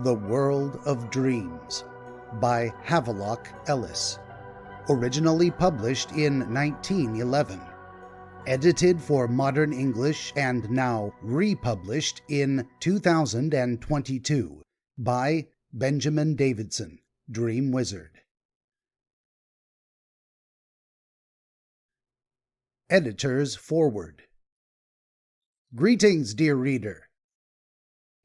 The World of Dreams by Havelock Ellis. Originally published in 1911. Edited for Modern English and now republished in 2022 by Benjamin Davidson, Dream Wizard. Editor's Foreword. Greetings, dear reader.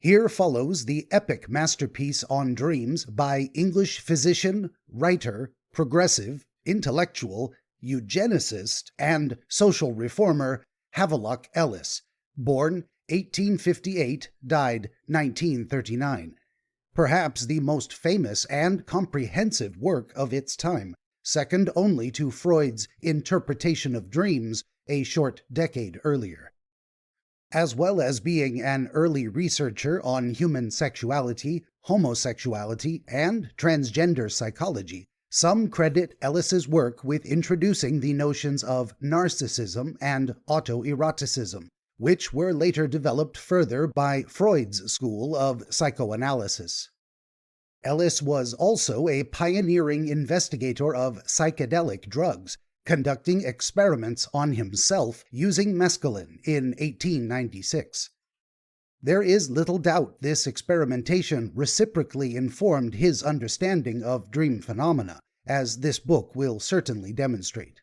Here follows the epic masterpiece on dreams by English physician, writer, progressive, intellectual, eugenicist, and social reformer Havelock Ellis, born 1858, died 1939. Perhaps the most famous and comprehensive work of its time, second only to Freud's interpretation of dreams a short decade earlier. As well as being an early researcher on human sexuality, homosexuality, and transgender psychology, some credit Ellis's work with introducing the notions of narcissism and autoeroticism, which were later developed further by Freud's school of psychoanalysis. Ellis was also a pioneering investigator of psychedelic drugs, conducting experiments on himself using mescaline in 1896. There is little doubt this experimentation reciprocally informed his understanding of dream phenomena, as this book will certainly demonstrate.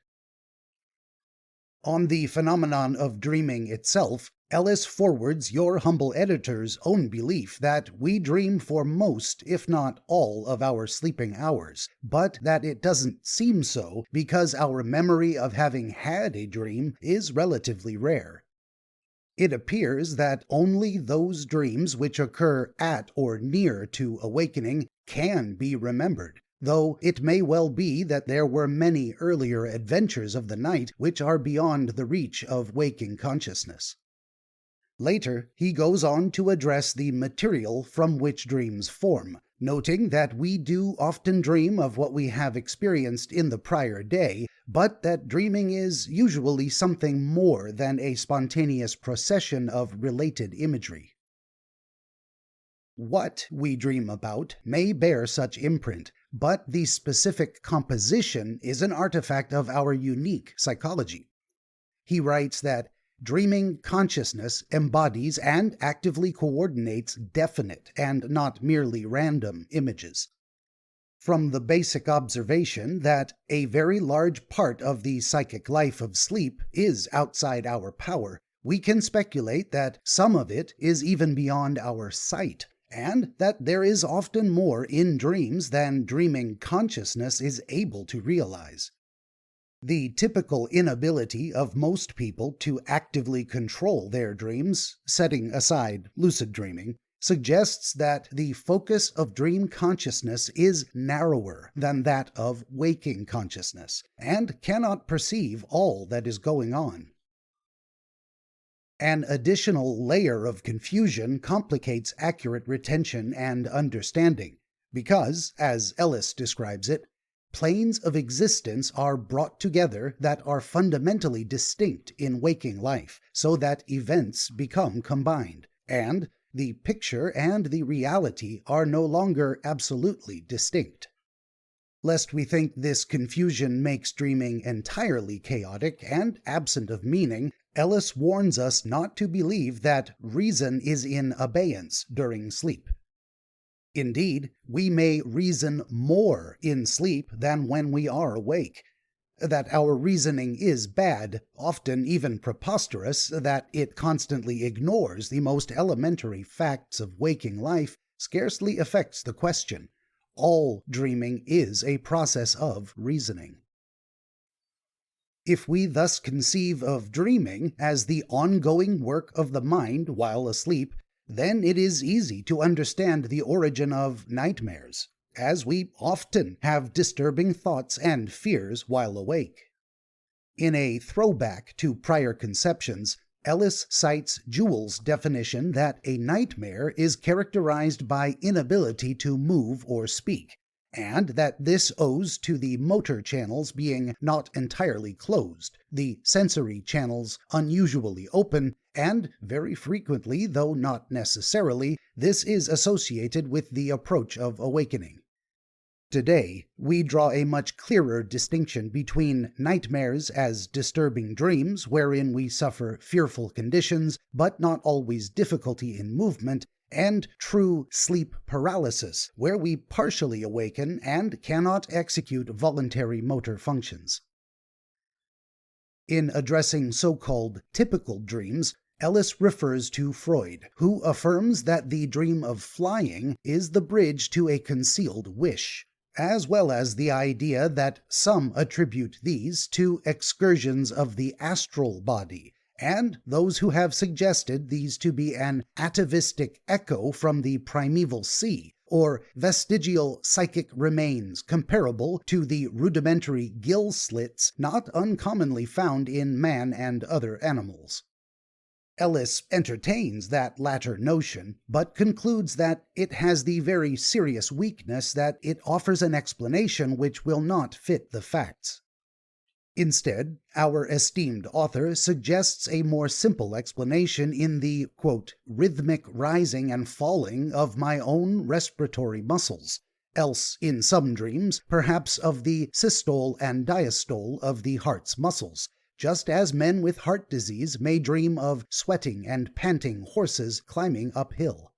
On the phenomenon of dreaming itself, Ellis forwards your humble editor's own belief that we dream for most, if not all, of our sleeping hours, but that it doesn't seem so because our memory of having had a dream is relatively rare. It appears that only those dreams which occur at or near to awakening can be remembered, though it may well be that there were many earlier adventures of the night which are beyond the reach of waking consciousness. Later, he goes on to address the material from which dreams form, noting that we do often dream of what we have experienced in the prior day, but that dreaming is usually something more than a spontaneous procession of related imagery. What we dream about may bear such imprint, but the specific composition is an artifact of our unique psychology. He writes that dreaming consciousness embodies and actively coordinates definite and not merely random images. From the basic observation that a very large part of the psychic life of sleep is outside our power, we can speculate that some of it is even beyond our sight, and that there is often more in dreams than dreaming consciousness is able to realize. The typical inability of most people to actively control their dreams, setting aside lucid dreaming, suggests that the focus of dream consciousness is narrower than that of waking consciousness, and cannot perceive all that is going on. An additional layer of confusion complicates accurate retention and understanding, because, as Ellis describes it, planes of existence are brought together that are fundamentally distinct in waking life, so that events become combined, and the picture and the reality are no longer absolutely distinct. Lest we think this confusion makes dreaming entirely chaotic and absent of meaning, Ellis warns us not to believe that reason is in abeyance during sleep. Indeed, we may reason more in sleep than when we are awake. That our reasoning is bad, often even preposterous, that it constantly ignores the most elementary facts of waking life, scarcely affects the question. All dreaming is a process of reasoning. If we thus conceive of dreaming as the ongoing work of the mind while asleep, then it is easy to understand the origin of nightmares, as we often have disturbing thoughts and fears while awake. In a throwback to prior conceptions, Ellis cites Jewell's definition that a nightmare is characterized by inability to move or speak, and that this owes to the motor channels being not entirely closed, the sensory channels unusually open, and very frequently, though not necessarily, this is associated with the approach of awakening. Today, we draw a much clearer distinction between nightmares as disturbing dreams wherein we suffer fearful conditions, but not always difficulty in movement, and true sleep paralysis, where we partially awaken and cannot execute voluntary motor functions. In addressing so-called typical dreams, Ellis refers to Freud, who affirms that the dream of flying is the bridge to a concealed wish, as well as the idea that some attribute these to excursions of the astral body, and those who have suggested these to be an atavistic echo from the primeval sea, or vestigial psychic remains comparable to the rudimentary gill slits not uncommonly found in man and other animals. Ellis entertains that latter notion, but concludes that it has the very serious weakness that it offers an explanation which will not fit the facts. Instead, our esteemed author suggests a more simple explanation in the, quote, rhythmic rising and falling of my own respiratory muscles, else in some dreams perhaps of the systole and diastole of the heart's muscles, just as men with heart disease may dream of sweating and panting horses climbing uphill.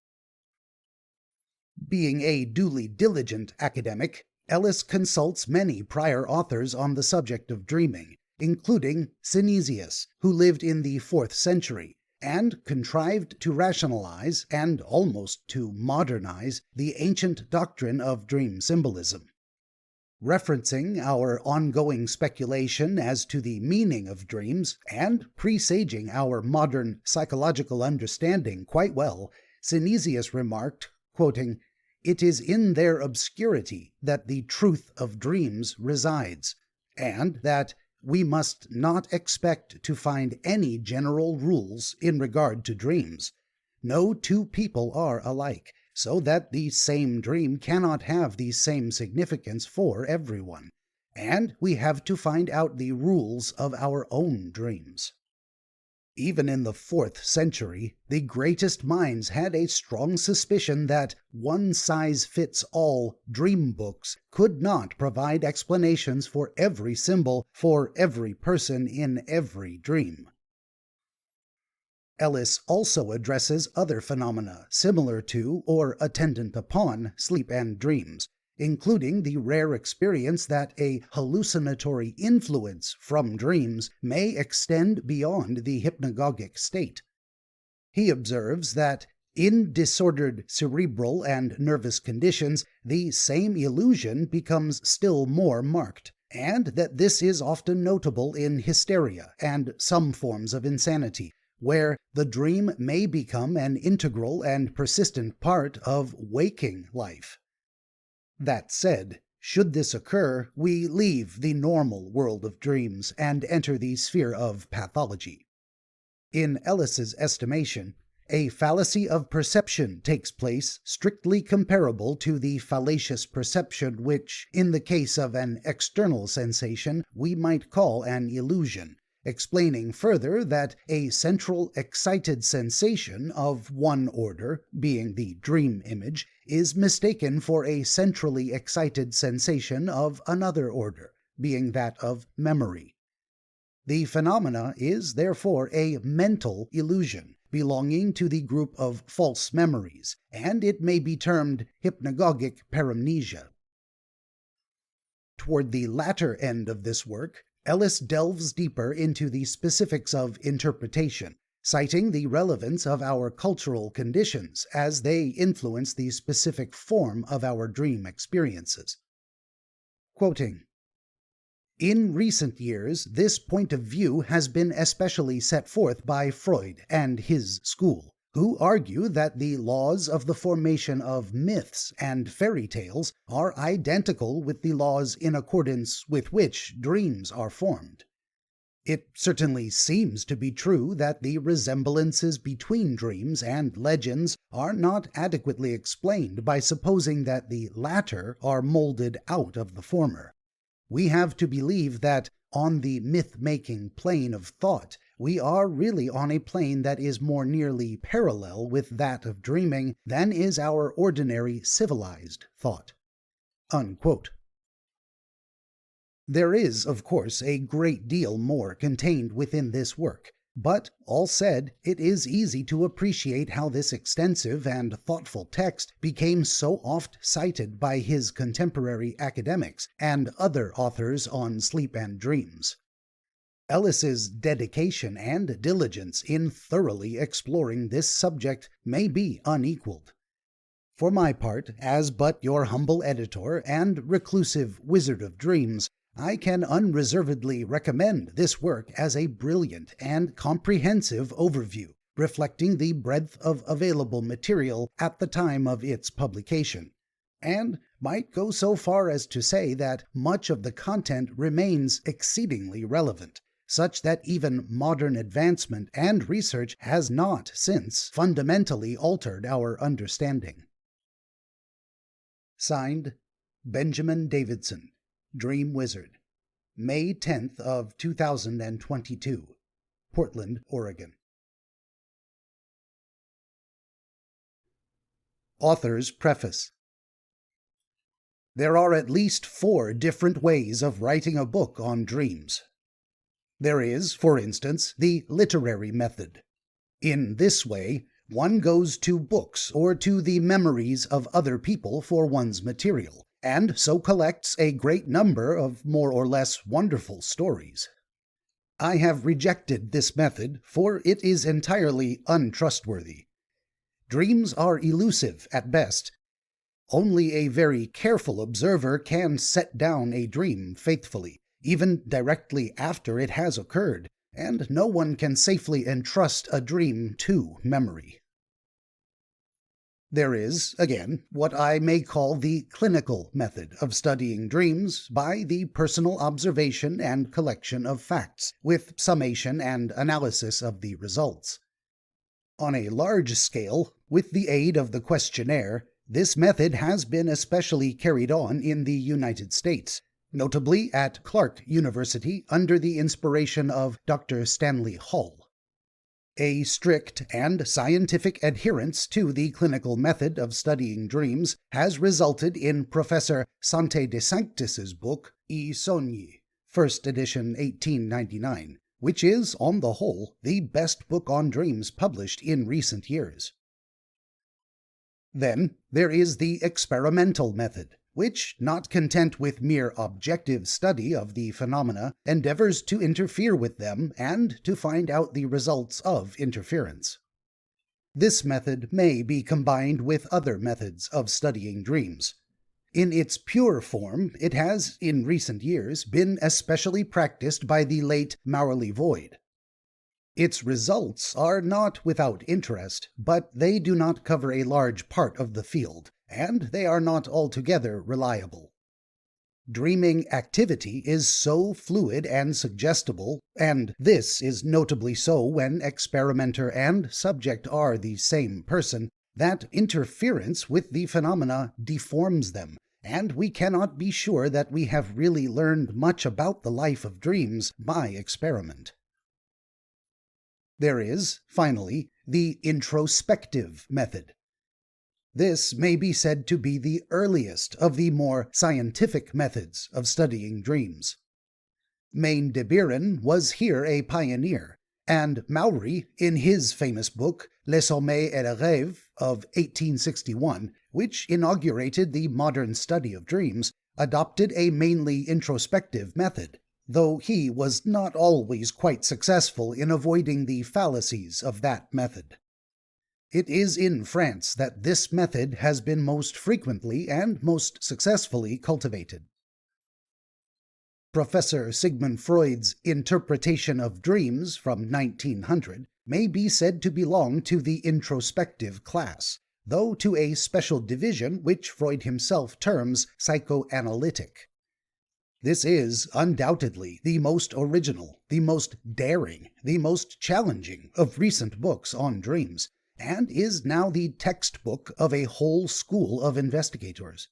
Being a duly diligent academic, Ellis consults many prior authors on the subject of dreaming, including Synesius, who lived in the 4th century, and contrived to rationalize and almost to modernize the ancient doctrine of dream symbolism. Referencing our ongoing speculation as to the meaning of dreams, and presaging our modern psychological understanding quite well, Synesius remarked, quoting, "It is in their obscurity that the truth of dreams resides, and that we must not expect to find any general rules in regard to dreams. No two people are alike, so that the same dream cannot have the same significance for everyone, and we have to find out the rules of our own dreams." Even in the 4th century, the greatest minds had a strong suspicion that one-size-fits-all dream books could not provide explanations for every symbol for every person in every dream. Ellis also addresses other phenomena similar to or attendant upon sleep and dreams, including the rare experience that a hallucinatory influence from dreams may extend beyond the hypnagogic state. He observes that in disordered cerebral and nervous conditions, the same illusion becomes still more marked, and that this is often notable in hysteria and some forms of insanity, where the dream may become an integral and persistent part of waking life. That said, should this occur, we leave the normal world of dreams and enter the sphere of pathology. In Ellis's estimation, a fallacy of perception takes place strictly comparable to the fallacious perception which, in the case of an external sensation, we might call an illusion, explaining further that a central excited sensation of one order, being the dream image, is mistaken for a centrally excited sensation of another order, being that of memory. The phenomena is therefore a mental illusion, belonging to the group of false memories, and it may be termed hypnagogic paramnesia. Toward the latter end of this work, Ellis delves deeper into the specifics of interpretation, citing the relevance of our cultural conditions as they influence the specific form of our dream experiences. Quoting, "In recent years, this point of view has been especially set forth by Freud and his school, who argue that the laws of the formation of myths and fairy tales are identical with the laws in accordance with which dreams are formed. It certainly seems to be true that the resemblances between dreams and legends are not adequately explained by supposing that the latter are molded out of the former. We have to believe that on the myth-making plane of thought, we are really on a plane that is more nearly parallel with that of dreaming than is our ordinary civilized thought." Unquote. There is, of course, a great deal more contained within this work, but, all said, it is easy to appreciate how this extensive and thoughtful text became so oft cited by his contemporary academics and other authors on sleep and dreams. Ellis's dedication and diligence in thoroughly exploring this subject may be unequaled. For my part, as but your humble editor and reclusive wizard of dreams, I can unreservedly recommend this work as a brilliant and comprehensive overview, reflecting the breadth of available material at the time of its publication, and might go so far as to say that much of the content remains exceedingly relevant, such that even modern advancement and research has not since fundamentally altered our understanding. Signed, Benjamin Davidson, Dream Wizard, May 10th of 2022, Portland, Oregon. Author's Preface. There are at least 4 different ways of writing a book on dreams. There is, for instance, the literary method. In this way, one goes to books or to the memories of other people for one's material, and so collects a great number of more or less wonderful stories. I have rejected this method, for it is entirely untrustworthy. Dreams are elusive at best. Only a very careful observer can set down a dream faithfully, even directly after it has occurred, and no one can safely entrust a dream to memory. There is, again, what I may call the clinical method of studying dreams by the personal observation and collection of facts, with summation and analysis of the results. On a large scale, with the aid of the questionnaire, this method has been especially carried on in the United States, notably at Clark University under the inspiration of Dr. Stanley Hall. A strict and scientific adherence to the clinical method of studying dreams has resulted in Professor Sante de Sanctis's book, I Sogni, first edition 1899, which is, on the whole, the best book on dreams published in recent years. Then there is the experimental method, which, not content with mere objective study of the phenomena, endeavors to interfere with them and to find out the results of interference. This method may be combined with other methods of studying dreams. In its pure form, it has, in recent years, been especially practiced by the late Marley-Void. Its results are not without interest, but they do not cover a large part of the field, and they are not altogether reliable. Dreaming activity is so fluid and suggestible, and this is notably so when experimenter and subject are the same person, that interference with the phenomena deforms them, and we cannot be sure that we have really learned much about the life of dreams by experiment. There is, finally, the introspective method. This may be said to be the earliest of the more scientific methods of studying dreams. Maine de Buren was here a pioneer, and Maury, in his famous book Le Sommeil et le Rêve of 1861, which inaugurated the modern study of dreams, adopted a mainly introspective method, though he was not always quite successful in avoiding the fallacies of that method. It is in France that this method has been most frequently and most successfully cultivated. Professor Sigmund Freud's Interpretation of Dreams from 1900 may be said to belong to the introspective class, though to a special division which Freud himself terms psychoanalytic. This is undoubtedly the most original, the most daring, the most challenging of recent books on dreams, and is now the textbook of a whole school of investigators.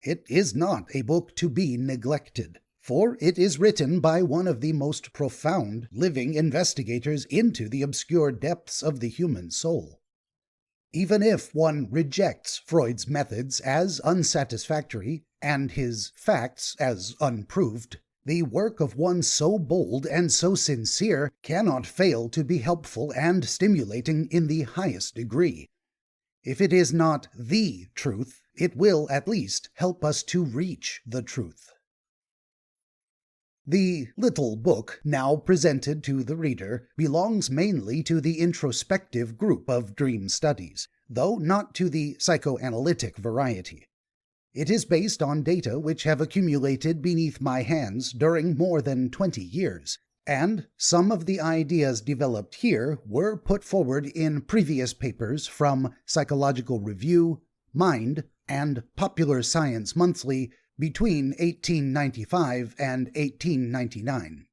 It is not a book to be neglected, for it is written by one of the most profound living investigators into the obscure depths of the human soul. Even if one rejects Freud's methods as unsatisfactory and his facts as unproved, the work of one so bold and so sincere cannot fail to be helpful and stimulating in the highest degree. If it is not the truth, it will at least help us to reach the truth. The little book now presented to the reader belongs mainly to the introspective group of dream studies, though not to the psychoanalytic variety. It is based on data which have accumulated beneath my hands during more than 20 years, and some of the ideas developed here were put forward in previous papers from Psychological Review, Mind, and Popular Science Monthly between 1895 and 1899.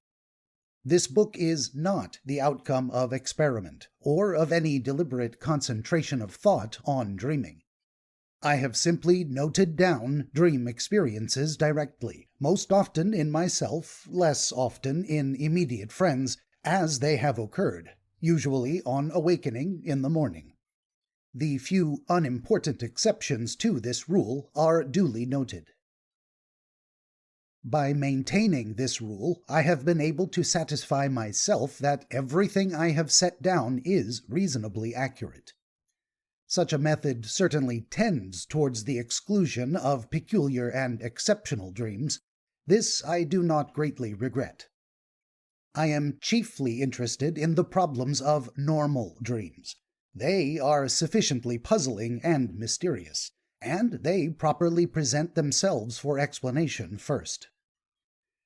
This book is not the outcome of experiment or of any deliberate concentration of thought on dreaming. I have simply noted down dream experiences directly, most often in myself, less often in immediate friends, as they have occurred, usually on awakening in the morning. The few unimportant exceptions to this rule are duly noted. By maintaining this rule, I have been able to satisfy myself that everything I have set down is reasonably accurate. Such a method certainly tends towards the exclusion of peculiar and exceptional dreams. This I do not greatly regret. I am chiefly interested in the problems of normal dreams. They are sufficiently puzzling and mysterious, and they properly present themselves for explanation first.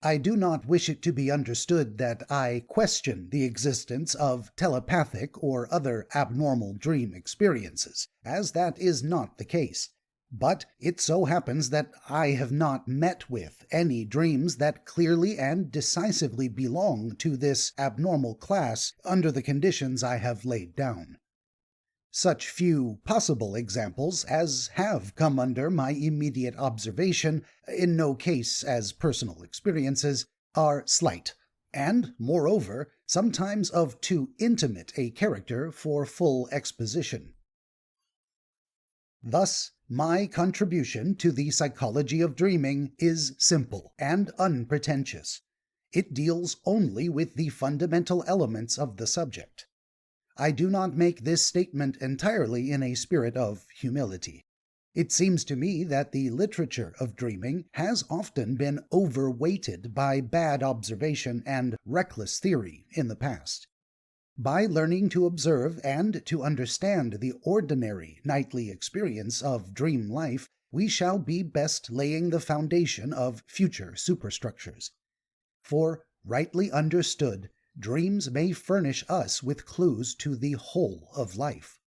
I do not wish it to be understood that I question the existence of telepathic or other abnormal dream experiences, as that is not the case. But it so happens that I have not met with any dreams that clearly and decisively belong to this abnormal class under the conditions I have laid down. Such few possible examples as have come under my immediate observation, in no case as personal experiences, are slight, and, moreover, sometimes of too intimate a character for full exposition. Thus, my contribution to the psychology of dreaming is simple and unpretentious. It deals only with the fundamental elements of the subject. I do not make this statement entirely in a spirit of humility. It seems to me that the literature of dreaming has often been overweighted by bad observation and reckless theory in the past. By learning to observe and to understand the ordinary nightly experience of dream life, we shall be best laying the foundation of future superstructures. For, rightly understood, dreams may furnish us with clues to the whole of life.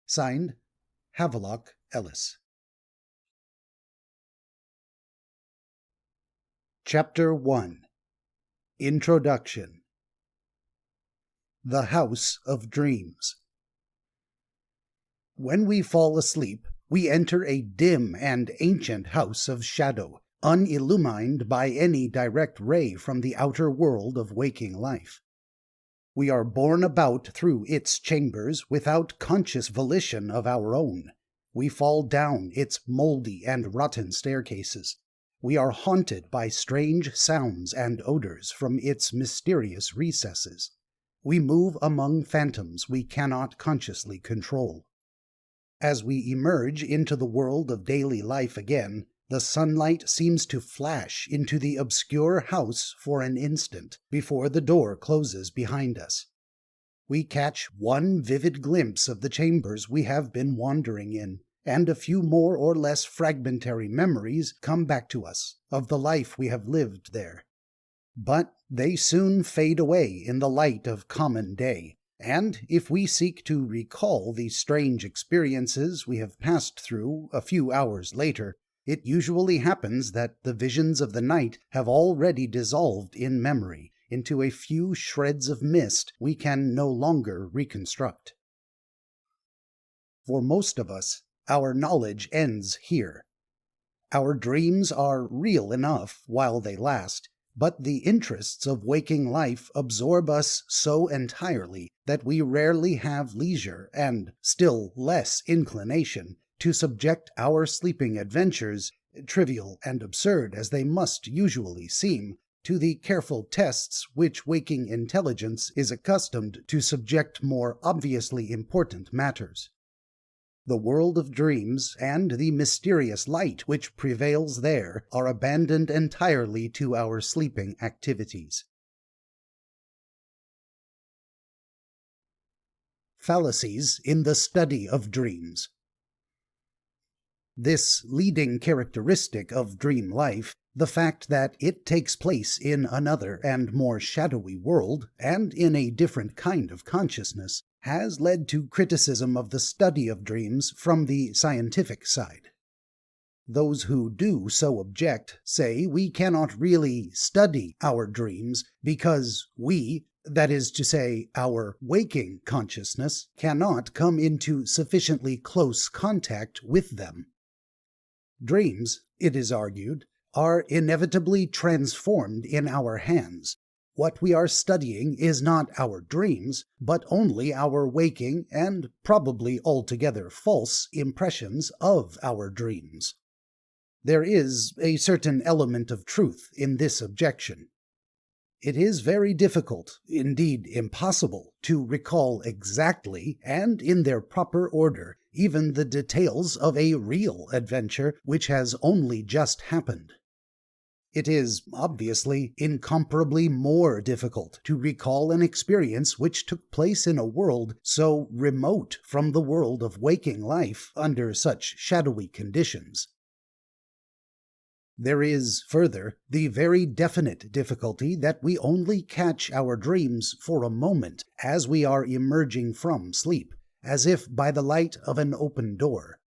Signed, Havelock Ellis. Chapter 1. Introduction. The House of Dreams. When we fall asleep, we enter a dim and ancient house of shadow, unillumined by any direct ray from the outer world of waking life. We are borne about through its chambers without conscious volition of our own. We fall down its moldy and rotten staircases. We are haunted by strange sounds and odors from its mysterious recesses. We move among phantoms we cannot consciously control. As we emerge into the world of daily life again, the sunlight seems to flash into the obscure house for an instant before the door closes behind us. We catch one vivid glimpse of the chambers we have been wandering in, and a few more or less fragmentary memories come back to us of the life we have lived there. But they soon fade away in the light of common day, and if we seek to recall the strange experiences we have passed through a few hours later, It usually happens that the visions of the night have already dissolved in memory into a few shreds of mist we can no longer reconstruct. For most of us, our knowledge ends here. Our dreams are real enough while they last, but the interests of waking life absorb us so entirely that we rarely have leisure, and still less inclination, to subject our sleeping adventures, trivial and absurd as they must usually seem, to the careful tests which waking intelligence is accustomed to subject more obviously important matters. The world of dreams and the mysterious light which prevails there are abandoned entirely to our sleeping activities. Fallacies in the study of dreams. This leading characteristic of dream life, the fact that it takes place in another and more shadowy world, and in a different kind of consciousness, has led to criticism of the study of dreams from the scientific side. Those who do so object say we cannot really study our dreams because we, that is to say, our waking consciousness, cannot come into sufficiently close contact with them. Dreams, it is argued, are inevitably transformed in our hands. What we are studying is not our dreams, but only our waking and probably altogether false impressions of our dreams. There is a certain element of truth in this objection. It is very difficult, indeed impossible, to recall exactly, and in their proper order, even the details of a real adventure which has only just happened. It is, obviously, incomparably more difficult to recall an experience which took place in a world so remote from the world of waking life under such shadowy conditions. There is, further, the very definite difficulty that we only catch our dreams for a moment as we are emerging from sleep, as if by the light of an open door.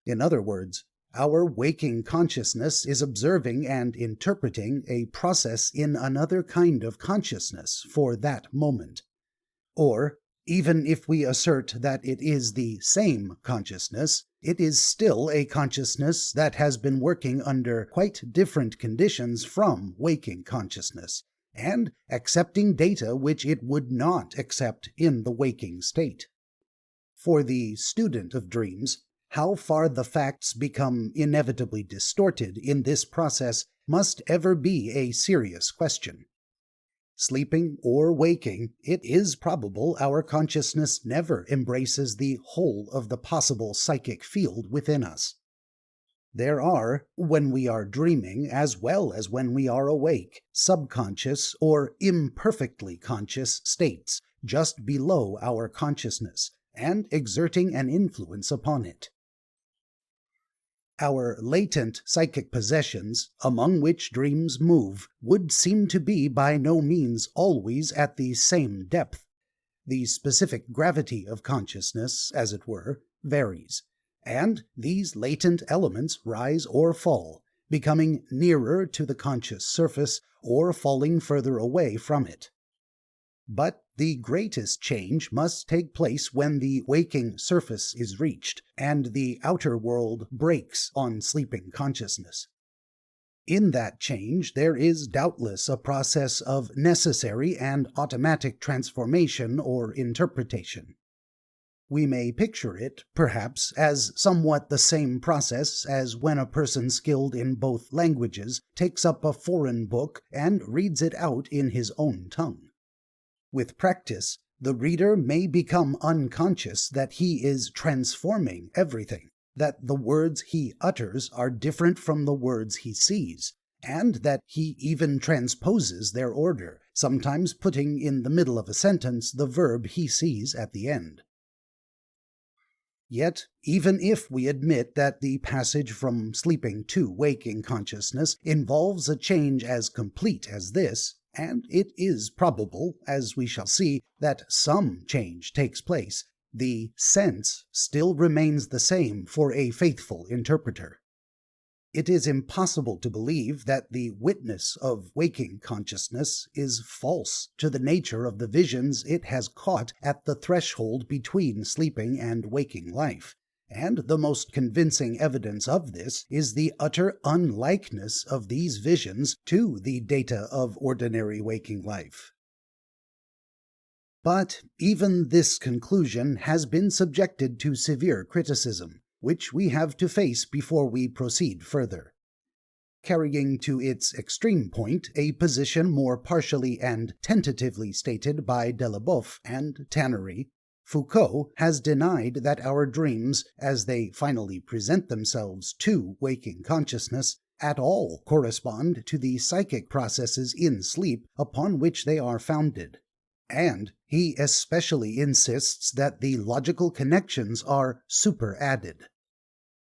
In other words, our waking consciousness is observing and interpreting a process in another kind of consciousness for that moment. Or, even if we assert that it is the same consciousness, it is still a consciousness that has been working under quite different conditions from waking consciousness, and accepting data which it would not accept in the waking state. For the student of dreams, how far the facts become inevitably distorted in this process must ever be a serious question. Sleeping or waking, it is probable our consciousness never embraces the whole of the possible psychic field within us. There are, when we are dreaming as well as when we are awake, subconscious or imperfectly conscious states just below our consciousness, and exerting an influence upon it. Our latent psychic possessions, among which dreams move, would seem to be by no means always at the same depth. The specific gravity of consciousness, as it were, varies, and these latent elements rise or fall, becoming nearer to the conscious surface or falling further away from it. But the greatest change must take place when the waking surface is reached, and the outer world breaks on sleeping consciousness. In that change there is doubtless a process of necessary and automatic transformation or interpretation. We may picture it, perhaps, as somewhat the same process as when a person skilled in both languages takes up a foreign book and reads it out in his own tongue. With practice, the reader may become unconscious that he is transforming everything, that the words he utters are different from the words he sees, and that he even transposes their order, sometimes putting in the middle of a sentence the verb he sees at the end. Yet, even if we admit that the passage from sleeping to waking consciousness involves a change as complete as this, and it is probable, as we shall see, that some change takes place, the sense still remains the same for a faithful interpreter. It is impossible to believe that the witness of waking consciousness is false to the nature of the visions it has caught at the threshold between sleeping and waking life, and the most convincing evidence of this is the utter unlikeness of these visions to the data of ordinary waking life. But even this conclusion has been subjected to severe criticism, which we have to face before we proceed further. Carrying to its extreme point a position more partially and tentatively stated by Delaboeuf and Tannery, Foucault has denied that our dreams, as they finally present themselves to waking consciousness, at all correspond to the psychic processes in sleep upon which they are founded. And he especially insists that the logical connections are superadded.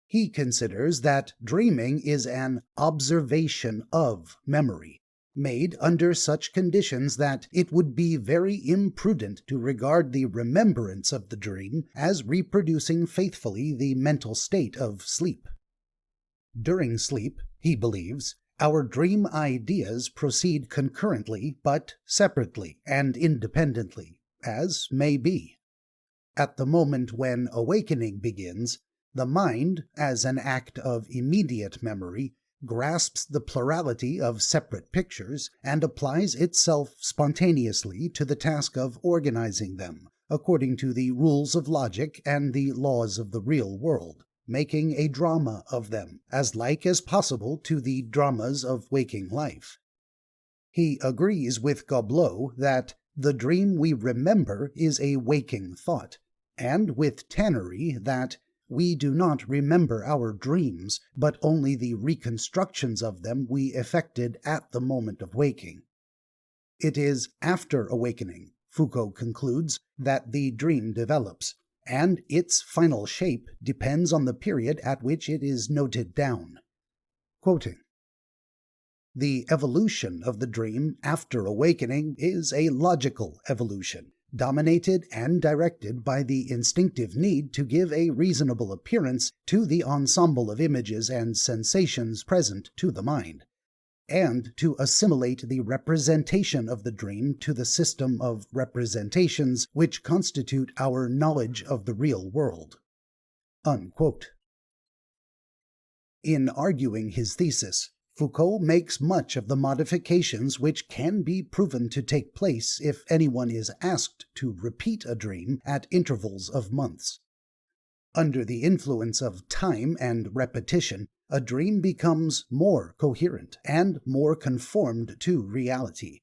He considers that dreaming is an observation of memory, made under such conditions that it would be very imprudent to regard the remembrance of the dream as reproducing faithfully the mental state of sleep. During sleep, he believes, our dream ideas proceed concurrently but separately and independently, as may be. At the moment when awakening begins, the mind, as an act of immediate memory, grasps the plurality of separate pictures and applies itself spontaneously to the task of organizing them, according to the rules of logic and the laws of the real world, making a drama of them, as like as possible to the dramas of waking life. He agrees with Goblet that the dream we remember is a waking thought, and with Tannery that we do not remember our dreams, but only the reconstructions of them we effected at the moment of waking. It is after awakening, Foucault concludes, that the dream develops, and its final shape depends on the period at which it is noted down. Quoting, "The evolution of the dream after awakening is a logical evolution, dominated and directed by the instinctive need to give a reasonable appearance to the ensemble of images and sensations present to the mind, and to assimilate the representation of the dream to the system of representations which constitute our knowledge of the real world." Unquote. In arguing his thesis, Foucault makes much of the modifications which can be proven to take place if anyone is asked to repeat a dream at intervals of months. Under the influence of time and repetition, a dream becomes more coherent and more conformed to reality.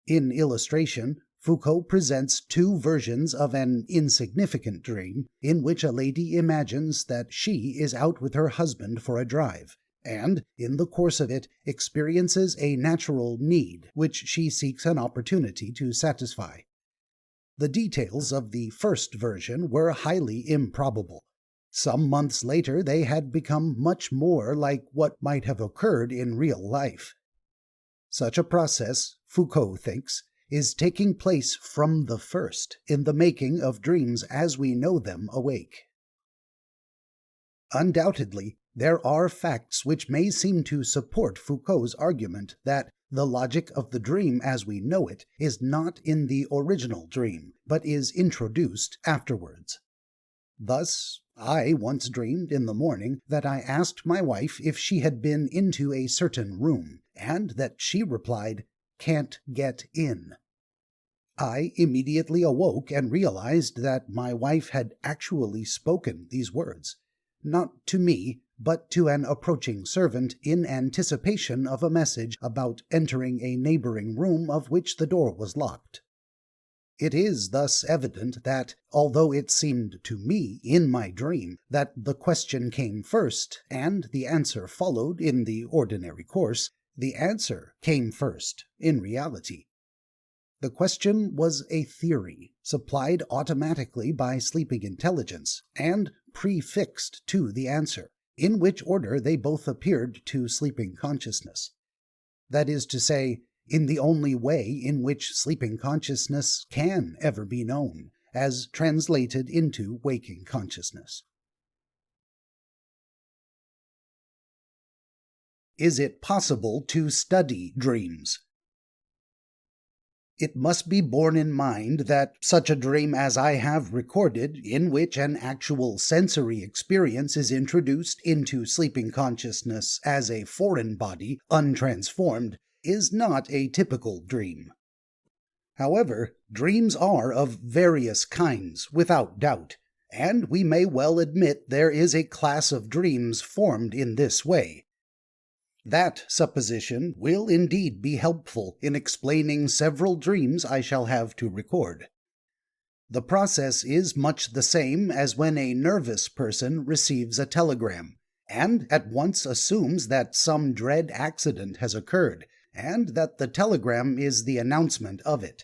In illustration, Foucault presents two versions of an insignificant dream in which a lady imagines that she is out with her husband for a drive, and, in the course of it, experiences a natural need which she seeks an opportunity to satisfy. The details of the first version were highly improbable. Some months later they had become much more like what might have occurred in real life. Such a process, Foucault thinks, is taking place from the first in the making of dreams as we know them awake. Undoubtedly, there are facts which may seem to support Foucault's argument that the logic of the dream as we know it is not in the original dream, but is introduced afterwards. Thus, I once dreamed in the morning that I asked my wife if she had been into a certain room, and that she replied, "Can't get in." I immediately awoke and realized that my wife had actually spoken these words, not to me, but to an approaching servant in anticipation of a message about entering a neighboring room of which the door was locked. It is thus evident that, although it seemed to me in my dream that the question came first and the answer followed in the ordinary course, the answer came first in reality. The question was a theory, supplied automatically by sleeping intelligence, and prefixed to the answer, in which order they both appeared to sleeping consciousness. That is to say, in the only way in which sleeping consciousness can ever be known, as translated into waking consciousness. Is it possible to study dreams? It must be borne in mind that such a dream as I have recorded, in which an actual sensory experience is introduced into sleeping consciousness as a foreign body, untransformed, is not a typical dream. However, dreams are of various kinds, without doubt, and we may well admit there is a class of dreams formed in this way. That supposition will indeed be helpful in explaining several dreams I shall have to record. The process is much the same as when a nervous person receives a telegram, and at once assumes that some dread accident has occurred, and that the telegram is the announcement of it.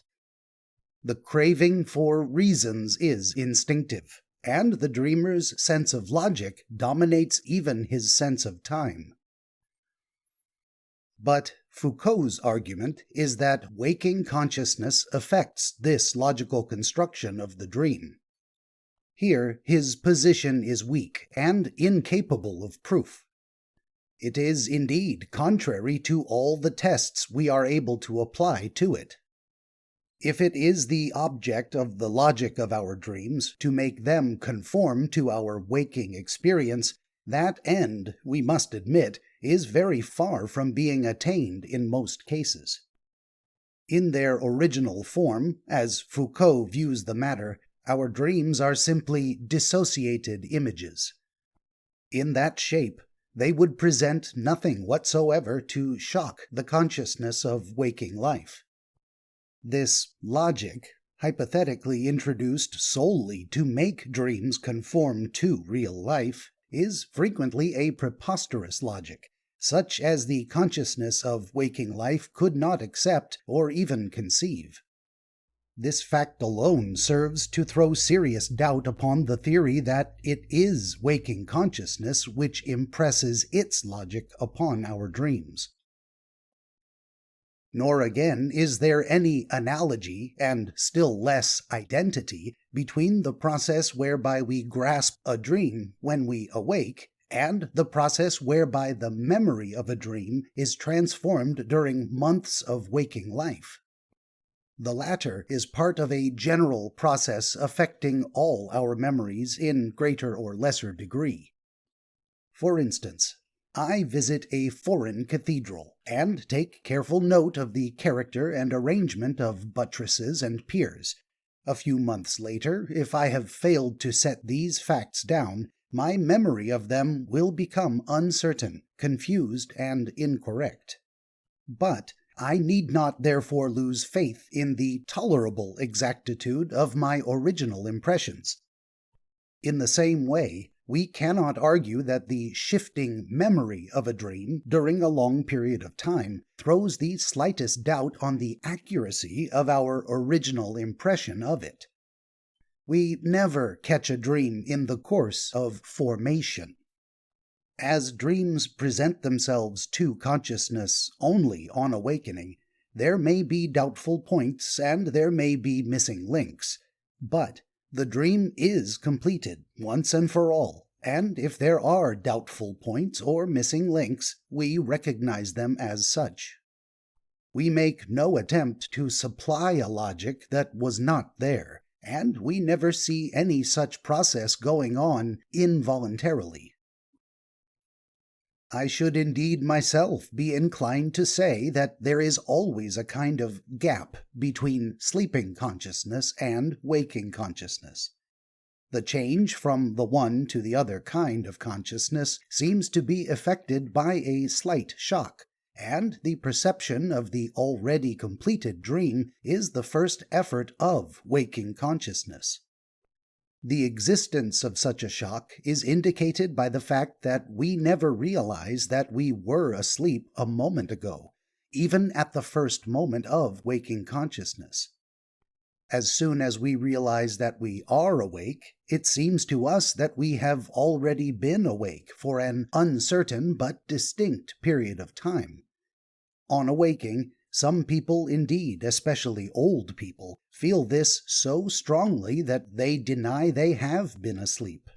The craving for reasons is instinctive, and the dreamer's sense of logic dominates even his sense of time. But Foucault's argument is that waking consciousness affects this logical construction of the dream. Here his position is weak and incapable of proof. It is indeed contrary to all the tests we are able to apply to it. If it is the object of the logic of our dreams to make them conform to our waking experience, that end, we must admit, is very far from being attained in most cases. In their original form, as Foucault views the matter, our dreams are simply dissociated images. In that shape, they would present nothing whatsoever to shock the consciousness of waking life. This logic, hypothetically introduced solely to make dreams conform to real life, is frequently a preposterous logic, such as the consciousness of waking life could not accept or even conceive. This fact alone serves to throw serious doubt upon the theory that it is waking consciousness which impresses its logic upon our dreams. Nor again is there any analogy, and still less identity, between the process whereby we grasp a dream when we awake and the process whereby the memory of a dream is transformed during months of waking life. The latter is part of a general process affecting all our memories in greater or lesser degree. For instance, I visit a foreign cathedral and take careful note of the character and arrangement of buttresses and piers. A few months later, if I have failed to set these facts down, my memory of them will become uncertain, confused, and incorrect. But I need not therefore lose faith in the tolerable exactitude of my original impressions. In the same way, we cannot argue that the shifting memory of a dream during a long period of time throws the slightest doubt on the accuracy of our original impression of it. We never catch a dream in the course of formation. As dreams present themselves to consciousness only on awakening, there may be doubtful points and there may be missing links, but the dream is completed once and for all, and if there are doubtful points or missing links, we recognize them as such. We make no attempt to supply a logic that was not there, and we never see any such process going on involuntarily. I should indeed myself be inclined to say that there is always a kind of gap between sleeping consciousness and waking consciousness. The change from the one to the other kind of consciousness seems to be effected by a slight shock, and the perception of the already completed dream is the first effort of waking consciousness. The existence of such a shock is indicated by the fact that we never realize that we were asleep a moment ago, even at the first moment of waking consciousness. As soon as we realize that we are awake, it seems to us that we have already been awake for an uncertain but distinct period of time. On awaking, some people indeed, especially old people, feel this so strongly that they deny they have been asleep.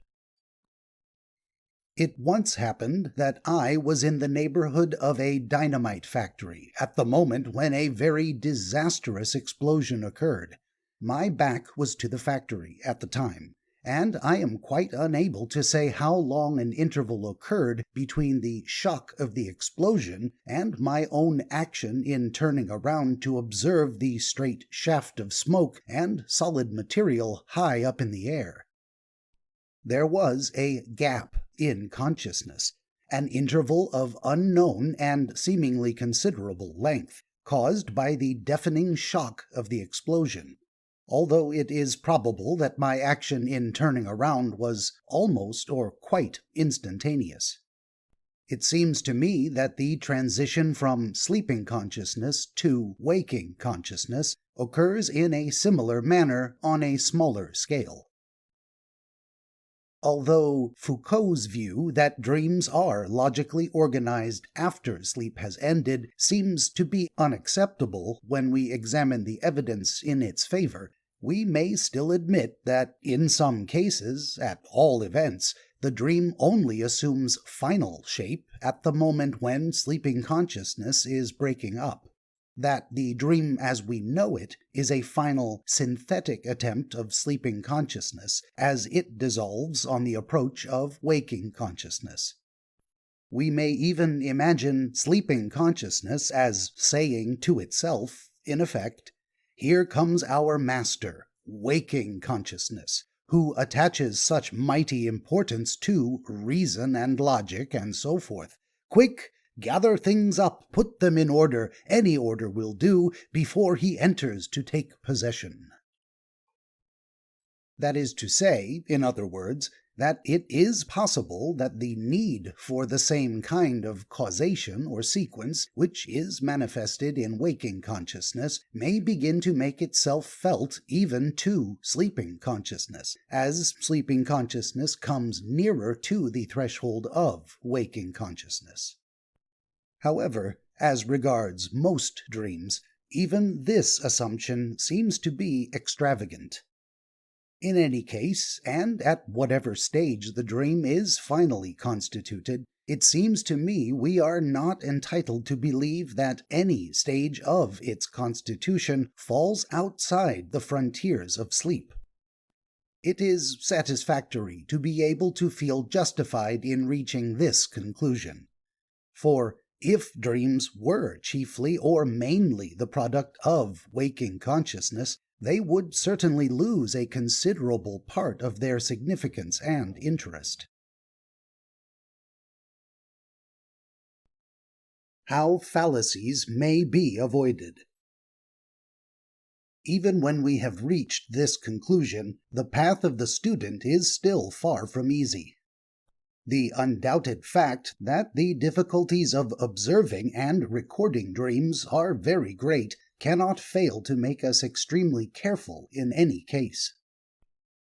It once happened that I was in the neighborhood of a dynamite factory at the moment when a very disastrous explosion occurred. My back was to the factory at the time, and I am quite unable to say how long an interval occurred between the shock of the explosion and my own action in turning around to observe the straight shaft of smoke and solid material high up in the air. There was a gap in consciousness, an interval of unknown and seemingly considerable length, caused by the deafening shock of the explosion, although it is probable that my action in turning around was almost or quite instantaneous. It seems to me that the transition from sleeping consciousness to waking consciousness occurs in a similar manner on a smaller scale. Although Foucault's view that dreams are logically organized after sleep has ended seems to be unacceptable when we examine the evidence in its favor, we may still admit that in some cases, at all events, the dream only assumes final shape at the moment when sleeping consciousness is breaking up. That the dream as we know it is a final synthetic attempt of sleeping consciousness as it dissolves on the approach of waking consciousness. We may even imagine sleeping consciousness as saying to itself, in effect, "Here comes our master, waking consciousness, who attaches such mighty importance to reason and logic and so forth. Quick! Gather things up, put them in order, any order will do, before he enters to take possession." That is to say, in other words, that it is possible that the need for the same kind of causation or sequence which is manifested in waking consciousness may begin to make itself felt even to sleeping consciousness, as sleeping consciousness comes nearer to the threshold of waking consciousness. However, as regards most dreams, even this assumption seems to be extravagant. In any case, and at whatever stage the dream is finally constituted, it seems to me we are not entitled to believe that any stage of its constitution falls outside the frontiers of sleep. It is satisfactory to be able to feel justified in reaching this conclusion. For if dreams were chiefly or mainly the product of waking consciousness, they would certainly lose a considerable part of their significance and interest. How fallacies may be avoided. Even when we have reached this conclusion, the path of the student is still far from easy. The undoubted fact that the difficulties of observing and recording dreams are very great cannot fail to make us extremely careful in any case.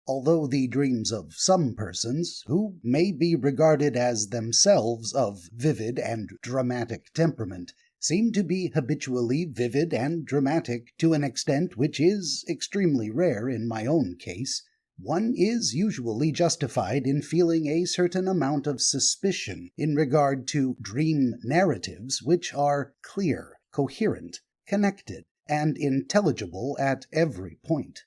Although the dreams of some persons, who may be regarded as themselves of vivid and dramatic temperament, seem to be habitually vivid and dramatic to an extent which is extremely rare in my own case, one is usually justified in feeling a certain amount of suspicion in regard to dream narratives which are clear, coherent, connected, and intelligible at every point.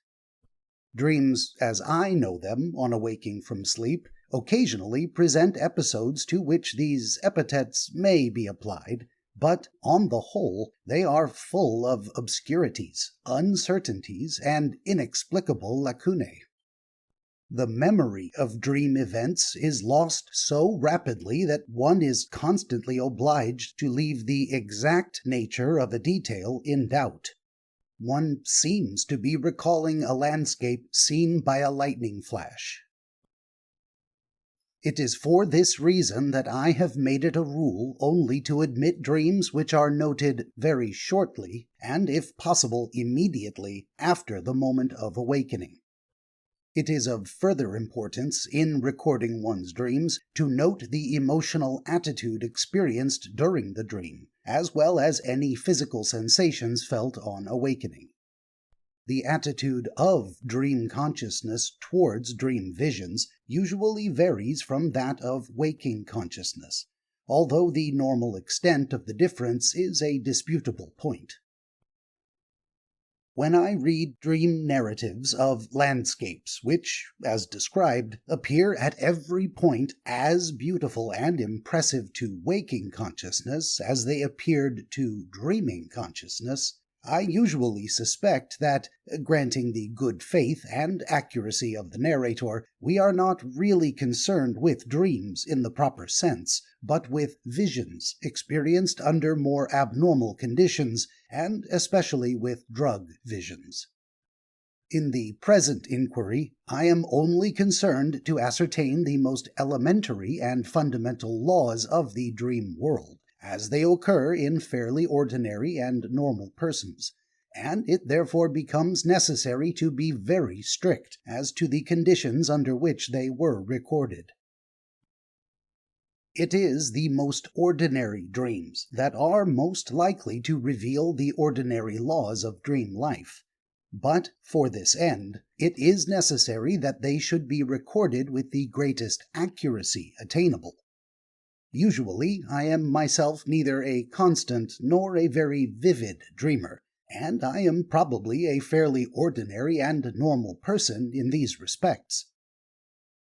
Dreams, as I know them on awaking from sleep, occasionally present episodes to which these epithets may be applied, but on the whole they are full of obscurities, uncertainties, and inexplicable lacunae. The memory of dream events is lost so rapidly that one is constantly obliged to leave the exact nature of a detail in doubt. One seems to be recalling a landscape seen by a lightning flash. It is for this reason that I have made it a rule only to admit dreams which are noted very shortly, and if possible immediately, after the moment of awakening. It is of further importance in recording one's dreams to note the emotional attitude experienced during the dream, as well as any physical sensations felt on awakening. The attitude of dream consciousness towards dream visions usually varies from that of waking consciousness, although the normal extent of the difference is a disputable point. When I read dream narratives of landscapes which, as described, appear at every point as beautiful and impressive to waking consciousness as they appeared to dreaming consciousness, I usually suspect that, granting the good faith and accuracy of the narrator, we are not really concerned with dreams in the proper sense, but with visions experienced under more abnormal conditions, and especially with drug visions. In the present inquiry, I am only concerned to ascertain the most elementary and fundamental laws of the dream world, as they occur in fairly ordinary and normal persons, and it therefore becomes necessary to be very strict as to the conditions under which they were recorded. It is the most ordinary dreams that are most likely to reveal the ordinary laws of dream life. But for this end, it is necessary that they should be recorded with the greatest accuracy attainable. Usually, I am myself neither a constant nor a very vivid dreamer, and I am probably a fairly ordinary and normal person in these respects.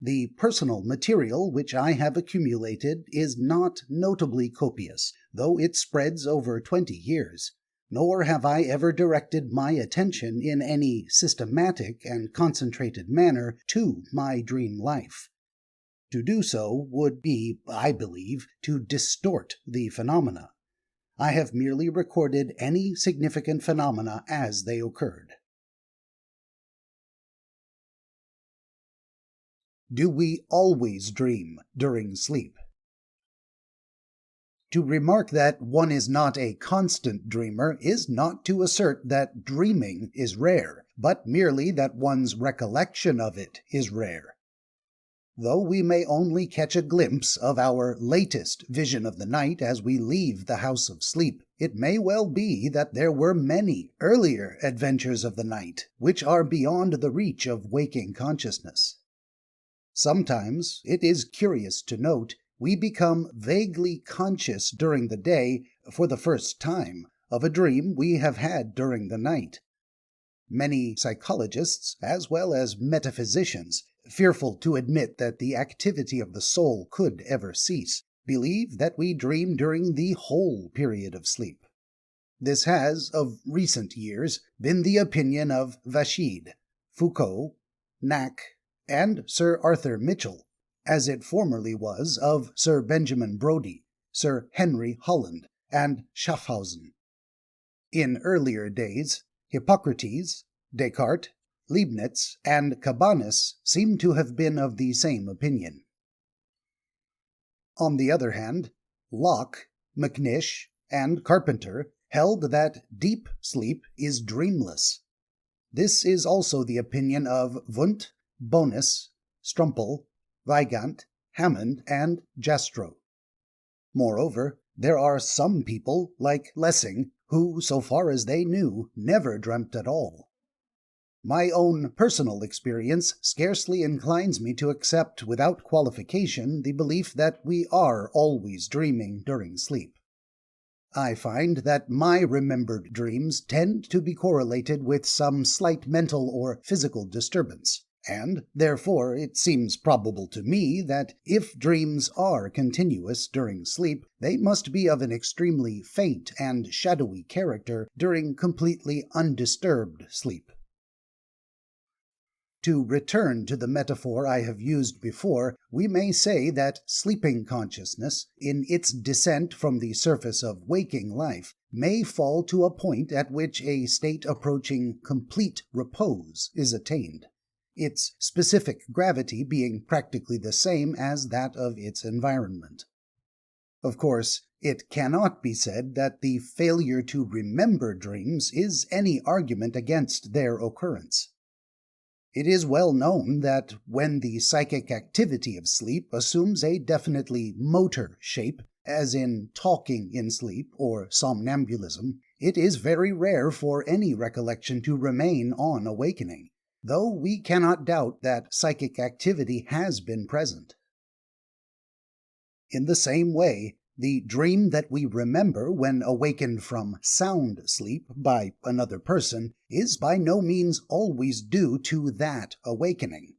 The personal material which I have accumulated is not notably copious, though it spreads over 20 years, nor have I ever directed my attention in any systematic and concentrated manner to my dream life. To do so would be, I believe, to distort the phenomena. I have merely recorded any significant phenomena as they occurred. Do we always dream during sleep? To remark that one is not a constant dreamer is not to assert that dreaming is rare, but merely that one's recollection of it is rare. Though we may only catch a glimpse of our latest vision of the night as we leave the house of sleep, it may well be that there were many earlier adventures of the night which are beyond the reach of waking consciousness. Sometimes, it is curious to note, we become vaguely conscious during the day, for the first time, of a dream we have had during the night. Many psychologists, as well as metaphysicians, fearful to admit that the activity of the soul could ever cease, believe that we dream during the whole period of sleep. This has, of recent years, been the opinion of VIII, Foucault, Nack, and Sir Arthur Mitchell, as it formerly was of Sir Benjamin Brodie, Sir Henry Holland, and Schaffhausen. In earlier days, Hippocrates, Descartes, Leibniz, and Cabanis seem to have been of the same opinion. On the other hand, Locke, Macnish, and Carpenter held that deep sleep is dreamless. This is also the opinion of Wundt, Bonus, Strumpel, Weigand, Hammond, and Jastrow. Moreover, there are some people, like Lessing, who, so far as they knew, never dreamt at all. My own personal experience scarcely inclines me to accept without qualification the belief that we are always dreaming during sleep. I find that my remembered dreams tend to be correlated with some slight mental or physical disturbance, and therefore it seems probable to me that if dreams are continuous during sleep, they must be of an extremely faint and shadowy character during completely undisturbed sleep. To return to the metaphor I have used before, we may say that sleeping consciousness, in its descent from the surface of waking life, may fall to a point at which a state approaching complete repose is attained, its specific gravity being practically the same as that of its environment. Of course, it cannot be said that the failure to remember dreams is any argument against their occurrence. It is well known that when the psychic activity of sleep assumes a definitely motor shape, as in talking in sleep or somnambulism, It is very rare for any recollection to remain on awakening, though we cannot doubt that psychic activity has been present. In the same way, the dream that we remember when awakened from sound sleep by another person is by no means always due to that awakening.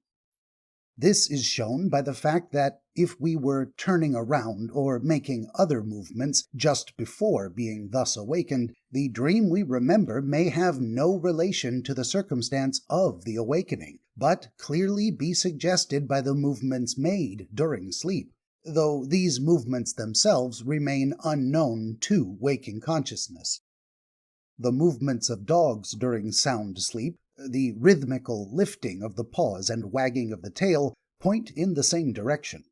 This is shown by the fact that if we were turning around or making other movements just before being thus awakened, the dream we remember may have no relation to the circumstance of the awakening, but clearly be suggested by the movements made during sleep, though these movements themselves remain unknown to waking consciousness. The movements of dogs during sound sleep, the rhythmical lifting of the paws and wagging of the tail, point in the same direction.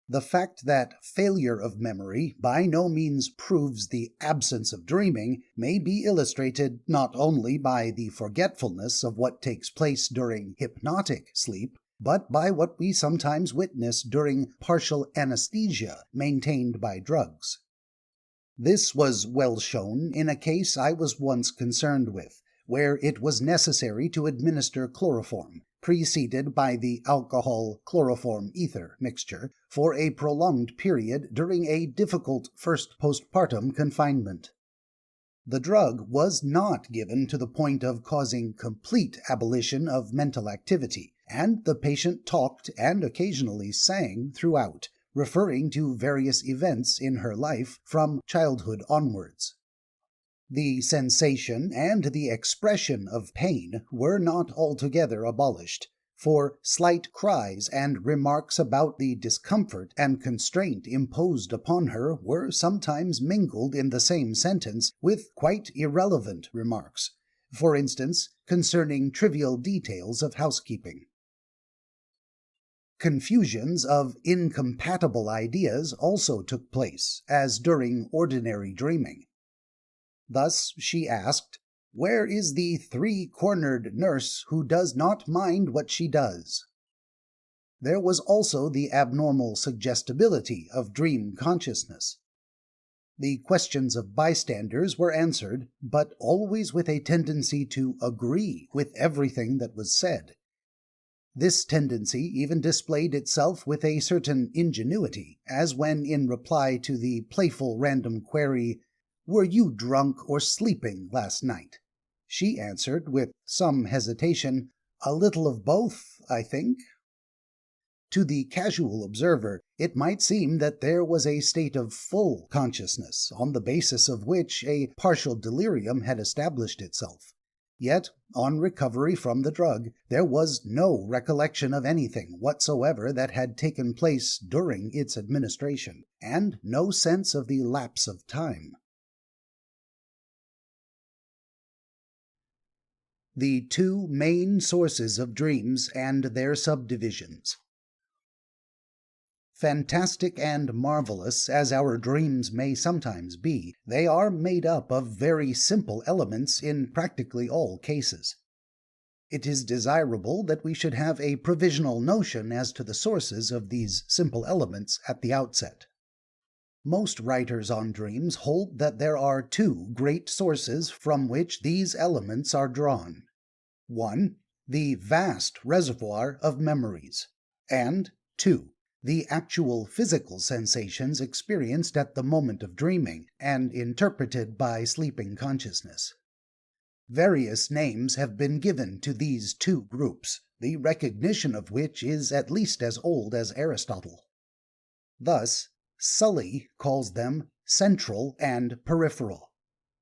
The fact that failure of memory by no means proves the absence of dreaming may be illustrated not only by the forgetfulness of what takes place during hypnotic sleep, but by what we sometimes witness during partial anesthesia maintained by drugs. This was well shown in a case I was once concerned with, where it was necessary to administer chloroform, preceded by the alcohol-chloroform ether mixture, for a prolonged period during a difficult first postpartum confinement. The drug was not given to the point of causing complete abolition of mental activity, and the patient talked and occasionally sang throughout, referring to various events in her life from childhood onwards. The sensation and the expression of pain were not altogether abolished, for slight cries and remarks about the discomfort and constraint imposed upon her were sometimes mingled in the same sentence with quite irrelevant remarks, for instance, concerning trivial details of housekeeping. Confusions of incompatible ideas also took place, as during ordinary dreaming. Thus she asked, "Where is the three-cornered nurse who does not mind what she does?" There was also the abnormal suggestibility of dream consciousness. The questions of bystanders were answered, but always with a tendency to agree with everything that was said. This tendency even displayed itself with a certain ingenuity, as when in reply to the playful random query, "Were you drunk or sleeping last night?" she answered, with some hesitation, "A little of both, I think." To the casual observer, it might seem that there was a state of full consciousness, on the basis of which a partial delirium had established itself. Yet, on recovery from the drug, there was no recollection of anything whatsoever that had taken place during its administration, and no sense of the lapse of time. The two main sources of dreams and their subdivisions. Fantastic and marvelous as our dreams may sometimes be, they are made up of very simple elements in practically all cases. It is desirable that we should have a provisional notion as to the sources of these simple elements at the outset. Most writers on dreams hold that there are two great sources from which these elements are drawn. 1. The vast reservoir of memories, and 2. The actual physical sensations experienced at the moment of dreaming and interpreted by sleeping consciousness. Various names have been given to these two groups, the recognition of which is at least as old as Aristotle. Thus, Sully calls them central and peripheral.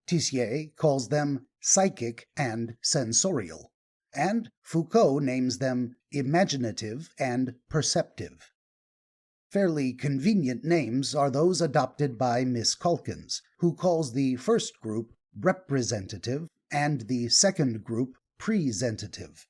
Tissier calls them psychic and sensorial, and Foucault names them imaginative and perceptive. Fairly convenient names are those adopted by Miss Calkins, who calls the first group representative and the second group presentative,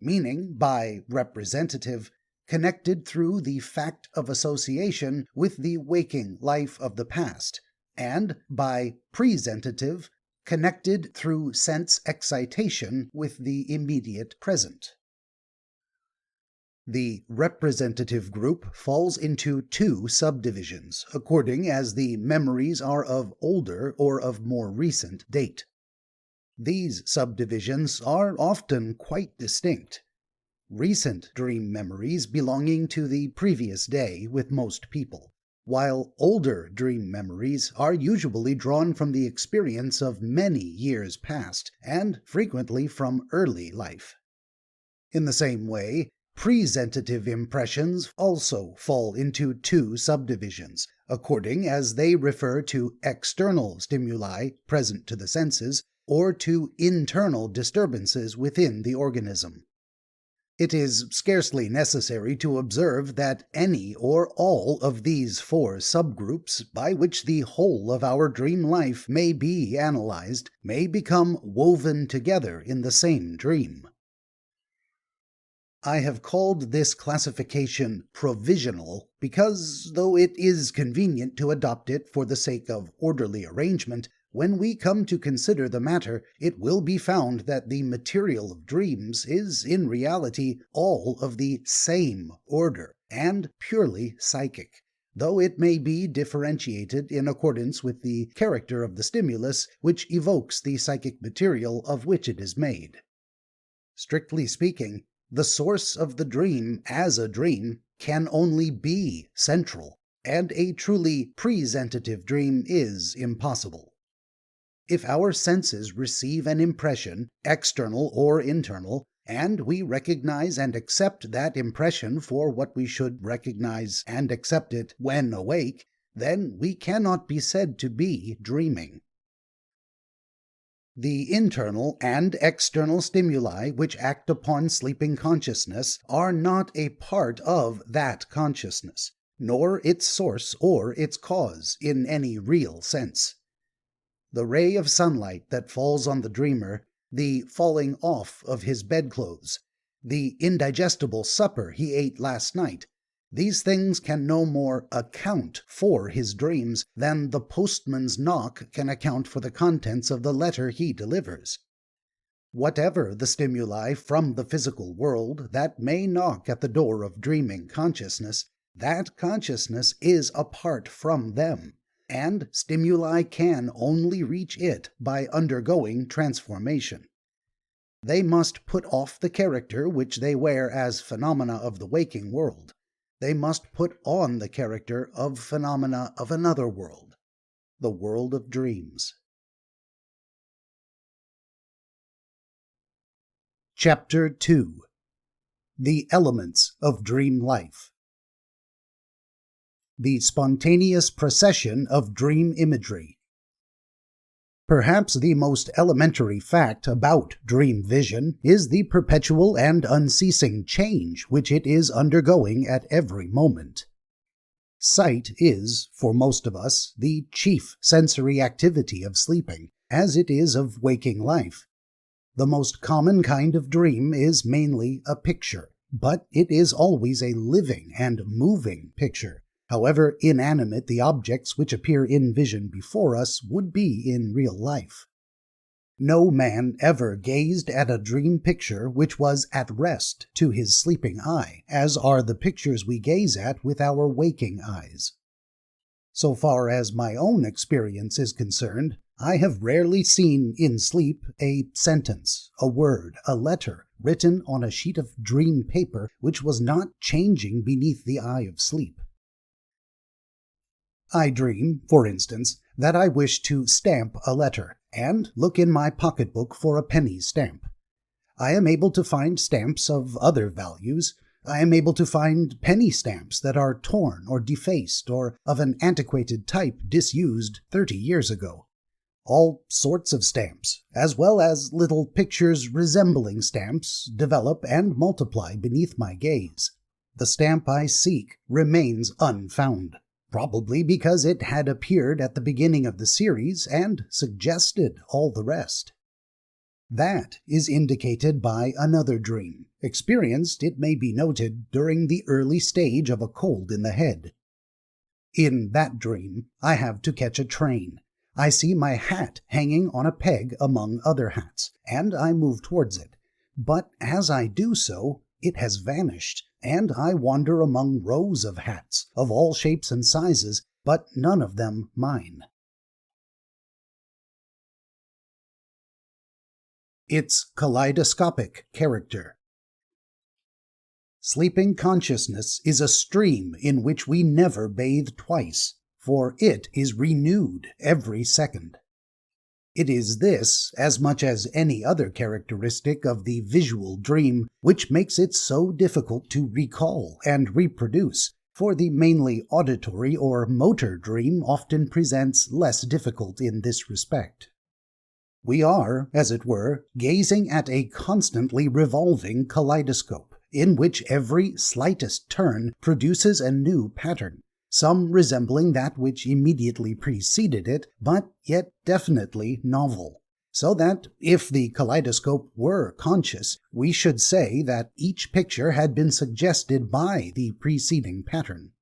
meaning by representative connected through the fact of association with the waking life of the past, and by presentative connected through sense excitation with the immediate present. The representative group falls into two subdivisions, according as the memories are of older or of more recent date. These subdivisions are often quite distinct. Recent dream memories belonging to the previous day with most people, while older dream memories are usually drawn from the experience of many years past, and frequently from early life. In the same way, presentative impressions also fall into two subdivisions, according as they refer to external stimuli present to the senses or to internal disturbances within the organism. It is scarcely necessary to observe that any or all of these four subgroups, by which the whole of our dream life may be analyzed, may become woven together in the same dream. I have called this classification provisional because, though it is convenient to adopt it for the sake of orderly arrangement, when we come to consider the matter, it will be found that the material of dreams is in reality all of the same order, and purely psychic, though it may be differentiated in accordance with the character of the stimulus which evokes the psychic material of which it is made. Strictly speaking, the source of the dream as a dream can only be central, and a truly presentative dream is impossible. If our senses receive an impression, external or internal, and we recognize and accept that impression for what we should recognize and accept it when awake, then we cannot be said to be dreaming. The internal and external stimuli which act upon sleeping consciousness are not a part of that consciousness, nor its source or its cause in any real sense. The ray of sunlight that falls on the dreamer, the falling off of his bedclothes, the indigestible supper he ate last night, these things can no more account for his dreams than the postman's knock can account for the contents of the letter he delivers. Whatever the stimuli from the physical world that may knock at the door of dreaming consciousness, that consciousness is apart from them, and stimuli can only reach it by undergoing transformation. They must put off the character which they wear as phenomena of the waking world. They must put on the character of phenomena of another world, the world of dreams. Chapter 2. The Elements of Dream Life. The spontaneous procession of dream imagery. Perhaps the most elementary fact about dream vision is the perpetual and unceasing change which it is undergoing at every moment. Sight is, for most of us, the chief sensory activity of sleeping, as it is of waking life. The most common kind of dream is mainly a picture, but it is always a living and moving picture, however inanimate the objects which appear in vision before us would be in real life. No man ever gazed at a dream picture which was at rest to his sleeping eye, as are the pictures we gaze at with our waking eyes. So far as my own experience is concerned, I have rarely seen in sleep a sentence, a word, a letter, written on a sheet of dream paper which was not changing beneath the eye of sleep. I dream, for instance, that I wish to stamp a letter, and look in my pocketbook for a penny stamp. I am able to find stamps of other values. I am able to find penny stamps that are torn or defaced or of an antiquated type disused 30 years ago. All sorts of stamps, as well as little pictures resembling stamps, develop and multiply beneath my gaze. The stamp I seek remains unfound, probably because it had appeared at the beginning of the series and suggested all the rest. That is indicated by another dream, experienced, it may be noted, during the early stage of a cold in the head. In that dream, I have to catch a train. I see my hat hanging on a peg among other hats, and I move towards it. But as I do so, it has vanished, and I wander among rows of hats, of all shapes and sizes, but none of them mine. Its kaleidoscopic character. Sleeping consciousness is a stream in which we never bathe twice, for it is renewed every second. It is this, as much as any other characteristic of the visual dream, which makes it so difficult to recall and reproduce, for the mainly auditory or motor dream often presents less difficult in this respect. We are, as it were, gazing at a constantly revolving kaleidoscope, in which every slightest turn produces a new pattern, some resembling that which immediately preceded it, but yet definitely novel. So that, if the kaleidoscope were conscious, we should say that each picture had been suggested by the preceding pattern.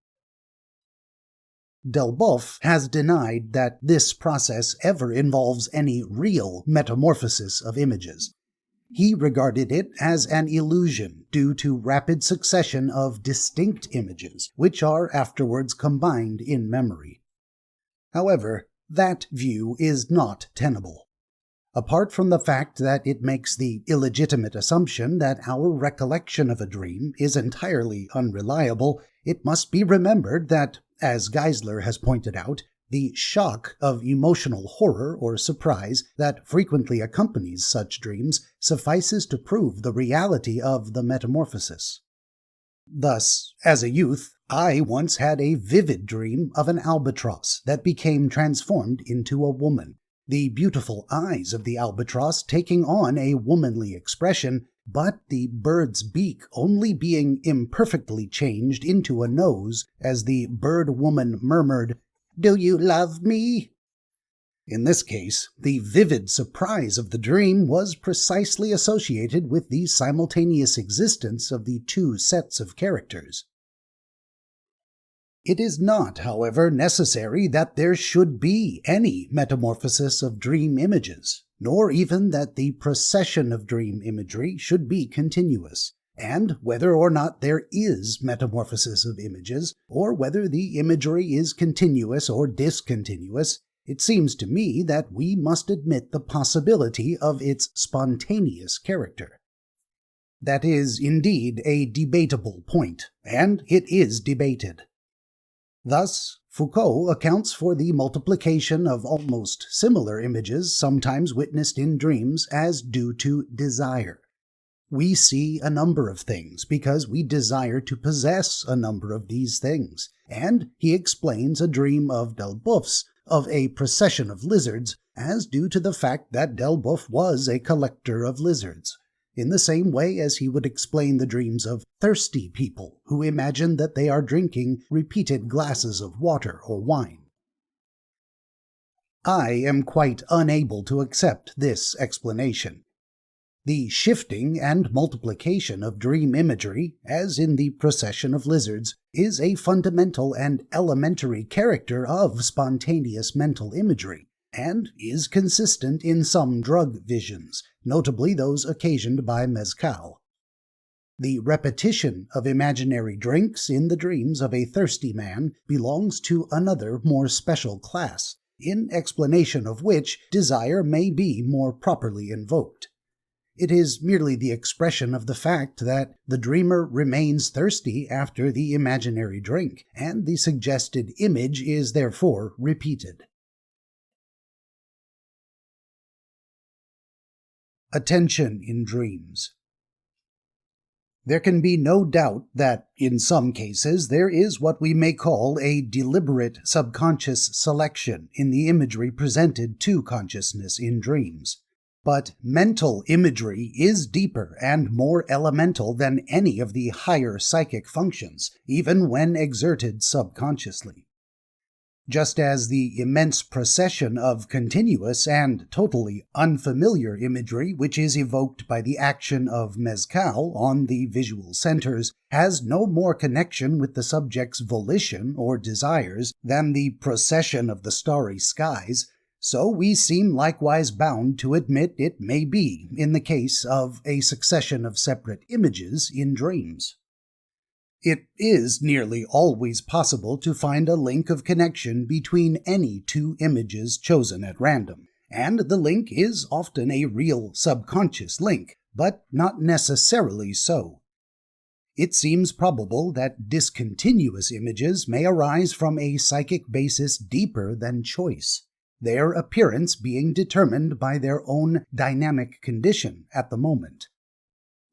Delboeuf has denied that this process ever involves any real metamorphosis of images. He regarded it as an illusion due to rapid succession of distinct images, which are afterwards combined in memory. However, that view is not tenable. Apart from the fact that it makes the illegitimate assumption that our recollection of a dream is entirely unreliable, it must be remembered that, as Geisler has pointed out, the shock of emotional horror or surprise that frequently accompanies such dreams suffices to prove the reality of the metamorphosis. Thus, as a youth, I once had a vivid dream of an albatross that became transformed into a woman, the beautiful eyes of the albatross taking on a womanly expression, but the bird's beak only being imperfectly changed into a nose as the bird-woman murmured, "Do you love me?" In this case, the vivid surprise of the dream was precisely associated with the simultaneous existence of the two sets of characters. It is not, however, necessary that there should be any metamorphosis of dream images, nor even that the procession of dream imagery should be continuous. And whether or not there is metamorphosis of images, or whether the imagery is continuous or discontinuous, it seems to me that we must admit the possibility of its spontaneous character. That is indeed a debatable point, and it is debated. Thus, Foucault accounts for the multiplication of almost similar images sometimes witnessed in dreams as due to desire. We see a number of things because we desire to possess a number of these things, and he explains a dream of Delboeuf's of a procession of lizards as due to the fact that Delboeuf was a collector of lizards, in the same way as he would explain the dreams of thirsty people who imagine that they are drinking repeated glasses of water or wine. I am quite unable to accept this explanation. The shifting and multiplication of dream imagery, as in the procession of lizards, is a fundamental and elementary character of spontaneous mental imagery, and is consistent in some drug visions, notably those occasioned by mezcal. The repetition of imaginary drinks in the dreams of a thirsty man belongs to another more special class, in explanation of which desire may be more properly invoked. It is merely the expression of the fact that the dreamer remains thirsty after the imaginary drink, and the suggested image is therefore repeated. Attention in dreams. There can be no doubt that, in some cases, there is what we may call a deliberate subconscious selection in the imagery presented to consciousness in dreams. But mental imagery is deeper and more elemental than any of the higher psychic functions, even when exerted subconsciously. Just as the immense procession of continuous and totally unfamiliar imagery which is evoked by the action of mezcal on the visual centers has no more connection with the subject's volition or desires than the procession of the starry skies, So we seem likewise bound to admit it may be in the case of a succession of separate images in dreams. It is nearly always possible to find a link of connection between any two images chosen at random, and the link is often a real subconscious link, but not necessarily so. It seems probable that discontinuous images may arise from a psychic basis deeper than choice, their appearance being determined by their own dynamic condition at the moment.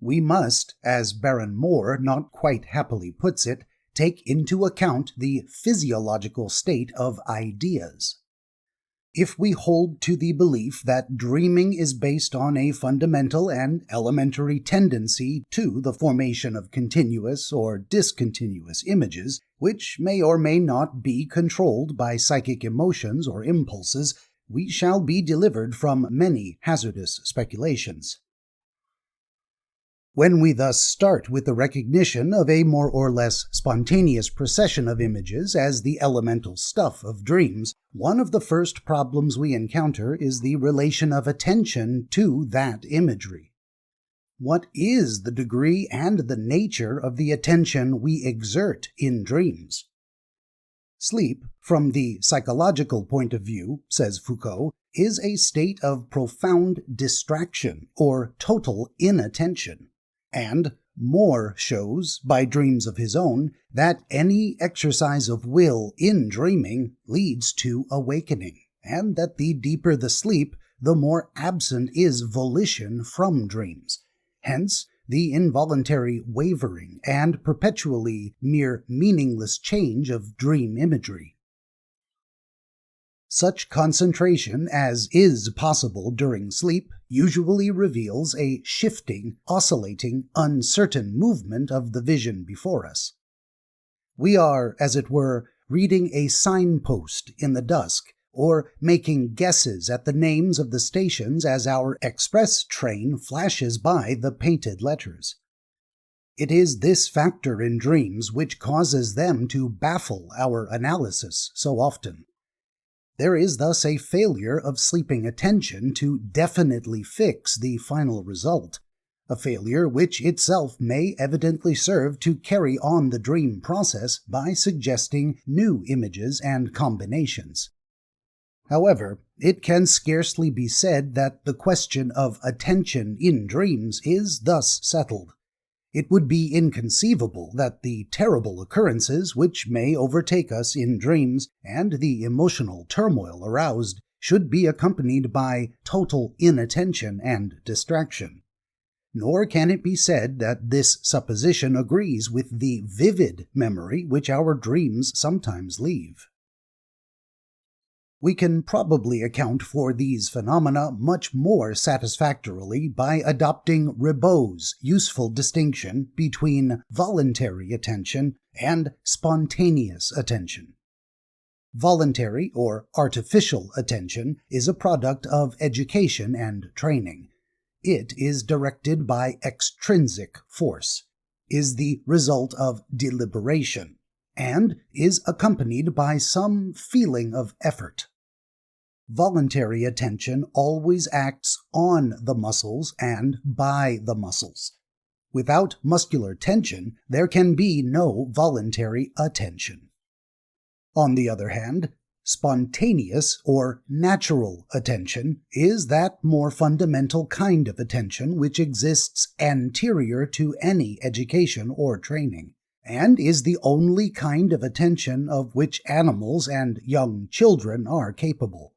We must, as Baron Moore not quite happily puts it, take into account the physiological state of ideas. If we hold to the belief that dreaming is based on a fundamental and elementary tendency to the formation of continuous or discontinuous images, which may or may not be controlled by psychic emotions or impulses, we shall be delivered from many hazardous speculations. When we thus start with the recognition of a more or less spontaneous procession of images as the elemental stuff of dreams, one of the first problems we encounter is the relation of attention to that imagery. What is the degree and the nature of the attention we exert in dreams? Sleep, from the psychological point of view, says Foucault, is a state of profound distraction or total inattention. And Moore shows, by dreams of his own, that any exercise of will in dreaming leads to awakening, and that the deeper the sleep, the more absent is volition from dreams. Hence, the involuntary wavering and perpetually mere meaningless change of dream imagery. Such concentration as is possible during sleep usually reveals a shifting, oscillating, uncertain movement of the vision before us. We are, as it were, reading a signpost in the dusk, or making guesses at the names of the stations as our express train flashes by the painted letters. It is this factor in dreams which causes them to baffle our analysis so often. There is thus a failure of sleeping attention to definitely fix the final result, a failure which itself may evidently serve to carry on the dream process by suggesting new images and combinations. However, it can scarcely be said that the question of attention in dreams is thus settled. It would be inconceivable that the terrible occurrences which may overtake us in dreams and the emotional turmoil aroused should be accompanied by total inattention and distraction. Nor can it be said that this supposition agrees with the vivid memory which our dreams sometimes leave. We can probably account for these phenomena much more satisfactorily by adopting Ribot's useful distinction between voluntary attention and spontaneous attention. Voluntary or artificial attention is a product of education and training. It is directed by extrinsic force, is the result of deliberation, and is accompanied by some feeling of effort. Voluntary attention always acts on the muscles and by the muscles. Without muscular tension, there can be no voluntary attention. On the other hand, spontaneous or natural attention is that more fundamental kind of attention which exists anterior to any education or training, and is the only kind of attention of which animals and young children are capable.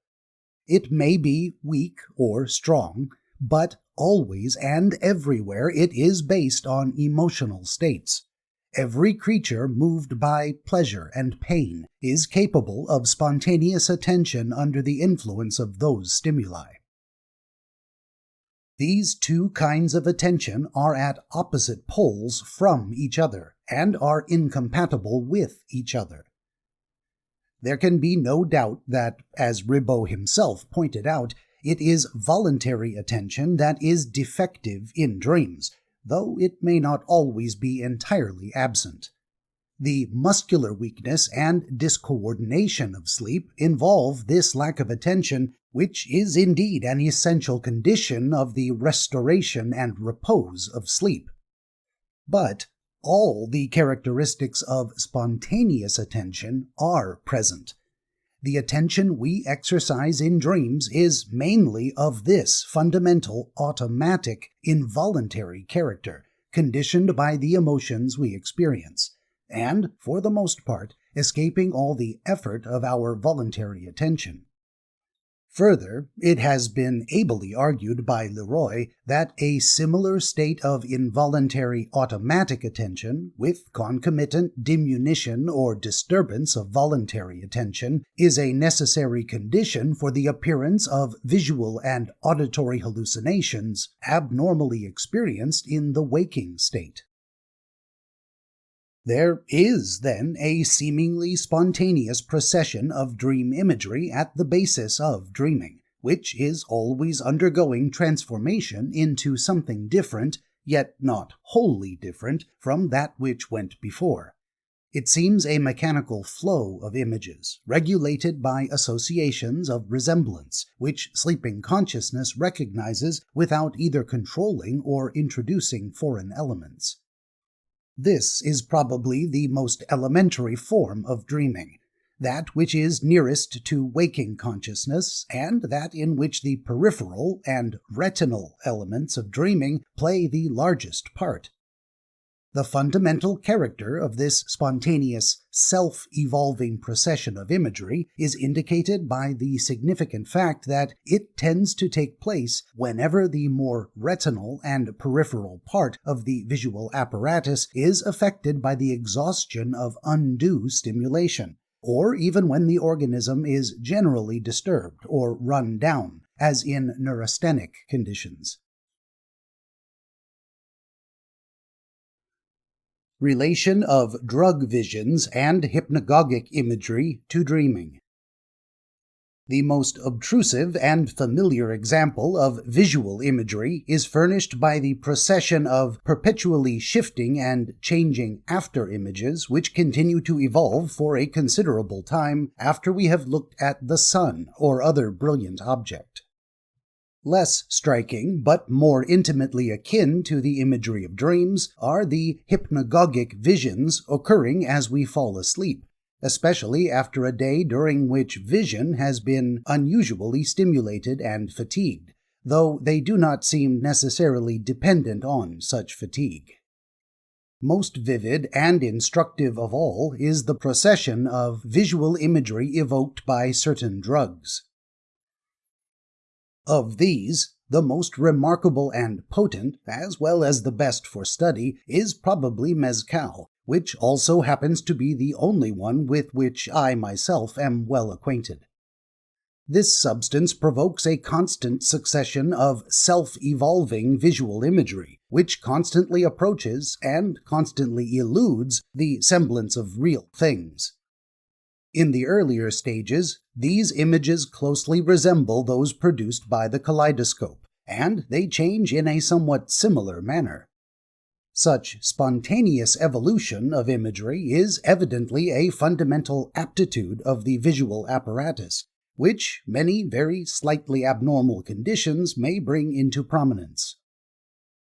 It may be weak or strong, but always and everywhere it is based on emotional states. Every creature moved by pleasure and pain is capable of spontaneous attention under the influence of those stimuli. These two kinds of attention are at opposite poles from each other, and are incompatible with each other. There can be no doubt that, as Ribot himself pointed out, it is voluntary attention that is defective in dreams, though it may not always be entirely absent. The muscular weakness and discoordination of sleep involve this lack of attention which is indeed an essential condition of the restoration and repose of sleep. But all the characteristics of spontaneous attention are present. The attention we exercise in dreams is mainly of this fundamental, automatic, involuntary character, conditioned by the emotions we experience, and, for the most part, escaping all the effort of our voluntary attention. Further, it has been ably argued by Leroy that a similar state of involuntary automatic attention, with concomitant diminution or disturbance of voluntary attention, is a necessary condition for the appearance of visual and auditory hallucinations abnormally experienced in the waking state. There is, then, a seemingly spontaneous procession of dream imagery at the basis of dreaming, which is always undergoing transformation into something different, yet not wholly different, from that which went before. It seems a mechanical flow of images, regulated by associations of resemblance, which sleeping consciousness recognizes without either controlling or introducing foreign elements. This is probably the most elementary form of dreaming, that which is nearest to waking consciousness, and that in which the peripheral and retinal elements of dreaming play the largest part. The fundamental character of this spontaneous, self-evolving procession of imagery is indicated by the significant fact that it tends to take place whenever the more retinal and peripheral part of the visual apparatus is affected by the exhaustion of undue stimulation, or even when the organism is generally disturbed or run down, as in neurasthenic conditions. Relation of drug visions and hypnagogic imagery to dreaming. The most obtrusive and familiar example of visual imagery is furnished by the procession of perpetually shifting and changing after-images which continue to evolve for a considerable time after we have looked at the sun or other brilliant object. Less striking, but more intimately akin to the imagery of dreams, are the hypnagogic visions occurring as we fall asleep, especially after a day during which vision has been unusually stimulated and fatigued, though they do not seem necessarily dependent on such fatigue. Most vivid and instructive of all is the procession of visual imagery evoked by certain drugs. Of these, the most remarkable and potent, as well as the best for study, is probably mezcal, which also happens to be the only one with which I myself am well acquainted. This substance provokes a constant succession of self-evolving visual imagery, which constantly approaches and constantly eludes the semblance of real things. In the earlier stages, these images closely resemble those produced by the kaleidoscope, and they change in a somewhat similar manner. Such spontaneous evolution of imagery is evidently a fundamental aptitude of the visual apparatus, which many very slightly abnormal conditions may bring into prominence.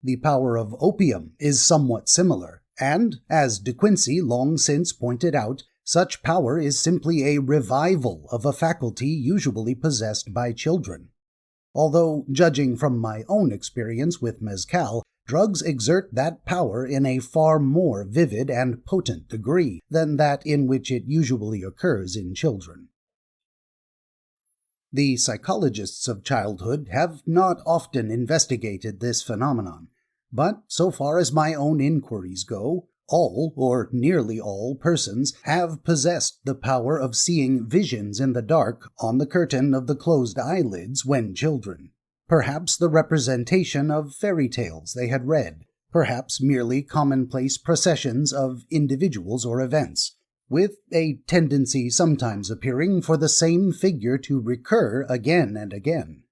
The power of opium is somewhat similar, and, as De Quincey long since pointed out, such power is simply a revival of a faculty usually possessed by children. Although, judging from my own experience with mezcal, drugs exert that power in a far more vivid and potent degree than that in which it usually occurs in children. The psychologists of childhood have not often investigated this phenomenon, but so far as my own inquiries go, all, or nearly all, persons have possessed the power of seeing visions in the dark on the curtain of the closed eyelids when children. Perhaps the representation of fairy tales they had read, perhaps merely commonplace processions of individuals or events, with a tendency sometimes appearing for the same figure to recur again and again.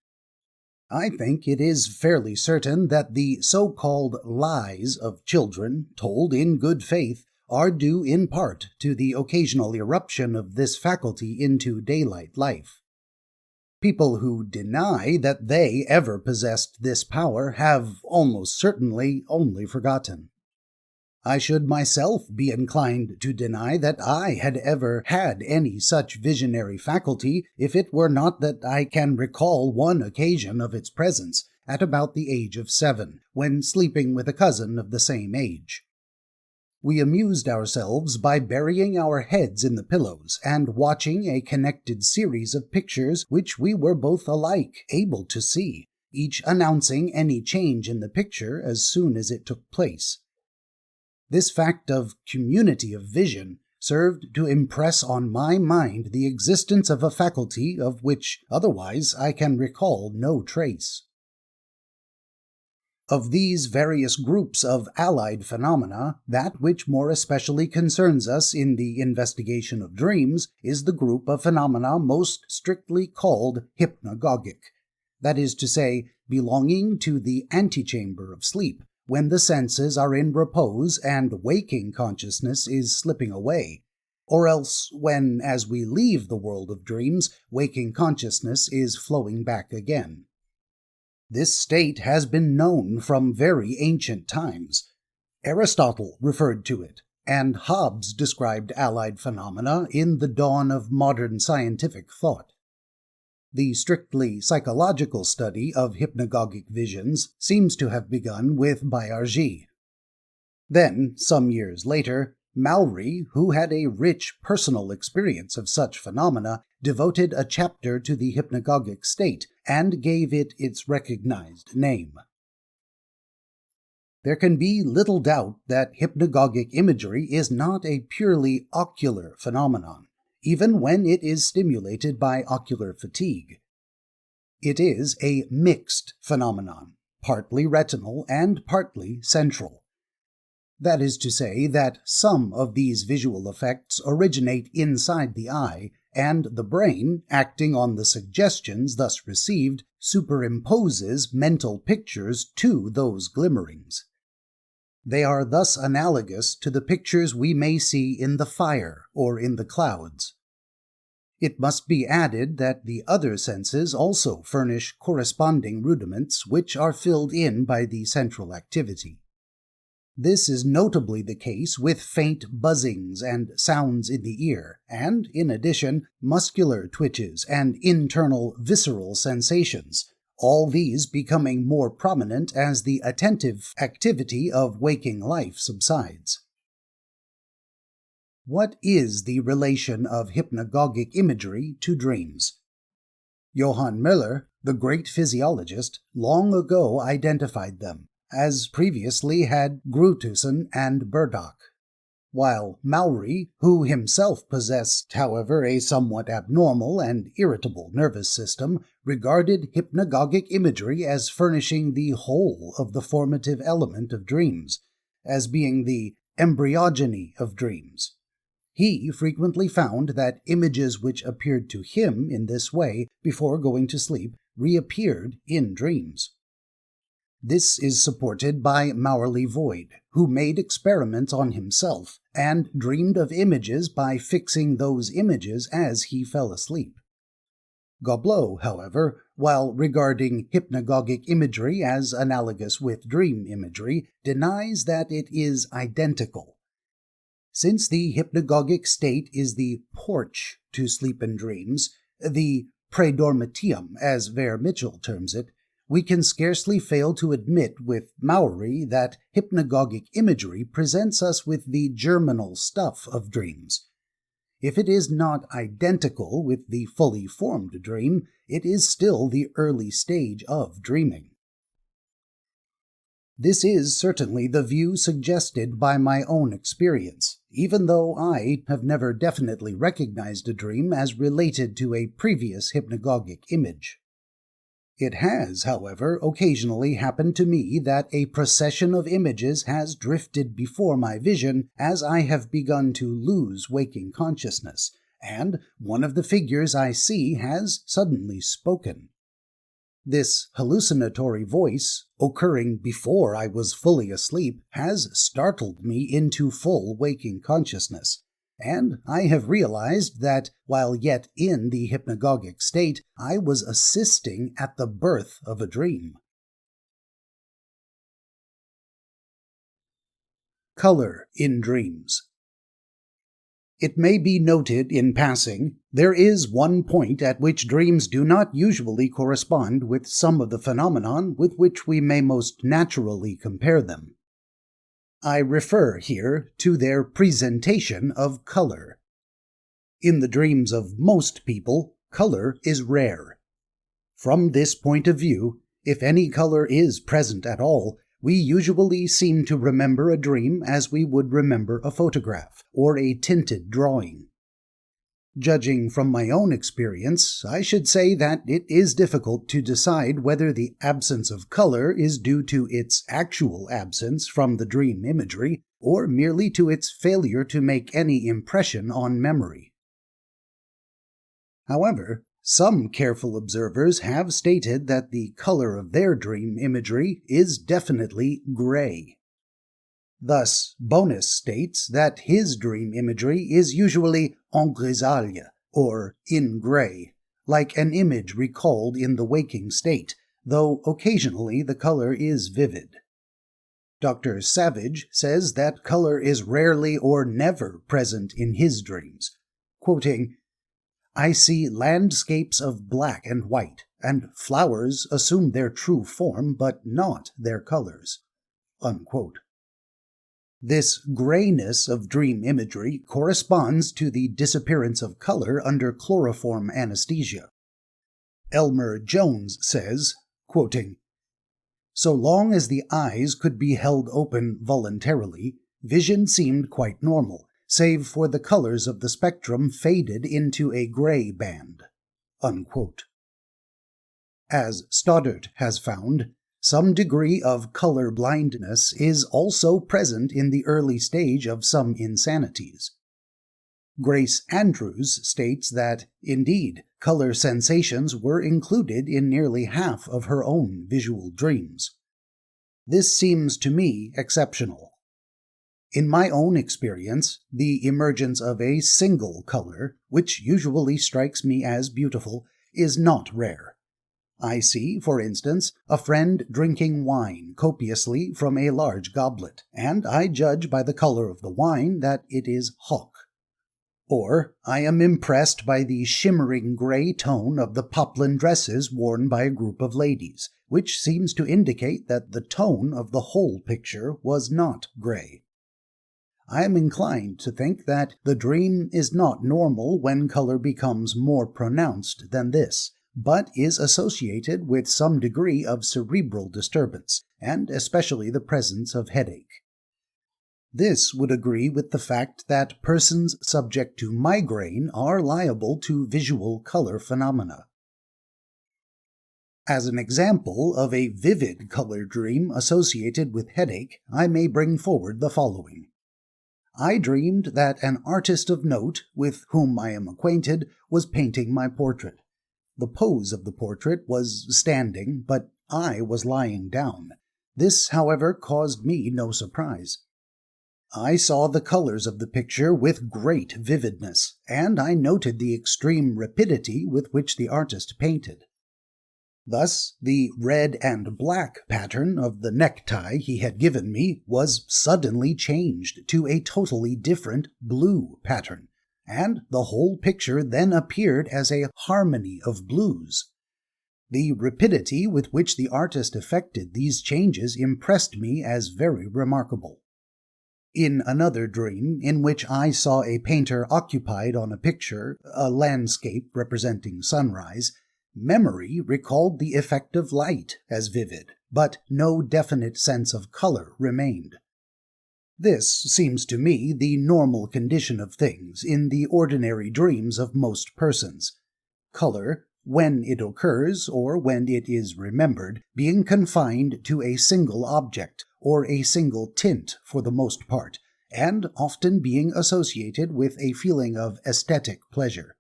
I think it is fairly certain that the so-called lies of children, told in good faith, are due in part to the occasional eruption of this faculty into daylight life. People who deny that they ever possessed this power have almost certainly only forgotten. I should myself be inclined to deny that I had ever had any such visionary faculty if it were not that I can recall one occasion of its presence at about the age of 7, when sleeping with a cousin of the same age. We amused ourselves by burying our heads in the pillows and watching a connected series of pictures which we were both alike able to see, each announcing any change in the picture as soon as it took place. This fact of community of vision served to impress on my mind the existence of a faculty of which otherwise I can recall no trace. Of these various groups of allied phenomena, that which more especially concerns us in the investigation of dreams is the group of phenomena most strictly called hypnagogic, that is to say, belonging to the antechamber of sleep, when the senses are in repose and waking consciousness is slipping away, or else when, as we leave the world of dreams, waking consciousness is flowing back again. This state has been known from very ancient times. Aristotle referred to it, and Hobbes described allied phenomena in the dawn of modern scientific thought. The strictly psychological study of hypnagogic visions seems to have begun with Baillargeau. Then, some years later, Maury, who had a rich personal experience of such phenomena, devoted a chapter to the hypnagogic state and gave it its recognized name. There can be little doubt that hypnagogic imagery is not a purely ocular phenomenon, even when it is stimulated by ocular fatigue. It is a mixed phenomenon, partly retinal and partly central. That is to say that some of these visual effects originate inside the eye, and the brain, acting on the suggestions thus received, superimposes mental pictures to those glimmerings. They are thus analogous to the pictures we may see in the fire or in the clouds. It must be added that the other senses also furnish corresponding rudiments which are filled in by the central activity. This is notably the case with faint buzzings and sounds in the ear, and, in addition, muscular twitches and internal visceral sensations, all these becoming more prominent as the attentive activity of waking life subsides. What is the relation of hypnagogic imagery to dreams? Johann Müller, the great physiologist, long ago identified them, as previously had Gruitussen and Burdock, while Maury, who himself possessed, however, a somewhat abnormal and irritable nervous system, regarded hypnagogic imagery as furnishing the whole of the formative element of dreams, as being the embryogeny of dreams. He frequently found that images which appeared to him in this way before going to sleep reappeared in dreams. This is supported by Maurer-Lavoie, who made experiments on himself and dreamed of images by fixing those images as he fell asleep. Goblet, however, while regarding hypnagogic imagery as analogous with dream imagery, denies that it is identical. Since the hypnagogic state is the porch to sleep and dreams, the predormitium, as Vere Mitchell terms it, we can scarcely fail to admit with Maury that hypnagogic imagery presents us with the germinal stuff of dreams. If it is not identical with the fully formed dream, it is still the early stage of dreaming. This is certainly the view suggested by my own experience, even though I have never definitely recognized a dream as related to a previous hypnagogic image. It has, however, occasionally happened to me that a procession of images has drifted before my vision as I have begun to lose waking consciousness, and one of the figures I see has suddenly spoken. This hallucinatory voice, occurring before I was fully asleep, has startled me into full waking consciousness, and I have realized that, while yet in the hypnagogic state, I was assisting at the birth of a dream. Color in dreams. It may be noted in passing, there is one point at which dreams do not usually correspond with some of the phenomenon with which we may most naturally compare them. I refer here to their presentation of color. In the dreams of most people, color is rare. From this point of view, if any color is present at all, we usually seem to remember a dream as we would remember a photograph or a tinted drawing. Judging from my own experience, I should say that it is difficult to decide whether the absence of color is due to its actual absence from the dream imagery or merely to its failure to make any impression on memory. However, some careful observers have stated that the color of their dream imagery is definitely gray. Thus, Bonus states that his dream imagery is usually en grisaille, or in gray, like an image recalled in the waking state, though occasionally the color is vivid. Dr. Savage says that color is rarely or never present in his dreams, quoting, "I see landscapes of black and white, and flowers assume their true form, but not their colors." Unquote. This grayness of dream imagery corresponds to the disappearance of color under chloroform anesthesia. Elmer Jones says, quoting, "So long as the eyes could be held open voluntarily, vision seemed quite normal, save for the colors of the spectrum faded into a gray band." Unquote. As Stoddart has found, some degree of color blindness is also present in the early stage of some insanities. Grace Andrews states that, indeed, color sensations were included in nearly half of her own visual dreams. This seems to me exceptional. In my own experience, the emergence of a single color, which usually strikes me as beautiful, is not rare. I see, for instance, a friend drinking wine copiously from a large goblet, and I judge by the color of the wine that it is hock. Or I am impressed by the shimmering gray tone of the poplin dresses worn by a group of ladies, which seems to indicate that the tone of the whole picture was not gray. I am inclined to think that the dream is not normal when color becomes more pronounced than this, but is associated with some degree of cerebral disturbance, and especially the presence of headache. This would agree with the fact that persons subject to migraine are liable to visual color phenomena. As an example of a vivid color dream associated with headache, I may bring forward the following. I dreamed that an artist of note, with whom I am acquainted, was painting my portrait. The pose of the portrait was standing, but I was lying down. This, however, caused me no surprise. I saw the colors of the picture with great vividness, and I noted the extreme rapidity with which the artist painted. Thus, the red and black pattern of the necktie he had given me was suddenly changed to a totally different blue pattern, and the whole picture then appeared as a harmony of blues. The rapidity with which the artist effected these changes impressed me as very remarkable. In another dream, in which I saw a painter occupied on a picture, a landscape representing sunrise, memory recalled the effect of light as vivid, but no definite sense of color remained. This seems to me the normal condition of things in the ordinary dreams of most persons. Color, when it occurs or when it is remembered, being confined to a single object, or a single tint for the most part, and often being associated with a feeling of aesthetic pleasure.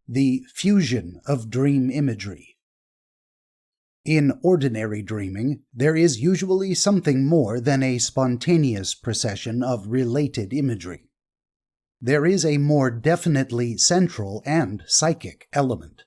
The fusion of dream imagery. In ordinary dreaming, there is usually something more than a spontaneous procession of related imagery. There is a more definitely central and psychic element.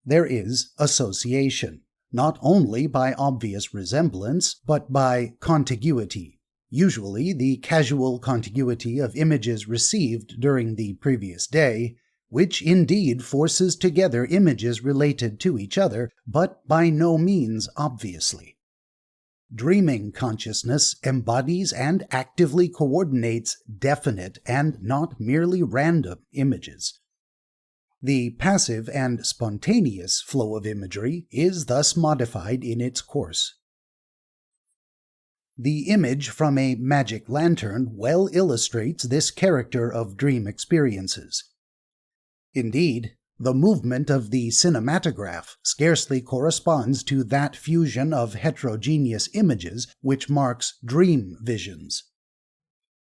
There is association, not only by obvious resemblance, but by contiguity, usually the casual contiguity of images received during the previous day, which indeed forces together images related to each other, but by no means obviously. Dreaming consciousness embodies and actively coordinates definite and not merely random images. The passive and spontaneous flow of imagery is thus modified in its course. The image from a magic lantern well illustrates this character of dream experiences. Indeed, the movement of the cinematograph scarcely corresponds to that fusion of heterogeneous images which marks dream visions.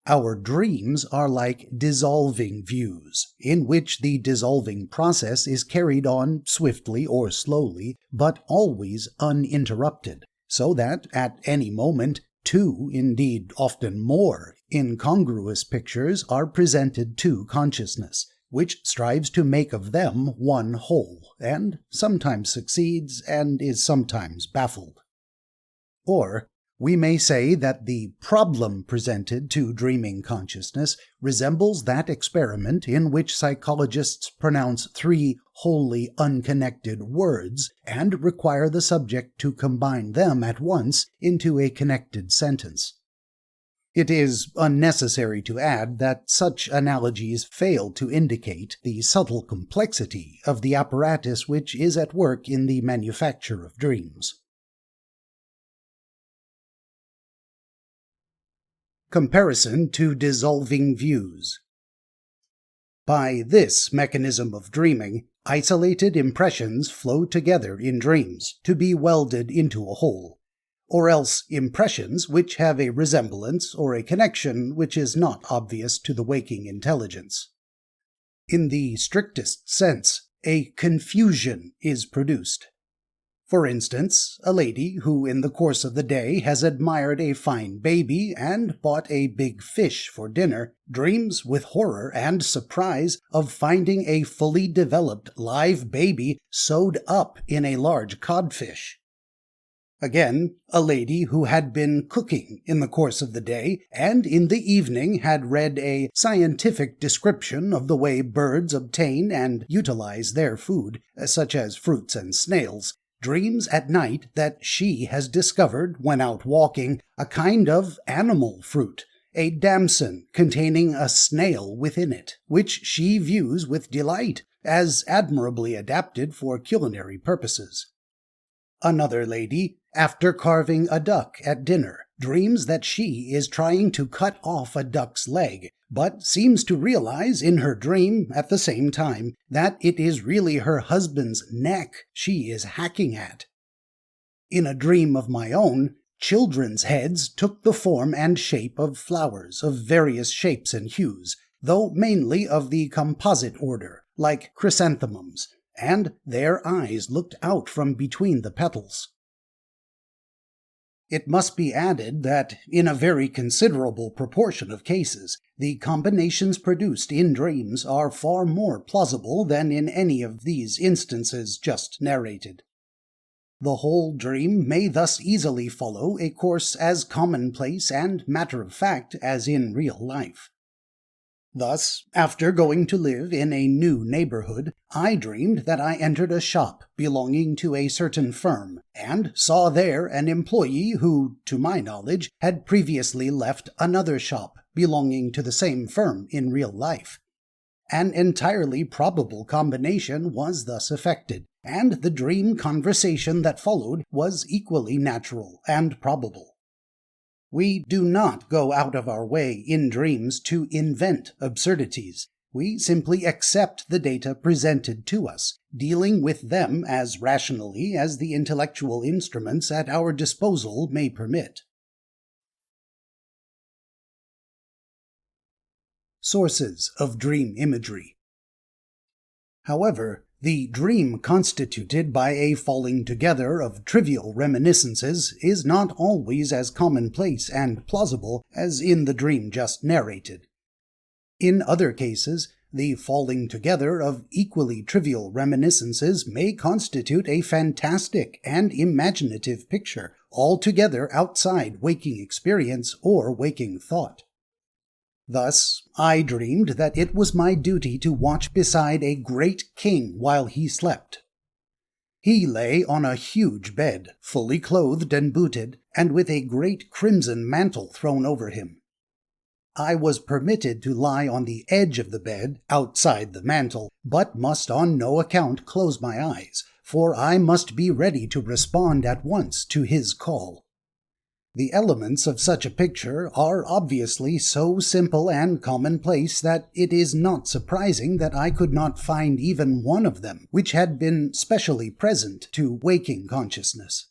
Our dreams are like dissolving views, in which the dissolving process is carried on swiftly or slowly, but always uninterrupted, so that at any moment two, indeed often more, incongruous pictures are presented to consciousness, which strives to make of them one whole, and sometimes succeeds and is sometimes baffled. Or we may say that the problem presented to dreaming consciousness resembles that experiment in which psychologists pronounce three wholly unconnected words and require the subject to combine them at once into a connected sentence. It is unnecessary to add that such analogies fail to indicate the subtle complexity of the apparatus which is at work in the manufacture of dreams. Comparison to dissolving views. By this mechanism of dreaming, isolated impressions flow together in dreams to be welded into a whole, or else impressions which have a resemblance or a connection which is not obvious to the waking intelligence. In the strictest sense, a confusion is produced. For instance, a lady who in the course of the day has admired a fine baby and bought a big fish for dinner dreams with horror and surprise of finding a fully developed live baby sewed up in a large codfish. Again, a lady who had been cooking in the course of the day and in the evening had read a scientific description of the way birds obtain and utilize their food, such as fruits and snails, dreams at night that she has discovered, when out walking, a kind of animal fruit, a damson containing a snail within it, which she views with delight as admirably adapted for culinary purposes. Another lady, after carving a duck at dinner, dreams that she is trying to cut off a duck's leg, but seems to realize in her dream at the same time that it is really her husband's neck she is hacking at. In a dream of my own, children's heads took the form and shape of flowers of various shapes and hues, though mainly of the composite order, like chrysanthemums, and their eyes looked out from between the petals. It must be added that, in a very considerable proportion of cases, the combinations produced in dreams are far more plausible than in any of these instances just narrated. The whole dream may thus easily follow a course as commonplace and matter-of-fact as in real life. Thus, after going to live in a new neighborhood, I dreamed that I entered a shop belonging to a certain firm, and saw there an employee who, to my knowledge, had previously left another shop belonging to the same firm in real life. An entirely probable combination was thus effected, and the dream conversation that followed was equally natural and probable. We do not go out of our way in dreams to invent absurdities. We simply accept the data presented to us, dealing with them as rationally as the intellectual instruments at our disposal may permit. Sources of dream imagery. However, The dream constituted by a falling together of trivial reminiscences is not always as commonplace and plausible as in the dream just narrated. In other cases, the falling together of equally trivial reminiscences may constitute a fantastic and imaginative picture, altogether outside waking experience or waking thought. Thus, I dreamed that it was my duty to watch beside a great king while he slept. He lay on a huge bed, fully clothed and booted, and with a great crimson mantle thrown over him. I was permitted to lie on the edge of the bed, outside the mantle, but must on no account close my eyes, for I must be ready to respond at once to his call. The elements of such a picture are obviously so simple and commonplace that it is not surprising that I could not find even one of them which had been specially present to waking consciousness.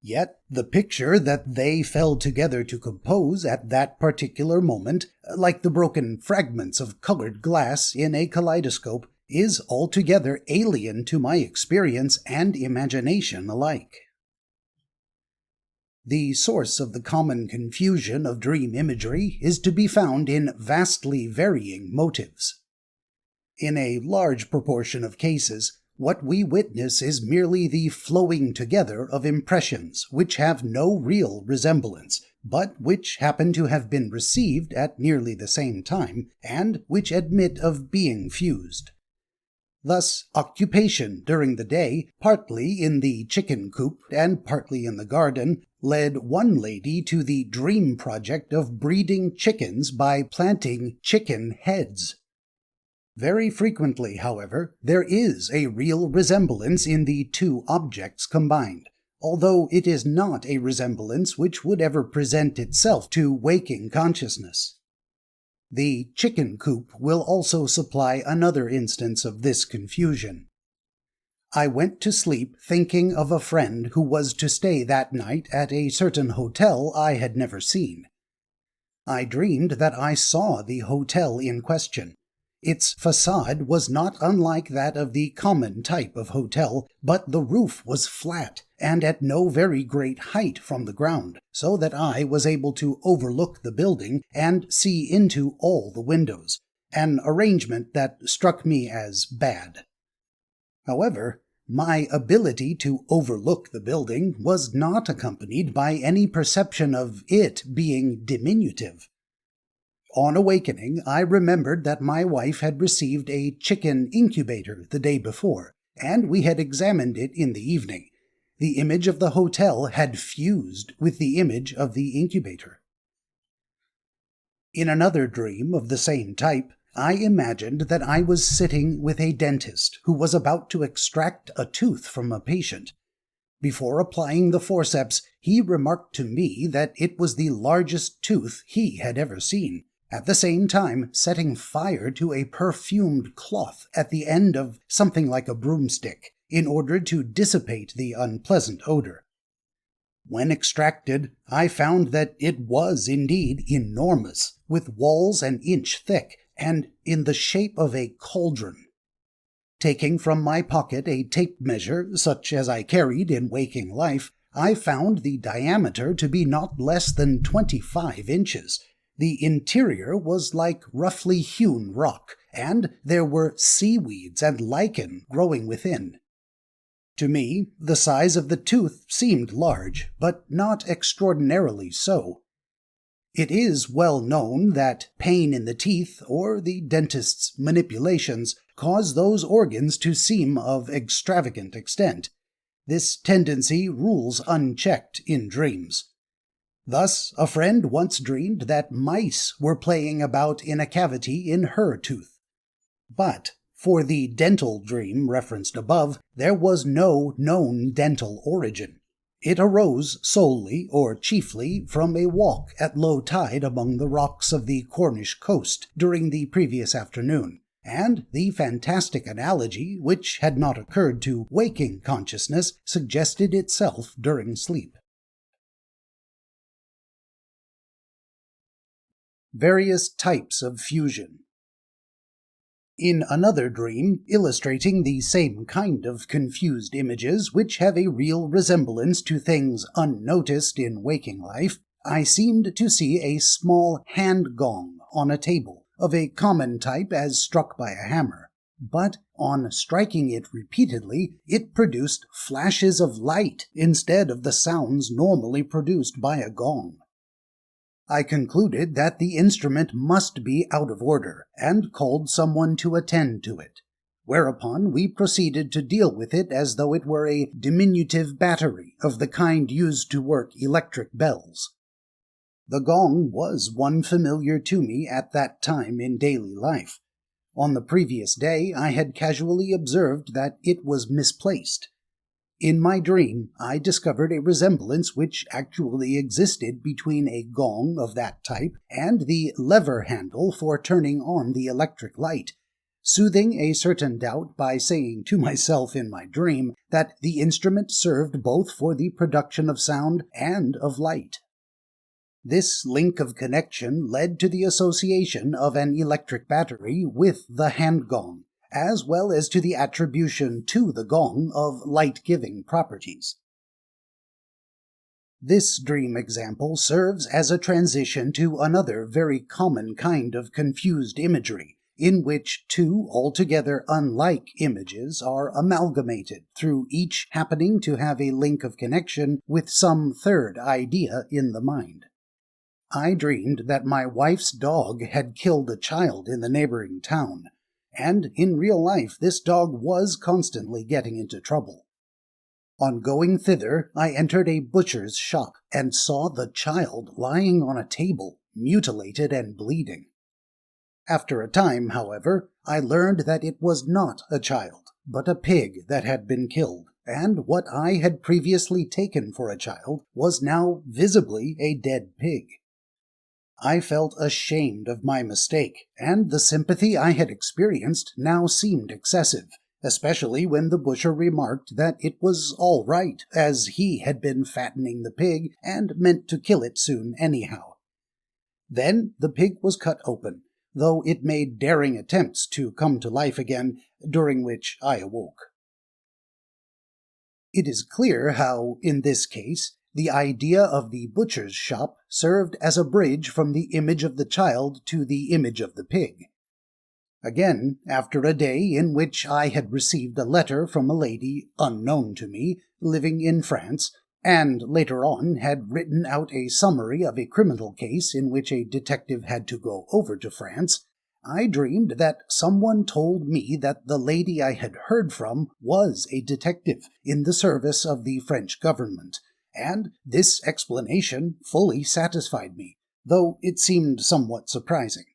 Yet the picture that they fell together to compose at that particular moment, like the broken fragments of colored glass in a kaleidoscope, is altogether alien to my experience and imagination alike. The source of the common confusion of dream imagery is to be found in vastly varying motives. In a large proportion of cases, what we witness is merely the flowing together of impressions which have no real resemblance, but which happen to have been received at nearly the same time, and which admit of being fused. Thus, occupation during the day, partly in the chicken coop and partly in the garden, led one lady to the dream project of breeding chickens by planting chicken heads. Very frequently, however, there is a real resemblance in the two objects combined, although it is not a resemblance which would ever present itself to waking consciousness. The chicken coop will also supply another instance of this confusion. I went to sleep thinking of a friend who was to stay that night at a certain hotel I had never seen. I dreamed that I saw the hotel in question. Its facade was not unlike that of the common type of hotel, but the roof was flat and at no very great height from the ground, so that I was able to overlook the building and see into all the windows, an arrangement that struck me as bad. However, my ability to overlook the building was not accompanied by any perception of it being diminutive. On awakening, I remembered that my wife had received a chicken incubator the day before, and we had examined it in the evening. The image of the hotel had fused with the image of the incubator. In another dream of the same type, I imagined that I was sitting with a dentist who was about to extract a tooth from a patient. Before applying the forceps, he remarked to me that it was the largest tooth he had ever seen, at the same time setting fire to a perfumed cloth at the end of something like a broomstick, in order to dissipate the unpleasant odor. When extracted, I found that it was indeed enormous, with walls an inch thick, and in the shape of a cauldron. Taking from my pocket a tape measure, such as I carried in waking life, I found the diameter to be not less than 25 inches. The interior was like roughly hewn rock, and there were seaweeds and lichen growing within. To me, the size of the tooth seemed large, but not extraordinarily so. It is well known that pain in the teeth, or the dentist's manipulations, cause those organs to seem of extravagant extent. This tendency rules unchecked in dreams. Thus, a friend once dreamed that mice were playing about in a cavity in her tooth. But for the dental dream referenced above, there was no known dental origin. It arose solely or chiefly from a walk at low tide among the rocks of the Cornish coast during the previous afternoon, and the fantastic analogy, which had not occurred to waking consciousness, suggested itself during sleep. Various types of fusion. In another dream, illustrating the same kind of confused images which have a real resemblance to things unnoticed in waking life, I seemed to see a small hand gong on a table, of a common type as struck by a hammer. But on striking it repeatedly, it produced flashes of light instead of the sounds normally produced by a gong. I concluded that the instrument must be out of order, and called someone to attend to it, whereupon we proceeded to deal with it as though it were a diminutive battery of the kind used to work electric bells. The gong was one familiar to me at that time in daily life. On the previous day I had casually observed that it was misplaced. In my dream I discovered a resemblance which actually existed between a gong of that type and the lever handle for turning on the electric light, soothing a certain doubt by saying to myself in my dream that the instrument served both for the production of sound and of light. This link of connection led to the association of an electric battery with the hand gong, as well as to the attribution to the gong of light-giving properties. This dream example serves as a transition to another very common kind of confused imagery, in which two altogether unlike images are amalgamated, through each happening to have a link of connection with some third idea in the mind. I dreamed that my wife's dog had killed a child in the neighboring town, and in real life this dog was constantly getting into trouble. On going thither, I entered a butcher's shop and saw the child lying on a table, mutilated and bleeding. After a time, however, I learned that it was not a child, but a pig that had been killed, and what I had previously taken for a child was now visibly a dead pig. I felt ashamed of my mistake, and the sympathy I had experienced now seemed excessive, especially when the butcher remarked that it was all right, as he had been fattening the pig and meant to kill it soon anyhow. Then the pig was cut open, though it made daring attempts to come to life again, during which I awoke. It is clear how, in this case, the idea of the butcher's shop served as a bridge from the image of the child to the image of the pig. Again, after a day in which I had received a letter from a lady unknown to me, living in France, and later on had written out a summary of a criminal case in which a detective had to go over to France, I dreamed that someone told me that the lady I had heard from was a detective in the service of the French government, and this explanation fully satisfied me, though it seemed somewhat surprising.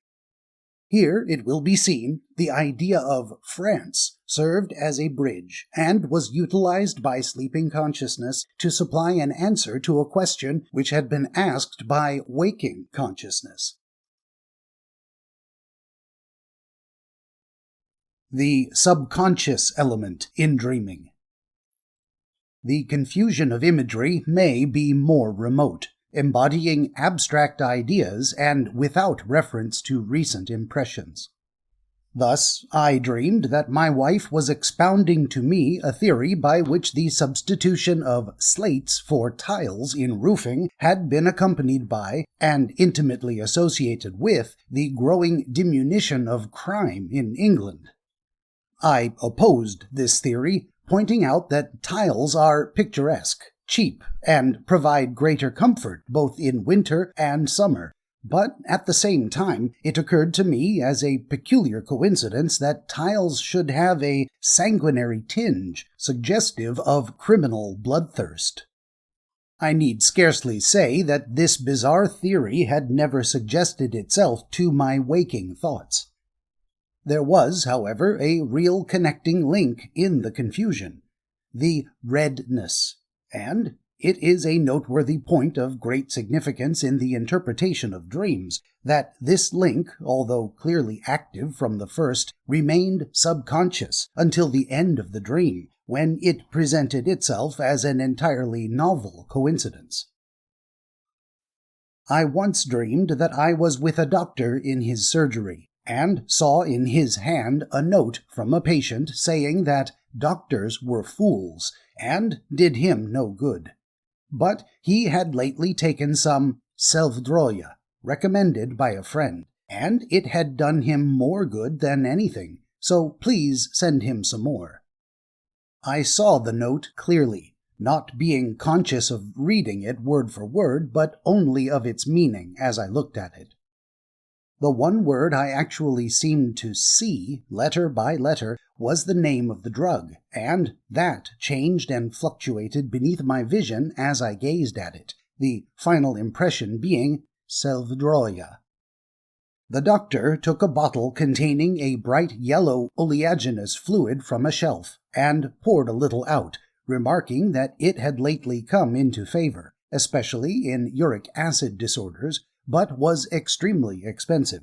Here, it will be seen, the idea of France served as a bridge, and was utilized by sleeping consciousness to supply an answer to a question which had been asked by waking consciousness. The subconscious element in dreaming. The confusion of imagery may be more remote, embodying abstract ideas and without reference to recent impressions. Thus, I dreamed that my wife was expounding to me a theory by which the substitution of slates for tiles in roofing had been accompanied by, and intimately associated with, the growing diminution of crime in England. I opposed this theory, pointing out that tiles are picturesque, cheap, and provide greater comfort both in winter and summer. But at the same time, it occurred to me as a peculiar coincidence that tiles should have a sanguinary tinge, suggestive of criminal bloodthirst. I need scarcely say that this bizarre theory had never suggested itself to my waking thoughts. There was, however, a real connecting link in the confusion, the redness, and it is a noteworthy point of great significance in the interpretation of dreams that this link, although clearly active from the first, remained subconscious until the end of the dream, when it presented itself as an entirely novel coincidence. I once dreamed that I was with a doctor in his surgery, and saw in his hand a note from a patient saying that doctors were fools and did him no good. But he had lately taken some selvdroja, recommended by a friend, and it had done him more good than anything, so please send him some more. I saw the note clearly, not being conscious of reading it word for word, but only of its meaning as I looked at it. The one word I actually seemed to see, letter by letter, was the name of the drug, and that changed and fluctuated beneath my vision as I gazed at it, the final impression being selvdroja. The doctor took a bottle containing a bright yellow oleaginous fluid from a shelf, and poured a little out, remarking that it had lately come into favor, especially in uric acid disorders, but was extremely expensive.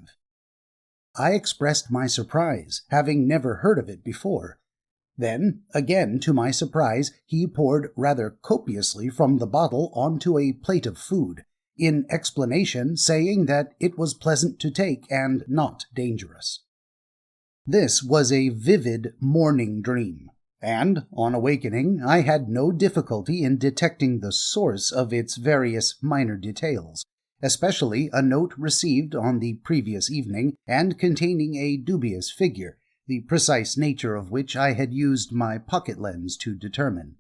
I expressed my surprise, having never heard of it before. Then, again to my surprise, he poured rather copiously from the bottle onto a plate of food, in explanation saying that it was pleasant to take and not dangerous. This was a vivid morning dream, and, on awakening, I had no difficulty in detecting the source of its various minor details, especially a note received on the previous evening and containing a dubious figure, the precise nature of which I had used my pocket lens to determine.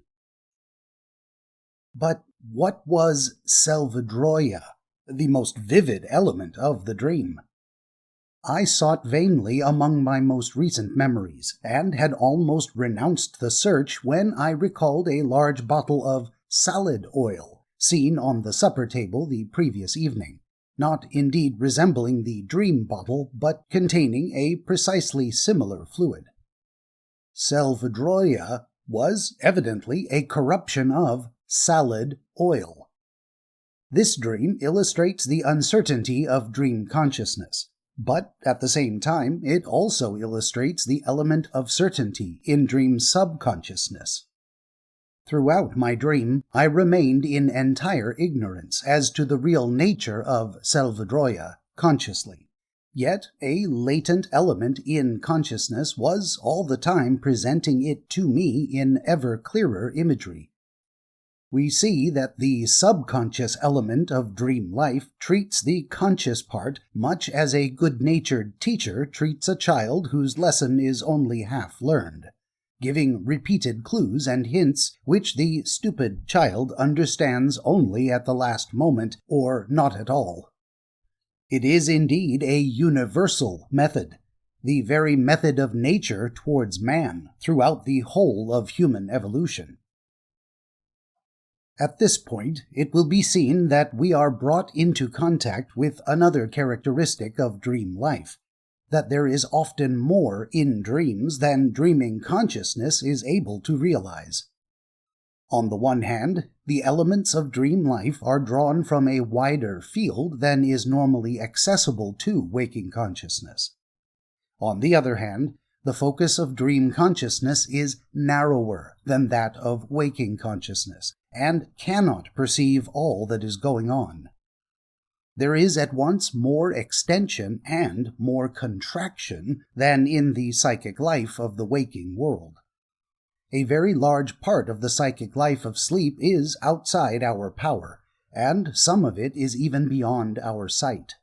But what was selvdroja, the most vivid element of the dream? I sought vainly among my most recent memories, and had almost renounced the search when I recalled a large bottle of salad oil, seen on the supper table the previous evening, not indeed resembling the dream bottle, but containing a precisely similar fluid. Selvdroja was evidently a corruption of salad oil. This dream illustrates the uncertainty of dream consciousness, but at the same time it also illustrates the element of certainty in dream subconsciousness. Throughout my dream, I remained in entire ignorance as to the real nature of selvdroja consciously, yet a latent element in consciousness was all the time presenting it to me in ever clearer imagery. We see that the subconscious element of dream life treats the conscious part much as a good-natured teacher treats a child whose lesson is only half learned, giving repeated clues and hints which the stupid child understands only at the last moment, or not at all. It is indeed a universal method, the very method of nature towards man throughout the whole of human evolution. At this point, it will be seen that we are brought into contact with another characteristic of dream life, that there is often more in dreams than dreaming consciousness is able to realize. On the one hand, the elements of dream life are drawn from a wider field than is normally accessible to waking consciousness. On the other hand, the focus of dream consciousness is narrower than that of waking consciousness, and cannot perceive all that is going on. There is at once more extension and more contraction than in the psychic life of the waking world. A very large part of the psychic life of sleep is outside our power, and some of it is even beyond our sight.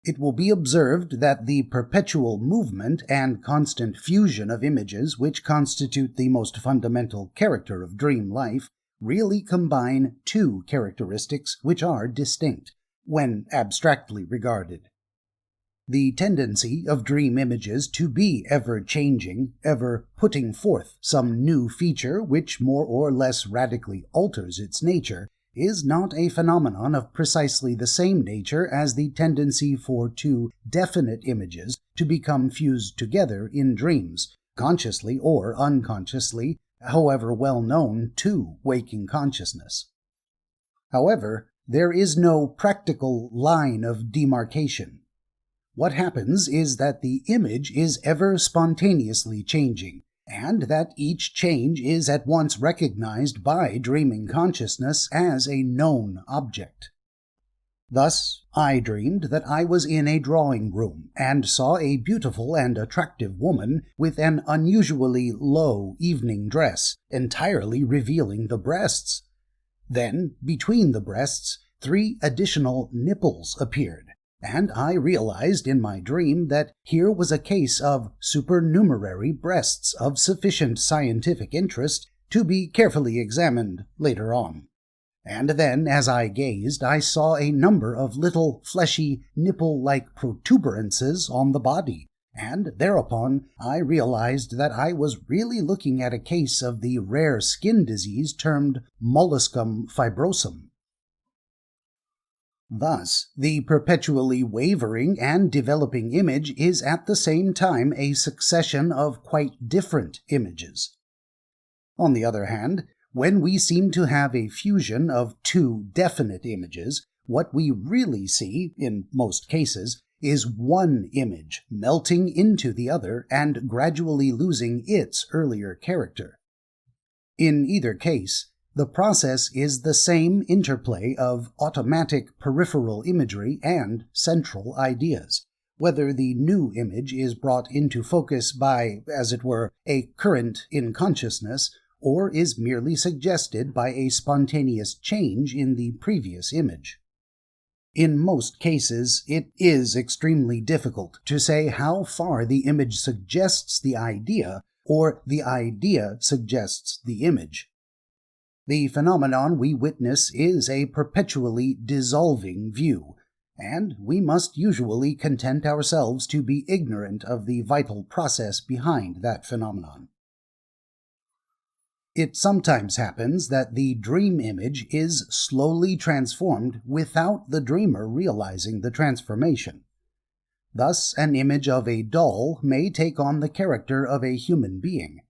It will be observed that the perpetual movement and constant fusion of images which constitute the most fundamental character of dream life really combine two characteristics which are distinct, when abstractly regarded. The tendency of dream images to be ever-changing, ever putting forth some new feature which more or less radically alters its nature, is not a phenomenon of precisely the same nature as the tendency for two definite images to become fused together in dreams, consciously or unconsciously, however well known to waking consciousness. However, there is no practical line of demarcation. What happens is that the image is ever spontaneously changing, and that each change is at once recognized by dreaming consciousness as a known object. Thus, I dreamed that I was in a drawing room and saw a beautiful and attractive woman with an unusually low evening dress, entirely revealing the breasts. Then, between the breasts, 3 additional nipples appeared, and I realized in my dream that here was a case of supernumerary breasts of sufficient scientific interest to be carefully examined later on. And then, as I gazed, I saw a number of little fleshy, nipple-like protuberances on the body, and thereupon I realized that I was really looking at a case of the rare skin disease termed molluscum fibrosum. Thus, the perpetually wavering and developing image is at the same time a succession of quite different images. On the other hand, when we seem to have a fusion of 2 definite images, what we really see, in most cases, is one image melting into the other and gradually losing its earlier character. In either case, the process is the same interplay of automatic peripheral imagery and central ideas, whether the new image is brought into focus by, as it were, a current in consciousness, or is merely suggested by a spontaneous change in the previous image. In most cases, it is extremely difficult to say how far the image suggests the idea or the idea suggests the image. The phenomenon we witness is a perpetually dissolving view, and we must usually content ourselves to be ignorant of the vital process behind that phenomenon. It sometimes happens that the dream image is slowly transformed without the dreamer realizing the transformation. Thus, an image of a doll may take on the character of a human being.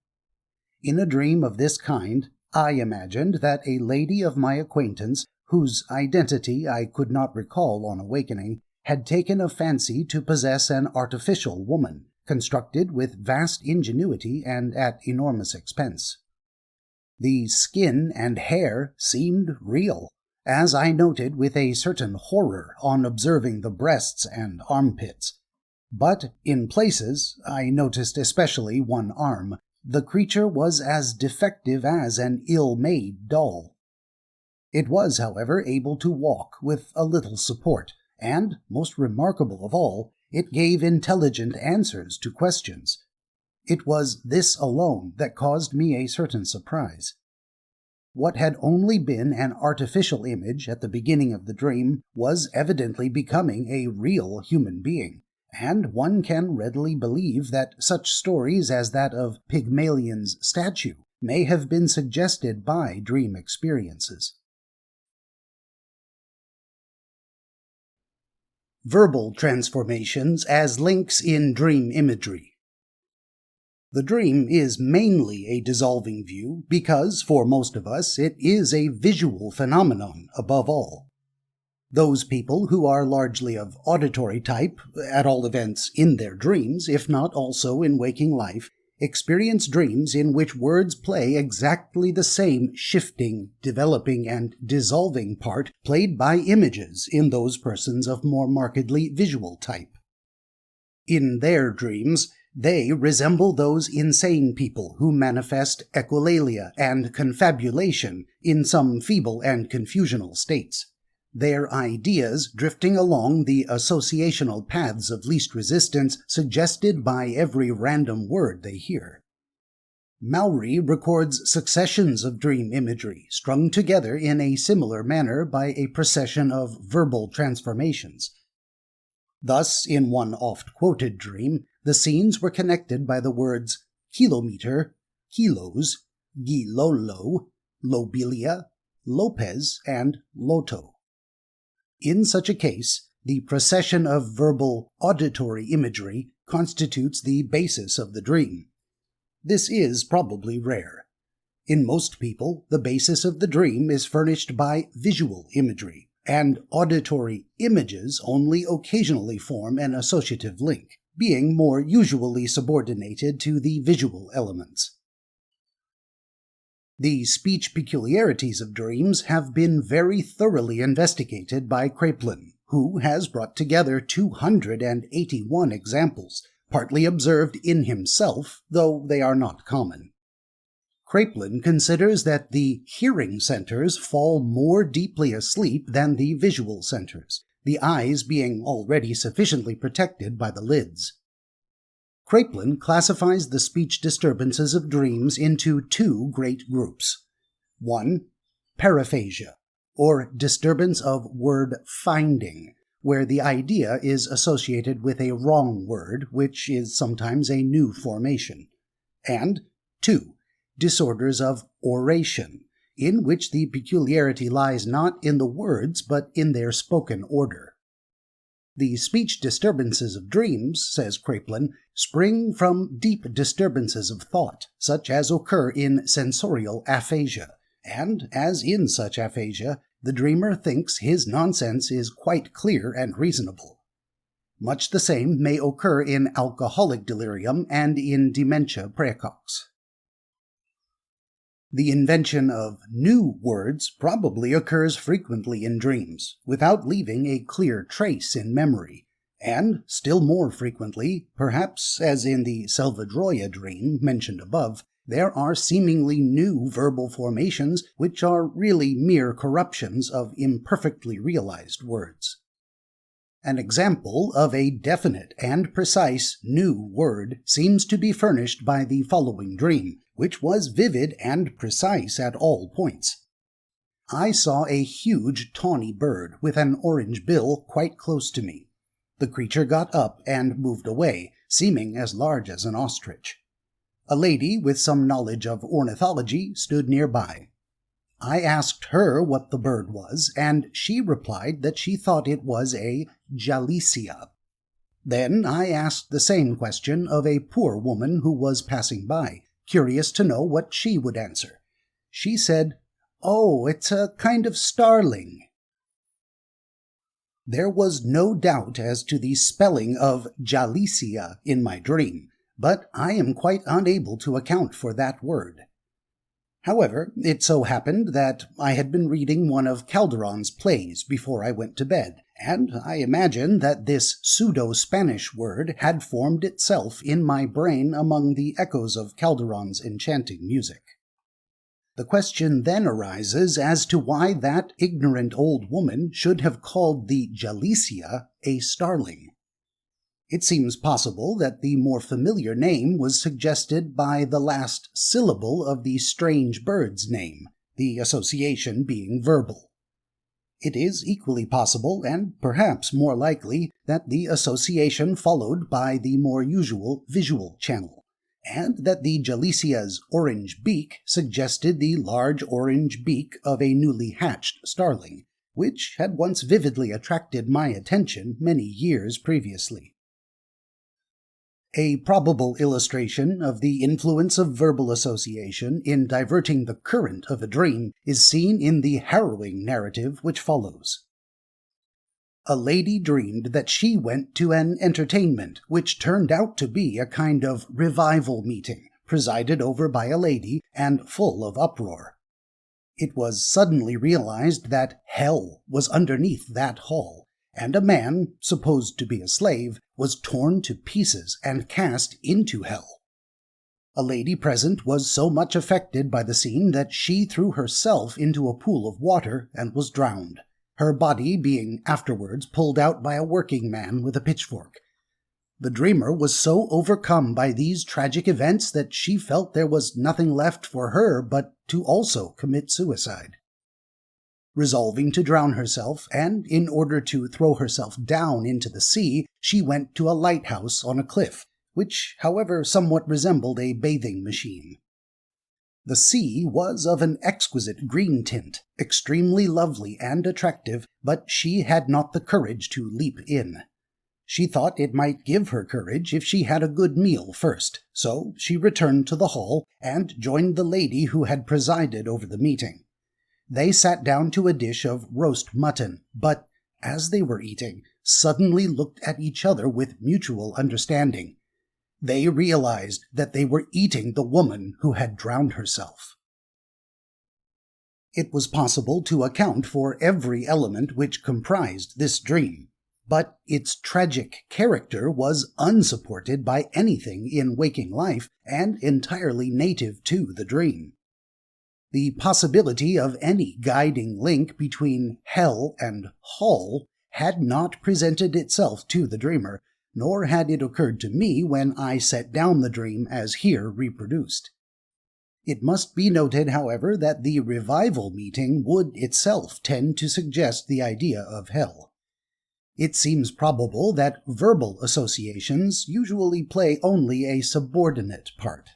In a dream of this kind, I imagined that a lady of my acquaintance, whose identity I could not recall on awakening, had taken a fancy to possess an artificial woman, constructed with vast ingenuity and at enormous expense. The skin and hair seemed real, as I noted with a certain horror on observing the breasts and armpits. But in places, I noticed especially one arm, the creature was as defective as an ill-made doll. It was, however, able to walk with a little support, and, most remarkable of all, it gave intelligent answers to questions. It was this alone that caused me a certain surprise. What had only been an artificial image at the beginning of the dream was evidently becoming a real human being, and one can readily believe that such stories as that of Pygmalion's statue may have been suggested by dream experiences. Verbal transformations as links in dream imagery. The dream is mainly a dissolving view because, for most of us, it is a visual phenomenon above all. Those people who are largely of auditory type, at all events in their dreams, if not also in waking life, experience dreams in which words play exactly the same shifting, developing, and dissolving part played by images in those persons of more markedly visual type. In their dreams, they resemble those insane people who manifest echolalia and confabulation in some feeble and confusional states, their ideas drifting along the associational paths of least resistance suggested by every random word they hear. Mowry records successions of dream imagery strung together in a similar manner by a procession of verbal transformations. Thus, in one oft-quoted dream, the scenes were connected by the words kilometer, kilos, gilolo, lobelia, Lopez, and loto. In such a case, the procession of verbal auditory imagery constitutes the basis of the dream. This is probably rare. In most people, the basis of the dream is furnished by visual imagery, and auditory images only occasionally form an associative link, being more usually subordinated to the visual elements. The speech peculiarities of dreams have been very thoroughly investigated by Kraepelin, who has brought together 281 examples, partly observed in himself, though they are not common. Kraepelin considers that the hearing centers fall more deeply asleep than the visual centers, the eyes being already sufficiently protected by the lids. Kraepelin classifies the speech disturbances of dreams into two great groups. 1. Paraphasia, or disturbance of word finding, where the idea is associated with a wrong word, which is sometimes a new formation. And 2. Disorders of oration, in which the peculiarity lies not in the words but in their spoken order. The speech disturbances of dreams, says Kraepelin, spring from deep disturbances of thought, such as occur in sensorial aphasia, and, as in such aphasia, the dreamer thinks his nonsense is quite clear and reasonable. Much the same may occur in alcoholic delirium and in dementia praecox. The invention of new words probably occurs frequently in dreams, without leaving a clear trace in memory, and, still more frequently, perhaps as in the Salvadroya dream mentioned above, there are seemingly new verbal formations which are really mere corruptions of imperfectly realized words. An example of a definite and precise new word seems to be furnished by the following dream, which was vivid and precise at all points. I saw a huge tawny bird with an orange bill quite close to me. The creature got up and moved away, seeming as large as an ostrich. A lady with some knowledge of ornithology stood nearby. I asked her what the bird was, and she replied that she thought it was a jalisia. Then I asked the same question of a poor woman who was passing by, curious to know what she would answer. She said, "Oh, it's a kind of starling." There was no doubt as to the spelling of jalisia in my dream, but I am quite unable to account for that word. However, it so happened that I had been reading one of Calderon's plays before I went to bed, and I imagined that this pseudo-Spanish word had formed itself in my brain among the echoes of Calderon's enchanting music. The question then arises as to why that ignorant old woman should have called the jalisia a starling. It seems possible that the more familiar name was suggested by the last syllable of the strange bird's name, the association being verbal. It is equally possible, and perhaps more likely, that the association followed by the more usual visual channel, and that the jalisia's orange beak suggested the large orange beak of a newly hatched starling, which had once vividly attracted my attention many years previously. A probable illustration of the influence of verbal association in diverting the current of a dream is seen in the harrowing narrative which follows. A lady dreamed that she went to an entertainment which turned out to be a kind of revival meeting, presided over by a lady and full of uproar. It was suddenly realized that hell was underneath that hall, and a man, supposed to be a slave, was torn to pieces and cast into hell. A lady present was so much affected by the scene that she threw herself into a pool of water and was drowned, her body being afterwards pulled out by a working man with a pitchfork. The dreamer was so overcome by these tragic events that she felt there was nothing left for her but to also commit suicide. Resolving to drown herself, and in order to throw herself down into the sea, she went to a lighthouse on a cliff, which, however, somewhat resembled a bathing machine. The sea was of an exquisite green tint, extremely lovely and attractive, but she had not the courage to leap in. She thought it might give her courage if she had a good meal first, so she returned to the hall and joined the lady who had presided over the meeting. They sat down to a dish of roast mutton, but, as they were eating, suddenly looked at each other with mutual understanding. They realized that they were eating the woman who had drowned herself. It was possible to account for every element which comprised this dream, but its tragic character was unsupported by anything in waking life and entirely native to the dream. The possibility of any guiding link between hell and Hall had not presented itself to the dreamer, nor had it occurred to me when I set down the dream as here reproduced. It must be noted, however, that the revival meeting would itself tend to suggest the idea of hell. It seems probable that verbal associations usually play only a subordinate part.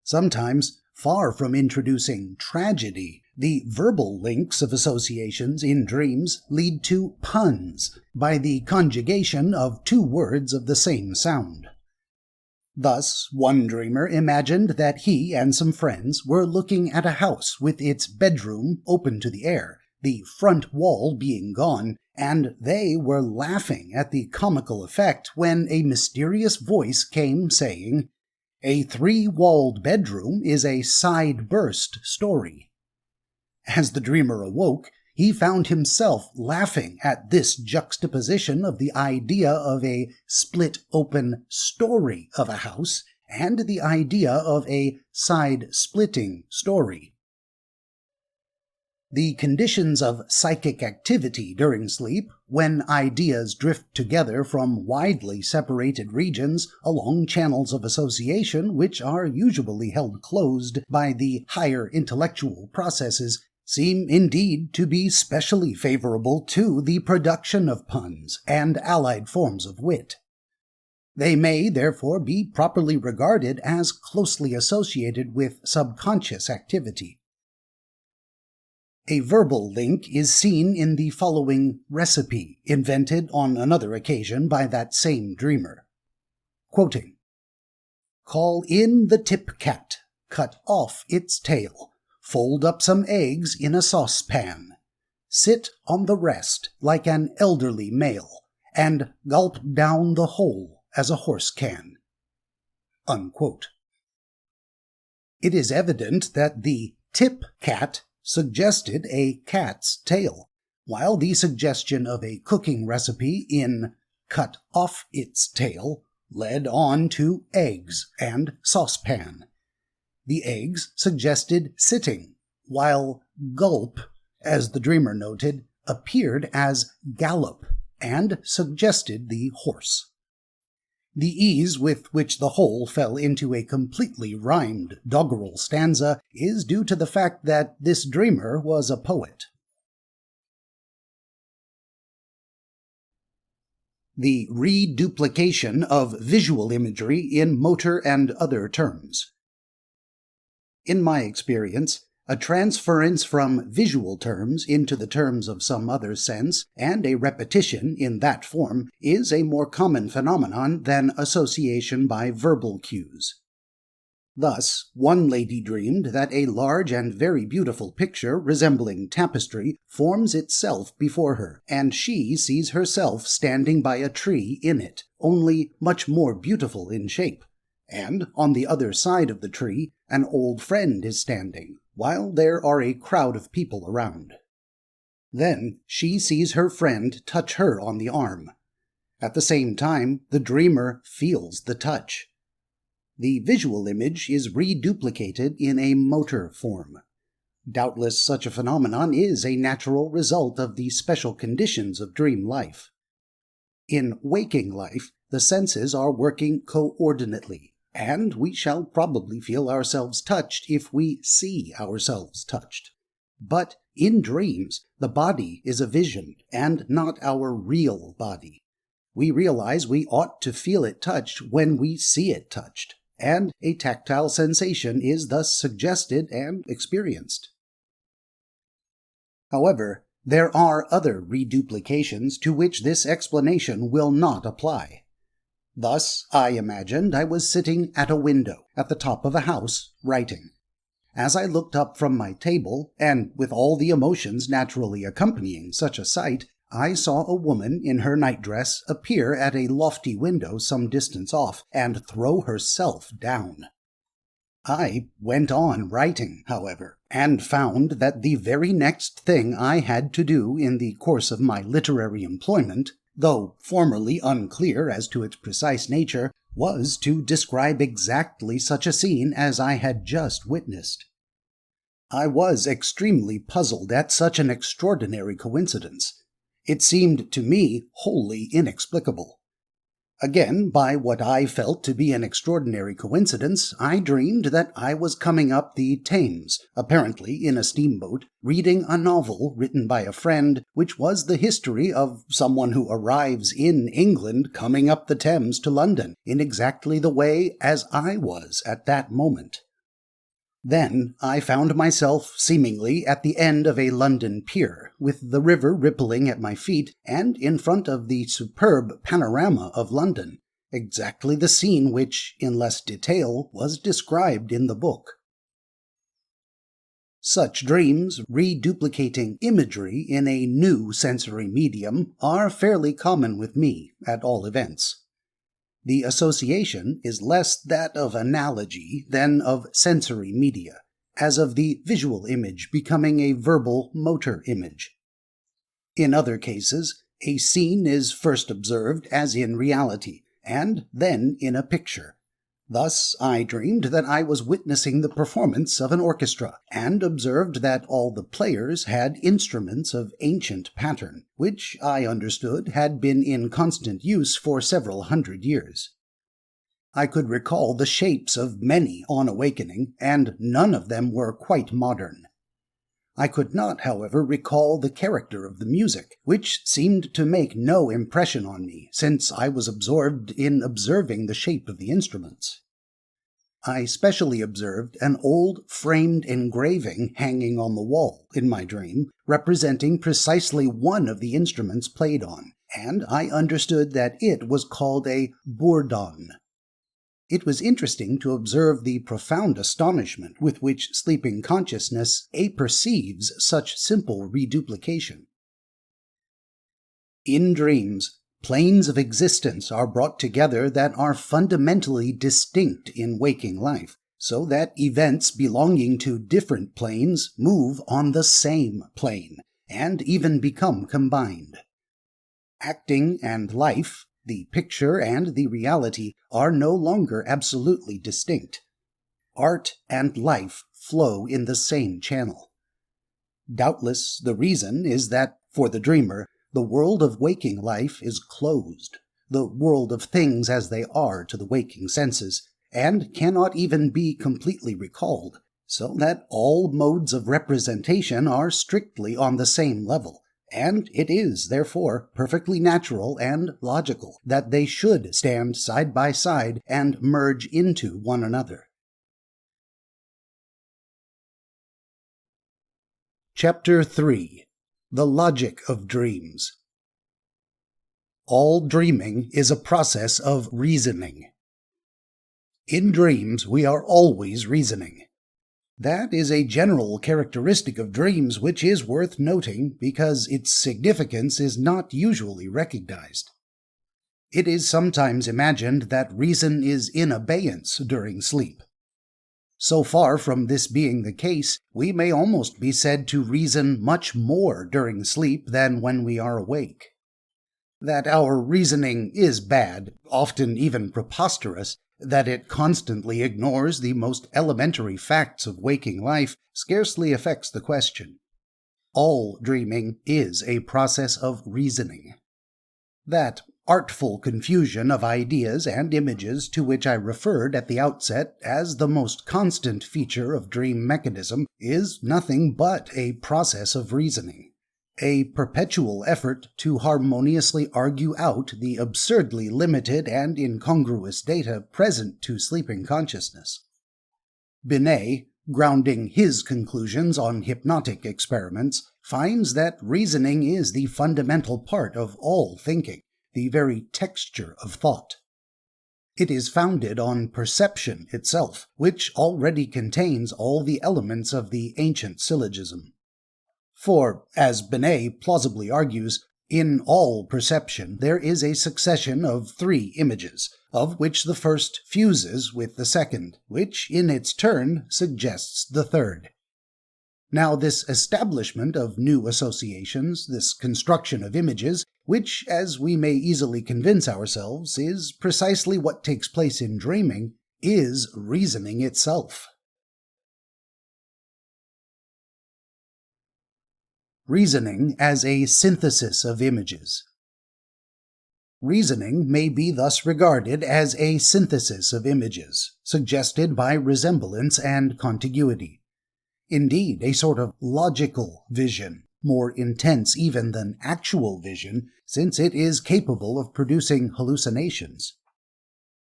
Sometimes, far from introducing tragedy, the verbal links of associations in dreams lead to puns by the conjugation of two words of the same sound. Thus, one dreamer imagined that he and some friends were looking at a house with its bedroom open to the air, the front wall being gone, and they were laughing at the comical effect when a mysterious voice came saying, "A three-walled bedroom is a side-burst story." As the dreamer awoke, he found himself laughing at this juxtaposition of the idea of a split-open story of a house and the idea of a side-splitting story. The conditions of psychic activity during sleep, when ideas drift together from widely separated regions along channels of association which are usually held closed by the higher intellectual processes, seem indeed to be specially favorable to the production of puns and allied forms of wit. They may, therefore, be properly regarded as closely associated with subconscious activity. A verbal link is seen in the following recipe, invented on another occasion by that same dreamer. Quoting, "Call in the tip cat, cut off its tail, fold up some eggs in a saucepan, sit on the rest like an elderly male, and gulp down the whole as a horse can." Unquote. It is evident that the tip cat suggested a cat's tail, while the suggestion of a cooking recipe in cut off its tail led on to eggs and saucepan. The eggs suggested sitting, while gulp, as the dreamer noted, appeared as gallop and suggested the horse. The ease with which the whole fell into a completely rhymed doggerel stanza is due to the fact that this dreamer was a poet. The reduplication of visual imagery in motor and other terms. In my experience, a transference from visual terms into the terms of some other sense, and a repetition in that form, is a more common phenomenon than association by verbal cues. Thus, one lady dreamed that a large and very beautiful picture resembling tapestry forms itself before her, and she sees herself standing by a tree in it, only much more beautiful in shape. And on the other side of the tree, an old friend is standing, while there are a crowd of people around. Then she sees her friend touch her on the arm. At the same time, the dreamer feels the touch. The visual image is reduplicated in a motor form. Doubtless such a phenomenon is a natural result of the special conditions of dream life. In waking life, the senses are working coordinately, and we shall probably feel ourselves touched if we see ourselves touched. But in dreams, the body is a vision, and not our real body. We realize we ought to feel it touched when we see it touched, and a tactile sensation is thus suggested and experienced. However, there are other reduplications to which this explanation will not apply. Thus, I imagined I was sitting at a window at the top of a house, writing. As I looked up from my table, and with all the emotions naturally accompanying such a sight, I saw a woman in her nightdress appear at a lofty window some distance off, and throw herself down. I went on writing, however, and found that the very next thing I had to do in the course of my literary employment, though formerly unclear as to its precise nature, was to describe exactly such a scene as I had just witnessed. I was extremely puzzled at such an extraordinary coincidence. It seemed to me wholly inexplicable. Again, by what I felt to be an extraordinary coincidence, I dreamed that I was coming up the Thames, apparently in a steamboat, reading a novel written by a friend, which was the history of someone who arrives in England coming up the Thames to London, in exactly the way as I was at that moment. Then I found myself seemingly at the end of a London pier, with the river rippling at my feet, and in front of the superb panorama of London, exactly the scene which, in less detail, was described in the book. Such dreams, reduplicating imagery in a new sensory medium, are fairly common with me, at all events. The association is less that of analogy than of sensory media, as of the visual image becoming a verbal motor image. In other cases, a scene is first observed as in reality, and then in a picture. Thus, I dreamed that I was witnessing the performance of an orchestra, and observed that all the players had instruments of ancient pattern, which I understood had been in constant use for several hundred years. I could recall the shapes of many on awakening, and none of them were quite modern. I could not, however, recall the character of the music, which seemed to make no impression on me, since I was absorbed in observing the shape of the instruments. I specially observed an old framed engraving hanging on the wall in my dream, representing precisely one of the instruments played on, and I understood that it was called a bourdon. It was interesting to observe the profound astonishment with which sleeping consciousness apperceives such simple reduplication. In dreams, planes of existence are brought together that are fundamentally distinct in waking life, so that events belonging to different planes move on the same plane, and even become combined. Acting and life, the picture and the reality, are no longer absolutely distinct. Art and life flow in the same channel. Doubtless the reason is that, for the dreamer, the world of waking life is closed, the world of things as they are to the waking senses, and cannot even be completely recalled, so that all modes of representation are strictly on the same level, and it is, therefore, perfectly natural and logical that they should stand side by side and merge into one another. Chapter 3. The Logic of Dreams. All dreaming is a process of reasoning. In dreams, we are always reasoning. That is a general characteristic of dreams which is worth noting because its significance is not usually recognized. It is sometimes imagined that reason is in abeyance during sleep. So far from this being the case, we may almost be said to reason much more during sleep than when we are awake. That our reasoning is bad, often even preposterous, that it constantly ignores the most elementary facts of waking life, scarcely affects the question. All dreaming is a process of reasoning. That artful confusion of ideas and images to which I referred at the outset as the most constant feature of dream mechanism is nothing but a process of reasoning. A perpetual effort to harmoniously argue out the absurdly limited and incongruous data present to sleeping consciousness. Binet, grounding his conclusions on hypnotic experiments, finds that reasoning is the fundamental part of all thinking, the very texture of thought. It is founded on perception itself, which already contains all the elements of the ancient syllogism. For, as Binet plausibly argues, in all perception there is a succession of 3 images, of which the first fuses with the second, which in its turn suggests the third. Now, this establishment of new associations, this construction of images, which, as we may easily convince ourselves, is precisely what takes place in dreaming, is reasoning itself. Reasoning as a synthesis of images. Reasoning may be thus regarded as a synthesis of images, suggested by resemblance and contiguity. Indeed, a sort of logical vision, more intense even than actual vision, since it is capable of producing hallucinations.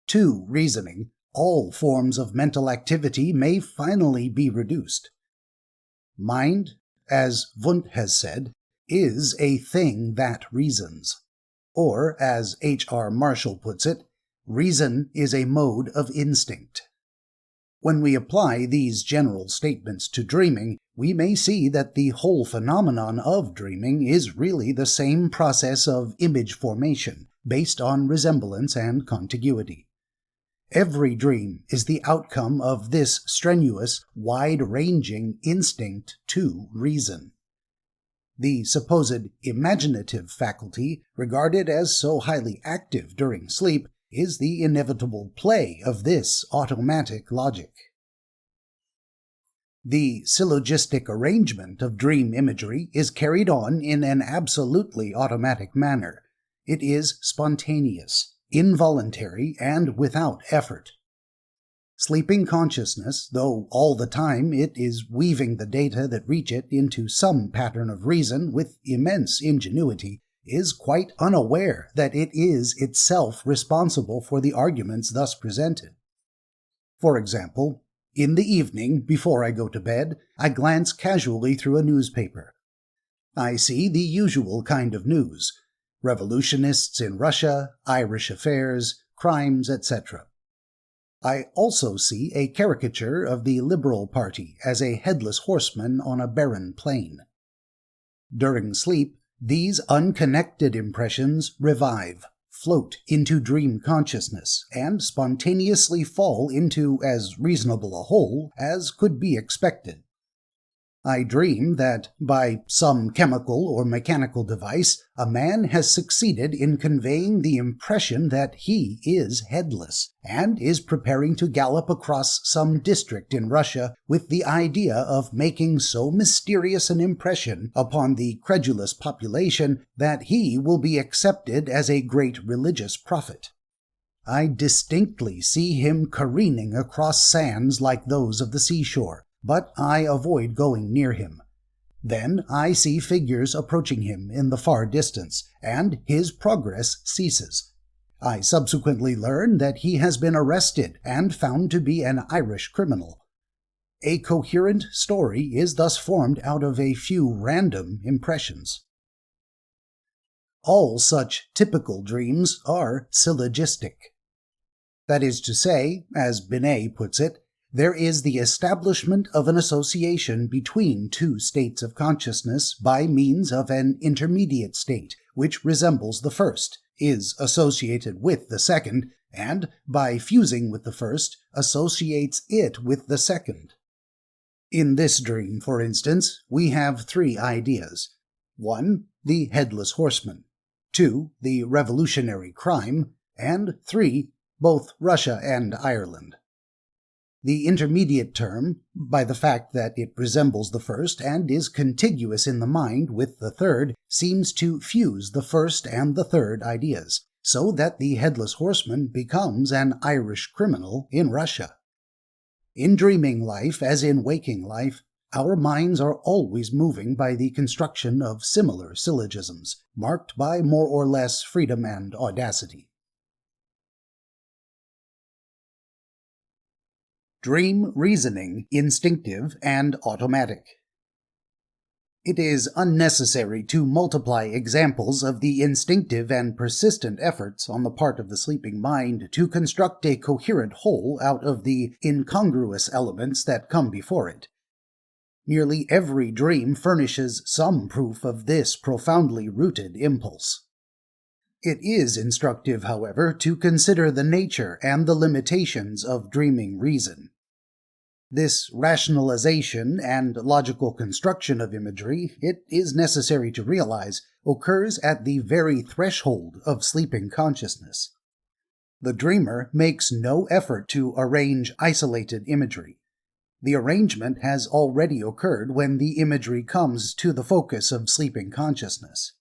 To reasoning, all forms of mental activity may finally be reduced. Mind, as Wundt has said, is a thing that reasons. Or, as H.R. Marshall puts it, reason is a mode of instinct. When we apply these general statements to dreaming, we may see that the whole phenomenon of dreaming is really the same process of image formation, based on resemblance and contiguity. Every dream is the outcome of this strenuous, wide-ranging instinct to reason. The supposed imaginative faculty, regarded as so highly active during sleep, is the inevitable play of this automatic logic. The syllogistic arrangement of dream imagery is carried on in an absolutely automatic manner. It is spontaneous, involuntary, and without effort. Sleeping consciousness, though all the time it is weaving the data that reach it into some pattern of reason with immense ingenuity, is quite unaware that it is itself responsible for the arguments thus presented. For example, in the evening, before I go to bed, I glance casually through a newspaper. I see the usual kind of news: revolutionists in Russia, Irish affairs, crimes, etc. I also see a caricature of the Liberal Party as a headless horseman on a barren plain. During sleep, these unconnected impressions revive, float into dream consciousness, and spontaneously fall into as reasonable a whole as could be expected. I dream that, by some chemical or mechanical device, a man has succeeded in conveying the impression that he is headless, and is preparing to gallop across some district in Russia with the idea of making so mysterious an impression upon the credulous population that he will be accepted as a great religious prophet. I distinctly see him careening across sands like those of the seashore, but I avoid going near him. Then I see figures approaching him in the far distance, and his progress ceases. I subsequently learn that he has been arrested and found to be an Irish criminal. A coherent story is thus formed out of a few random impressions. All such typical dreams are syllogistic. That is to say, as Binet puts it, there is the establishment of an association between two states of consciousness by means of an intermediate state, which resembles the first, is associated with the second, and, by fusing with the first, associates it with the second. In this dream, for instance, we have three ideas. 1. The headless horseman. 2. The revolutionary crime. And 3. Both Russia and Ireland. The intermediate term, by the fact that it resembles the first and is contiguous in the mind with the third, seems to fuse the first and the third ideas, so that the headless horseman becomes an Irish criminal in Russia. In dreaming life, as in waking life, our minds are always moving by the construction of similar syllogisms, marked by more or less freedom and audacity. Dream reasoning, instinctive and automatic. It is unnecessary to multiply examples of the instinctive and persistent efforts on the part of the sleeping mind to construct a coherent whole out of the incongruous elements that come before it. Nearly every dream furnishes some proof of this profoundly rooted impulse. It is instructive, however, to consider the nature and the limitations of dreaming reason. This rationalization and logical construction of imagery, it is necessary to realize, occurs at the very threshold of sleeping consciousness. The dreamer makes no effort to arrange isolated imagery. The arrangement has already occurred when the imagery comes to the focus of sleeping consciousness.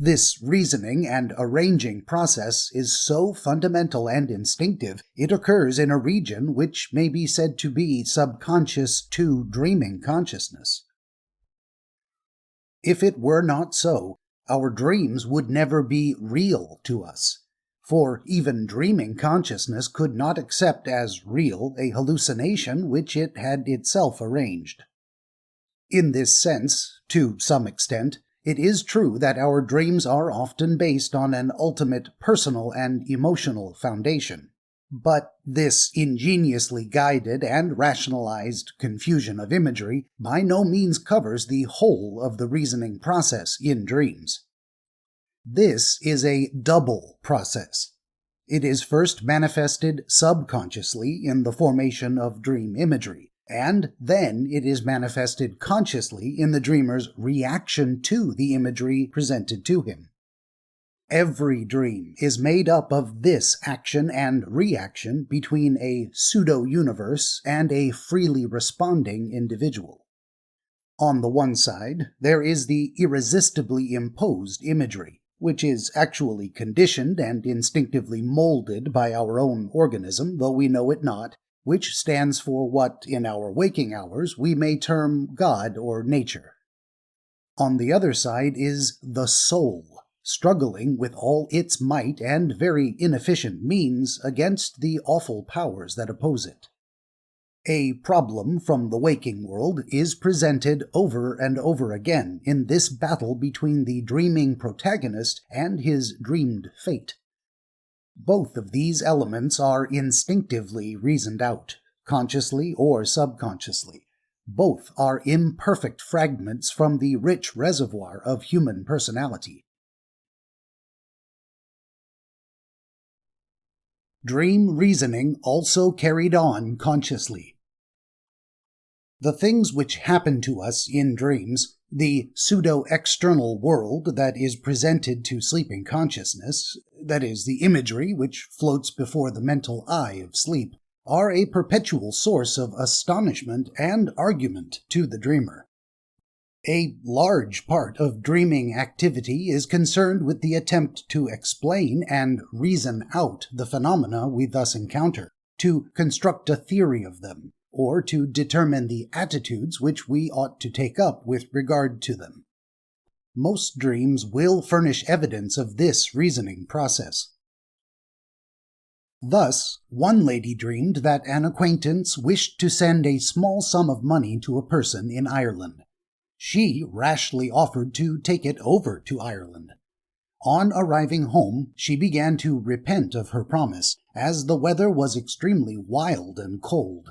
This reasoning and arranging process is so fundamental and instinctive, it occurs in a region which may be said to be subconscious to dreaming consciousness. If it were not so, our dreams would never be real to us, for even dreaming consciousness could not accept as real a hallucination which it had itself arranged. In this sense, to some extent, it is true that our dreams are often based on an ultimate personal and emotional foundation. But this ingeniously guided and rationalized confusion of imagery by no means covers the whole of the reasoning process in dreams. This is a double process. It is first manifested subconsciously in the formation of dream imagery, and then it is manifested consciously in the dreamer's reaction to the imagery presented to him. Every dream is made up of this action and reaction between a pseudo-universe and a freely responding individual. On the one side, there is the irresistibly imposed imagery, which is actually conditioned and instinctively molded by our own organism, though we know it not, which stands for what, in our waking hours, we may term God or nature. On the other side is the soul, struggling with all its might and very inefficient means against the awful powers that oppose it. A problem from the waking world is presented over and over again in this battle between the dreaming protagonist and his dreamed fate. Both of these elements are instinctively reasoned out, consciously or subconsciously. Both are imperfect fragments from the rich reservoir of human personality. Dream reasoning also carried on consciously. The things which happen to us in dreams, the pseudo-external world that is presented to sleeping consciousness, that is, the imagery which floats before the mental eye of sleep, are a perpetual source of astonishment and argument to the dreamer. A large part of dreaming activity is concerned with the attempt to explain and reason out the phenomena we thus encounter, to construct a theory of them, or to determine the attitudes which we ought to take up with regard to them. Most dreams will furnish evidence of this reasoning process. Thus, one lady dreamed that an acquaintance wished to send a small sum of money to a person in Ireland. She rashly offered to take it over to Ireland. On arriving home, she began to repent of her promise, as the weather was extremely wild and cold.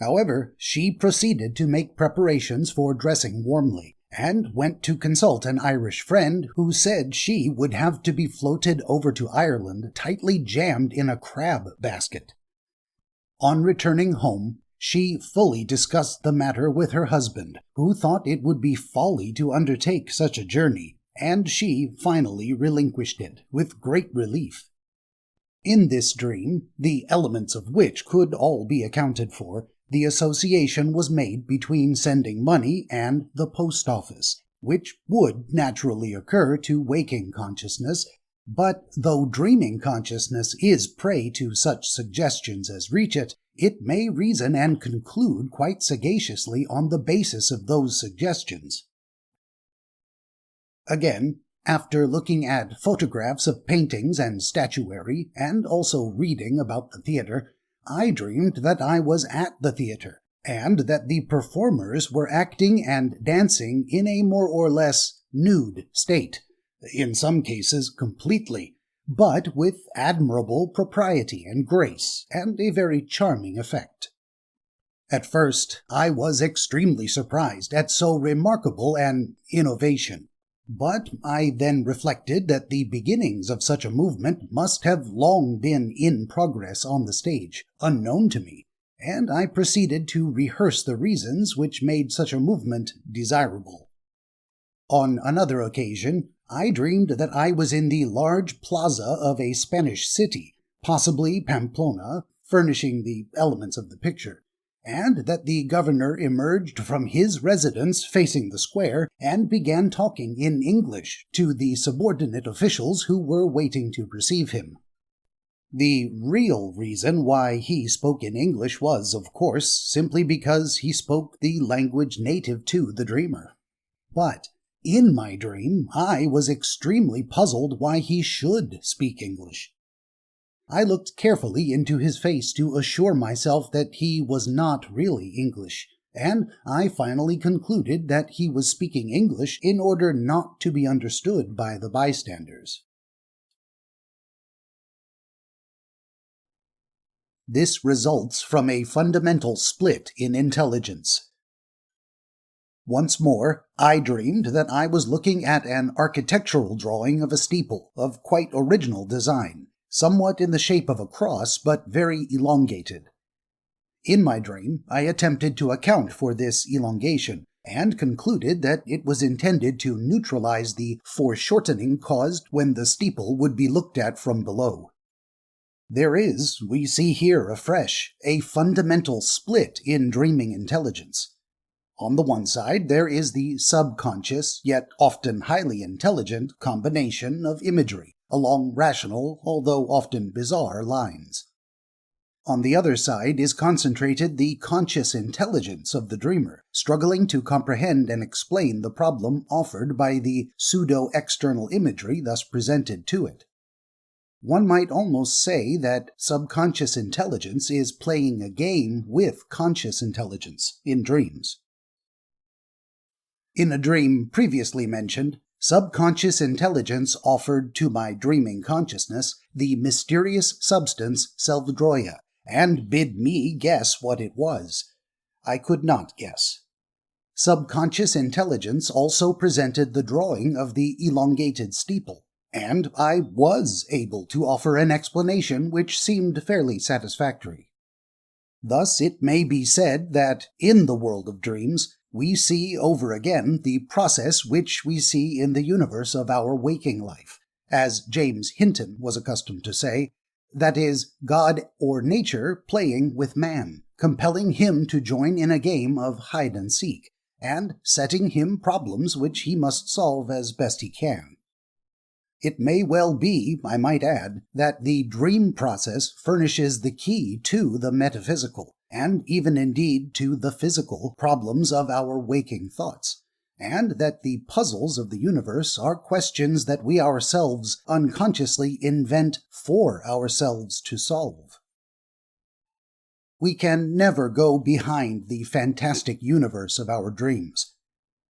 However, she proceeded to make preparations for dressing warmly, and went to consult an Irish friend who said she would have to be floated over to Ireland tightly jammed in a crab basket. On returning home, she fully discussed the matter with her husband, who thought it would be folly to undertake such a journey, and she finally relinquished it, with great relief. In this dream, the elements of which could all be accounted for, the association was made between sending money and the post office, which would naturally occur to waking consciousness, but though dreaming consciousness is prey to such suggestions as reach it, it may reason and conclude quite sagaciously on the basis of those suggestions. Again, after looking at photographs of paintings and statuary, and also reading about the theater, I dreamed that I was at the theater, and that the performers were acting and dancing in a more or less nude state, in some cases completely, but with admirable propriety and grace, and a very charming effect. At first, I was extremely surprised at so remarkable an innovation, but I then reflected that the beginnings of such a movement must have long been in progress on the stage, unknown to me, and I proceeded to rehearse the reasons which made such a movement desirable. On another occasion, I dreamed that I was in the large plaza of a Spanish city, possibly Pamplona, furnishing the elements of the picture, and that the governor emerged from his residence facing the square and began talking in English to the subordinate officials who were waiting to receive him. The real reason why he spoke in English was, of course, simply because he spoke the language native to the dreamer. But in my dream, I was extremely puzzled why he should speak English. I looked carefully into his face to assure myself that he was not really English, and I finally concluded that he was speaking English in order not to be understood by the bystanders. This results from a fundamental split in intelligence. Once more, I dreamed that I was looking at an architectural drawing of a steeple of quite original design, somewhat in the shape of a cross, but very elongated. In my dream, I attempted to account for this elongation, and concluded that it was intended to neutralize the foreshortening caused when the steeple would be looked at from below. There is, we see here afresh, a fundamental split in dreaming intelligence. On the one side, there is the subconscious, yet often highly intelligent, combination of imagery, along rational, although often bizarre, lines. On the other side is concentrated the conscious intelligence of the dreamer, struggling to comprehend and explain the problem offered by the pseudo-external imagery thus presented to it. One might almost say that subconscious intelligence is playing a game with conscious intelligence in dreams. In a dream previously mentioned, subconscious intelligence offered to my dreaming consciousness the mysterious substance Selvdroya, and bid me guess what it was. I could not guess. Subconscious intelligence also presented the drawing of the elongated steeple, and I was able to offer an explanation which seemed fairly satisfactory. Thus it may be said that, in the world of dreams, we see over again the process which we see in the universe of our waking life, as James Hinton was accustomed to say, that is, God or nature playing with man, compelling him to join in a game of hide-and-seek, and setting him problems which he must solve as best he can. It may well be, I might add, that the dream process furnishes the key to the metaphysical, and even indeed to the physical, problems of our waking thoughts, and that the puzzles of the universe are questions that we ourselves unconsciously invent for ourselves to solve. We can never go behind the fantastic universe of our dreams.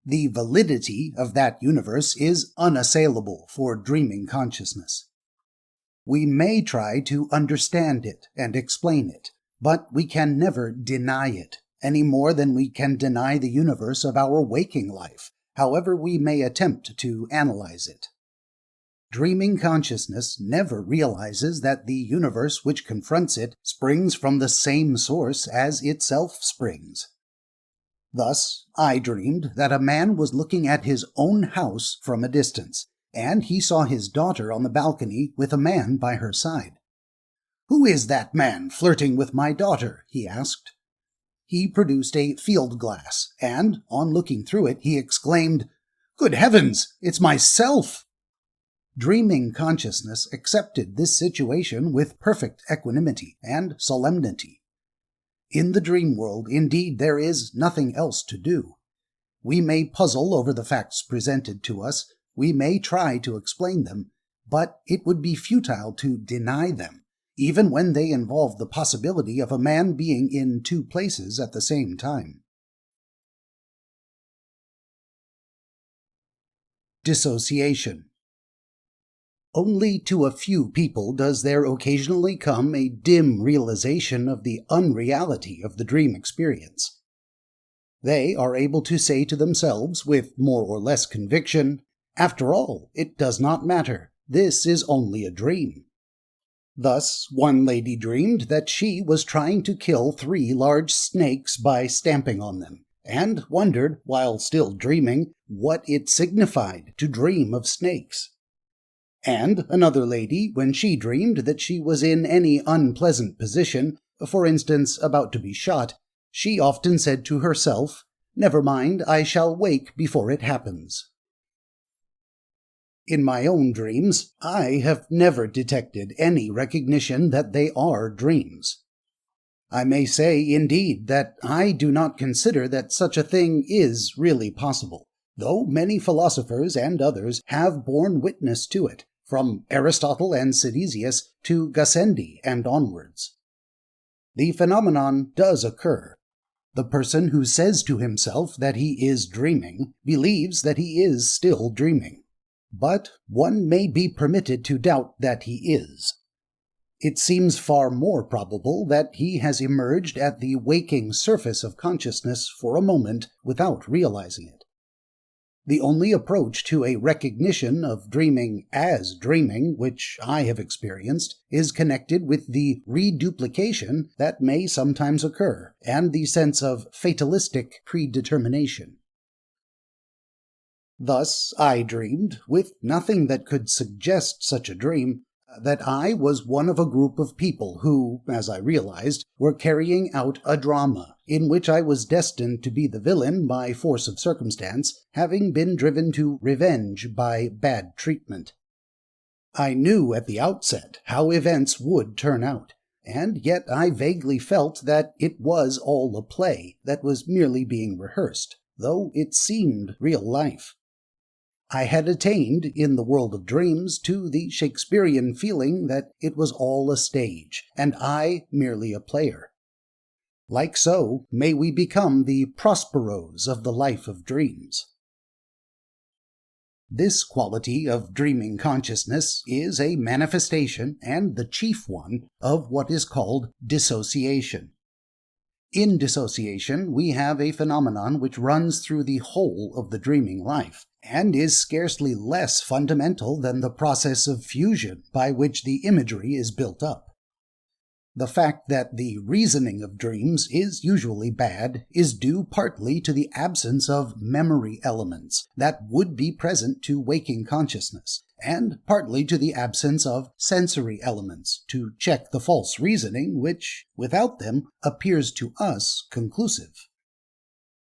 The validity of that universe is unassailable for dreaming consciousness. We may try to understand it and explain it, but we can never deny it, any more than we can deny the universe of our waking life, however we may attempt to analyze it. Dreaming consciousness never realizes that the universe which confronts it springs from the same source as itself springs. Thus, I dreamed that a man was looking at his own house from a distance, and he saw his daughter on the balcony with a man by her side. "Who is that man flirting with my daughter?" he asked. He produced a field glass, and, on looking through it, he exclaimed, "Good heavens, it's myself!" Dreaming consciousness accepted this situation with perfect equanimity and solemnity. In the dream world, indeed, there is nothing else to do. We may puzzle over the facts presented to us, we may try to explain them, but it would be futile to deny them, even when they involve the possibility of a man being in two places at the same time. Dissociation. Only to a few people does there occasionally come a dim realization of the unreality of the dream experience. They are able to say to themselves with more or less conviction, "After all, it does not matter. This is only a dream." Thus, one lady dreamed that she was trying to kill 3 large snakes by stamping on them, and wondered, while still dreaming, what it signified to dream of snakes. And another lady, when she dreamed that she was in any unpleasant position, for instance, about to be shot, she often said to herself, "Never mind, I shall wake before it happens." In my own dreams, I have never detected any recognition that they are dreams. I may say, indeed, that I do not consider that such a thing is really possible, though many philosophers and others have borne witness to it, from Aristotle and Sidesius to Gassendi and onwards. The phenomenon does occur. The person who says to himself that he is dreaming believes that he is still dreaming. But one may be permitted to doubt that he is. It seems far more probable that he has emerged at the waking surface of consciousness for a moment without realizing it. The only approach to a recognition of dreaming as dreaming which I have experienced is connected with the reduplication that may sometimes occur, and the sense of fatalistic predetermination. Thus, I dreamed, with nothing that could suggest such a dream, that I was one of a group of people who, as I realized, were carrying out a drama, in which I was destined to be the villain by force of circumstance, having been driven to revenge by bad treatment. I knew at the outset how events would turn out, and yet I vaguely felt that it was all a play that was merely being rehearsed, though it seemed real life. I had attained, in the world of dreams, to the Shakespearean feeling that it was all a stage, and I merely a player. Like so, may we become the Prosperos of the life of dreams. This quality of dreaming consciousness is a manifestation, and the chief one, of what is called dissociation. In dissociation, we have a phenomenon which runs through the whole of the dreaming life, and is scarcely less fundamental than the process of fusion by which the imagery is built up. The fact that the reasoning of dreams is usually bad is due partly to the absence of memory elements that would be present to waking consciousness, and partly to the absence of sensory elements to check the false reasoning which, without them, appears to us conclusive.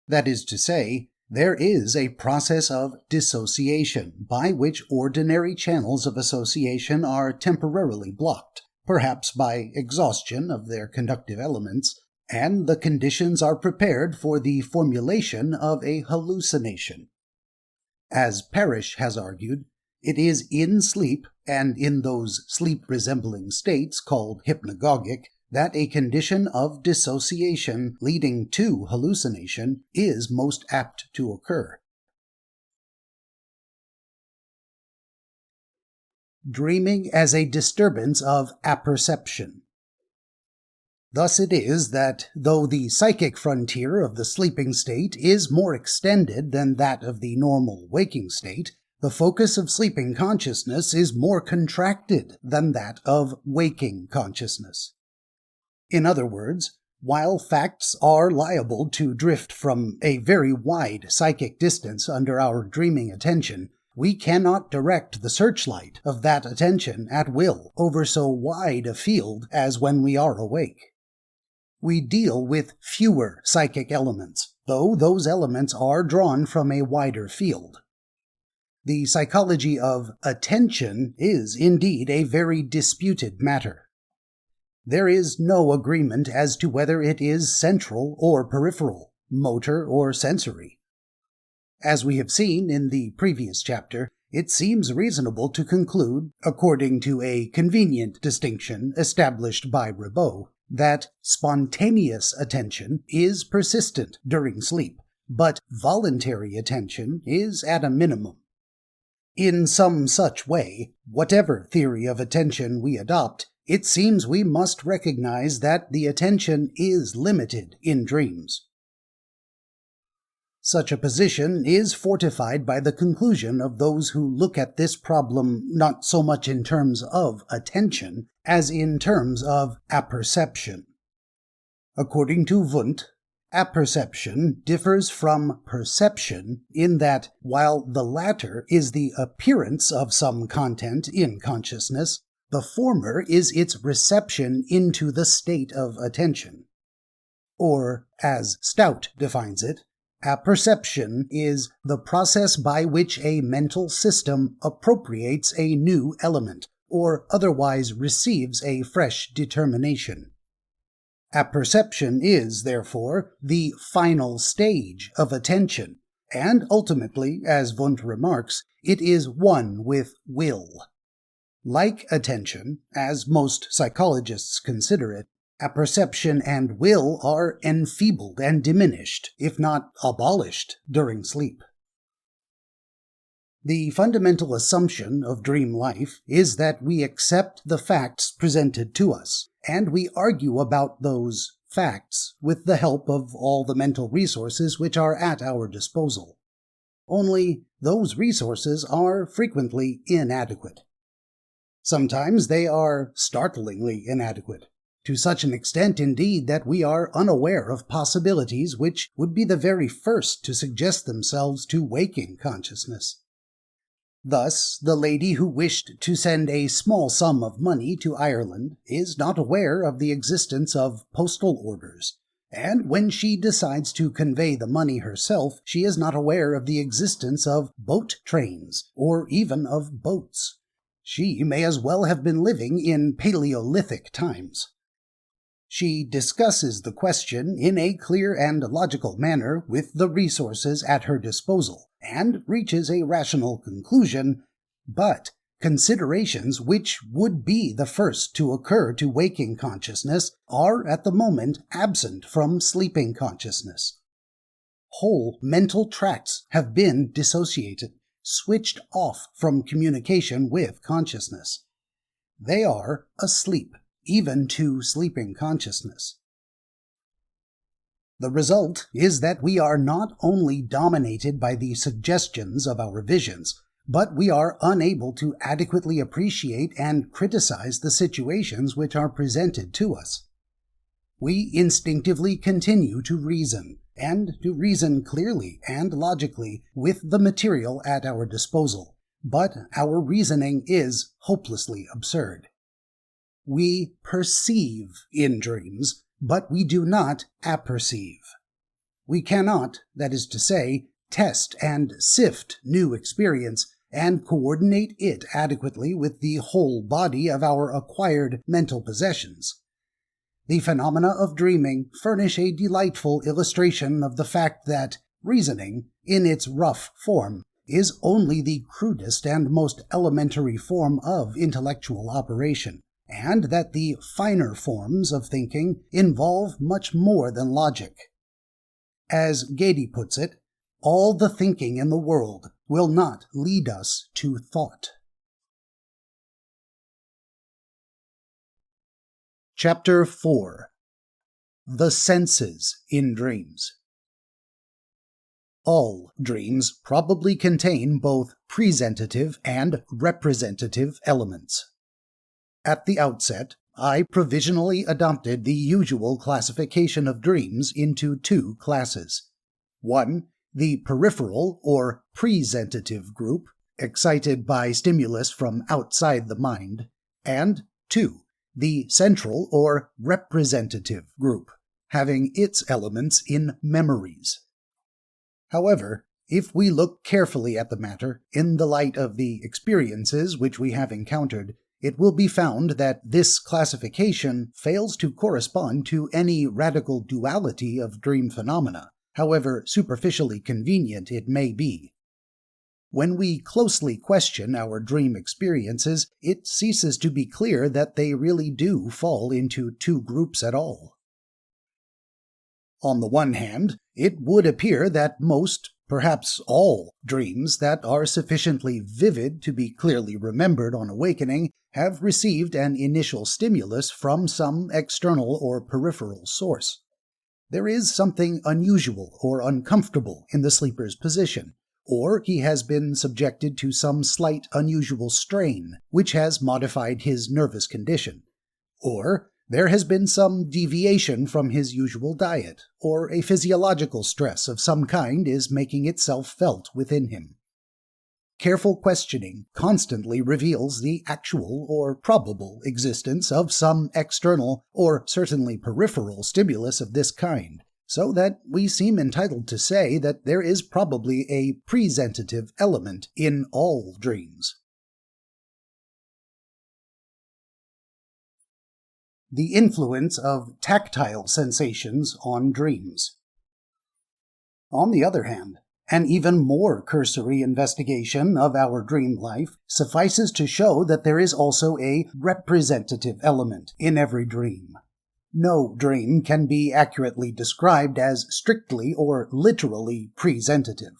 That is to say, there is a process of dissociation by which ordinary channels of association are temporarily blocked, perhaps by exhaustion of their conductive elements, and the conditions are prepared for the formulation of a hallucination. As Parrish has argued, it is in sleep, and in those sleep-resembling states called hypnagogic, that a condition of dissociation leading to hallucination is most apt to occur. Dreaming as a disturbance of apperception. Thus it is that, though the psychic frontier of the sleeping state is more extended than that of the normal waking state, the focus of sleeping consciousness is more contracted than that of waking consciousness. In other words, while facts are liable to drift from a very wide psychic distance under our dreaming attention, we cannot direct the searchlight of that attention at will over so wide a field as when we are awake. We deal with fewer psychic elements, though those elements are drawn from a wider field. The psychology of attention is indeed a very disputed matter. There is no agreement as to whether it is central or peripheral, motor or sensory. As we have seen in the previous chapter, it seems reasonable to conclude, according to a convenient distinction established by Ribot, that spontaneous attention is persistent during sleep, but voluntary attention is at a minimum. In some such way, whatever theory of attention we adopt, it seems we must recognize that the attention is limited in dreams. Such a position is fortified by the conclusion of those who look at this problem not so much in terms of attention as in terms of apperception. According to Wundt, apperception differs from perception in that, while the latter is the appearance of some content in consciousness, the former is its reception into the state of attention. Or, as Stout defines it, apperception is the process by which a mental system appropriates a new element, or otherwise receives a fresh determination. Apperception is, therefore, the final stage of attention, and ultimately, as Wundt remarks, it is one with will. Like attention, as most psychologists consider it, apperception and will are enfeebled and diminished, if not abolished, during sleep. The fundamental assumption of dream life is that we accept the facts presented to us, and we argue about those facts with the help of all the mental resources which are at our disposal. Only those resources are frequently inadequate. Sometimes they are startlingly inadequate, to such an extent indeed that we are unaware of possibilities which would be the very first to suggest themselves to waking consciousness. Thus, the lady who wished to send a small sum of money to Ireland is not aware of the existence of postal orders, and when she decides to convey the money herself, she is not aware of the existence of boat trains, or even of boats. She may as well have been living in Paleolithic times. She discusses the question in a clear and logical manner with the resources at her disposal, and reaches a rational conclusion, but considerations which would be the first to occur to waking consciousness are at the moment absent from sleeping consciousness. Whole mental tracts have been dissociated, switched off from communication with consciousness. They are asleep, even to sleeping consciousness. The result is that we are not only dominated by the suggestions of our visions, but we are unable to adequately appreciate and criticize the situations which are presented to us. We instinctively continue to reason, and to reason clearly and logically with the material at our disposal, but our reasoning is hopelessly absurd. We perceive in dreams, but we do not apperceive. We cannot, that is to say, test and sift new experience and coordinate it adequately with the whole body of our acquired mental possessions. The phenomena of dreaming furnish a delightful illustration of the fact that reasoning, in its rough form, is only the crudest and most elementary form of intellectual operation, and that the finer forms of thinking involve much more than logic. As Gady puts it, all the thinking in the world will not lead us to thought. Chapter 4. The Senses in Dreams. All dreams probably contain both presentative and representative elements. At the outset, I provisionally adopted the usual classification of dreams into two classes. 1. The peripheral or presentative group, excited by stimulus from outside the mind, and 2. The central or representative group, having its elements in memories. However, if we look carefully at the matter in the light of the experiences which we have encountered, it will be found that this classification fails to correspond to any radical duality of dream phenomena, however superficially convenient it may be. When we closely question our dream experiences, it ceases to be clear that they really do fall into two groups at all. On the one hand, it would appear that most, perhaps all, dreams that are sufficiently vivid to be clearly remembered on awakening have received an initial stimulus from some external or peripheral source. There is something unusual or uncomfortable in the sleeper's position, or he has been subjected to some slight unusual strain which has modified his nervous condition, Or there has been some deviation from his usual diet, or a physiological stress of some kind is making itself felt within him. Careful questioning constantly reveals the actual or probable existence of some external or certainly peripheral stimulus of this kind, so that we seem entitled to say that there is probably a presentative element in all dreams. The influence of tactile sensations on dreams. On the other hand, an even more cursory investigation of our dream life suffices to show that there is also a representative element in every dream. No dream can be accurately described as strictly or literally presentative.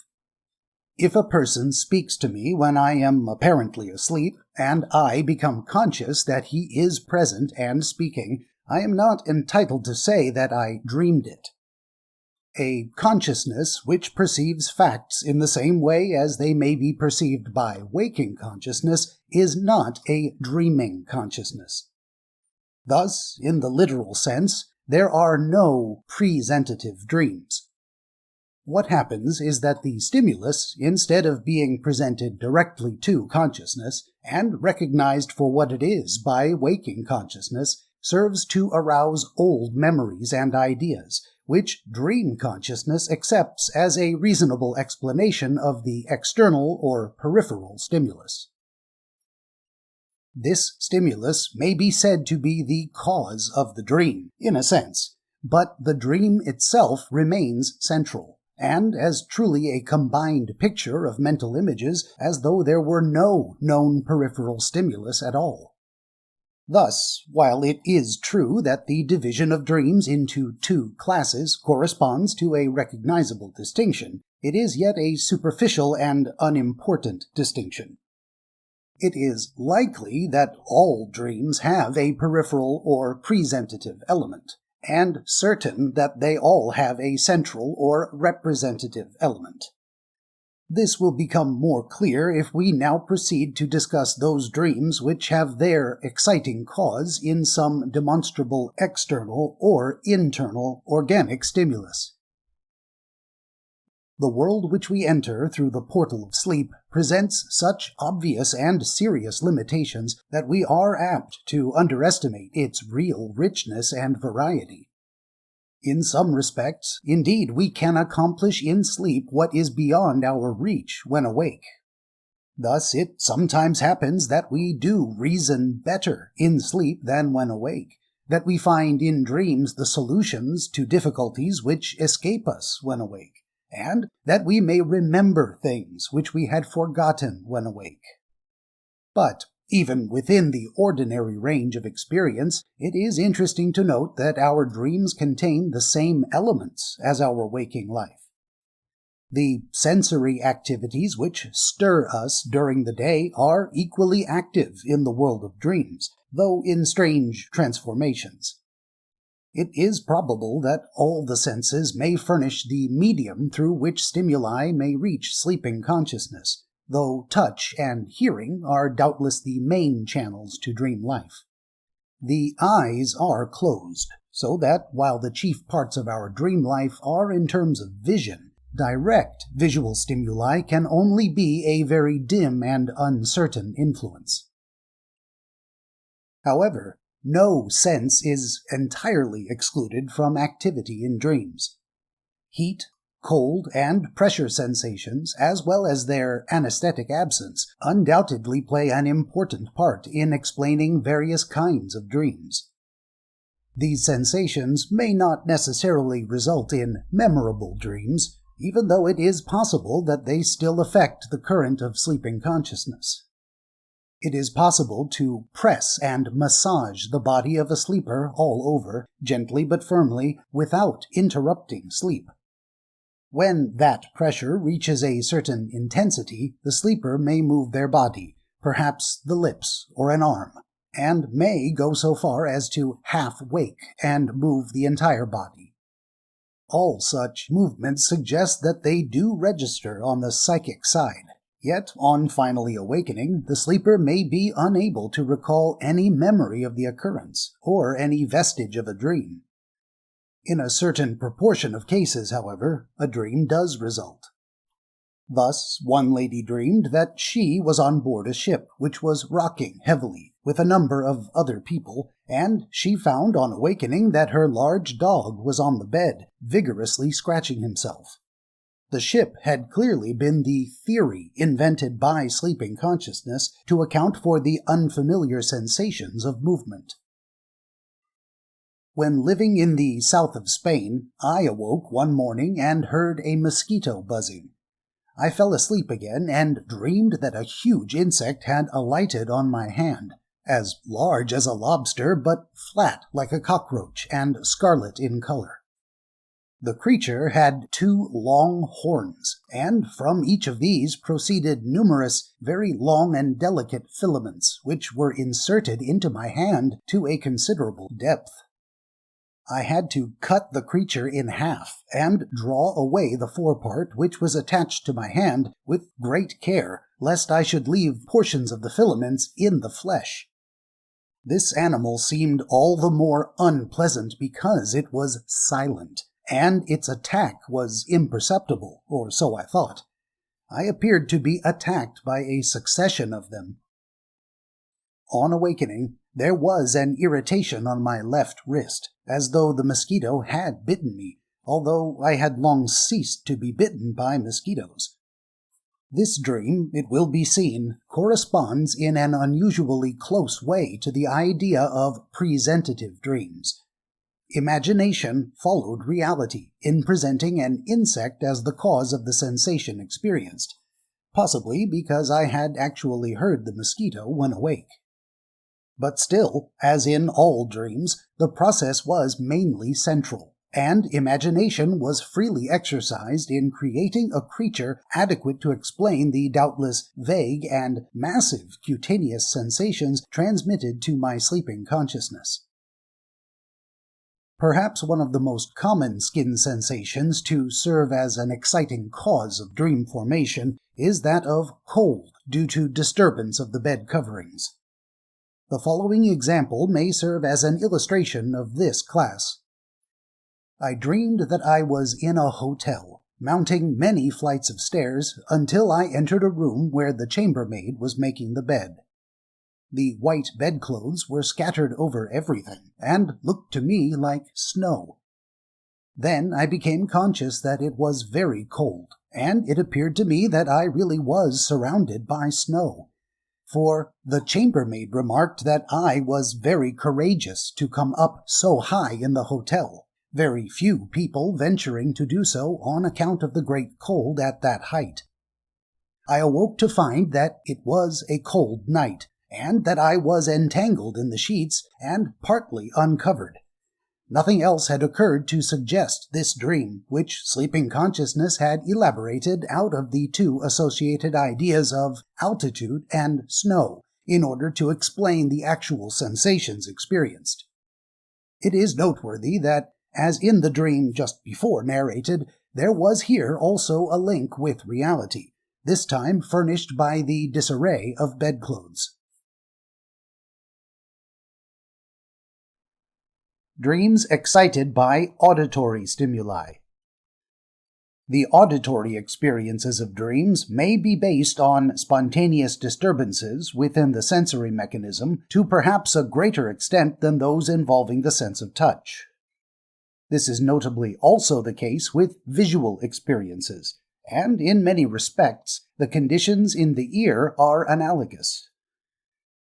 If a person speaks to me when I am apparently asleep, and I become conscious that he is present and speaking, I am not entitled to say that I dreamed it. A consciousness which perceives facts in the same way as they may be perceived by waking consciousness is not a dreaming consciousness. Thus, in the literal sense, there are no presentative dreams. What happens is that the stimulus, instead of being presented directly to consciousness and recognized for what it is by waking consciousness, serves to arouse old memories and ideas, which dream consciousness accepts as a reasonable explanation of the external or peripheral stimulus. This stimulus may be said to be the cause of the dream, in a sense, but the dream itself remains central, and as truly a combined picture of mental images as though there were no known peripheral stimulus at all. Thus, while it is true that the division of dreams into two classes corresponds to a recognizable distinction, it is yet a superficial and unimportant distinction. It is likely that all dreams have a peripheral or presentative element, and certain that they all have a central or representative element. This will become more clear if we now proceed to discuss those dreams which have their exciting cause in some demonstrable external or internal organic stimulus. The world which we enter through the portal of sleep presents such obvious and serious limitations that we are apt to underestimate its real richness and variety. In some respects, indeed, we can accomplish in sleep what is beyond our reach when awake. Thus, it sometimes happens that we do reason better in sleep than when awake, that we find in dreams the solutions to difficulties which escape us when awake, and that we may remember things which we had forgotten when awake. But even within the ordinary range of experience, it is interesting to note that our dreams contain the same elements as our waking life. The sensory activities which stir us during the day are equally active in the world of dreams, though in strange transformations. It is probable that all the senses may furnish the medium through which stimuli may reach sleeping consciousness, though touch and hearing are doubtless the main channels to dream life. The eyes are closed, so that while the chief parts of our dream life are in terms of vision, direct visual stimuli can only be a very dim and uncertain influence. However, no sense is entirely excluded from activity in dreams. Heat, cold, and pressure sensations, as well as their anesthetic absence, undoubtedly play an important part in explaining various kinds of dreams. These sensations may not necessarily result in memorable dreams, even though it is possible that they still affect the current of sleeping consciousness. It is possible to press and massage the body of a sleeper all over, gently but firmly, without interrupting sleep. When that pressure reaches a certain intensity, the sleeper may move their body, perhaps the lips or an arm, and may go so far as to half-wake and move the entire body. All such movements suggest that they do register on the psychic side, Yet, on finally awakening, the sleeper may be unable to recall any memory of the occurrence, or any vestige of a dream. In a certain proportion of cases, however, a dream does result. Thus, one lady dreamed that she was on board a ship which was rocking heavily with a number of other people, and she found on awakening that her large dog was on the bed, vigorously scratching himself. The ship had clearly been the theory invented by sleeping consciousness to account for the unfamiliar sensations of movement. When living in the south of Spain, I awoke one morning and heard a mosquito buzzing. I fell asleep again and dreamed that a huge insect had alighted on my hand, as large as a lobster but flat like a cockroach and scarlet in color. The creature had 2 long horns, and from each of these proceeded numerous, very long and delicate filaments, which were inserted into my hand to a considerable depth. I had to cut the creature in half and draw away the forepart which was attached to my hand with great care, lest I should leave portions of the filaments in the flesh. This animal seemed all the more unpleasant because it was silent, and its attack was imperceptible, or so I thought. I appeared to be attacked by a succession of them. On awakening, there was an irritation on my left wrist, as though the mosquito had bitten me, although I had long ceased to be bitten by mosquitoes. This dream, it will be seen, corresponds in an unusually close way to the idea of presentative dreams. Imagination followed reality in presenting an insect as the cause of the sensation experienced, possibly because I had actually heard the mosquito when awake. But still, as in all dreams, the process was mainly central, and imagination was freely exercised in creating a creature adequate to explain the doubtless vague and massive cutaneous sensations transmitted to my sleeping consciousness. Perhaps one of the most common skin sensations to serve as an exciting cause of dream formation is that of cold due to disturbance of the bed coverings. The following example may serve as an illustration of this class. I dreamed that I was in a hotel, mounting many flights of stairs until I entered a room where the chambermaid was making the bed. The white bedclothes were scattered over everything, and looked to me like snow. Then I became conscious that it was very cold, and it appeared to me that I really was surrounded by snow. For the chambermaid remarked that I was very courageous to come up so high in the hotel, very few people venturing to do so on account of the great cold at that height. I awoke to find that it was a cold night, and that I was entangled in the sheets and partly uncovered. Nothing else had occurred to suggest this dream, which sleeping consciousness had elaborated out of the 2 associated ideas of altitude and snow, in order to explain the actual sensations experienced. It is noteworthy that, as in the dream just before narrated, there was here also a link with reality, this time furnished by the disarray of bedclothes. Dreams excited by auditory stimuli. The auditory experiences of dreams may be based on spontaneous disturbances within the sensory mechanism to perhaps a greater extent than those involving the sense of touch. This is notably also the case with visual experiences, and in many respects, the conditions in the ear are analogous.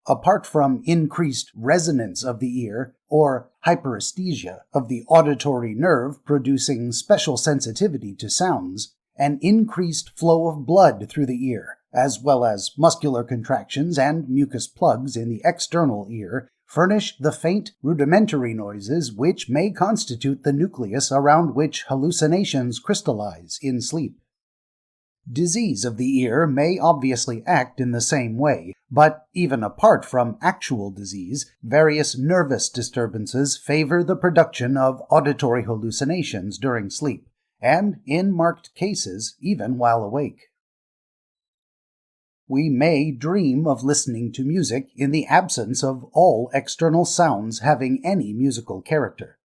Apart from increased resonance of the ear, or hyperesthesia of the auditory nerve producing special sensitivity to sounds, an increased flow of blood through the ear, as well as muscular contractions and mucus plugs in the external ear, furnish the faint rudimentary noises which may constitute the nucleus around which hallucinations crystallize in sleep. Disease of the ear may obviously act in the same way, but even apart from actual disease, various nervous disturbances favor the production of auditory hallucinations during sleep, and in marked cases even while awake. We may dream of listening to music in the absence of all external sounds having any musical character.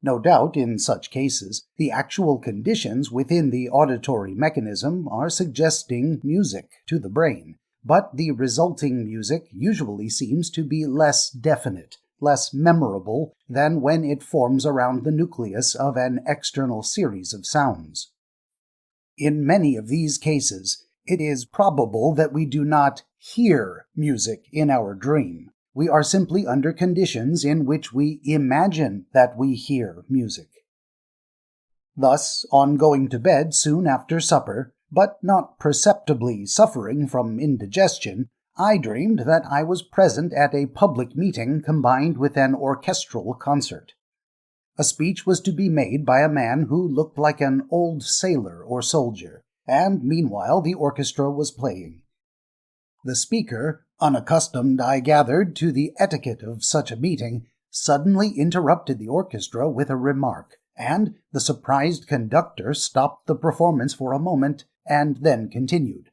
No doubt, in such cases, the actual conditions within the auditory mechanism are suggesting music to the brain, but the resulting music usually seems to be less definite, less memorable than when it forms around the nucleus of an external series of sounds. In many of these cases, it is probable that we do not hear music in our dream. We are simply under conditions in which we imagine that we hear music. Thus, on going to bed soon after supper, but not perceptibly suffering from indigestion, I dreamed that I was present at a public meeting combined with an orchestral concert. A speech was to be made by a man who looked like an old sailor or soldier, and meanwhile the orchestra was playing. The speaker, unaccustomed, I gathered, to the etiquette of such a meeting, suddenly interrupted the orchestra with a remark, and the surprised conductor stopped the performance for a moment and then continued.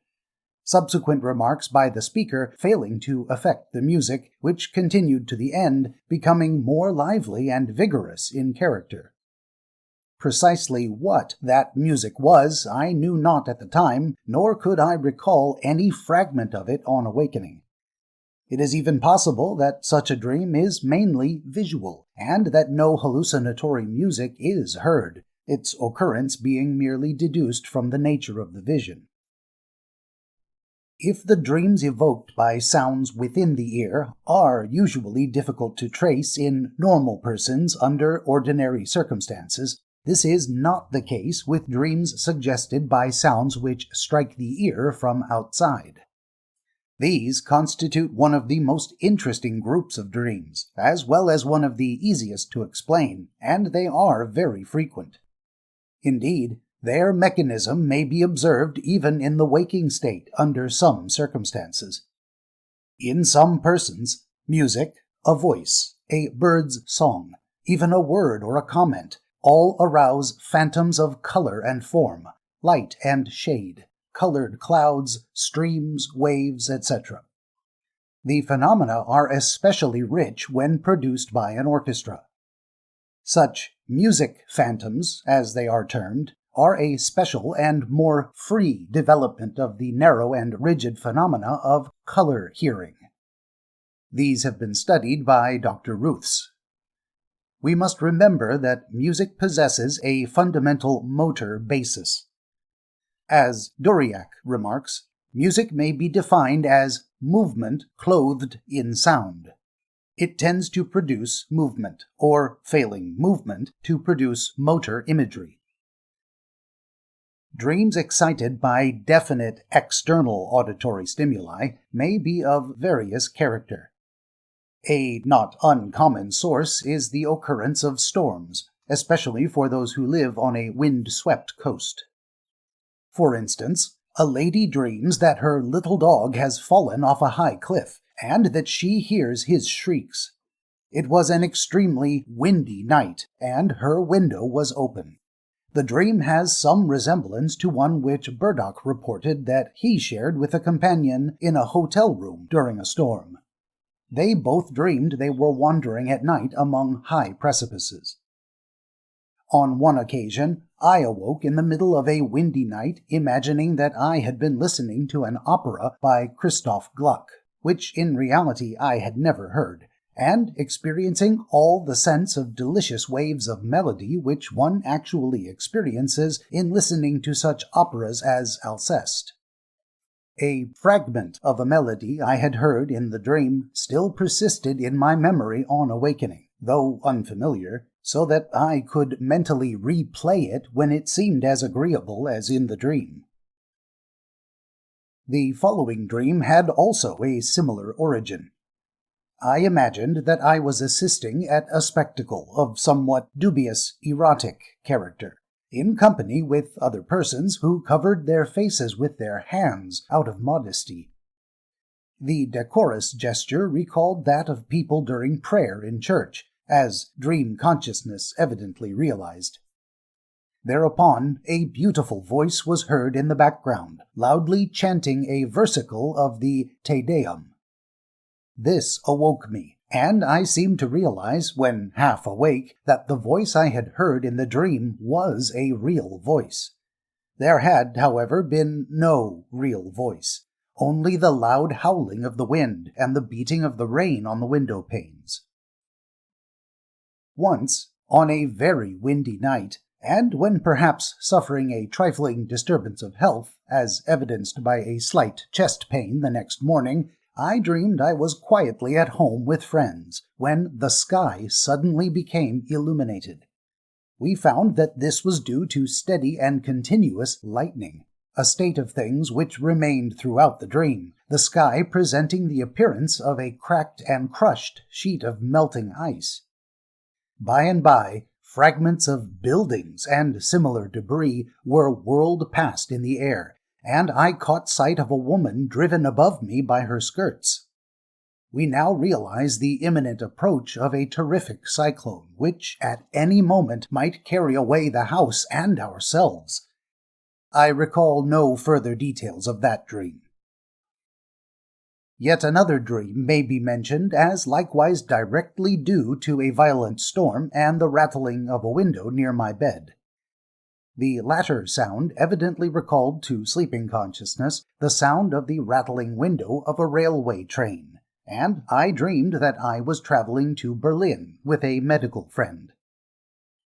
Subsequent remarks by the speaker failing to affect the music, which continued to the end, becoming more lively and vigorous in character. Precisely what that music was I knew not at the time, nor could I recall any fragment of it on awakening. It is even possible that such a dream is mainly visual, and that no hallucinatory music is heard, its occurrence being merely deduced from the nature of the vision. If the dreams evoked by sounds within the ear are usually difficult to trace in normal persons under ordinary circumstances, this is not the case with dreams suggested by sounds which strike the ear from outside. These constitute one of the most interesting groups of dreams, as well as one of the easiest to explain, and they are very frequent. Indeed, their mechanism may be observed even in the waking state under some circumstances. In some persons, music, a voice, a bird's song, even a word or a comment, all arouse phantoms of color and form, light and shade, colored clouds, streams, waves, etc. The phenomena are especially rich when produced by an orchestra. Such music phantoms, as they are termed, are a special and more free development of the narrow and rigid phenomena of color hearing. These have been studied by Dr. Ruths. We must remember that music possesses a fundamental motor basis. As Doriak remarks, music may be defined as movement clothed in sound. It tends to produce movement, or, failing movement, to produce motor imagery. Dreams excited by definite external auditory stimuli may be of various character. A not uncommon source is the occurrence of storms, especially for those who live on a wind-swept coast. For instance, a lady dreams that her little dog has fallen off a high cliff, and that she hears his shrieks. It was an extremely windy night, and her window was open. The dream has some resemblance to one which Burdock reported that he shared with a companion in a hotel room during a storm. They both dreamed they were wandering at night among high precipices. On one occasion, I awoke in the middle of a windy night, imagining that I had been listening to an opera by Christoph Gluck, which in reality I had never heard, and experiencing all the sense of delicious waves of melody which one actually experiences in listening to such operas as Alceste. A fragment of a melody I had heard in the dream still persisted in my memory on awakening, though unfamiliar, so that I could mentally replay it when it seemed as agreeable as in the dream. The following dream had also a similar origin. I imagined that I was assisting at a spectacle of somewhat dubious erotic character, in company with other persons who covered their faces with their hands out of modesty. The decorous gesture recalled that of people during prayer in church, as dream consciousness evidently realized. Thereupon, a beautiful voice was heard in the background, loudly chanting a versicle of the Te Deum. This awoke me, and I seemed to realize, when half awake, that the voice I had heard in the dream was a real voice. There had, however, been no real voice, only the loud howling of the wind and the beating of the rain on the window panes. Once, on a very windy night, and when perhaps suffering a trifling disturbance of health, as evidenced by a slight chest pain the next morning, I dreamed I was quietly at home with friends, when the sky suddenly became illuminated. We found that this was due to steady and continuous lightning, a state of things which remained throughout the dream, the sky presenting the appearance of a cracked and crushed sheet of melting ice. By and by, fragments of buildings and similar debris were whirled past in the air, and I caught sight of a woman driven above me by her skirts. We now realize the imminent approach of a terrific cyclone, which at any moment might carry away the house and ourselves. I recall no further details of that dream. Yet another dream may be mentioned as likewise directly due to a violent storm and the rattling of a window near my bed. The latter sound evidently recalled to sleeping consciousness the sound of the rattling window of a railway train, and I dreamed that I was traveling to Berlin with a medical friend.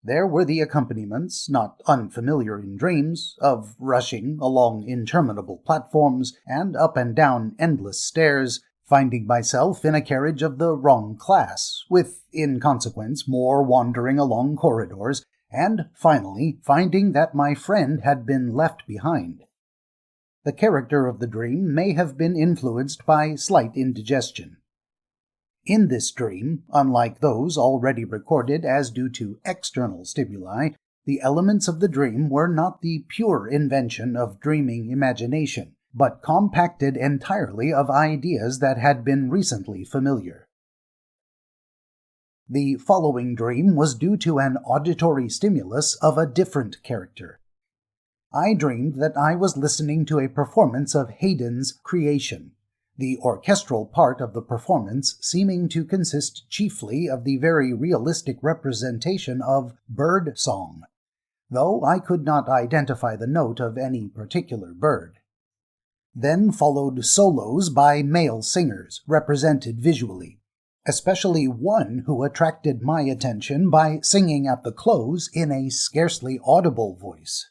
There were the accompaniments, not unfamiliar in dreams, of rushing along interminable platforms and up and down endless stairs, finding myself in a carriage of the wrong class, with, in consequence, more wandering along corridors, and finally finding that my friend had been left behind. The character of the dream may have been influenced by slight indigestion. In this dream, unlike those already recorded as due to external stimuli, the elements of the dream were not the pure invention of dreaming imagination, but compacted entirely of ideas that had been recently familiar. The following dream was due to an auditory stimulus of a different character. I dreamed that I was listening to a performance of Haydn's Creation, the orchestral part of the performance seeming to consist chiefly of the very realistic representation of bird song, though I could not identify the note of any particular bird. Then followed solos by male singers, represented visually, especially one who attracted my attention by singing at the close in a scarcely audible voice.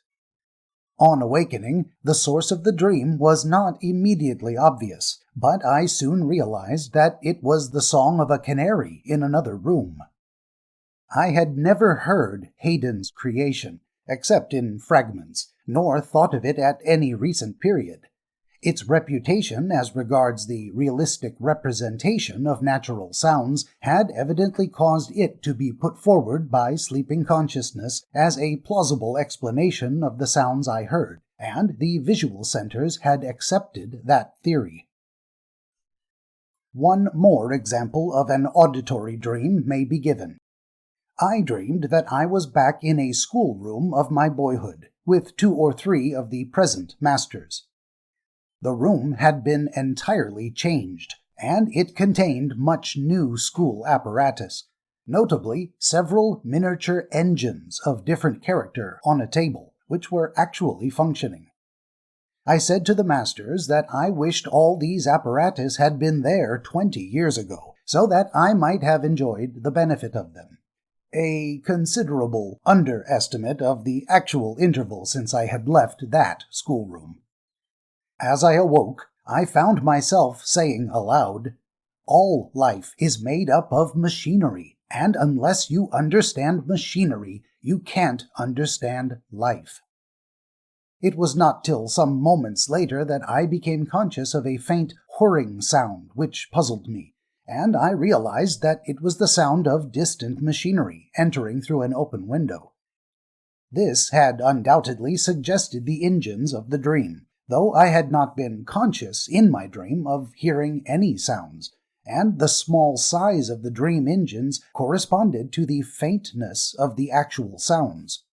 On awakening, the source of the dream was not immediately obvious, but I soon realized that it was the song of a canary in another room. I had never heard Haydn's Creation, except in fragments, nor thought of it at any recent period. Its reputation as regards the realistic representation of natural sounds had evidently caused it to be put forward by sleeping consciousness as a plausible explanation of the sounds I heard, and the visual centers had accepted that theory. One more example of an auditory dream may be given. I dreamed that I was back in a schoolroom of my boyhood, with 2 or 3 of the present masters. The room had been entirely changed, and it contained much new school apparatus, notably several miniature engines of different character on a table, which were actually functioning. I said to the masters that I wished all these apparatus had been there 20 years ago, so that I might have enjoyed the benefit of them. A considerable underestimate of the actual interval since I had left that schoolroom. As I awoke, I found myself saying aloud, "All life is made up of machinery, and unless you understand machinery, you can't understand life." It was not till some moments later that I became conscious of a faint whirring sound which puzzled me, and I realized that it was the sound of distant machinery entering through an open window. This had undoubtedly suggested the engines of the dream, though I had not been conscious in my dream of hearing any sounds, and the small size of the dream engines corresponded to the faintness of the actual sounds.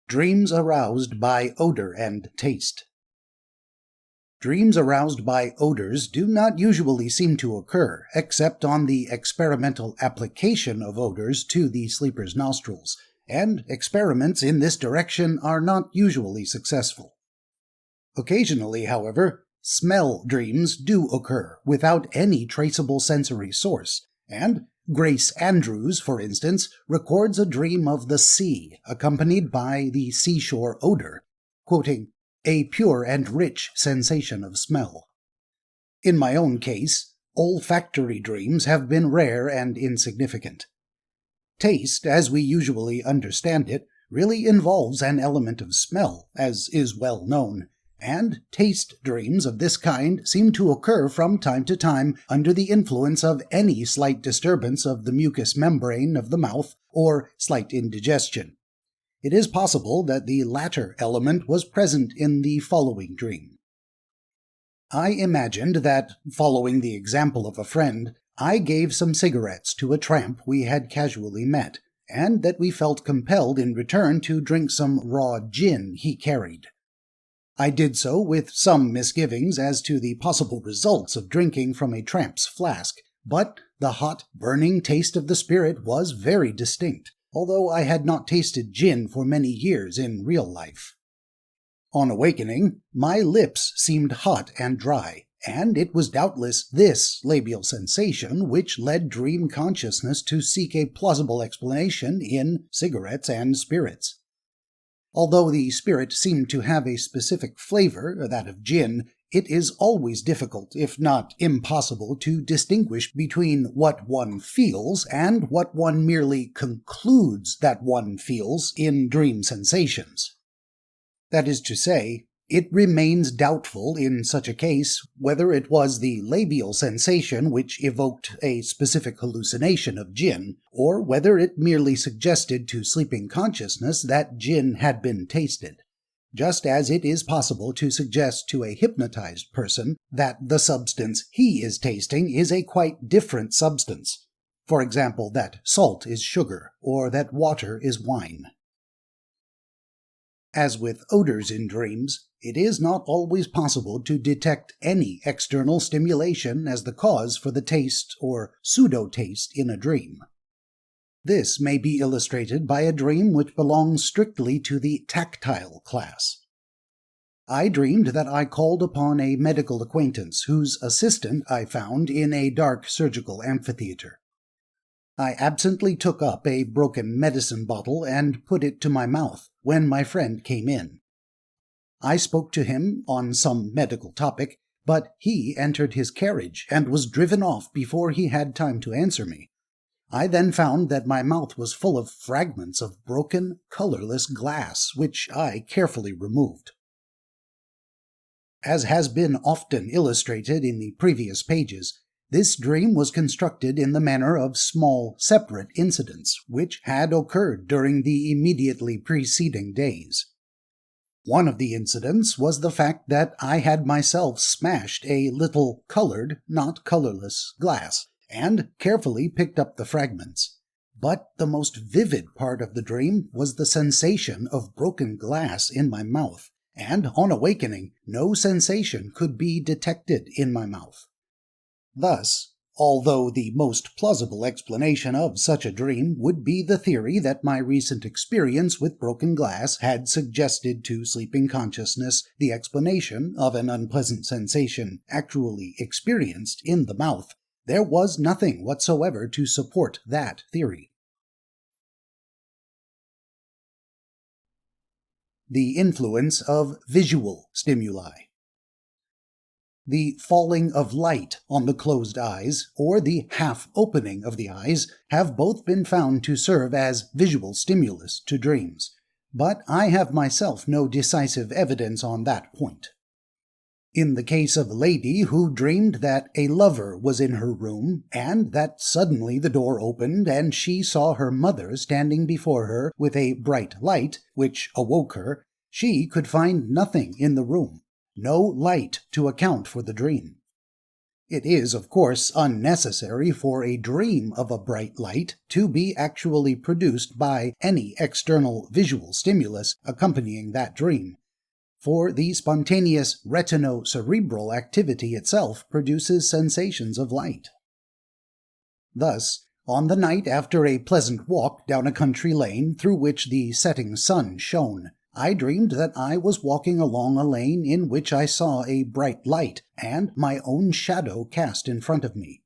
Dreams aroused by odor and taste. Dreams aroused by odors do not usually seem to occur, except on the experimental application of odors to the sleeper's nostrils, and experiments in this direction are not usually successful. Occasionally, however, smell dreams do occur without any traceable sensory source, and Grace Andrews, for instance, records a dream of the sea accompanied by the seashore odor, quoting, "a pure and rich sensation of smell." In my own case, olfactory dreams have been rare and insignificant. Taste, as we usually understand it, really involves an element of smell, as is well known, and taste dreams of this kind seem to occur from time to time under the influence of any slight disturbance of the mucous membrane of the mouth or slight indigestion. It is possible that the latter element was present in the following dream. I imagined that, following the example of a friend, I gave some cigarettes to a tramp we had casually met, and that we felt compelled in return to drink some raw gin he carried. I did so with some misgivings as to the possible results of drinking from a tramp's flask, but the hot, burning taste of the spirit was very distinct, although I had not tasted gin for many years in real life. On awakening, my lips seemed hot and dry, and it was doubtless this labial sensation which led dream consciousness to seek a plausible explanation in cigarettes and spirits. Although the spirit seemed to have a specific flavor, that of gin, it is always difficult, if not impossible, to distinguish between what one feels and what one merely concludes that one feels in dream sensations. That is to say, it remains doubtful in such a case whether it was the labial sensation which evoked a specific hallucination of gin, or whether it merely suggested to sleeping consciousness that gin had been tasted, just as it is possible to suggest to a hypnotized person that the substance he is tasting is a quite different substance. For example, that salt is sugar, or that water is wine. As with odors in dreams, it is not always possible to detect any external stimulation as the cause for the taste or pseudo-taste in a dream. This may be illustrated by a dream which belongs strictly to the tactile class. I dreamed that I called upon a medical acquaintance whose assistant I found in a dark surgical amphitheater. I absently took up a broken medicine bottle and put it to my mouth when my friend came in. I spoke to him on some medical topic, but he entered his carriage and was driven off before he had time to answer me. I then found that my mouth was full of fragments of broken, colorless glass, which I carefully removed. As has been often illustrated in the previous pages, this dream was constructed in the manner of small, separate incidents, which had occurred during the immediately preceding days. One of the incidents was the fact that I had myself smashed a little colored, not colorless, glass, and carefully picked up the fragments. But the most vivid part of the dream was the sensation of broken glass in my mouth, and on awakening, no sensation could be detected in my mouth. Thus, although the most plausible explanation of such a dream would be the theory that my recent experience with broken glass had suggested to sleeping consciousness the explanation of an unpleasant sensation actually experienced in the mouth, there was nothing whatsoever to support that theory. The influence of visual stimuli. The falling of light on the closed eyes, or the half-opening of the eyes, have both been found to serve as visual stimulus to dreams, but I have myself no decisive evidence on that point. In the case of a lady who dreamed that a lover was in her room, and that suddenly the door opened and she saw her mother standing before her with a bright light, which awoke her, she could find nothing in the room. No light to account for the dream. It is, of course, unnecessary for a dream of a bright light to be actually produced by any external visual stimulus accompanying that dream, for the spontaneous retinocerebral activity itself produces sensations of light. Thus, on the night after a pleasant walk down a country lane through which the setting sun shone, I dreamed that I was walking along a lane in which I saw a bright light and my own shadow cast in front of me.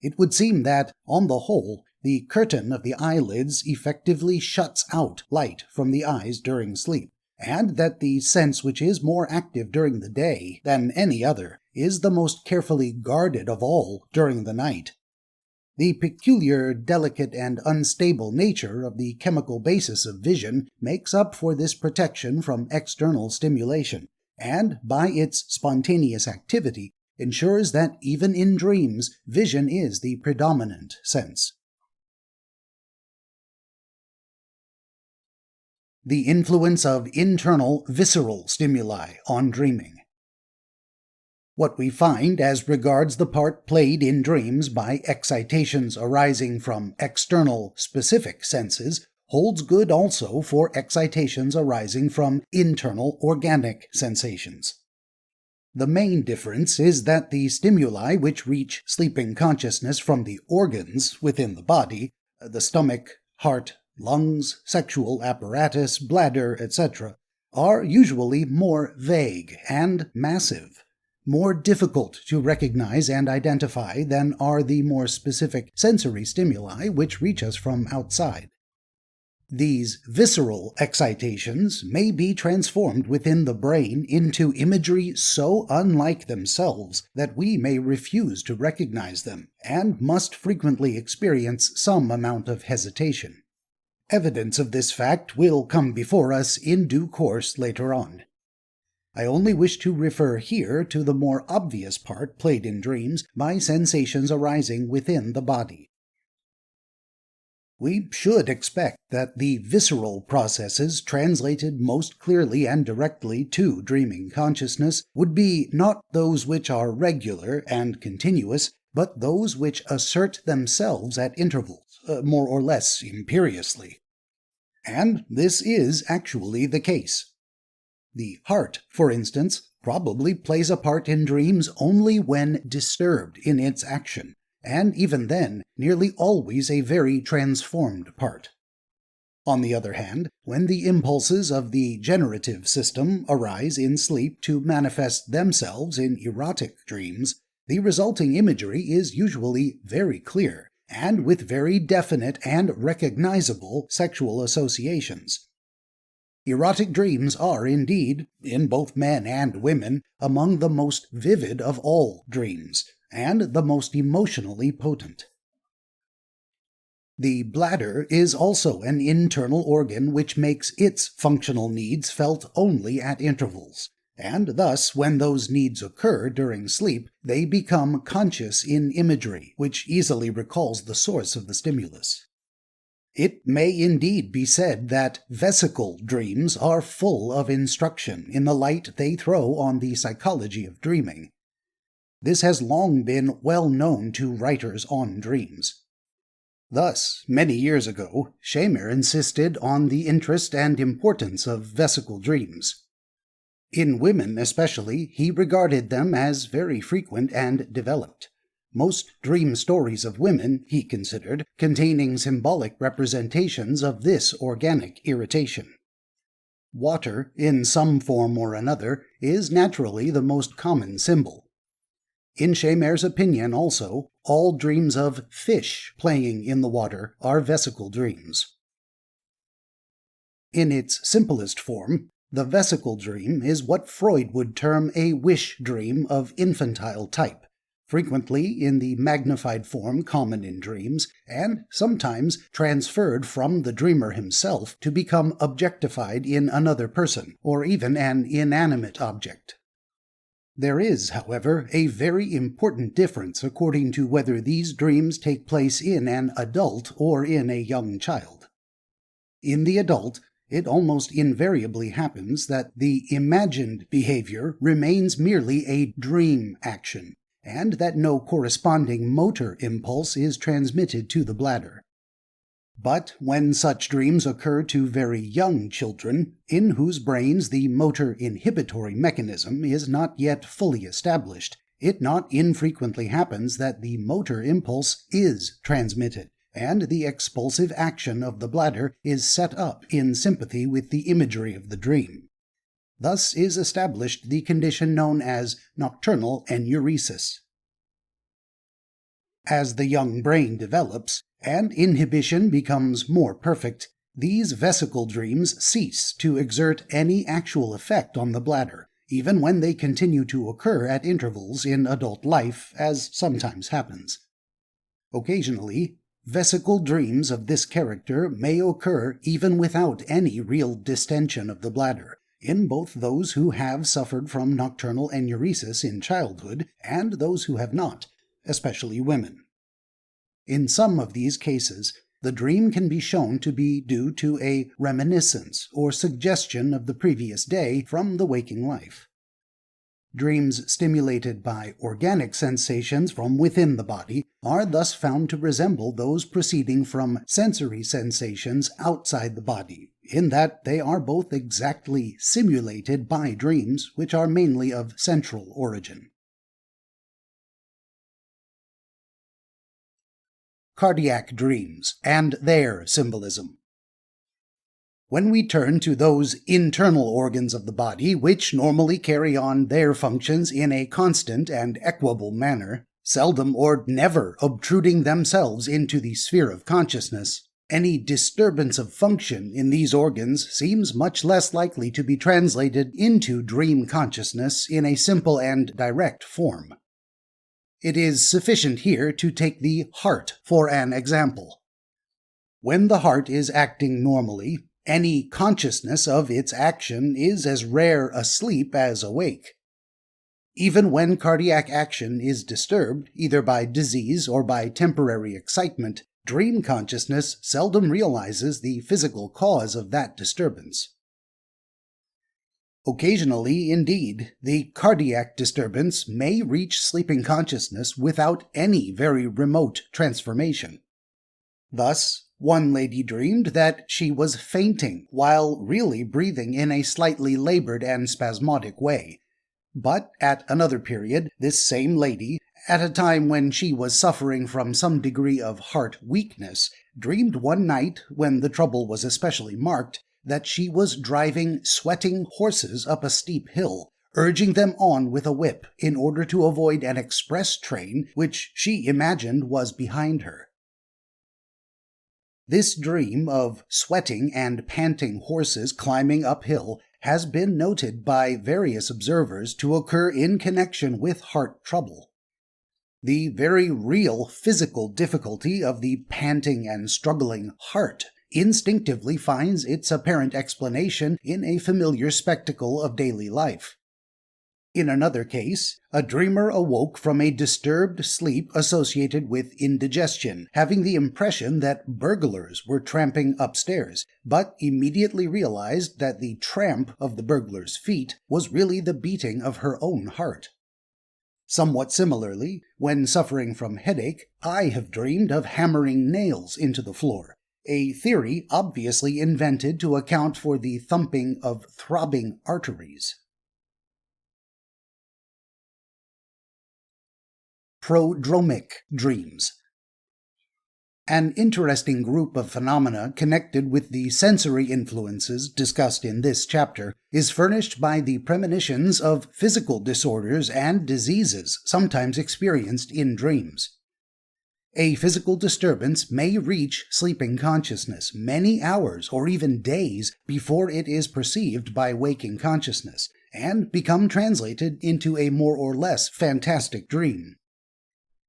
It would seem that, on the whole, the curtain of the eyelids effectively shuts out light from the eyes during sleep, and that the sense which is more active during the day than any other is the most carefully guarded of all during the night. The peculiar, delicate, and unstable nature of the chemical basis of vision makes up for this protection from external stimulation, and, by its spontaneous activity, ensures that even in dreams, vision is the predominant sense. The influence of internal visceral stimuli on dreaming. What we find as regards the part played in dreams by excitations arising from external specific senses holds good also for excitations arising from internal organic sensations. The main difference is that the stimuli which reach sleeping consciousness from the organs within the body, the stomach, heart, lungs, sexual apparatus, bladder, etc., are usually more vague and massive, more difficult to recognize and identify than are the more specific sensory stimuli which reach us from outside. These visceral excitations may be transformed within the brain into imagery so unlike themselves that we may refuse to recognize them, and must frequently experience some amount of hesitation. Evidence of this fact will come before us in due course later on. I only wish to refer here to the more obvious part played in dreams by sensations arising within the body. We should expect that the visceral processes translated most clearly and directly to dreaming consciousness would be not those which are regular and continuous, but those which assert themselves at intervals, more or less imperiously. And this is actually the case. The heart, for instance, probably plays a part in dreams only when disturbed in its action, and even then, nearly always a very transformed part. On the other hand, when the impulses of the generative system arise in sleep to manifest themselves in erotic dreams, the resulting imagery is usually very clear, and with very definite and recognizable sexual associations. Erotic dreams are indeed, in both men and women, among the most vivid of all dreams, and the most emotionally potent. The bladder is also an internal organ which makes its functional needs felt only at intervals, and thus when those needs occur during sleep, they become conscious in imagery, which easily recalls the source of the stimulus. It may indeed be said that vesicle dreams are full of instruction in the light they throw on the psychology of dreaming. This has long been well known to writers on dreams. Thus, many years ago, Schemer insisted on the interest and importance of vesicle dreams. In women especially, he regarded them as very frequent and developed. Most dream stories of women, he considered, containing symbolic representations of this organic irritation. Water, in some form or another, is naturally the most common symbol. In Schemer's opinion also, all dreams of fish playing in the water are vesicle dreams. In its simplest form, the vesicle dream is what Freud would term a wish dream of infantile type, frequently in the magnified form common in dreams, and sometimes transferred from the dreamer himself to become objectified in another person, or even an inanimate object. There is, however, a very important difference according to whether these dreams take place in an adult or in a young child. In the adult, it almost invariably happens that the imagined behavior remains merely a dream action, and that no corresponding motor impulse is transmitted to the bladder. But when such dreams occur to very young children, in whose brains the motor inhibitory mechanism is not yet fully established, it not infrequently happens that the motor impulse is transmitted, and the expulsive action of the bladder is set up in sympathy with the imagery of the dream. Thus is established the condition known as nocturnal enuresis. As the young brain develops, and inhibition becomes more perfect, these vesicle dreams cease to exert any actual effect on the bladder, even when they continue to occur at intervals in adult life, as sometimes happens. Occasionally, vesicle dreams of this character may occur even without any real distension of the bladder, in both those who have suffered from nocturnal enuresis in childhood and those who have not, especially women. In some of these cases, the dream can be shown to be due to a reminiscence or suggestion of the previous day from the waking life. Dreams stimulated by organic sensations from within the body are thus found to resemble those proceeding from sensory sensations outside the body, in that they are both exactly simulated by dreams which are mainly of central origin. Cardiac dreams and their symbolism. When we turn to those internal organs of the body which normally carry on their functions in a constant and equable manner, seldom or never obtruding themselves into the sphere of consciousness, any disturbance of function in these organs seems much less likely to be translated into dream consciousness in a simple and direct form. It is sufficient here to take the heart for an example. When the heart is acting normally, any consciousness of its action is as rare asleep as awake. Even when cardiac action is disturbed, either by disease or by temporary excitement, dream consciousness seldom realizes the physical cause of that disturbance. Occasionally, indeed, the cardiac disturbance may reach sleeping consciousness without any very remote transformation. Thus, one lady dreamed that she was fainting while really breathing in a slightly labored and spasmodic way. But at another period, this same lady, at a time when she was suffering from some degree of heart weakness, dreamed one night, when the trouble was especially marked, that she was driving sweating horses up a steep hill, urging them on with a whip in order to avoid an express train which she imagined was behind her. This dream of sweating and panting horses climbing uphill has been noted by various observers to occur in connection with heart trouble. The very real physical difficulty of the panting and struggling heart instinctively finds its apparent explanation in a familiar spectacle of daily life. In another case, a dreamer awoke from a disturbed sleep associated with indigestion, having the impression that burglars were tramping upstairs, but immediately realized that the tramp of the burglars' feet was really the beating of her own heart. Somewhat similarly, when suffering from headache, I have dreamed of hammering nails into the floor, a theory obviously invented to account for the thumping of throbbing arteries. Prodromic dreams. An interesting group of phenomena connected with the sensory influences discussed in this chapter is furnished by the premonitions of physical disorders and diseases sometimes experienced in dreams. A physical disturbance may reach sleeping consciousness many hours or even days before it is perceived by waking consciousness, and become translated into a more or less fantastic dream.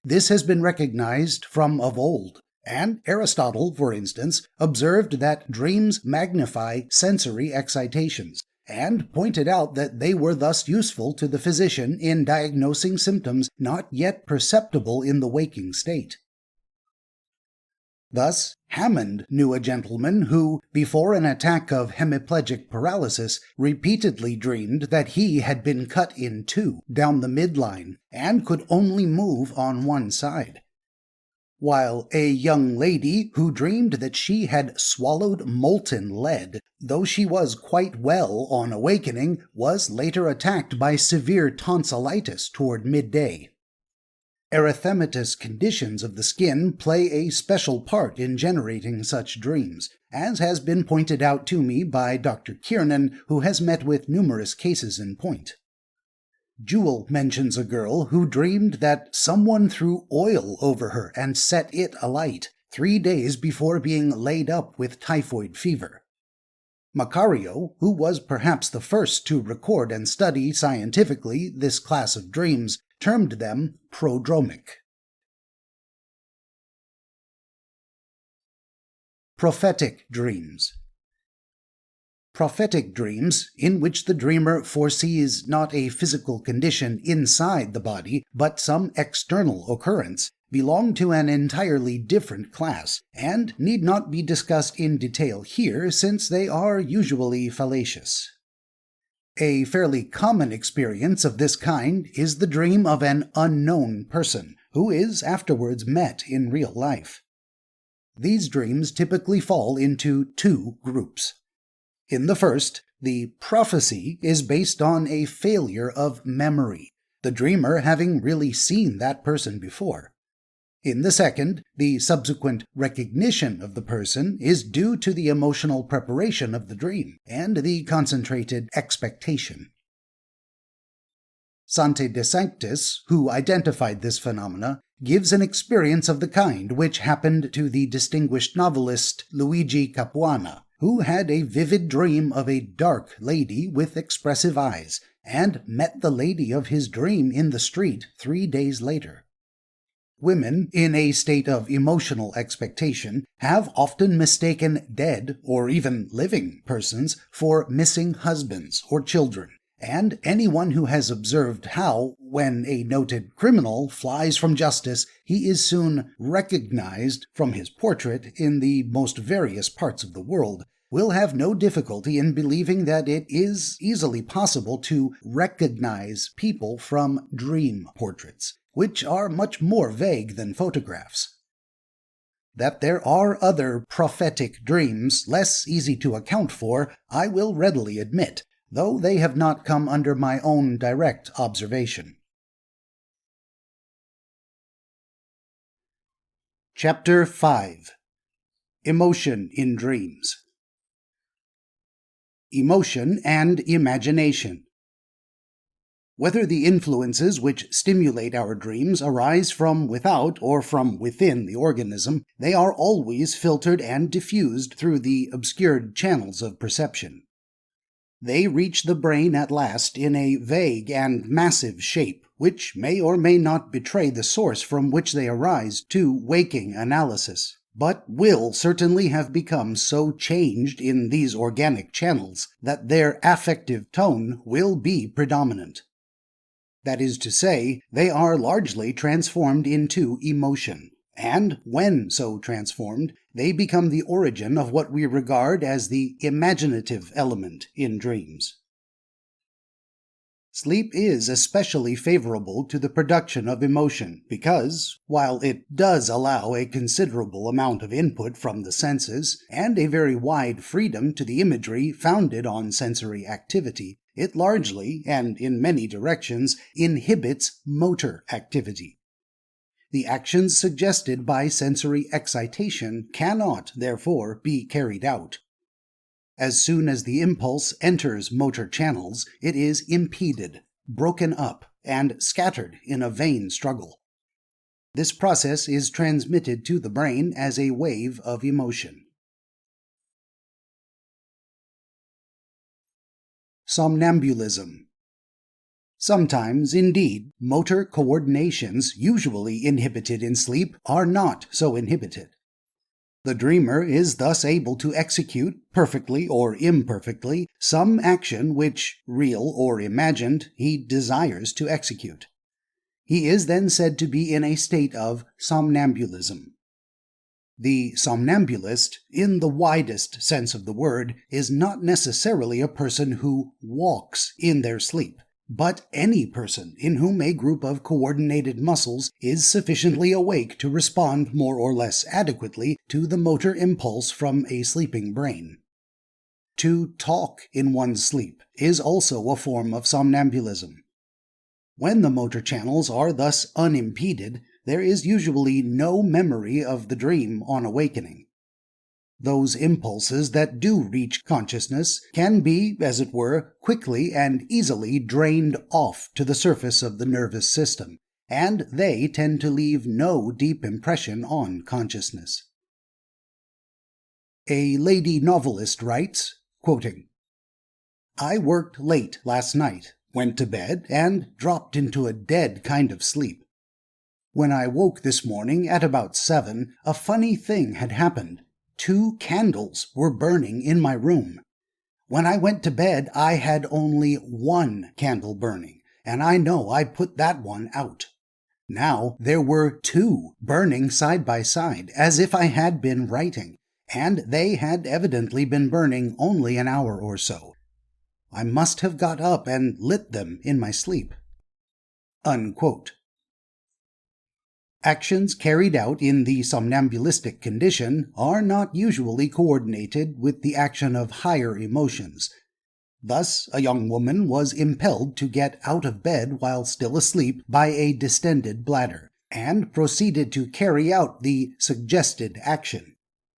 This has been recognized from of old, and Aristotle, for instance, observed that dreams magnify sensory excitations, and pointed out that they were thus useful to the physician in diagnosing symptoms not yet perceptible in the waking state. Thus, Hammond knew a gentleman who, before an attack of hemiplegic paralysis, repeatedly dreamed that he had been cut in two down the midline and could only move on one side. While a young lady who dreamed that she had swallowed molten lead, though she was quite well on awakening, was later attacked by severe tonsillitis toward midday. Erythematous conditions of the skin play a special part in generating such dreams, as has been pointed out to me by Dr. Kiernan, who has met with numerous cases in point. Jewell mentions a girl who dreamed that someone threw oil over her and set it alight 3 days before being laid up with typhoid fever. Macario, who was perhaps the first to record and study scientifically this class of dreams, termed them prodromic. Prophetic dreams. Prophetic dreams, in which the dreamer foresees not a physical condition inside the body, but some external occurrence, belong to an entirely different class, and need not be discussed in detail here since they are usually fallacious. A fairly common experience of this kind is the dream of an unknown person, who is afterwards met in real life. These dreams typically fall into two groups. In the first, the prophecy is based on a failure of memory, the dreamer having really seen that person before. In the second, the subsequent recognition of the person is due to the emotional preparation of the dream and the concentrated expectation. Sante de Sanctis, who identified this phenomena, gives an experience of the kind which happened to the distinguished novelist Luigi Capuana, who had a vivid dream of a dark lady with expressive eyes, and met the lady of his dream in the street 3 days later. Women, in a state of emotional expectation, have often mistaken dead or even living persons for missing husbands or children, and anyone who has observed how, when a noted criminal flies from justice, he is soon recognized from his portrait in the most various parts of the world, will have no difficulty in believing that it is easily possible to recognize people from dream portraits, which are much more vague than photographs. That there are other prophetic dreams less easy to account for, I will readily admit, though they have not come under my own direct observation. Chapter 5. Emotion in Dreams. Emotion and imagination. Whether the influences which stimulate our dreams arise from without or from within the organism, they are always filtered and diffused through the obscured channels of perception. They reach the brain at last in a vague and massive shape, which may or may not betray the source from which they arise to waking analysis, but will certainly have become so changed in these organic channels that their affective tone will be predominant. That is to say, they are largely transformed into emotion, and when so transformed, they become the origin of what we regard as the imaginative element in dreams. Sleep is especially favorable to the production of emotion because, while it does allow a considerable amount of input from the senses and a very wide freedom to the imagery founded on sensory activity, it largely, and in many directions, inhibits motor activity. The actions suggested by sensory excitation cannot, therefore, be carried out. As soon as the impulse enters motor channels, it is impeded, broken up, and scattered in a vain struggle. This process is transmitted to the brain as a wave of emotion. Somnambulism. Sometimes, indeed, motor coordinations usually inhibited in sleep are not so inhibited. The dreamer is thus able to execute, perfectly or imperfectly, some action which, real or imagined, he desires to execute. He is then said to be in a state of somnambulism. The somnambulist, in the widest sense of the word, is not necessarily a person who walks in their sleep, but any person in whom a group of coordinated muscles is sufficiently awake to respond more or less adequately to the motor impulse from a sleeping brain. To talk in one's sleep is also a form of somnambulism. When the motor channels are thus unimpeded, there is usually no memory of the dream on awakening. Those impulses that do reach consciousness can be, as it were, quickly and easily drained off to the surface of the nervous system, and they tend to leave no deep impression on consciousness. A lady novelist writes, quoting, "I worked late last night, went to bed, and dropped into a dead kind of sleep. When I woke this morning at about 7, a funny thing had happened. 2 candles were burning in my room. When I went to bed, I had only 1 candle burning, and I know I put that one out. Now there were 2 burning side by side, as if I had been writing, and they had evidently been burning only an hour or so. I must have got up and lit them in my sleep." Unquote. Actions carried out in the somnambulistic condition are not usually coordinated with the action of higher emotions. Thus, a young woman was impelled to get out of bed while still asleep by a distended bladder, and proceeded to carry out the suggested action.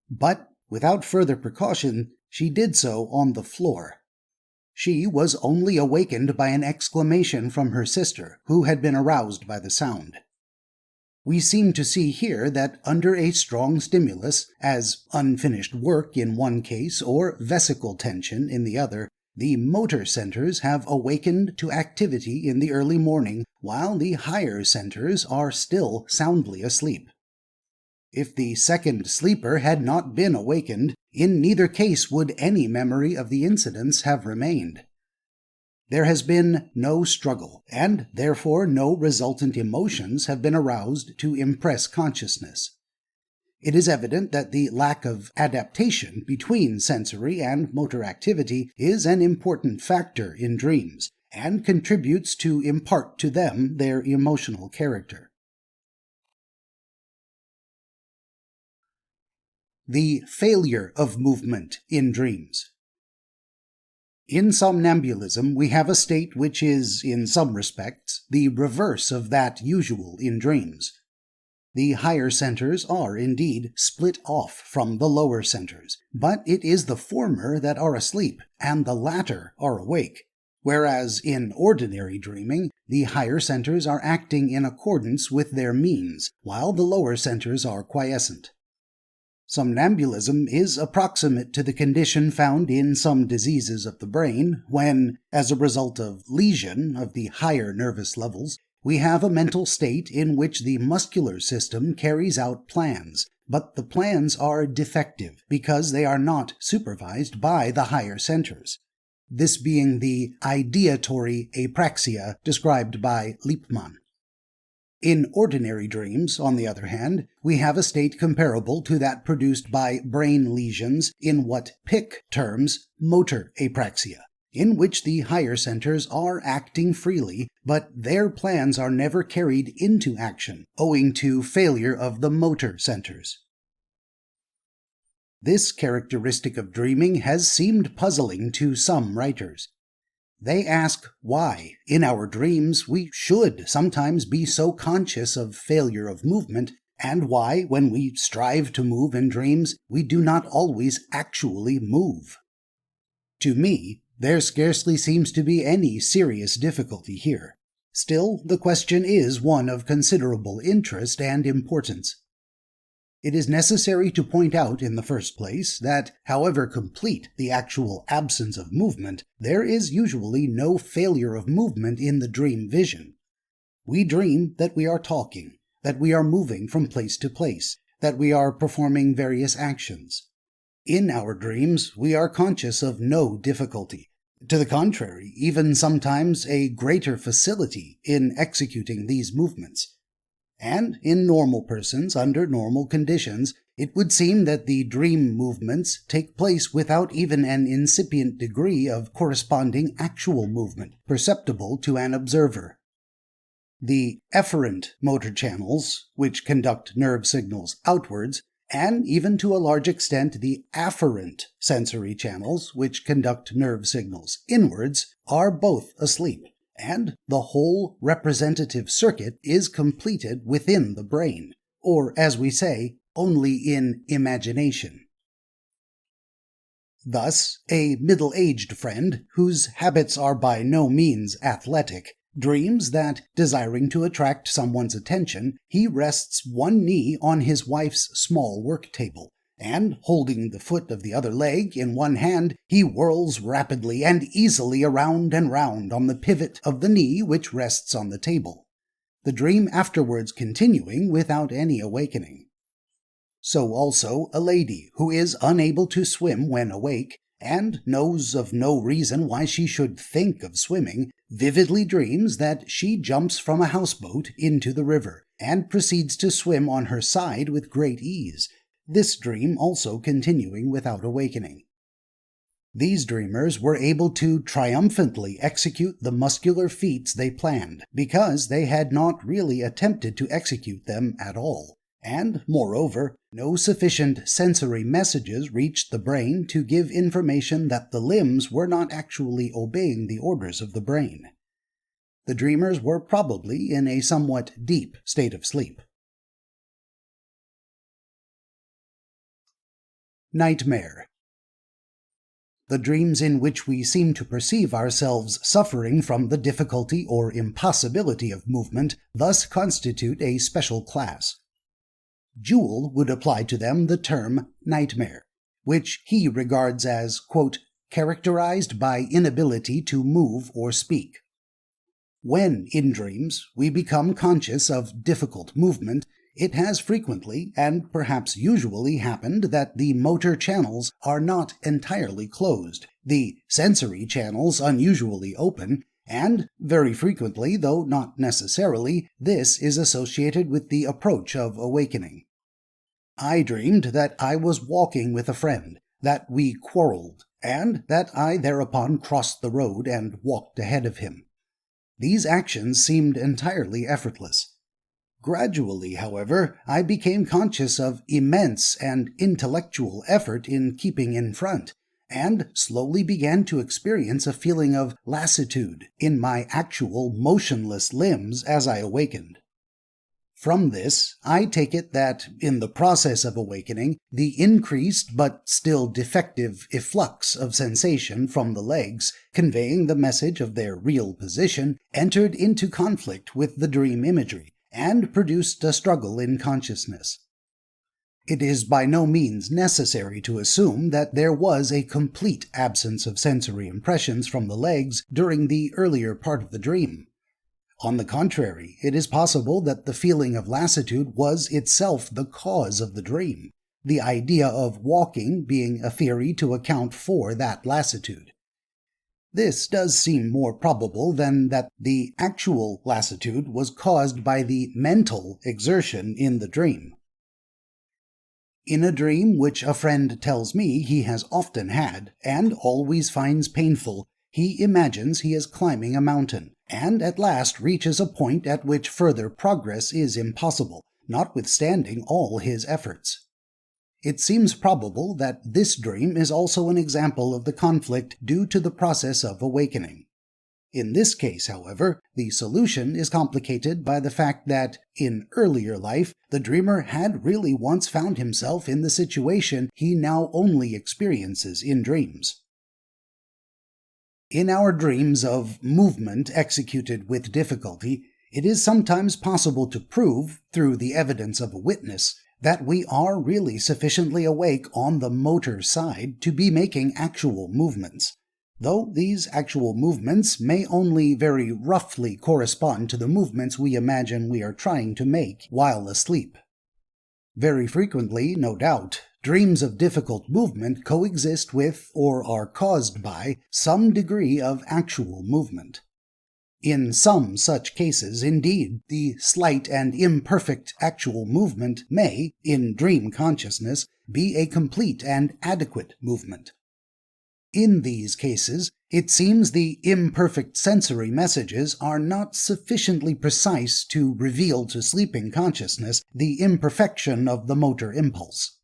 But, without further precaution, she did so on the floor. She was only awakened by an exclamation from her sister, who had been aroused by the sound. We seem to see here that under a strong stimulus, as unfinished work in one case or vesical tension in the other, the motor centers have awakened to activity in the early morning, while the higher centers are still soundly asleep. If the second sleeper had not been awakened, in neither case would any memory of the incidents have remained. There has been no struggle, and therefore no resultant emotions have been aroused to impress consciousness. It is evident that the lack of adaptation between sensory and motor activity is an important factor in dreams, and contributes to impart to them their emotional character. The failure of movement in dreams. In somnambulism, we have a state which is, in some respects, the reverse of that usual in dreams. The higher centers are, indeed, split off from the lower centers, but it is the former that are asleep, and the latter are awake, whereas in ordinary dreaming, the higher centers are acting in accordance with their means, while the lower centers are quiescent. Somnambulism is approximate to the condition found in some diseases of the brain, when, as a result of lesion of the higher nervous levels, we have a mental state in which the muscular system carries out plans, but the plans are defective because they are not supervised by the higher centers. This being the ideatory apraxia described by Lippmann. In ordinary dreams, on the other hand, we have a state comparable to that produced by brain lesions in what Pick terms motor apraxia, in which the higher centers are acting freely, but their plans are never carried into action, owing to failure of the motor centers. This characteristic of dreaming has seemed puzzling to some writers. They ask why, in our dreams, we should sometimes be so conscious of failure of movement, and why, when we strive to move in dreams, we do not always actually move. To me, there scarcely seems to be any serious difficulty here. Still, the question is one of considerable interest and importance. It is necessary to point out in the first place that, however complete the actual absence of movement, there is usually no failure of movement in the dream vision. We dream that we are talking, that we are moving from place to place, that we are performing various actions. In our dreams, we are conscious of no difficulty. To the contrary, even sometimes a greater facility in executing these movements. and in normal persons under normal conditions, it would seem that the dream movements take place without even an incipient degree of corresponding actual movement perceptible to an observer. The efferent motor channels, which conduct nerve signals outwards, and even to a large extent the afferent sensory channels, which conduct nerve signals inwards, are both asleep, and the whole representative circuit is completed within the brain, or, as we say, only in imagination. Thus, a middle-aged friend, whose habits are by no means athletic, dreams that, desiring to attract someone's attention, he rests one knee on his wife's small work table, and, holding the foot of the other leg in one hand, he whirls rapidly and easily around and round on the pivot of the knee which rests on the table, the dream afterwards continuing without any awakening. So also a lady who is unable to swim when awake, and knows of no reason why she should think of swimming, vividly dreams that she jumps from a houseboat into the river, and proceeds to swim on her side with great ease, this dream also continuing without awakening. These dreamers were able to triumphantly execute the muscular feats they planned, because they had not really attempted to execute them at all. And, moreover, no sufficient sensory messages reached the brain to give information that the limbs were not actually obeying the orders of the brain. The dreamers were probably in a somewhat deep state of sleep. Nightmare. The dreams in which we seem to perceive ourselves suffering from the difficulty or impossibility of movement thus constitute a special class. Jewell would apply to them the term nightmare, which he regards as, quote, characterized by inability to move or speak. When, in dreams, we become conscious of difficult movement, it has frequently, and perhaps usually, happened that the motor channels are not entirely closed, the sensory channels unusually open, and very frequently, though not necessarily, this is associated with the approach of awakening. I dreamed that I was walking with a friend, that we quarreled, and that I thereupon crossed the road and walked ahead of him. These actions seemed entirely effortless. Gradually, however, I became conscious of immense and intellectual effort in keeping in front, and slowly began to experience a feeling of lassitude in my actual motionless limbs as I awakened. From this, I take it that, in the process of awakening, the increased but still defective efflux of sensation from the legs, conveying the message of their real position, entered into conflict with the dream imagery, and produced a struggle in consciousness. It is by no means necessary to assume that there was a complete absence of sensory impressions from the legs during the earlier part of the dream. On the contrary, it is possible that the feeling of lassitude was itself the cause of the dream, the idea of walking being a theory to account for that lassitude. This does seem more probable than that the actual lassitude was caused by the mental exertion in the dream. In a dream which a friend tells me he has often had, and always finds painful, he imagines he is climbing a mountain, and at last reaches a point at which further progress is impossible, notwithstanding all his efforts. It seems probable that this dream is also an example of the conflict due to the process of awakening. In this case, however, the solution is complicated by the fact that, in earlier life, the dreamer had really once found himself in the situation he now only experiences in dreams. In our dreams of movement executed with difficulty, it is sometimes possible to prove, through the evidence of a witness, that we are really sufficiently awake on the motor side to be making actual movements, though these actual movements may only very roughly correspond to the movements we imagine we are trying to make while asleep. Very frequently, no doubt, dreams of difficult movement coexist with, or are caused by, some degree of actual movement. In some such cases, indeed, the slight and imperfect actual movement may, in dream consciousness, be a complete and adequate movement. In these cases, it seems the imperfect sensory messages are not sufficiently precise to reveal to sleeping consciousness the imperfection of the motor impulse.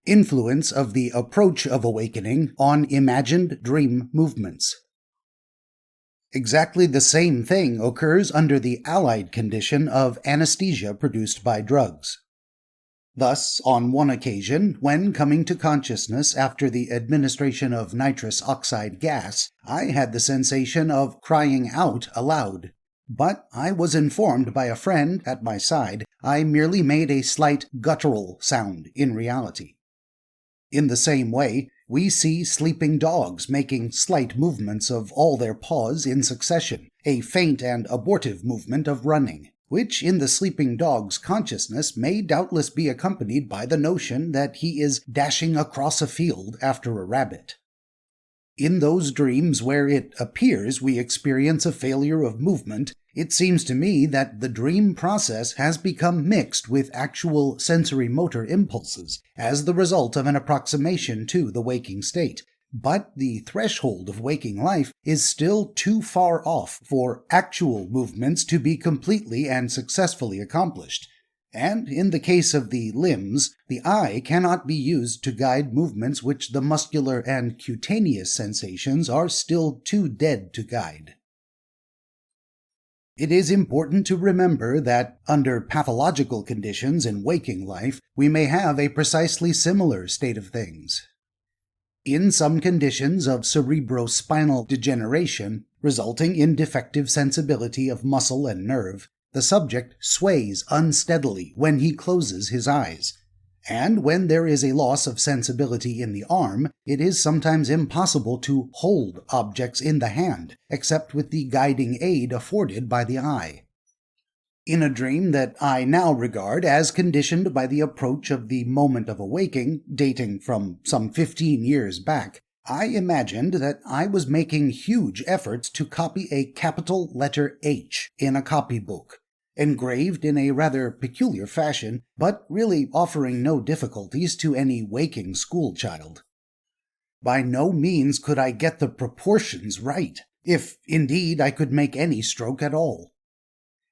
Influence of the approach of awakening on imagined dream movements. Exactly the same thing occurs under the allied condition of anesthesia produced by drugs. Thus, on one occasion, when coming to consciousness after the administration of nitrous oxide gas, I had the sensation of crying out aloud. But I was informed by a friend at my side I merely made a slight guttural sound in reality. In the same way, we see sleeping dogs making slight movements of all their paws in succession, a faint and abortive movement of running, which in the sleeping dog's consciousness may doubtless be accompanied by the notion that he is dashing across a field after a rabbit. In those dreams where it appears we experience a failure of movement, it seems to me that the dream process has become mixed with actual sensory motor impulses as the result of an approximation to the waking state. But the threshold of waking life is still too far off for actual movements to be completely and successfully accomplished. And in the case of the limbs, the eye cannot be used to guide movements which the muscular and cutaneous sensations are still too dead to guide. It is important to remember that, under pathological conditions in waking life, we may have a precisely similar state of things. In some conditions of cerebrospinal degeneration, resulting in defective sensibility of muscle and nerve, the subject sways unsteadily when he closes his eyes, and when there is a loss of sensibility in the arm, it is sometimes impossible to hold objects in the hand, except with the guiding aid afforded by the eye. In a dream that I now regard as conditioned by the approach of the moment of awaking, dating from some 15 years back, I imagined that I was making huge efforts to copy a capital letter H in a copybook, engraved in a rather peculiar fashion, but really offering no difficulties to any waking schoolchild. By no means could I get the proportions right, if indeed I could make any stroke at all.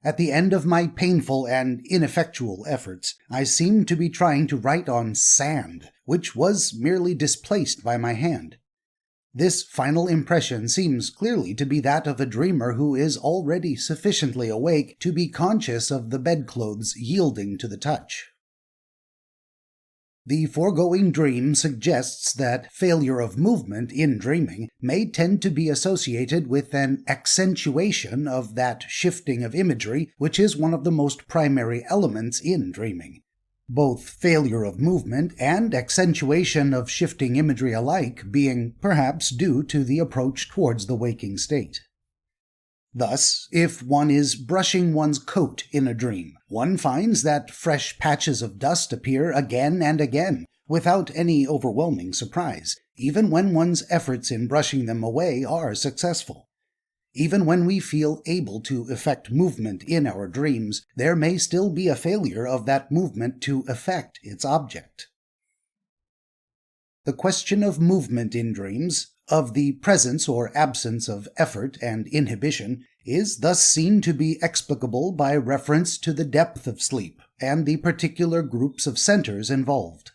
At the end of my painful and ineffectual efforts, I seemed to be trying to write on sand, which was merely displaced by my hand. This final impression seems clearly to be that of a dreamer who is already sufficiently awake to be conscious of the bedclothes yielding to the touch. The foregoing dream suggests that failure of movement in dreaming may tend to be associated with an accentuation of that shifting of imagery which is one of the most primary elements in dreaming. Both failure of movement and accentuation of shifting imagery alike being perhaps due to the approach towards the waking state. Thus, if one is brushing one's coat in a dream, one finds that fresh patches of dust appear again and again, without any overwhelming surprise, even when one's efforts in brushing them away are successful. Even when we feel able to effect movement in our dreams, there may still be a failure of that movement to effect its object. The question of movement in dreams, of the presence or absence of effort and inhibition, is thus seen to be explicable by reference to the depth of sleep and the particular groups of centers involved.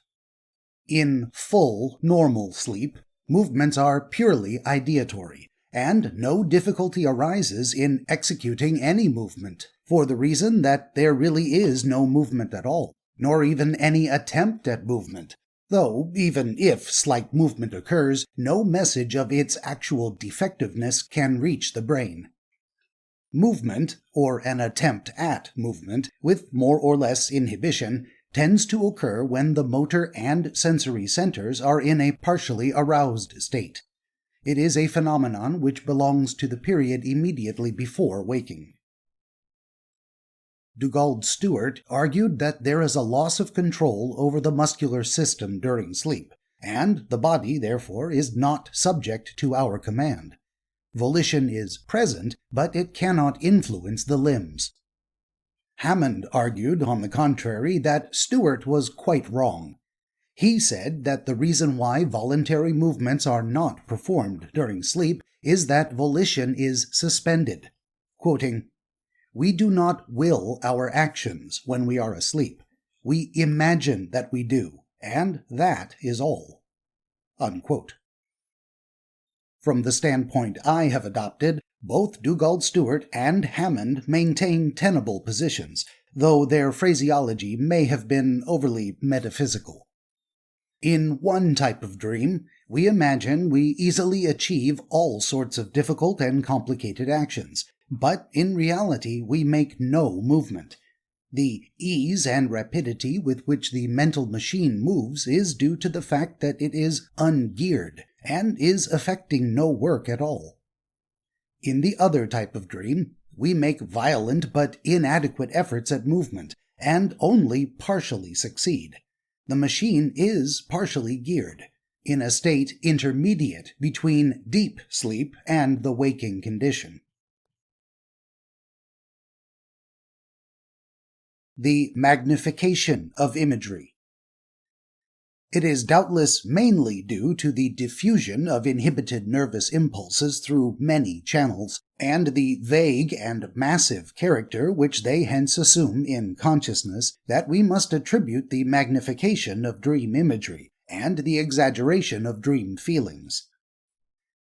In full, normal sleep, movements are purely ideatory, and no difficulty arises in executing any movement, for the reason that there really is no movement at all, nor even any attempt at movement, though, even if slight movement occurs, no message of its actual defectiveness can reach the brain. Movement, or an attempt at movement, with more or less inhibition, tends to occur when the motor and sensory centers are in a partially aroused state. It is a phenomenon which belongs to the period immediately before waking. Dugald-Stewart argued that there is a loss of control over the muscular system during sleep, and the body, therefore, is not subject to our command. Volition is present, but it cannot influence the limbs. Hammond argued, on the contrary, that Stewart was quite wrong. He said that the reason why voluntary movements are not performed during sleep is that volition is suspended. Quoting, "We do not will our actions when we are asleep. We imagine that we do, and that is all." Unquote. From the standpoint I have adopted, both Dugald-Stewart and Hammond maintain tenable positions, though their phraseology may have been overly metaphysical. In one type of dream, we imagine we easily achieve all sorts of difficult and complicated actions, but in reality we make no movement. The ease and rapidity with which the mental machine moves is due to the fact that it is ungeared and is effecting no work at all. In the other type of dream, we make violent but inadequate efforts at movement, and only partially succeed. The machine is partially geared, in a state intermediate between deep sleep and the waking condition. The magnification of imagery. It is doubtless mainly due to the diffusion of inhibited nervous impulses through many channels, and the vague and massive character which they hence assume in consciousness, that we must attribute the magnification of dream imagery, and the exaggeration of dream feelings.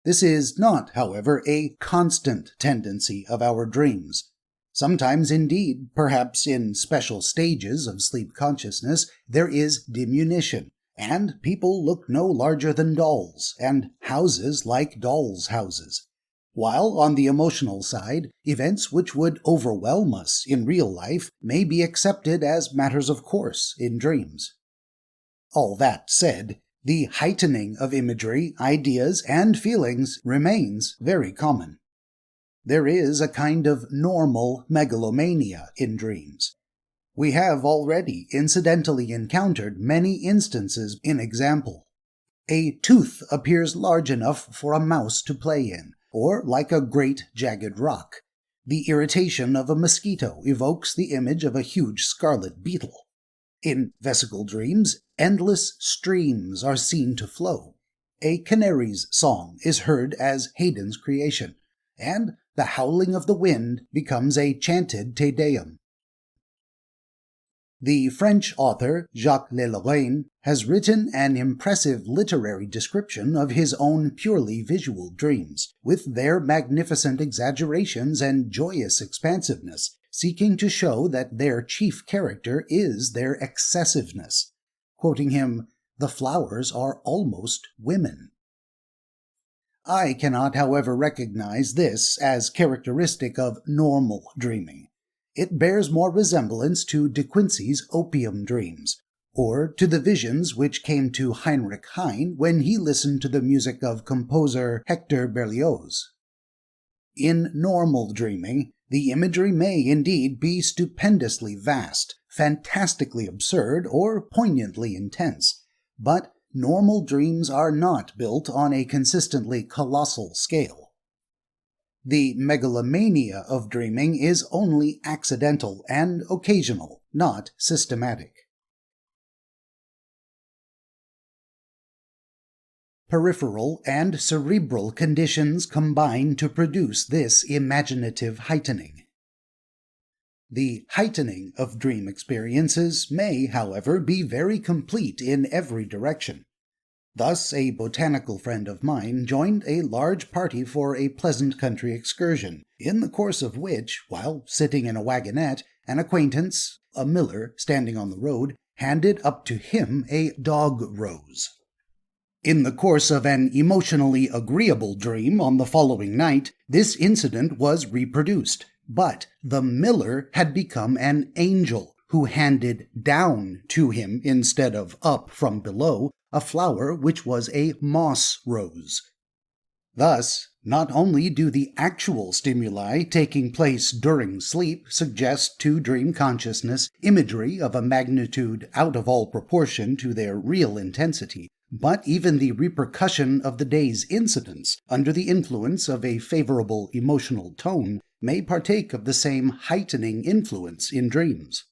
This is not, however, a constant tendency of our dreams. Sometimes, indeed, perhaps in special stages of sleep consciousness, there is diminution, and people look no larger than dolls, and houses like dolls' houses. While, on the emotional side, events which would overwhelm us in real life may be accepted as matters of course in dreams. All that said, the heightening of imagery, ideas, and feelings remains very common. There is a kind of normal megalomania in dreams. We have already incidentally encountered many instances in example. A tooth appears large enough for a mouse to play in, or like a great jagged rock. The irritation of a mosquito evokes the image of a huge scarlet beetle. In vesical dreams, endless streams are seen to flow. A canary's song is heard as Haydn's creation, and the howling of the wind becomes a chanted Te Deum. The French author Jacques Lelorraine has written an impressive literary description of his own purely visual dreams, with their magnificent exaggerations and joyous expansiveness, seeking to show that their chief character is their excessiveness. Quoting him, "The flowers are almost women." I cannot, however, recognize this as characteristic of normal dreaming. It bears more resemblance to De Quincey's opium dreams, or to the visions which came to Heinrich Heine when he listened to the music of composer Hector Berlioz. In normal dreaming, the imagery may indeed be stupendously vast, fantastically absurd, or poignantly intense, but normal dreams are not built on a consistently colossal scale. The megalomania of dreaming is only accidental and occasional, not systematic. Peripheral and cerebral conditions combine to produce this imaginative heightening. The heightening of dream experiences may, however, be very complete in every direction. Thus, a botanical friend of mine joined a large party for a pleasant country excursion, in the course of which, while sitting in a wagonette, an acquaintance, a miller, standing on the road, handed up to him a dog rose. In the course of an emotionally agreeable dream on the following night, this incident was reproduced, but the miller had become an angel who handed down to him, instead of up from below, a flower which was a moss rose. Thus, not only do the actual stimuli taking place during sleep suggest to dream consciousness imagery of a magnitude out of all proportion to their real intensity, but even the repercussion of the day's incidents, under the influence of a favorable emotional tone, may partake of the same heightening influence in dreams.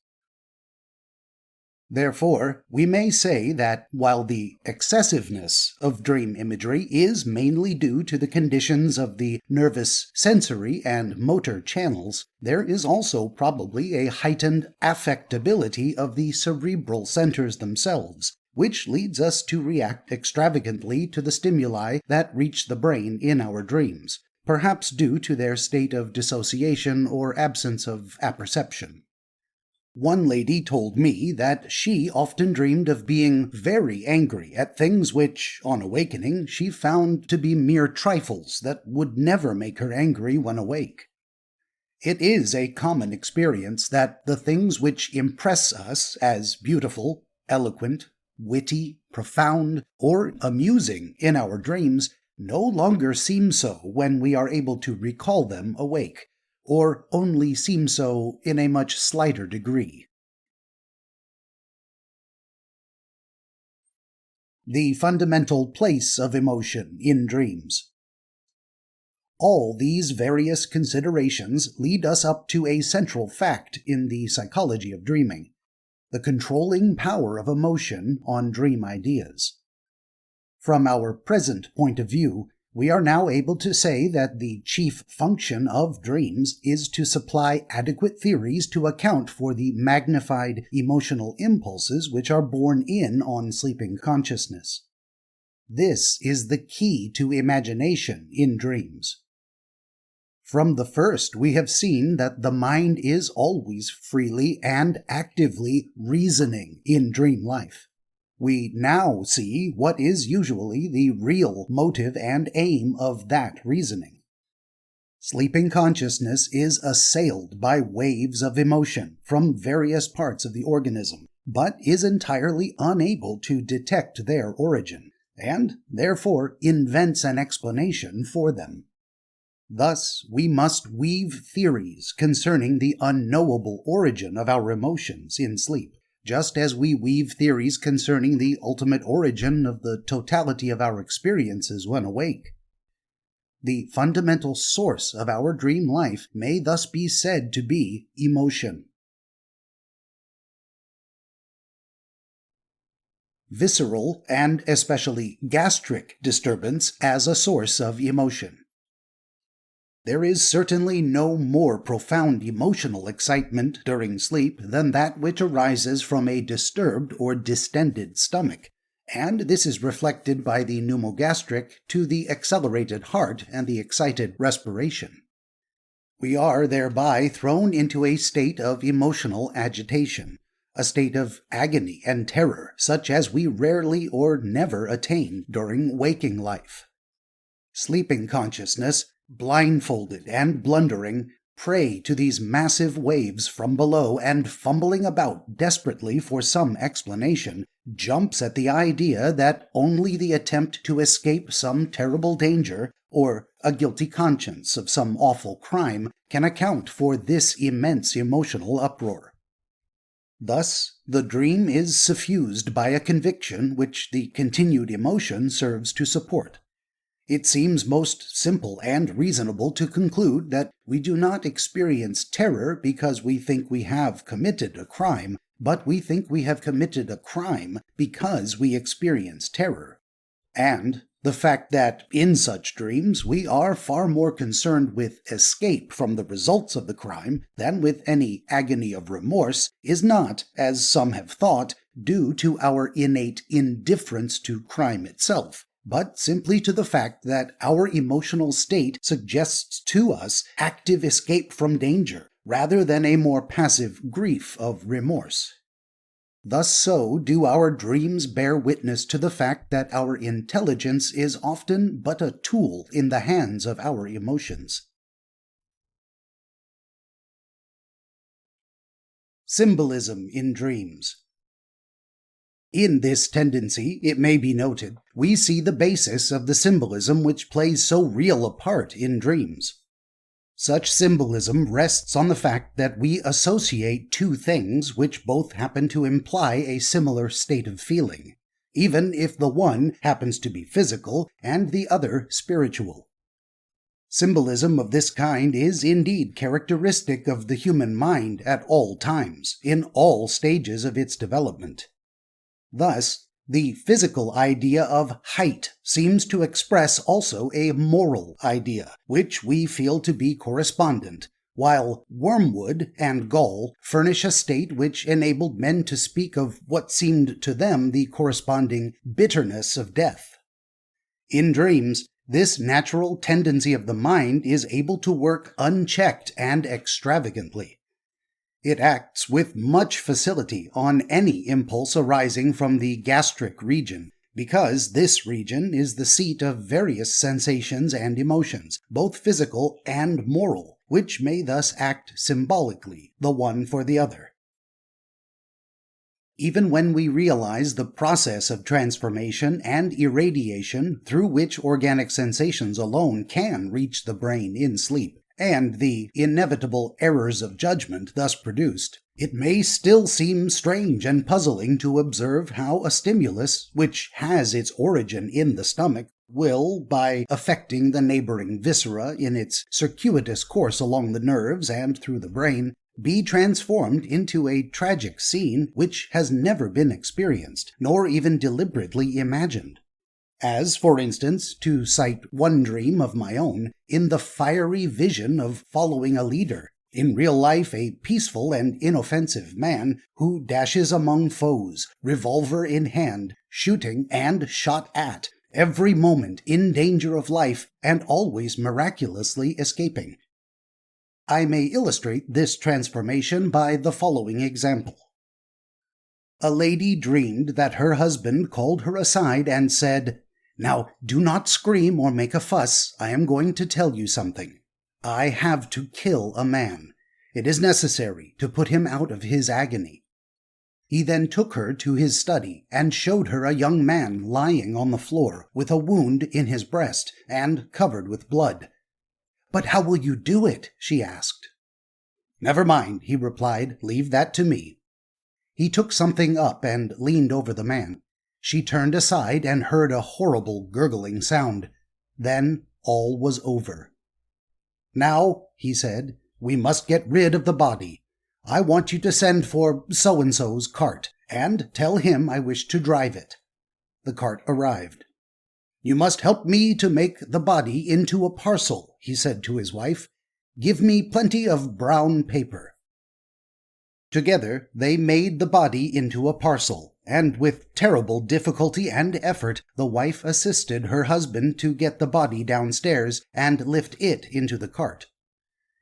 Therefore, we may say that while the excessiveness of dream imagery is mainly due to the conditions of the nervous, sensory, and motor channels, there is also probably a heightened affectability of the cerebral centers themselves, which leads us to react extravagantly to the stimuli that reach the brain in our dreams, perhaps due to their state of dissociation or absence of apperception. One lady told me that she often dreamed of being very angry at things which, on awakening, she found to be mere trifles that would never make her angry when awake. It is a common experience that the things which impress us as beautiful, eloquent, witty, profound, or amusing in our dreams no longer seem so when we are able to recall them awake, or only seem so in a much slighter degree. The fundamental place of emotion in dreams. All these various considerations lead us up to a central fact in the psychology of dreaming: the controlling power of emotion on dream ideas. From our present point of view, we are now able to say that the chief function of dreams is to supply adequate theories to account for the magnified emotional impulses which are borne in on sleeping consciousness. This is the key to imagination in dreams. From the first, we have seen that the mind is always freely and actively reasoning in dream life. We now see what is usually the real motive and aim of that reasoning. Sleeping consciousness is assailed by waves of emotion from various parts of the organism, but is entirely unable to detect their origin, and therefore invents an explanation for them. Thus, we must weave theories concerning the unknowable origin of our emotions in sleep, just as we weave theories concerning the ultimate origin of the totality of our experiences when awake. The fundamental source of our dream life may thus be said to be emotion. Visceral and especially gastric disturbance as a source of emotion. There is certainly no more profound emotional excitement during sleep than that which arises from a disturbed or distended stomach, and this is reflected by the pneumogastric to the accelerated heart and the excited respiration. We are thereby thrown into a state of emotional agitation, a state of agony and terror such as we rarely or never attain during waking life. Sleeping consciousness, blindfolded and blundering, prey to these massive waves from below and fumbling about desperately for some explanation, jumps at the idea that only the attempt to escape some terrible danger or a guilty conscience of some awful crime can account for this immense emotional uproar. Thus, the dream is suffused by a conviction which the continued emotion serves to support. It seems most simple and reasonable to conclude that we do not experience terror because we think we have committed a crime, but we think we have committed a crime because we experience terror. And the fact that in such dreams we are far more concerned with escape from the results of the crime than with any agony of remorse is not, as some have thought, due to our innate indifference to crime itself, but simply to the fact that our emotional state suggests to us active escape from danger, rather than a more passive grief of remorse. Thus so do our dreams bear witness to the fact that our intelligence is often but a tool in the hands of our emotions. Symbolism in dreams. In this tendency, it may be noted, we see the basis of the symbolism which plays so real a part in dreams. Such symbolism rests on the fact that we associate two things which both happen to imply a similar state of feeling, even if the one happens to be physical and the other spiritual. Symbolism of this kind is indeed characteristic of the human mind at all times, in all stages of its development. Thus, the physical idea of height seems to express also a moral idea, which we feel to be correspondent, while wormwood and gall furnish a state which enabled men to speak of what seemed to them the corresponding bitterness of death. In dreams, this natural tendency of the mind is able to work unchecked and extravagantly. It acts with much facility on any impulse arising from the gastric region, because this region is the seat of various sensations and emotions, both physical and moral, which may thus act symbolically, the one for the other. Even when we realize the process of transformation and irradiation through which organic sensations alone can reach the brain in sleep, and the inevitable errors of judgment thus produced, it may still seem strange and puzzling to observe how a stimulus, which has its origin in the stomach, will, by affecting the neighboring viscera in its circuitous course along the nerves and through the brain, be transformed into a tragic scene which has never been experienced, nor even deliberately imagined. As, for instance, to cite one dream of my own, in the fiery vision of following a leader, in real life a peaceful and inoffensive man who dashes among foes, revolver in hand, shooting and shot at, every moment in danger of life and always miraculously escaping. I may illustrate this transformation by the following example. A lady dreamed that her husband called her aside and said, "Now, do not scream or make a fuss. I am going to tell you something. I have to kill a man. It is necessary to put him out of his agony." He then took her to his study and showed her a young man lying on the floor with a wound in his breast and covered with blood. "But how will you do it?" she asked. "Never mind," he replied. "Leave that to me." He took something up and leaned over the man. She turned aside and heard a horrible gurgling sound. Then all was over. "Now," he said, "we must get rid of the body. I want you to send for so-and-so's cart, and tell him I wish to drive it." The cart arrived. "You must help me to make the body into a parcel," he said to his wife. "Give me plenty of brown paper." Together they made the body into a parcel, and with terrible difficulty and effort the wife assisted her husband to get the body downstairs and lift it into the cart.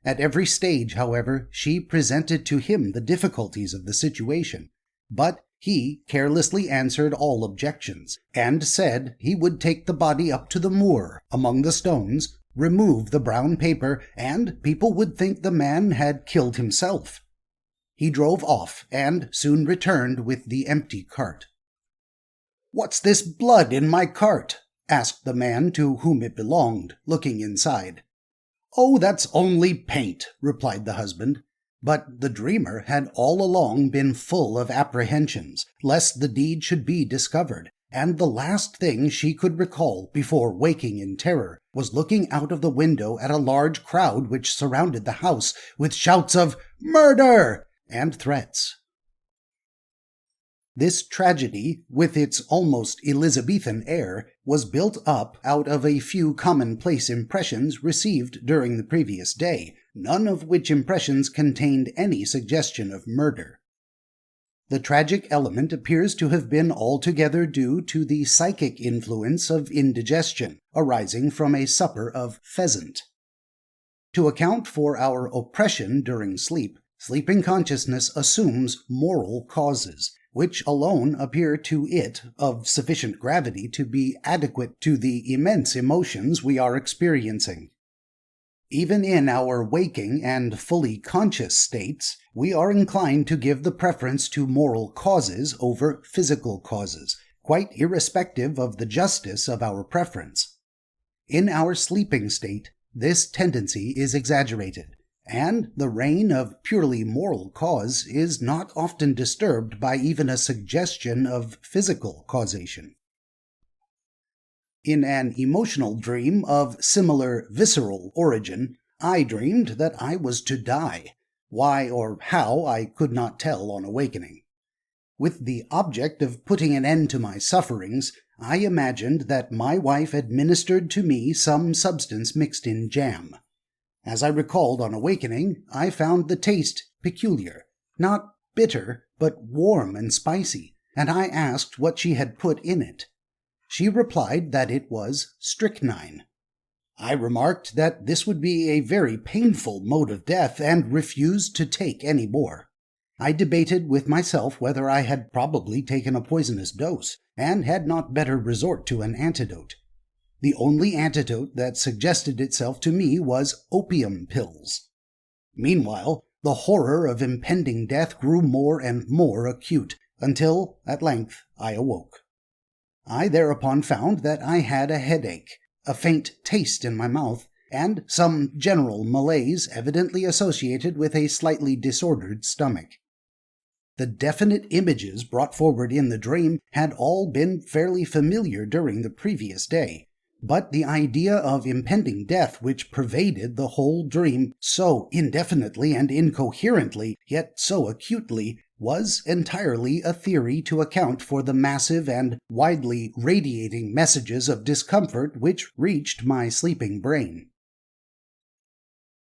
At every stage, however, she presented to him the difficulties of the situation, but he carelessly answered all objections, and said he would take the body up to the moor among the stones, remove the brown paper, and people would think the man had killed himself. He drove off, and soon returned with the empty cart. "What's this blood in my cart?" asked the man to whom it belonged, looking inside. "Oh, that's only paint," replied the husband. But the dreamer had all along been full of apprehensions, lest the deed should be discovered, and the last thing she could recall before waking in terror was looking out of the window at a large crowd which surrounded the house with shouts of "Murder!" and threats. This tragedy, with its almost Elizabethan air, was built up out of a few commonplace impressions received during the previous day, none of which impressions contained any suggestion of murder. The tragic element appears to have been altogether due to the psychic influence of indigestion, arising from a supper of pheasant. To account for our oppression during sleep, sleeping consciousness assumes moral causes, which alone appear to it of sufficient gravity to be adequate to the immense emotions we are experiencing. Even in our waking and fully conscious states, we are inclined to give the preference to moral causes over physical causes, quite irrespective of the justice of our preference. In our sleeping state, this tendency is exaggerated, and the reign of purely moral cause is not often disturbed by even a suggestion of physical causation. In an emotional dream of similar visceral origin, I dreamed that I was to die. Why or how I could not tell on awakening. With the object of putting an end to my sufferings, I imagined that my wife administered to me some substance mixed in jam. As I recalled on awakening, I found the taste peculiar, not bitter, but warm and spicy, and I asked what she had put in it. She replied that it was strychnine. I remarked that this would be a very painful mode of death and refused to take any more. I debated with myself whether I had probably taken a poisonous dose and had not better resort to an antidote. The only antidote that suggested itself to me was opium pills. Meanwhile, the horror of impending death grew more and more acute, until, at length, I awoke. I thereupon found that I had a headache, a faint taste in my mouth, and some general malaise evidently associated with a slightly disordered stomach. The definite images brought forward in the dream had all been fairly familiar during the previous day, but the idea of impending death which pervaded the whole dream so indefinitely and incoherently, yet so acutely, was entirely a theory to account for the massive and widely radiating messages of discomfort which reached my sleeping brain.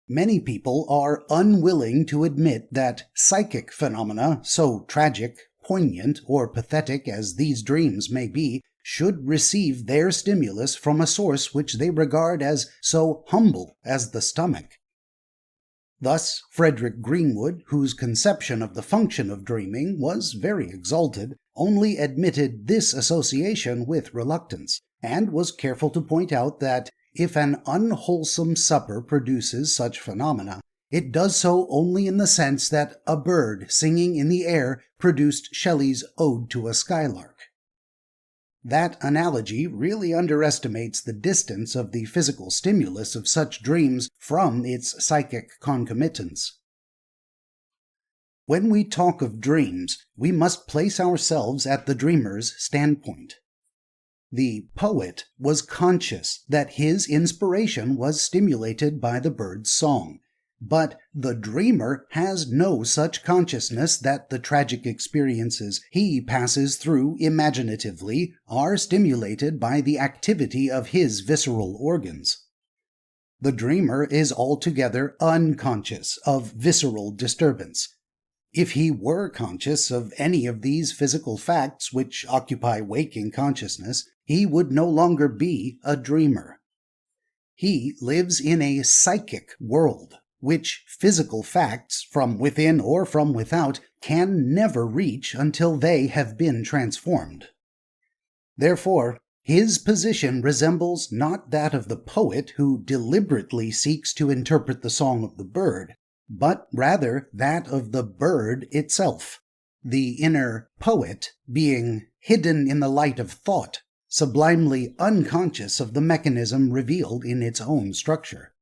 Many people are unwilling to admit that psychic phenomena, so tragic, poignant, or pathetic as these dreams may be, should receive their stimulus from a source which they regard as so humble as the stomach. Thus, Frederick Greenwood, whose conception of the function of dreaming was very exalted, only admitted this association with reluctance, and was careful to point out that if an unwholesome supper produces such phenomena, it does so only in the sense that a bird singing in the air produced Shelley's Ode to a Skylark. That analogy really underestimates the distance of the physical stimulus of such dreams from its psychic concomitants. When we talk of dreams, we must place ourselves at the dreamer's standpoint. The poet was conscious that his inspiration was stimulated by the bird's song, but the dreamer has no such consciousness that the tragic experiences he passes through imaginatively are stimulated by the activity of his visceral organs. The dreamer is altogether unconscious of visceral disturbance. If he were conscious of any of these physical facts which occupy waking consciousness, he would no longer be a dreamer. He lives in a psychic world, which physical facts, from within or from without, can never reach until they have been transformed. Therefore, his position resembles not that of the poet who deliberately seeks to interpret the song of the bird, but rather that of the bird itself, the inner poet being hidden in the light of thought, sublimely unconscious of the mechanism revealed in its own structure.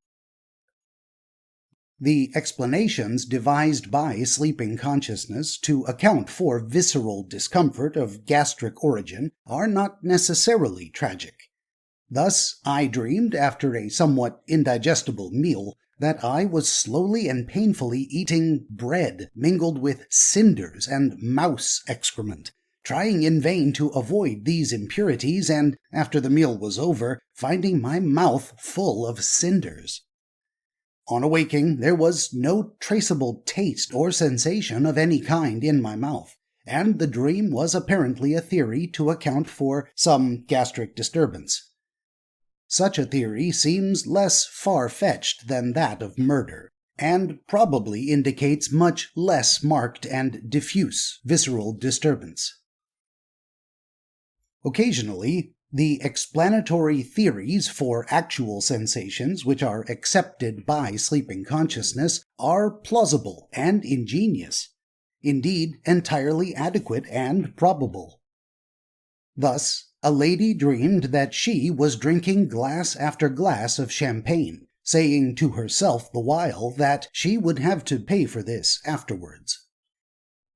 The explanations devised by sleeping consciousness to account for visceral discomfort of gastric origin are not necessarily tragic. Thus, I dreamed, after a somewhat indigestible meal, that I was slowly and painfully eating bread mingled with cinders and mouse excrement, trying in vain to avoid these impurities, and, after the meal was over, finding my mouth full of cinders. On awaking, there was no traceable taste or sensation of any kind in my mouth, and the dream was apparently a theory to account for some gastric disturbance. Such a theory seems less far-fetched than that of murder, and probably indicates much less marked and diffuse visceral disturbance. Occasionally, the explanatory theories for actual sensations which are accepted by sleeping consciousness are plausible and ingenious, indeed entirely adequate and probable. Thus, a lady dreamed that she was drinking glass after glass of champagne, saying to herself the while that she would have to pay for this afterwards.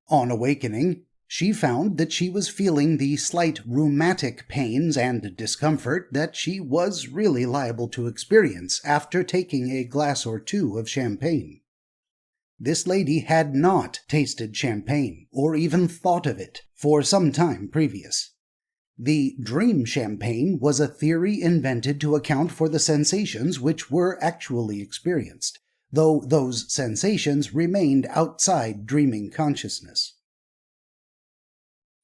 On awakening, she found that she was feeling the slight rheumatic pains and discomfort that she was really liable to experience after taking a glass or two of champagne. This lady had not tasted champagne, or even thought of it, for some time previous. The dream champagne was a theory invented to account for the sensations which were actually experienced, though those sensations remained outside dreaming consciousness.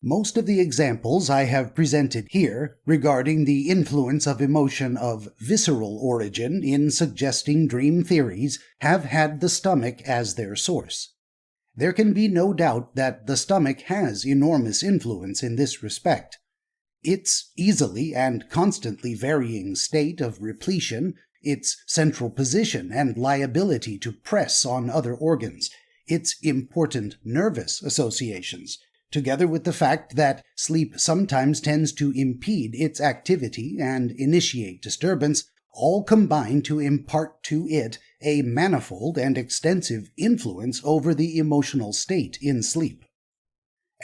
Most of the examples I have presented here regarding the influence of emotion of visceral origin in suggesting dream theories have had the stomach as their source. There can be no doubt that the stomach has enormous influence in this respect. Its easily and constantly varying state of repletion, its central position and liability to press on other organs, its important nervous associations, together with the fact that sleep sometimes tends to impede its activity and initiate disturbance, all combine to impart to it a manifold and extensive influence over the emotional state in sleep,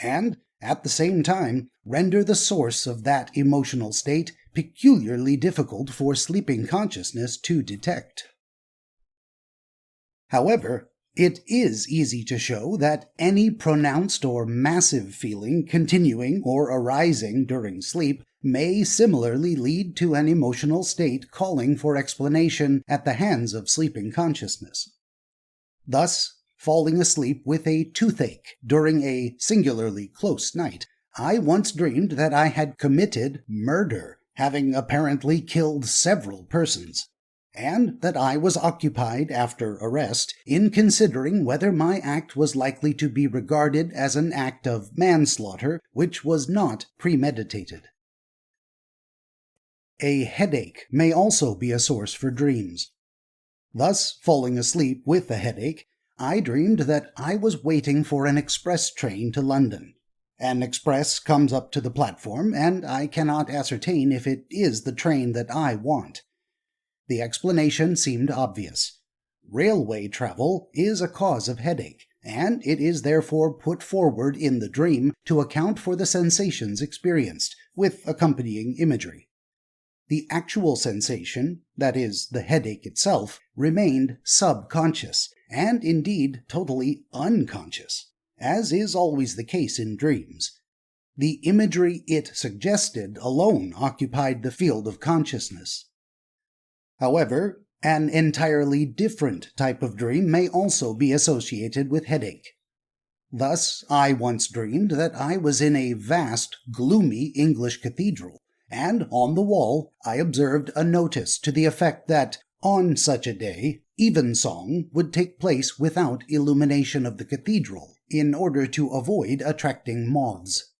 and, at the same time, render the source of that emotional state peculiarly difficult for sleeping consciousness to detect. However, it is easy to show that any pronounced or massive feeling continuing or arising during sleep may similarly lead to an emotional state calling for explanation at the hands of sleeping consciousness. Thus, falling asleep with a toothache during a singularly close night, I once dreamed that I had committed murder, having apparently killed several persons, and that I was occupied, after arrest, in considering whether my act was likely to be regarded as an act of manslaughter which was not premeditated. A headache may also be a source for dreams. Thus, falling asleep with a headache, I dreamed that I was waiting for an express train to London. An express comes up to the platform, and I cannot ascertain if it is the train that I want. The explanation seemed obvious. Railway travel is a cause of headache, and it is therefore put forward in the dream to account for the sensations experienced, with accompanying imagery. The actual sensation, that is, the headache itself, remained subconscious, and indeed totally unconscious, as is always the case in dreams. The imagery it suggested alone occupied the field of consciousness. However, an entirely different type of dream may also be associated with headache. Thus, I once dreamed that I was in a vast, gloomy English cathedral, and on the wall I observed a notice to the effect that, on such a day, evensong would take place without illumination of the cathedral, in order to avoid attracting moths.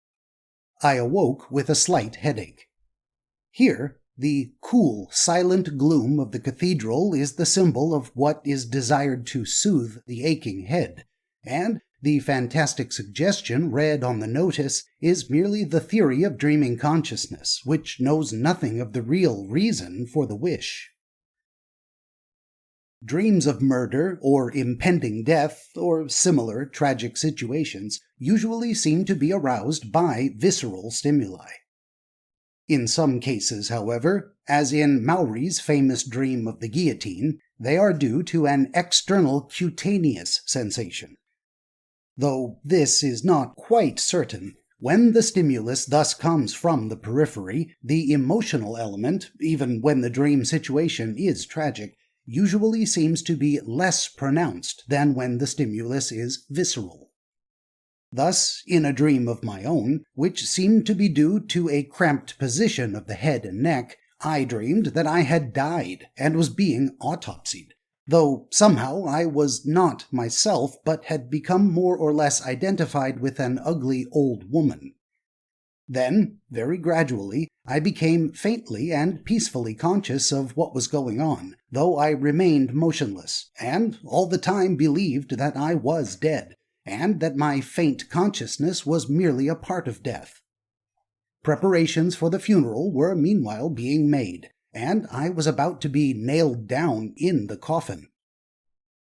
I awoke with a slight headache. Here, the cool, silent gloom of the cathedral is the symbol of what is desired to soothe the aching head, and the fantastic suggestion read on the notice is merely the theory of dreaming consciousness, which knows nothing of the real reason for the wish. Dreams of murder or impending death or similar tragic situations usually seem to be aroused by visceral stimuli. In some cases, however, as in Maury's famous dream of the guillotine, they are due to an external cutaneous sensation. Though this is not quite certain, when the stimulus thus comes from the periphery, the emotional element, even when the dream situation is tragic, usually seems to be less pronounced than when the stimulus is visceral. Thus, in a dream of my own, which seemed to be due to a cramped position of the head and neck, I dreamed that I had died and was being autopsied, though somehow I was not myself but had become more or less identified with an ugly old woman. Then, very gradually, I became faintly and peacefully conscious of what was going on, though I remained motionless, and all the time believed that I was dead, and that my faint consciousness was merely a part of death. Preparations for the funeral were meanwhile being made, and I was about to be nailed down in the coffin.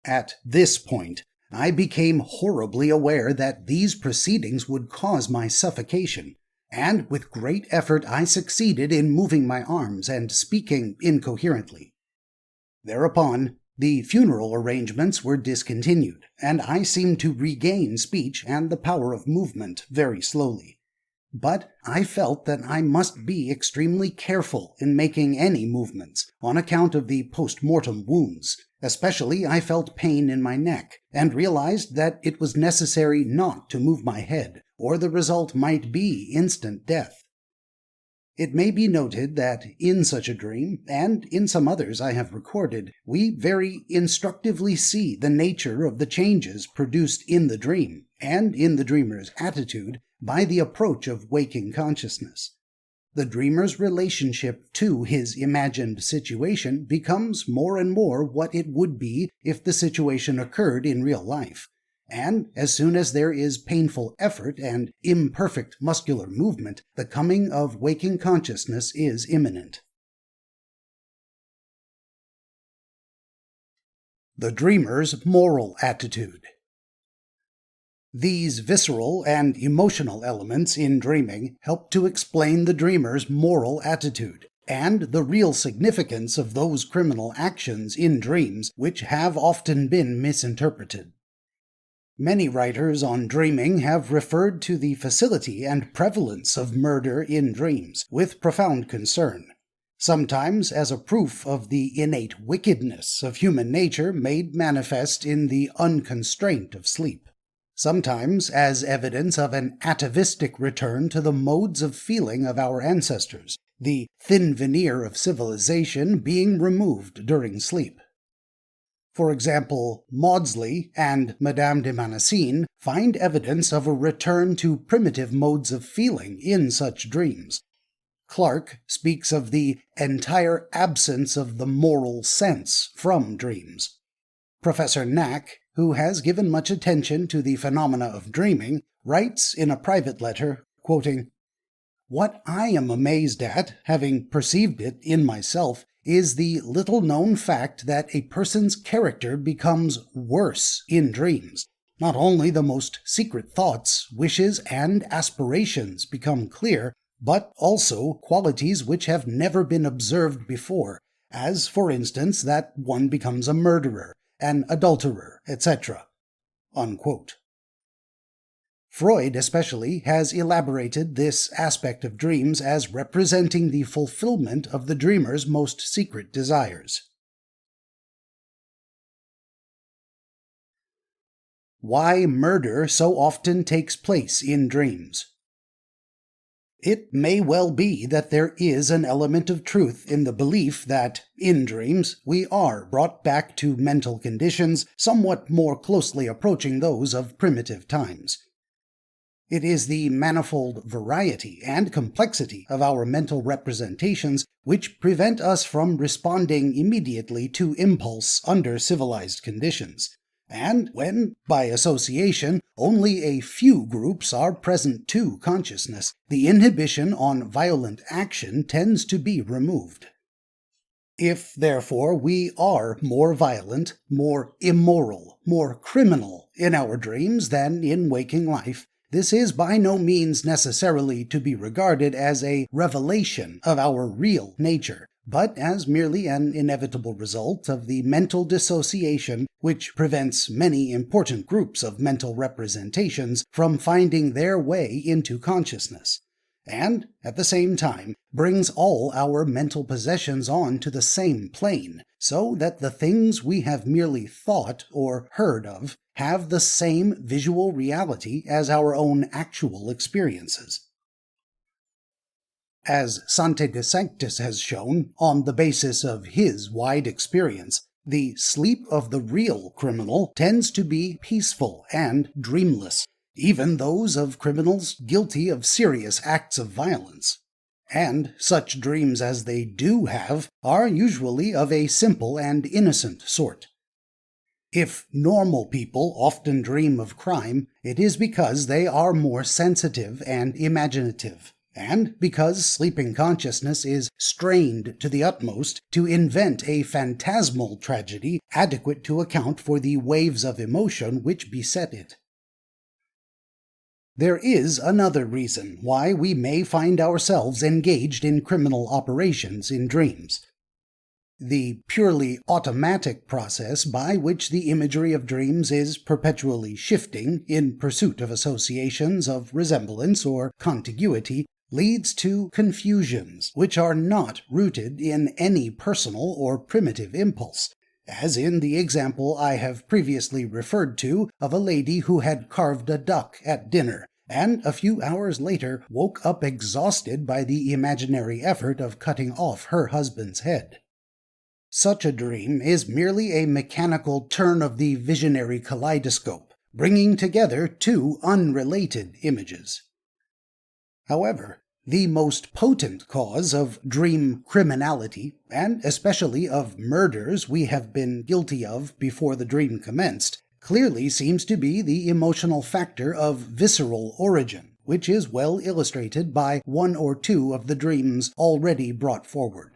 At this point, I became horribly aware that these proceedings would cause my suffocation, and with great effort I succeeded in moving my arms and speaking incoherently. Thereupon, the funeral arrangements were discontinued, and I seemed to regain speech and the power of movement very slowly. But I felt that I must be extremely careful in making any movements, on account of the post-mortem wounds. Especially I felt pain in my neck, and realized that it was necessary not to move my head, or the result might be instant death. It may be noted that in such a dream, and in some others I have recorded, we very instructively see the nature of the changes produced in the dream, and in the dreamer's attitude, by the approach of waking consciousness. The dreamer's relationship to his imagined situation becomes more and more what it would be if the situation occurred in real life, and as soon as there is painful effort and imperfect muscular movement, the coming of waking consciousness is imminent. The dreamer's moral attitude. These visceral and emotional elements in dreaming help to explain the dreamer's moral attitude, and the real significance of those criminal actions in dreams which have often been misinterpreted. Many writers on dreaming have referred to the facility and prevalence of murder in dreams with profound concern, sometimes as a proof of the innate wickedness of human nature made manifest in the unconstraint of sleep, sometimes as evidence of an atavistic return to the modes of feeling of our ancestors, the thin veneer of civilization being removed during sleep. For example, Maudsley and Madame de Manicine find evidence of a return to primitive modes of feeling in such dreams. Clarke speaks of the entire absence of the moral sense from dreams. Professor Knack, who has given much attention to the phenomena of dreaming, writes in a private letter, quoting, "What I am amazed at, having perceived it in myself, is the little-known fact that a person's character becomes worse in dreams. Not only the most secret thoughts, wishes, and aspirations become clear, but also qualities which have never been observed before, as, for instance, that one becomes a murderer, an adulterer, etc." Unquote. Freud especially has elaborated this aspect of dreams as representing the fulfillment of the dreamer's most secret desires. Why murder so often takes place in dreams. It may well be that there is an element of truth in the belief that, in dreams, we are brought back to mental conditions somewhat more closely approaching those of primitive times. It is the manifold variety and complexity of our mental representations which prevent us from responding immediately to impulse under civilized conditions. And when, by association, only a few groups are present to consciousness, the inhibition on violent action tends to be removed. If, therefore, we are more violent, more immoral, more criminal in our dreams than in waking life, this is by no means necessarily to be regarded as a revelation of our real nature, but as merely an inevitable result of the mental dissociation which prevents many important groups of mental representations from finding their way into consciousness, and, at the same time, brings all our mental possessions on to the same plane, so that the things we have merely thought or heard of have the same visual reality as our own actual experiences. As Sante de Sanctis has shown, on the basis of his wide experience, the sleep of the real criminal tends to be peaceful and dreamless, even those of criminals guilty of serious acts of violence. And such dreams as they do have are usually of a simple and innocent sort. If normal people often dream of crime, it is because they are more sensitive and imaginative, and because sleeping consciousness is strained to the utmost to invent a phantasmal tragedy adequate to account for the waves of emotion which beset it. There is another reason why we may find ourselves engaged in criminal operations in dreams. The purely automatic process by which the imagery of dreams is perpetually shifting in pursuit of associations of resemblance or contiguity leads to confusions which are not rooted in any personal or primitive impulse, as in the example I have previously referred to of a lady who had carved a duck at dinner, and a few hours later woke up exhausted by the imaginary effort of cutting off her husband's head. Such a dream is merely a mechanical turn of the visionary kaleidoscope, bringing together two unrelated images. However, the most potent cause of dream criminality, and especially of murders we have been guilty of before the dream commenced, clearly seems to be the emotional factor of visceral origin, which is well illustrated by one or two of the dreams already brought forward.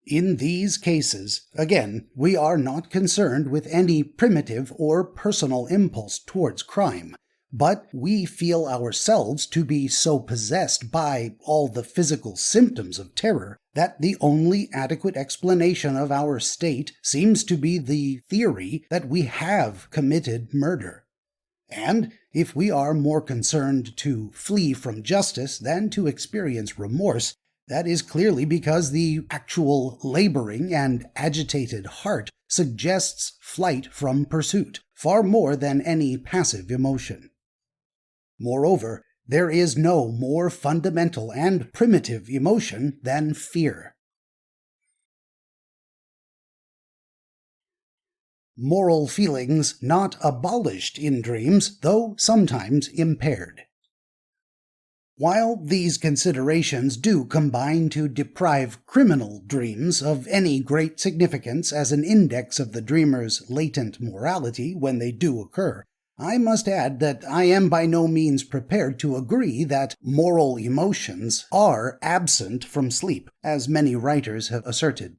In these cases, again, we are not concerned with any primitive or personal impulse towards crime, but we feel ourselves to be so possessed by all the physical symptoms of terror that the only adequate explanation of our state seems to be the theory that we have committed murder. And if we are more concerned to flee from justice than to experience remorse, that is clearly because the actual laboring and agitated heart suggests flight from pursuit, far more than any passive emotion. Moreover, there is no more fundamental and primitive emotion than fear. Moral feelings not abolished in dreams, though sometimes impaired. While these considerations do combine to deprive criminal dreams of any great significance as an index of the dreamer's latent morality when they do occur, I must add that I am by no means prepared to agree that moral emotions are absent from sleep, as many writers have asserted.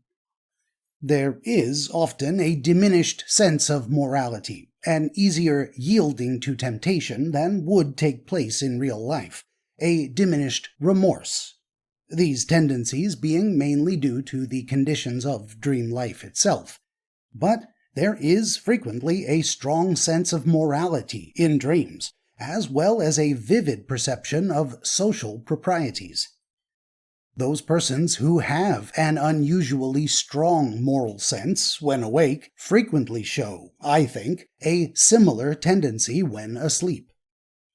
There is often a diminished sense of morality, an easier yielding to temptation than would take place in real life, a diminished remorse, these tendencies being mainly due to the conditions of dream life itself. But there is frequently a strong sense of morality in dreams, as well as a vivid perception of social proprieties. Those persons who have an unusually strong moral sense when awake frequently show, I think, a similar tendency when asleep.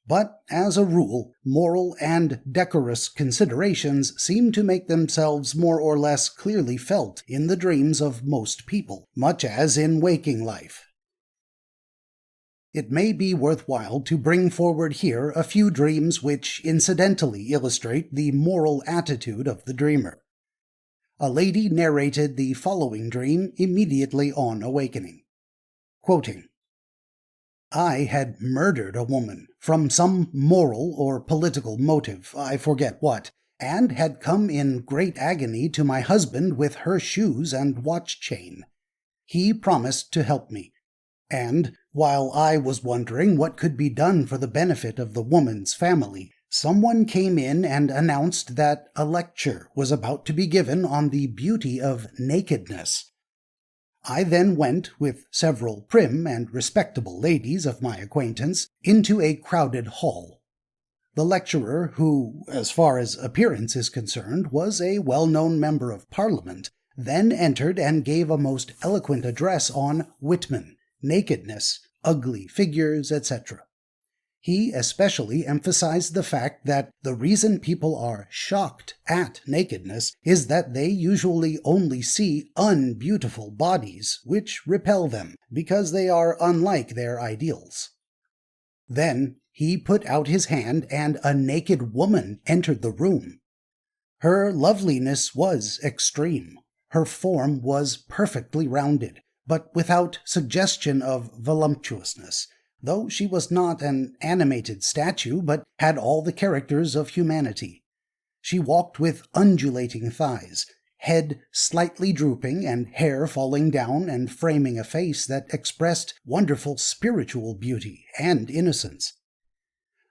But, as a rule, moral and decorous considerations seem to make themselves more or less clearly felt in the dreams of most people, much as in waking life. It may be worthwhile to bring forward here a few dreams which incidentally illustrate the moral attitude of the dreamer. A lady narrated the following dream immediately on awakening. Quoting, "I had murdered a woman from some moral or political motive, I forget what, and had come in great agony to my husband with her shoes and watch chain. He promised to help me, and, while I was wondering what could be done for the benefit of the woman's family, someone came in and announced that a lecture was about to be given on the beauty of nakedness. I then went, with several prim and respectable ladies of my acquaintance, into a crowded hall. The lecturer, who, as far as appearance is concerned, was a well-known member of Parliament, then entered and gave a most eloquent address on Whitman, nakedness, ugly figures, etc. He especially emphasized the fact that the reason people are shocked at nakedness is that they usually only see unbeautiful bodies, which repel them, because they are unlike their ideals. Then he put out his hand, and a naked woman entered the room. Her loveliness was extreme. Her form was perfectly rounded, but without suggestion of voluptuousness. though she was not an animated statue, but had all the characters of humanity. She walked with undulating thighs, head slightly drooping and hair falling down and framing a face that expressed wonderful spiritual beauty and innocence.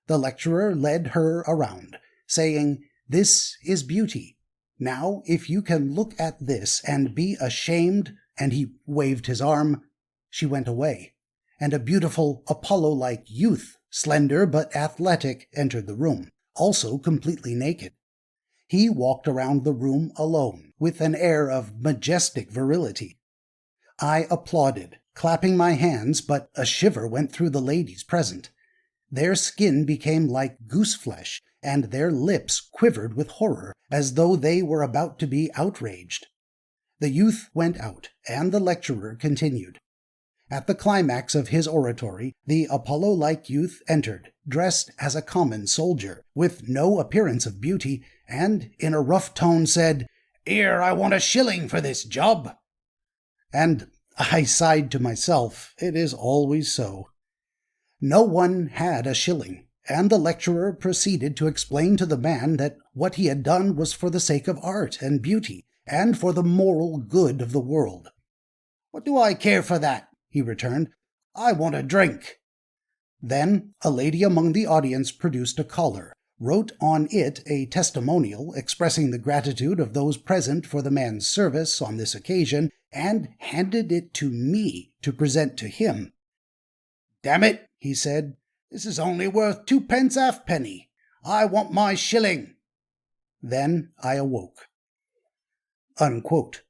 The lecturer led her around, saying, "This is beauty. Now, if you can look at this and be ashamed," and he waved his arm. She went away, and a beautiful Apollo-like youth, slender but athletic, entered the room, also completely naked. He walked around the room alone, with an air of majestic virility. I applauded, clapping my hands, but a shiver went through the ladies present. Their skin became like goose-flesh, and their lips quivered with horror, as though they were about to be outraged. The youth went out, and the lecturer continued. At the climax of his oratory, the Apollo-like youth entered, dressed as a common soldier, with no appearance of beauty, and in a rough tone said, "Here, I want a shilling for this job." And I sighed to myself, it is always so. No one had a shilling, and the lecturer proceeded to explain to the man that what he had done was for the sake of art and beauty, and for the moral good of the world. "What do I care for that?" he returned. "I want a drink." Then a lady among the audience produced a collar, wrote on it a testimonial expressing the gratitude of those present for the man's service on this occasion, and handed it to me to present to him. "Damn it," he said, "this is only worth 2 halfpenny. I want my shilling." Then I awoke. Unquote.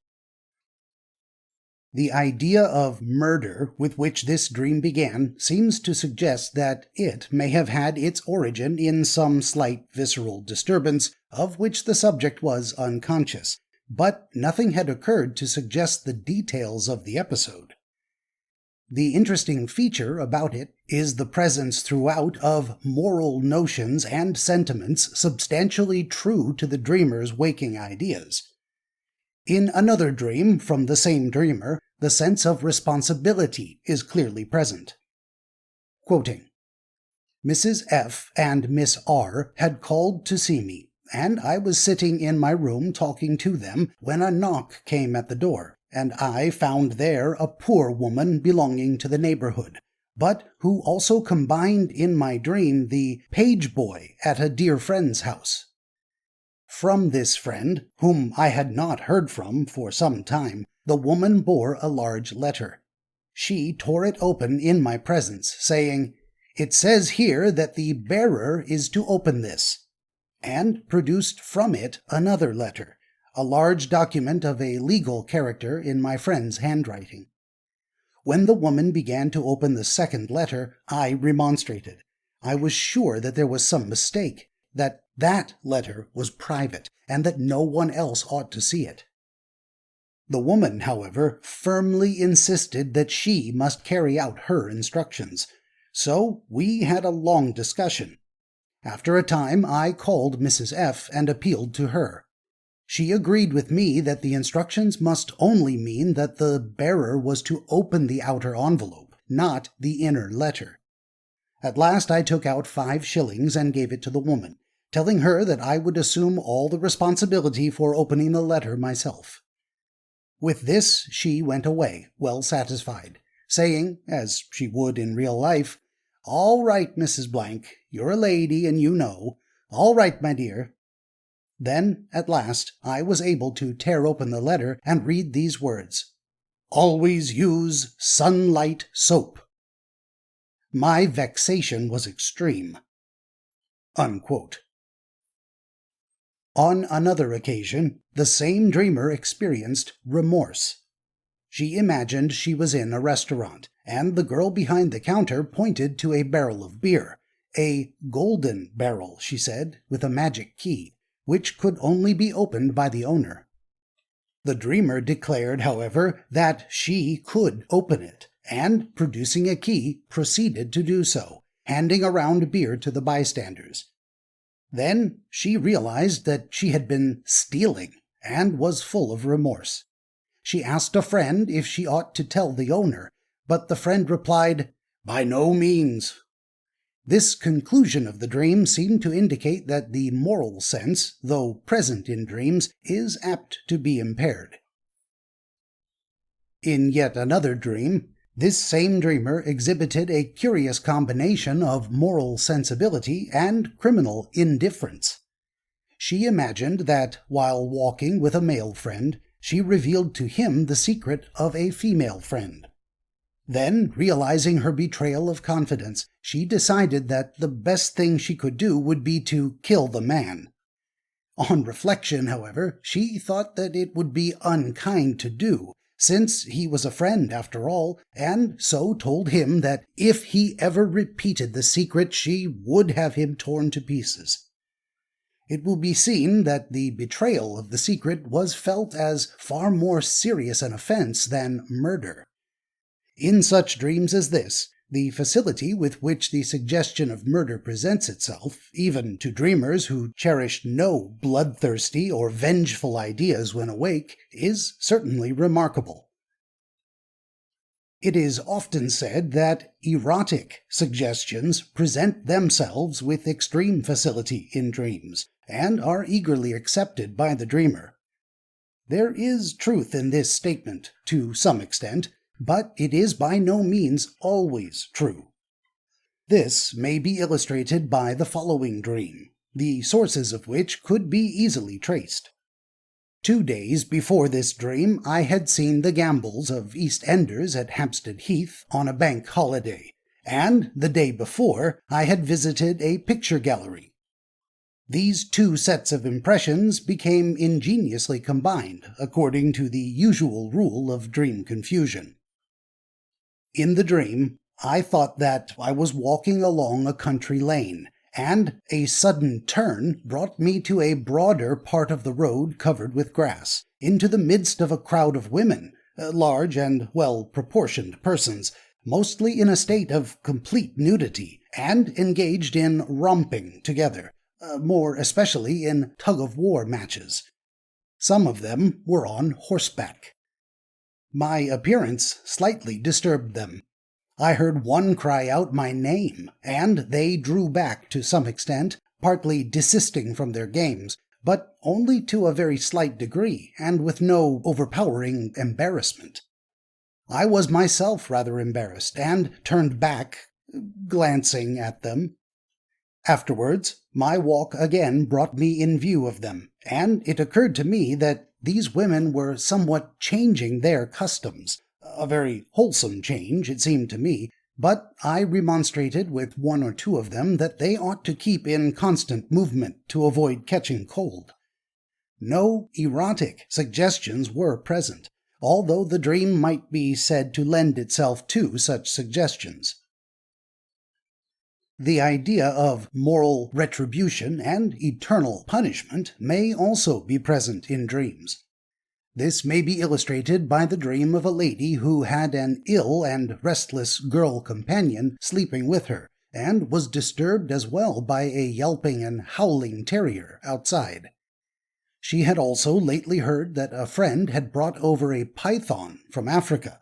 The idea of murder with which this dream began seems to suggest that it may have had its origin in some slight visceral disturbance of which the subject was unconscious, but nothing had occurred to suggest the details of the episode. The interesting feature about it is the presence throughout of moral notions and sentiments substantially true to the dreamer's waking ideas. In another dream from the same dreamer, the sense of responsibility is clearly present. Quoting, "Mrs. F. and Miss R. had called to see me, and I was sitting in my room talking to them when a knock came at the door, and I found there a poor woman belonging to the neighborhood, but who also combined in my dream the page boy at a dear friend's house. From this friend, whom I had not heard from for some time, the woman bore a large letter. She tore it open in my presence, saying, 'It says here that the bearer is to open this,' and produced from it another letter, a large document of a legal character in my friend's handwriting. When the woman began to open the second letter, I remonstrated. I was sure that there was some mistake, that letter was private, and that no one else ought to see it. The woman, however, firmly insisted that she must carry out her instructions, so we had a long discussion. After a time, I called Mrs. F. and appealed to her. She agreed with me that the instructions must only mean that the bearer was to open the outer envelope, not the inner letter. At last I took out 5 shillings and gave it to the woman, telling her that I would assume all the responsibility for opening the letter myself. With this she went away, well satisfied, saying, as she would in real life, "All right, Mrs. Blank, you're a lady and you know. All right, my dear." Then, at last, I was able to tear open the letter and read these words, "Always use sunlight soap." My vexation was extreme. Unquote. On another occasion, the same dreamer experienced remorse. She imagined she was in a restaurant, and the girl behind the counter pointed to a barrel of beer, a golden barrel, she said, with a magic key, which could only be opened by the owner. The dreamer declared, however, that she could open it, and, producing a key, proceeded to do so, handing around beer to the bystanders. Then she realized that she had been stealing and was full of remorse. She asked a friend if she ought to tell the owner, but the friend replied, By no means. This conclusion of the dream seemed to indicate that the moral sense, though present in dreams, is apt to be impaired. In yet another dream, this same dreamer exhibited a curious combination of moral sensibility and criminal indifference. She imagined that, while walking with a male friend, she revealed to him the secret of a female friend. Then, realizing her betrayal of confidence, she decided that the best thing she could do would be to kill the man. On reflection, however, she thought that it would be unkind to do, since he was a friend after all, and so told him that if he ever repeated the secret, she would have him torn to pieces. It will be seen that the betrayal of the secret was felt as far more serious an offense than murder. In such dreams as this, the facility with which the suggestion of murder presents itself, even to dreamers who cherish no bloodthirsty or vengeful ideas when awake, is certainly remarkable. It is often said that erotic suggestions present themselves with extreme facility in dreams, and are eagerly accepted by the dreamer. There is truth in this statement, to some extent, but it is by no means always true. This may be illustrated by the following dream, the sources of which could be easily traced. 2 days before this dream, I had seen the gambols of East Enders at Hampstead Heath on a bank holiday, and the day before, I had visited a picture gallery. These 2 sets of impressions became ingeniously combined, according to the usual rule of dream confusion. In the dream, I thought that I was walking along a country lane, and a sudden turn brought me to a broader part of the road covered with grass, into the midst of a crowd of women, large and well-proportioned persons, mostly in a state of complete nudity, and engaged in romping together, more especially in tug-of-war matches. Some of them were on horseback. My appearance slightly disturbed them. I heard one cry out my name, and they drew back to some extent, partly desisting from their games, but only to a very slight degree, and with no overpowering embarrassment. I was myself rather embarrassed, and turned back, glancing at them. Afterwards, my walk again brought me in view of them, and it occurred to me that these women were somewhat changing their customs. A very wholesome change, it seemed to me, but I remonstrated with 1 or 2 of them that they ought to keep in constant movement to avoid catching cold. No erotic suggestions were present, although the dream might be said to lend itself to such suggestions. The idea of moral retribution and eternal punishment may also be present in dreams. This may be illustrated by the dream of a lady who had an ill and restless girl companion sleeping with her, and was disturbed as well by a yelping and howling terrier outside. She had also lately heard that a friend had brought over a python from Africa.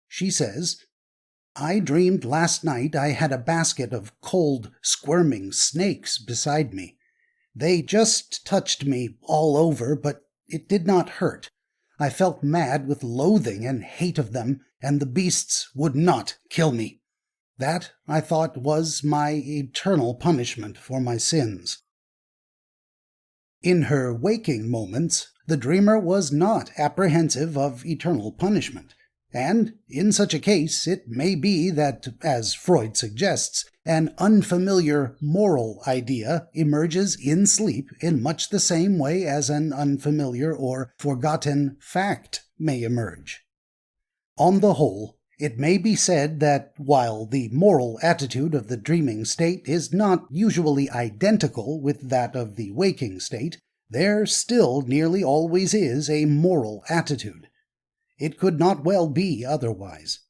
She says, "I dreamed last night I had a basket of cold, squirming snakes beside me. They just touched me all over, but it did not hurt. I felt mad with loathing and hate of them, and the beasts would not kill me. That, I thought, was my eternal punishment for my sins." In her waking moments, the dreamer was not apprehensive of eternal punishment. And in such a case, it may be that, as Freud suggests, an unfamiliar moral idea emerges in sleep in much the same way as an unfamiliar or forgotten fact may emerge. On the whole, it may be said that while the moral attitude of the dreaming state is not usually identical with that of the waking state, there still nearly always is a moral attitude. It could not well be otherwise.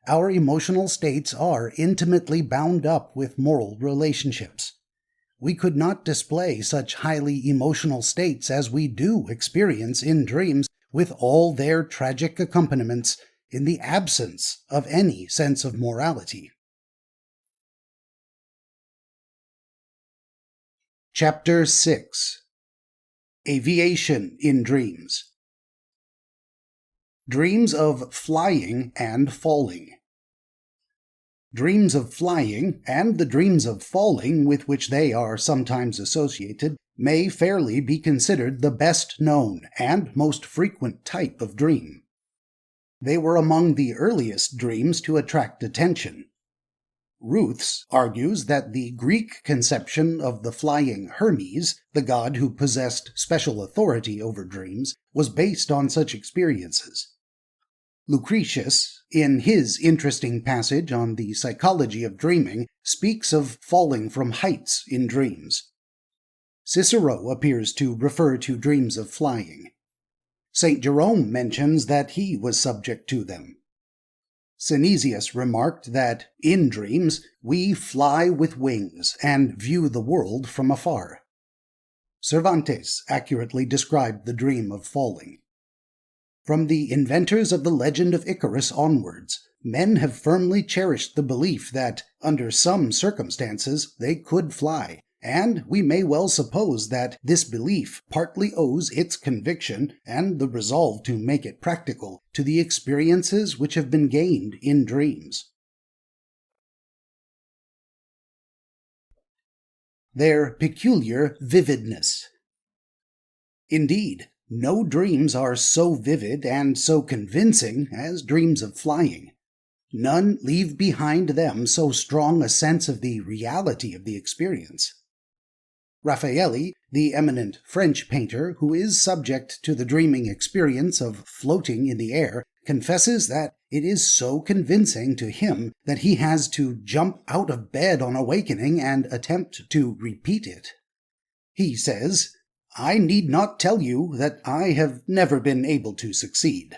Our emotional states are intimately bound up with moral relationships. We could not display such highly emotional states as we do experience in dreams, with all their tragic accompaniments, in the absence of any sense of morality. Chapter 6. Aviation in Dreams. Dreams of flying and falling. Dreams of flying, and the dreams of falling with which they are sometimes associated, may fairly be considered the best known and most frequent type of dream. They were among the earliest dreams to attract attention. Ruths argues that the Greek conception of the flying Hermes, the god who possessed special authority over dreams, was based on such experiences. Lucretius, in his interesting passage on the psychology of dreaming, speaks of falling from heights in dreams. Cicero appears to refer to dreams of flying. St. Jerome mentions that he was subject to them. Synesius remarked that, in dreams, we fly with wings and view the world from afar. Cervantes accurately described the dream of falling. From the inventors of the legend of Icarus onwards, men have firmly cherished the belief that, under some circumstances, they could fly, and we may well suppose that this belief partly owes its conviction and the resolve to make it practical to the experiences which have been gained in dreams. Their peculiar vividness. Indeed, no dreams are so vivid and so convincing as dreams of flying. None leave behind them so strong a sense of the reality of the experience. Raffaelli, the eminent French painter who is subject to the dreaming experience of floating in the air, confesses that it is so convincing to him that he has to jump out of bed on awakening and attempt to repeat it. He says, "I need not tell you that I have never been able to succeed."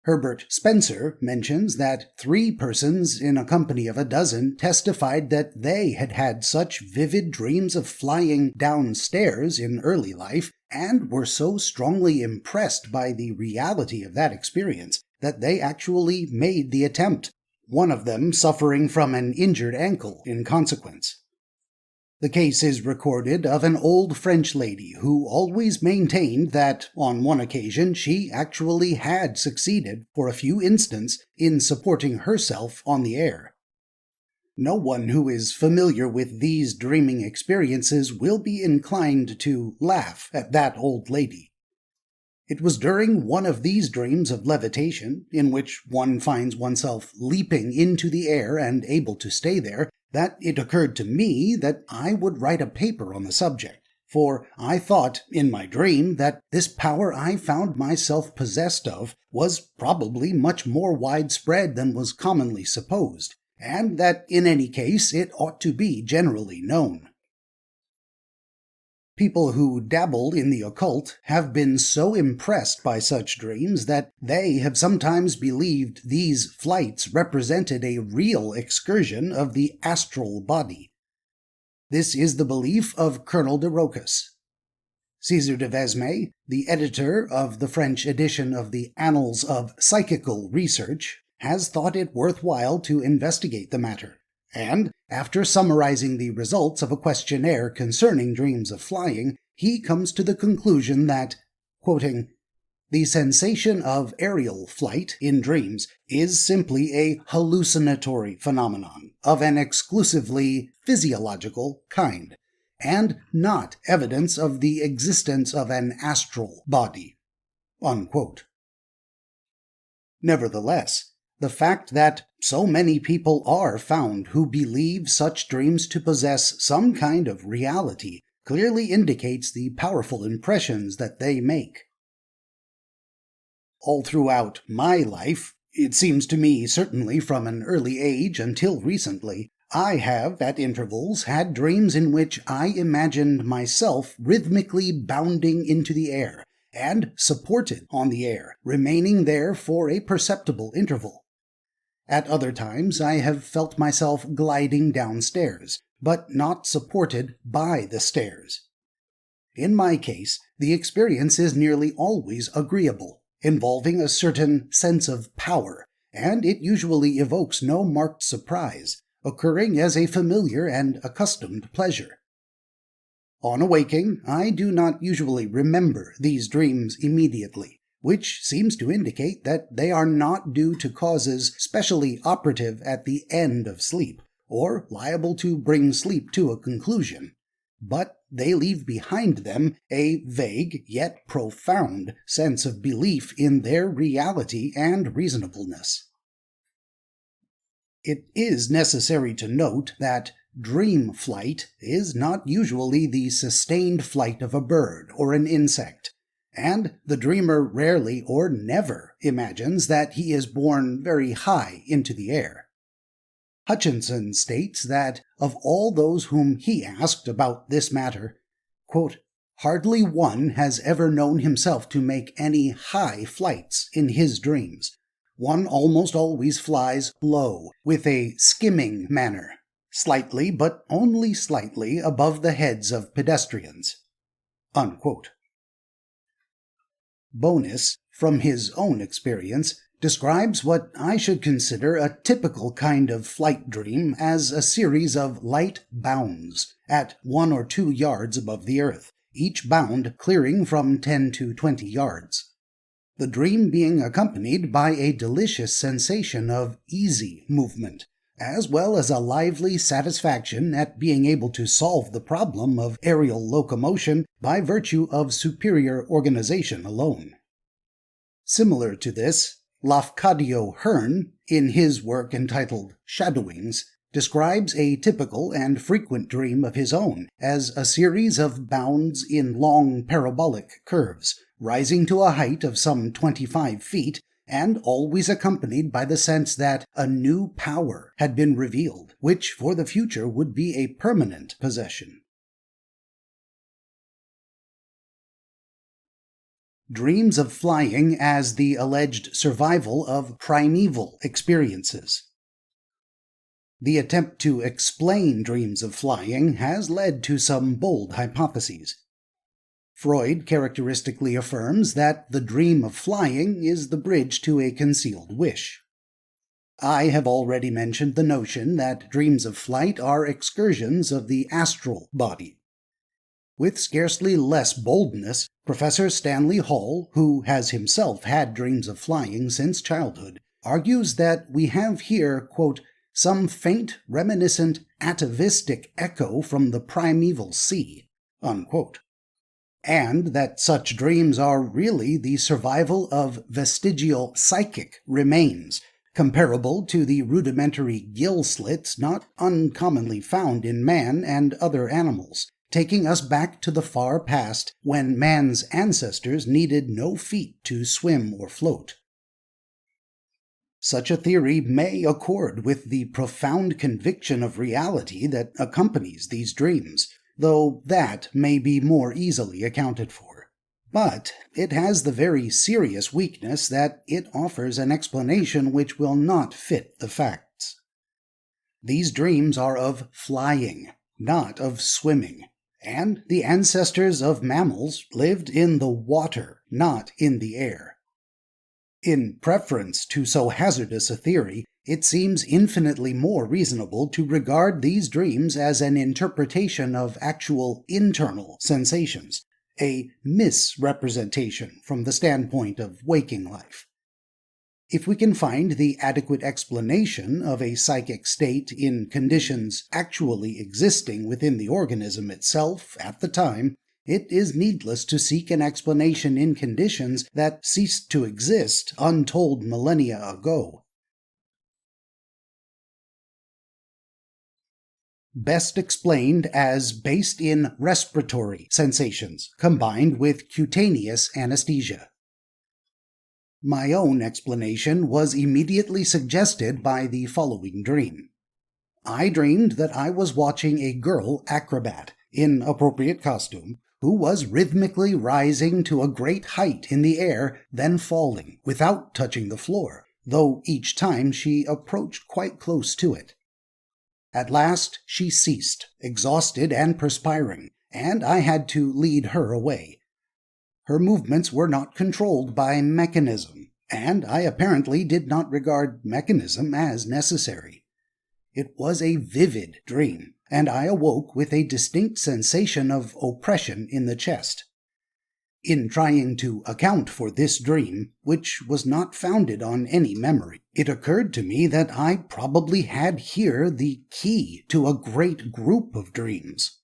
Herbert Spencer mentions that 3 persons in a company of a dozen testified that they had had such vivid dreams of flying downstairs in early life, and were so strongly impressed by the reality of that experience that they actually made the attempt, one of them suffering from an injured ankle in consequence. The case is recorded of an old French lady who always maintained that, on one occasion, she actually had succeeded, for a few instants, in supporting herself on the air. No one who is familiar with these dreaming experiences will be inclined to laugh at that old lady. It was during one of these dreams of levitation, in which one finds oneself leaping into the air and able to stay there, that it occurred to me that I would write a paper on the subject, for I thought in my dream that this power I found myself possessed of was probably much more widespread than was commonly supposed, and that in any case it ought to be generally known. People who dabbled in the occult have been so impressed by such dreams that they have sometimes believed these flights represented a real excursion of the astral body. This is the belief of Colonel de Rocas. César de Vesme, the editor of the French edition of the Annals of Psychical Research, has thought it worthwhile to investigate the matter, and, after summarizing the results of a questionnaire concerning dreams of flying, he comes to the conclusion that, quoting, "The sensation of aerial flight in dreams is simply a hallucinatory phenomenon of an exclusively physiological kind, and not evidence of the existence of an astral body." Unquote. Nevertheless, the fact that so many people are found who believe such dreams to possess some kind of reality clearly indicates the powerful impressions that they make. All throughout my life, it seems to me certainly from an early age until recently, I have at intervals had dreams in which I imagined myself rhythmically bounding into the air, and supported on the air, remaining there for a perceptible interval. At other times I have felt myself gliding downstairs, but not supported by the stairs. In my case, the experience is nearly always agreeable, involving a certain sense of power, and it usually evokes no marked surprise, occurring as a familiar and accustomed pleasure. On awaking, I do not usually remember these dreams immediately, which seems to indicate that they are not due to causes specially operative at the end of sleep, or liable to bring sleep to a conclusion, but they leave behind them a vague yet profound sense of belief in their reality and reasonableness. It is necessary to note that dream flight is not usually the sustained flight of a bird or an insect, and the dreamer rarely or never imagines that he is borne very high into the air. Hutchinson states that of all those whom he asked about this matter, quote, "Hardly one has ever known himself to make any high flights in his dreams. One almost always flies low, with a skimming manner, slightly but only slightly above the heads of pedestrians." Unquote. Bonus, from his own experience, describes what I should consider a typical kind of flight dream as a series of light bounds at 1 or 2 yards above the earth, each bound clearing from 10 to 20 yards. The dream being accompanied by a delicious sensation of easy movement, as well as a lively satisfaction at being able to solve the problem of aerial locomotion by virtue of superior organization alone. Similar to this, Lafcadio Hearn, in his work entitled Shadowings, describes a typical and frequent dream of his own as a series of bounds in long parabolic curves, rising to a height of some 25 feet, and always accompanied by the sense that a new power had been revealed, which for the future would be a permanent possession. Dreams of flying as the alleged survival of primeval experiences. The attempt to explain dreams of flying has led to some bold hypotheses. Freud characteristically affirms that the dream of flying is the bridge to a concealed wish. I have already mentioned the notion that dreams of flight are excursions of the astral body. With scarcely less boldness, Professor Stanley Hall, who has himself had dreams of flying since childhood, argues that we have here, quote, "some faint, reminiscent, atavistic echo from the primeval sea," unquote, and that such dreams are really the survival of vestigial psychic remains, comparable to the rudimentary gill slits not uncommonly found in man and other animals, taking us back to the far past when man's ancestors needed no feet to swim or float. Such a theory may accord with the profound conviction of reality that accompanies these dreams, though that may be more easily accounted for. But it has the very serious weakness that it offers an explanation which will not fit the facts. These dreams are of flying, not of swimming, and the ancestors of mammals lived in the water, not in the air. In preference to so hazardous a theory, it seems infinitely more reasonable to regard these dreams as an interpretation of actual internal sensations, a misrepresentation from the standpoint of waking life. If we can find the adequate explanation of a psychic state in conditions actually existing within the organism itself at the time, it is needless to seek an explanation in conditions that ceased to exist untold millennia ago. Best explained as based in respiratory sensations combined with cutaneous anesthesia. My own explanation was immediately suggested by the following dream. I dreamed that I was watching a girl acrobat, in appropriate costume, who was rhythmically rising to a great height in the air, then falling, without touching the floor, though each time she approached quite close to it. At last she ceased, exhausted and perspiring, and I had to lead her away. Her movements were not controlled by mechanism, and I apparently did not regard mechanism as necessary. It was a vivid dream, and I awoke with a distinct sensation of oppression in the chest. In trying to account for this dream, which was not founded on any memory, it occurred to me that I probably had here the key to a great group of dreams.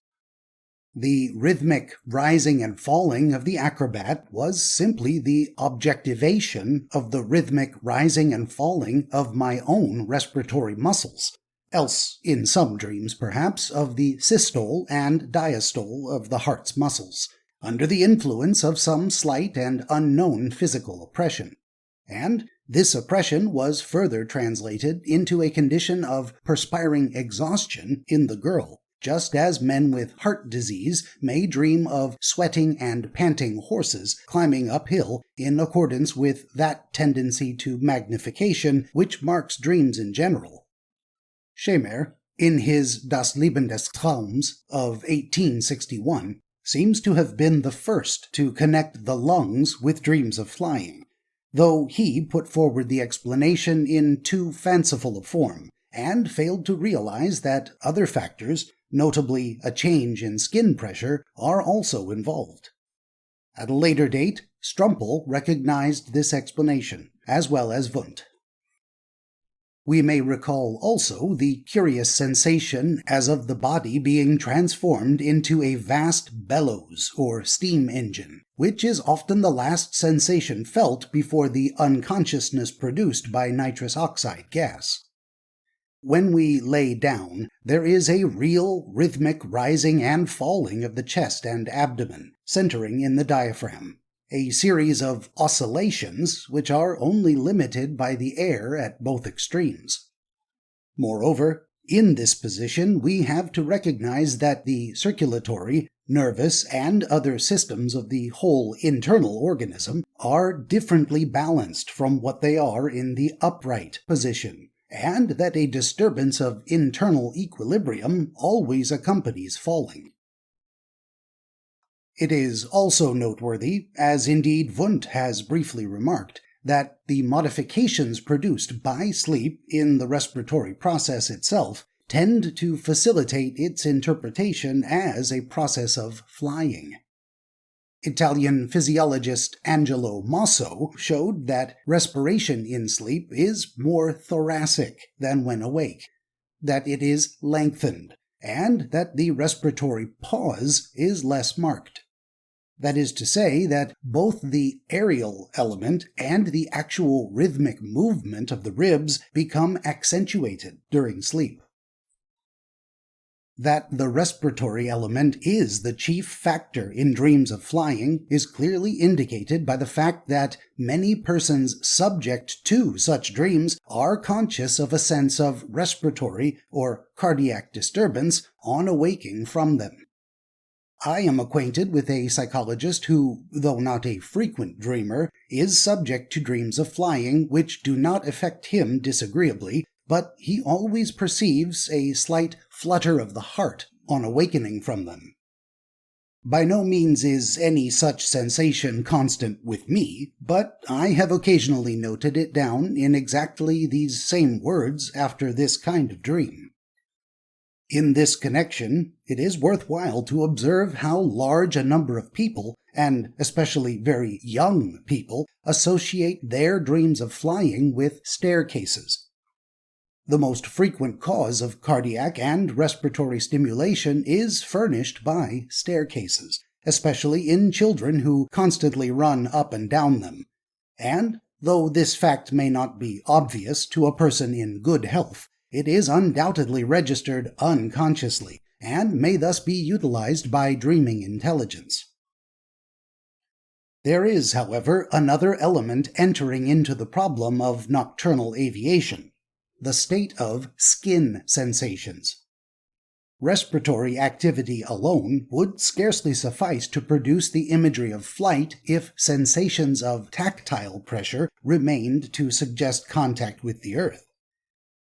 The rhythmic rising and falling of the acrobat was simply the objectivation of the rhythmic rising and falling of my own respiratory muscles, else, in some dreams perhaps, of the systole and diastole of the heart's muscles, under the influence of some slight and unknown physical oppression. And this oppression was further translated into a condition of perspiring exhaustion in the girl, just as men with heart disease may dream of sweating and panting horses climbing uphill in accordance with that tendency to magnification which marks dreams in general. Schemer, in his Das Leben des Traums of 1861, seems to have been the first to connect the lungs with dreams of flying, though he put forward the explanation in too fanciful a form, and failed to realize that other factors, notably a change in skin pressure, are also involved. At a later date, Strumpel recognized this explanation, as well as Wundt. We may recall also the curious sensation as of the body being transformed into a vast bellows or steam engine, which is often the last sensation felt before the unconsciousness produced by nitrous oxide gas. When we lay down, there is a real rhythmic rising and falling of the chest and abdomen, centering in the diaphragm, a series of oscillations which are only limited by the air at both extremes. Moreover, in this position we have to recognize that the circulatory, nervous, and other systems of the whole internal organism are differently balanced from what they are in the upright position, and that a disturbance of internal equilibrium always accompanies falling. It is also noteworthy, as indeed Wundt has briefly remarked, that the modifications produced by sleep in the respiratory process itself tend to facilitate its interpretation as a process of flying. Italian physiologist Angelo Mosso showed that respiration in sleep is more thoracic than when awake, that it is lengthened, and that the respiratory pause is less marked. That is to say that both the aerial element and the actual rhythmic movement of the ribs become accentuated during sleep. That the respiratory element is the chief factor in dreams of flying is clearly indicated by the fact that many persons subject to such dreams are conscious of a sense of respiratory or cardiac disturbance on awaking from them. I am acquainted with a psychologist who, though not a frequent dreamer, is subject to dreams of flying which do not affect him disagreeably, but he always perceives a slight flutter of the heart on awakening from them. By no means is any such sensation constant with me, but I have occasionally noted it down in exactly these same words after this kind of dream. In this connection, it is worthwhile to observe how large a number of people, and especially very young people, associate their dreams of flying with staircases. The most frequent cause of cardiac and respiratory stimulation is furnished by staircases, especially in children who constantly run up and down them. And, though this fact may not be obvious to a person in good health, it is undoubtedly registered unconsciously, and may thus be utilized by dreaming intelligence. There is, however, another element entering into the problem of nocturnal aviation, the state of skin sensations. Respiratory activity alone would scarcely suffice to produce the imagery of flight if sensations of tactile pressure remained to suggest contact with the earth.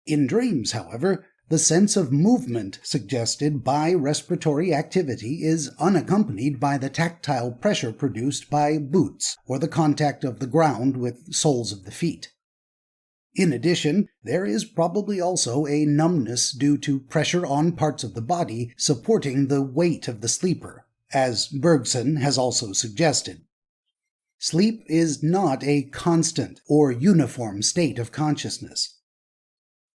In dreams, however, The sense of movement suggested by respiratory activity is unaccompanied by the tactile pressure produced by boots or the contact of the ground with soles of the feet. In addition, there is probably also a numbness due to pressure on parts of the body supporting the weight of the sleeper, as Bergson has also suggested. Sleep is not a constant or uniform state of consciousness.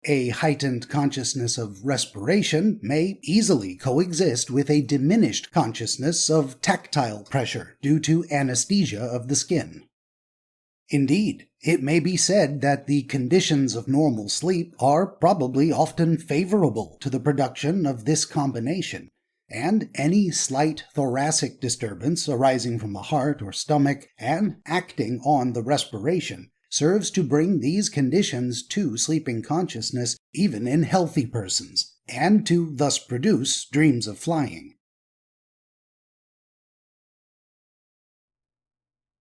A heightened consciousness of respiration may easily coexist with a diminished consciousness of tactile pressure due to anesthesia of the skin. Indeed, it may be said that the conditions of normal sleep are probably often favorable to the production of this combination, and any slight thoracic disturbance arising from the heart or stomach and acting on the respiration serves to bring these conditions to sleeping consciousness even in healthy persons, and to thus produce dreams of flying.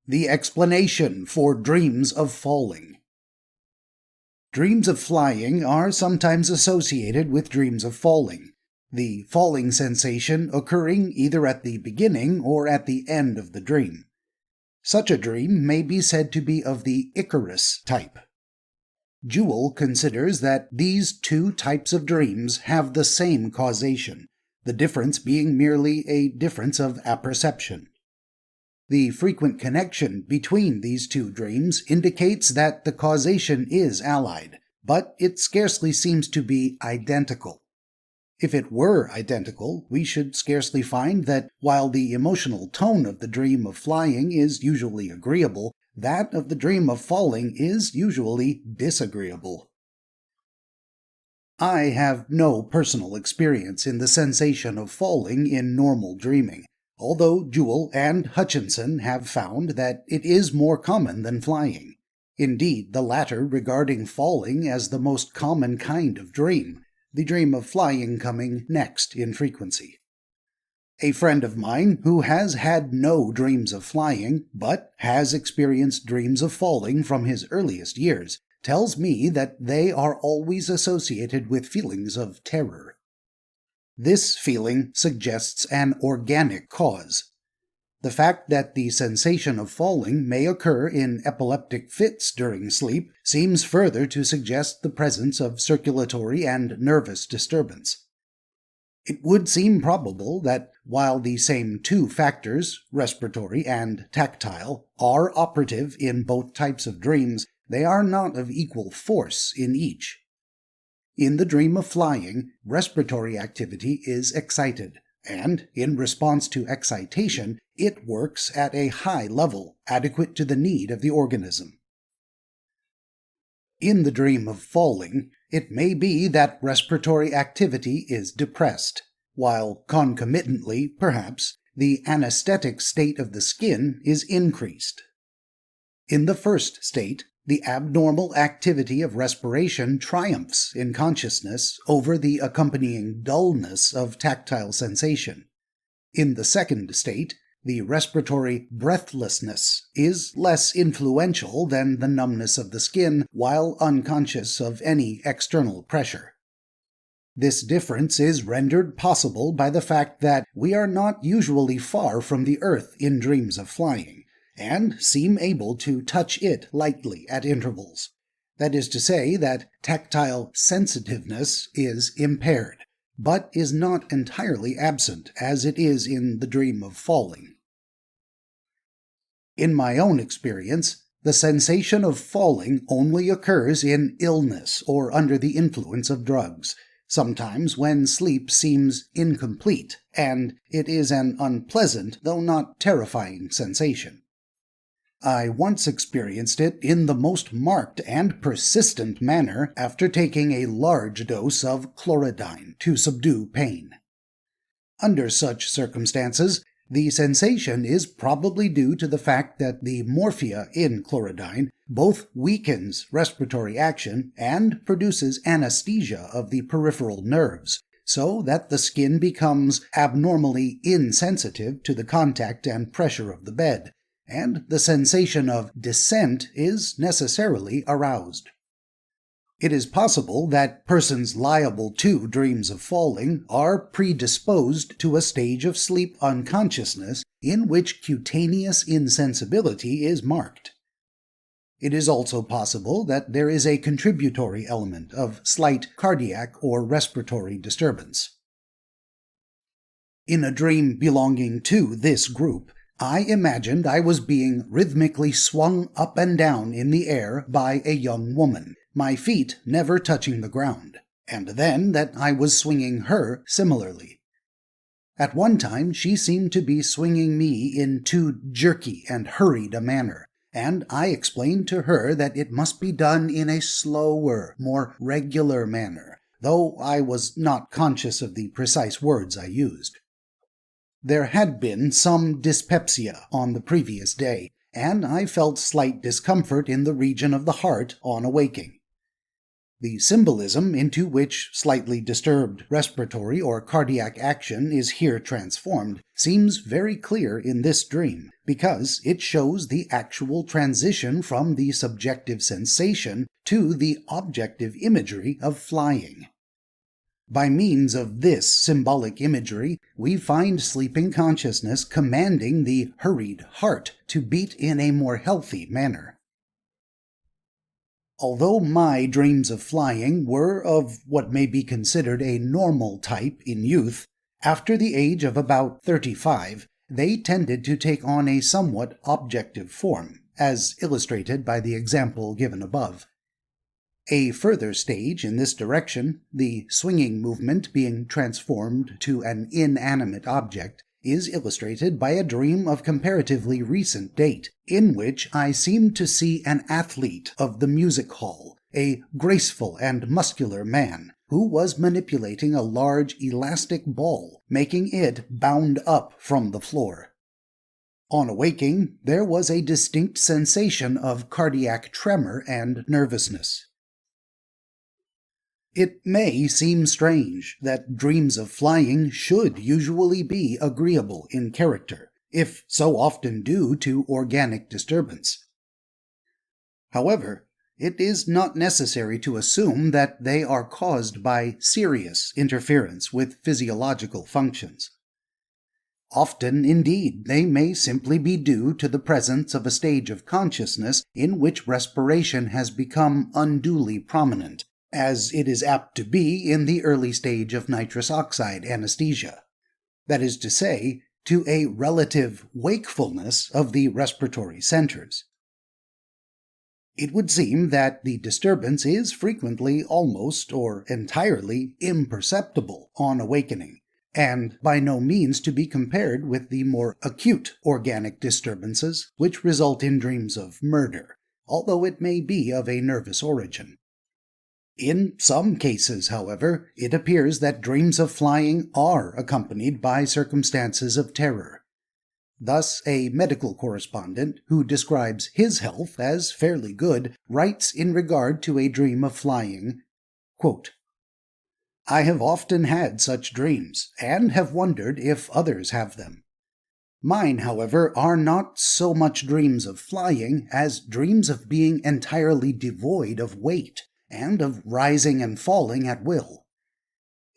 The explanation for dreams of falling. Dreams of flying are sometimes associated with dreams of falling, the falling sensation occurring either at the beginning or at the end of the dream. Such a dream may be said to be of the Icarus type. Jewell considers that these two types of dreams have the same causation, the difference being merely a difference of apperception. The frequent connection between these two dreams indicates that the causation is allied, but it scarcely seems to be identical. If it were identical, we should scarcely find that while the emotional tone of the dream of flying is usually agreeable, that of the dream of falling is usually disagreeable. I have no personal experience in the sensation of falling in normal dreaming, although Jewell and Hutchinson have found that it is more common than flying. Indeed, the latter regarding falling as the most common kind of dream, the dream of flying coming next in frequency. A friend of mine who has had no dreams of flying, but has experienced dreams of falling from his earliest years, tells me that they are always associated with feelings of terror. This feeling suggests an organic cause. The fact that the sensation of falling may occur in epileptic fits during sleep seems further to suggest the presence of circulatory and nervous disturbance. It would seem probable that while the same two factors, respiratory and tactile, are operative in both types of dreams, they are not of equal force in each. In the dream of flying, respiratory activity is excited, and in response to excitation, it works at a high level, adequate to the need of the organism. In the dream of falling, it may be that respiratory activity is depressed, while concomitantly, perhaps, the anesthetic state of the skin is increased. In the first state, the abnormal activity of respiration triumphs in consciousness over the accompanying dullness of tactile sensation. In the second state, the respiratory breathlessness is less influential than the numbness of the skin while unconscious of any external pressure. This difference is rendered possible by the fact that we are not usually far from the earth in dreams of flying, and seem able to touch it lightly at intervals. That is to say that tactile sensitiveness is impaired, but is not entirely absent as it is in the dream of falling. In my own experience, the sensation of falling only occurs in illness or under the influence of drugs, sometimes when sleep seems incomplete, and it is an unpleasant, though not terrifying, sensation. I once experienced it in the most marked and persistent manner after taking a large dose of chlorodyne to subdue pain. Under such circumstances, the sensation is probably due to the fact that the morphia in chlorodyne both weakens respiratory action and produces anesthesia of the peripheral nerves, so that the skin becomes abnormally insensitive to the contact and pressure of the bed, and the sensation of descent is necessarily aroused. It is possible that persons liable to dreams of falling are predisposed to a stage of sleep unconsciousness in which cutaneous insensibility is marked. It is also possible that there is a contributory element of slight cardiac or respiratory disturbance. In a dream belonging to this group, I imagined I was being rhythmically swung up and down in the air by a young woman, my feet never touching the ground, and then that I was swinging her similarly. At one time she seemed to be swinging me in too jerky and hurried a manner, and I explained to her that it must be done in a slower, more regular manner, though I was not conscious of the precise words I used. There had been some dyspepsia on the previous day, and I felt slight discomfort in the region of the heart on awaking. The symbolism into which slightly disturbed respiratory or cardiac action is here transformed seems very clear in this dream, because it shows the actual transition from the subjective sensation to the objective imagery of flying. By means of this symbolic imagery, we find sleeping consciousness commanding the hurried heart to beat in a more healthy manner. Although my dreams of flying were of what may be considered a normal type in youth, after the age of about 35, they tended to take on a somewhat objective form, as illustrated by the example given above. A further stage in this direction, the swinging movement being transformed to an inanimate object, is illustrated by a dream of comparatively recent date, in which I seemed to see an athlete of the music hall, a graceful and muscular man, who was manipulating a large elastic ball, making it bound up from the floor. On awaking, there was a distinct sensation of cardiac tremor and nervousness. It may seem strange that dreams of flying should usually be agreeable in character, if so often due to organic disturbance. However, it is not necessary to assume that they are caused by serious interference with physiological functions. Often, indeed, they may simply be due to the presence of a stage of consciousness in which respiration has become unduly prominent, as it is apt to be in the early stage of nitrous oxide anesthesia. That is to say, to a relative wakefulness of the respiratory centers. It would seem that the disturbance is frequently almost or entirely imperceptible on awakening, and by no means to be compared with the more acute organic disturbances which result in dreams of murder, although it may be of a nervous origin. In some cases, however, it appears that dreams of flying are accompanied by circumstances of terror. Thus, a medical correspondent, who describes his health as fairly good, writes in regard to a dream of flying, quote, "I have often had such dreams, and have wondered if others have them. Mine, however, are not so much dreams of flying as dreams of being entirely devoid of weight, and of rising and falling at will.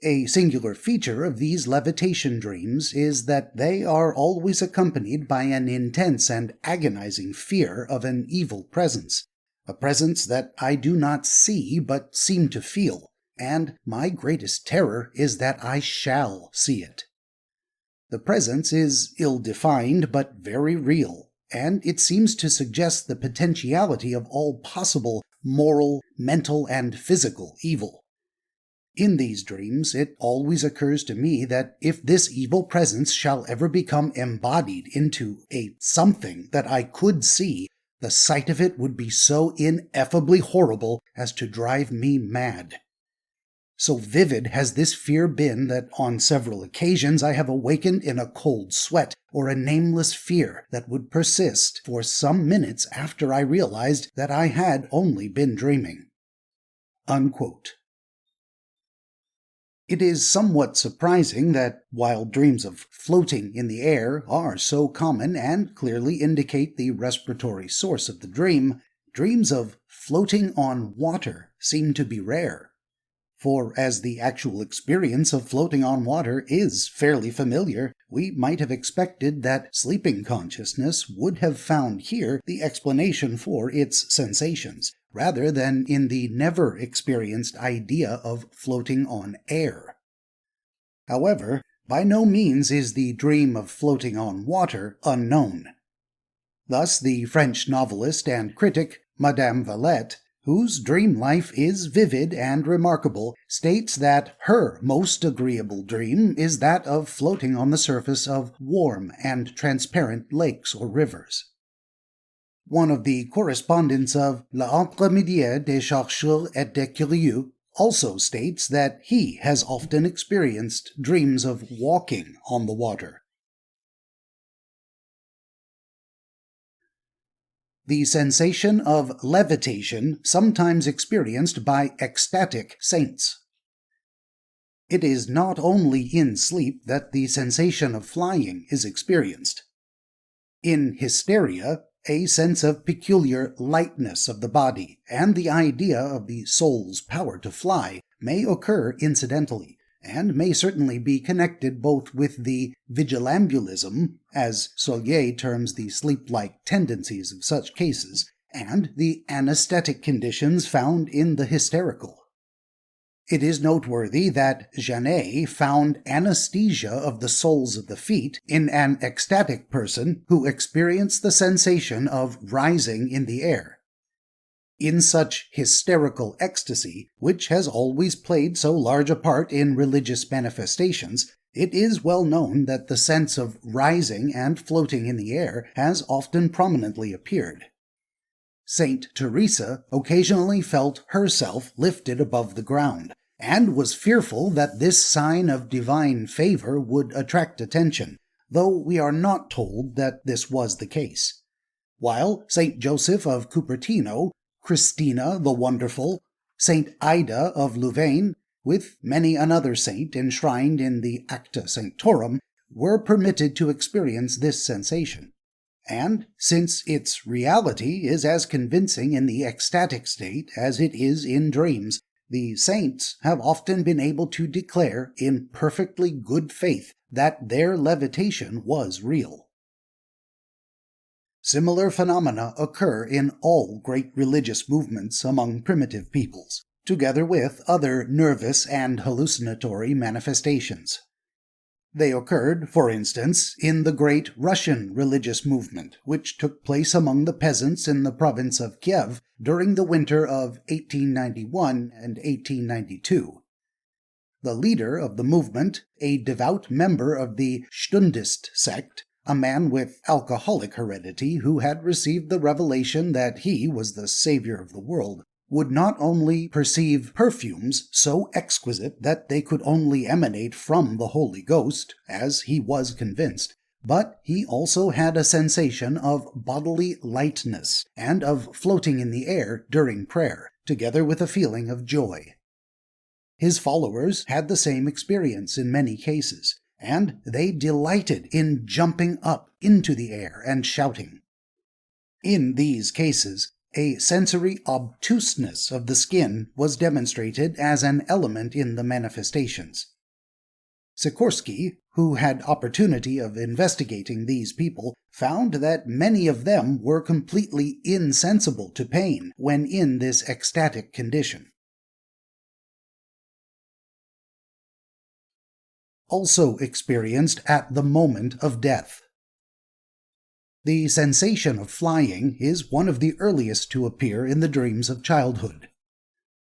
A singular feature of these levitation dreams is that they are always accompanied by an intense and agonizing fear of an evil presence, a presence that I do not see but seem to feel, and my greatest terror is that I shall see it. The presence is ill-defined but very real, and it seems to suggest the potentiality of all possible moral, mental, and physical evil. In these dreams, it always occurs to me that if this evil presence shall ever become embodied into a something that I could see, the sight of it would be so ineffably horrible as to drive me mad. So vivid has this fear been that on several occasions I have awakened in a cold sweat or a nameless fear that would persist for some minutes after I realized that I had only been dreaming." Unquote. It is somewhat surprising that, while dreams of floating in the air are so common and clearly indicate the respiratory source of the dream, dreams of floating on water seem to be rare. For as the actual experience of floating on water is fairly familiar, we might have expected that sleeping consciousness would have found here the explanation for its sensations, rather than in the never-experienced idea of floating on air. However, by no means is the dream of floating on water unknown. Thus, the French novelist and critic Madame Villette, whose dream life is vivid and remarkable, states that her most agreeable dream is that of floating on the surface of warm and transparent lakes or rivers. One of the correspondents of L'Entremediaire des chercheurs et des curieux also states that he has often experienced dreams of walking on the water. The sensation of levitation sometimes experienced by ecstatic saints. It is not only in sleep that the sensation of flying is experienced. In hysteria, a sense of peculiar lightness of the body and the idea of the soul's power to fly may occur incidentally, and may certainly be connected both with the vigilambulism, as Solier terms the sleep-like tendencies of such cases, and the anesthetic conditions found in the hysterical. It is noteworthy that Janet found anesthesia of the soles of the feet in an ecstatic person who experienced the sensation of rising in the air. In such hysterical ecstasy, which has always played so large a part in religious manifestations, it is well known that the sense of rising and floating in the air has often prominently appeared. Saint Teresa occasionally felt herself lifted above the ground, and was fearful that this sign of divine favor would attract attention, though we are not told that this was the case. While Saint Joseph of Cupertino, Christina the Wonderful, Saint Ida of Louvain, with many another saint enshrined in the Acta Sanctorum, were permitted to experience this sensation. And since its reality is as convincing in the ecstatic state as it is in dreams, the saints have often been able to declare in perfectly good faith that their levitation was real. Similar phenomena occur in all great religious movements among primitive peoples, together with other nervous and hallucinatory manifestations. They occurred, for instance, in the great Russian religious movement, which took place among the peasants in the province of Kiev during the winter of 1891 and 1892. The leader of the movement, a devout member of the Stundist sect, a man with alcoholic heredity who had received the revelation that he was the savior of the world, would not only perceive perfumes so exquisite that they could only emanate from the Holy Ghost, as he was convinced, but he also had a sensation of bodily lightness and of floating in the air during prayer, together with a feeling of joy. His followers had the same experience in many cases, and they delighted in jumping up into the air and shouting. In these cases, a sensory obtuseness of the skin was demonstrated as an element in the manifestations. Sikorsky, who had opportunity of investigating these people, found that many of them were completely insensible to pain when in this ecstatic condition. Also experienced at the moment of death. The sensation of flying is one of the earliest to appear in the dreams of childhood.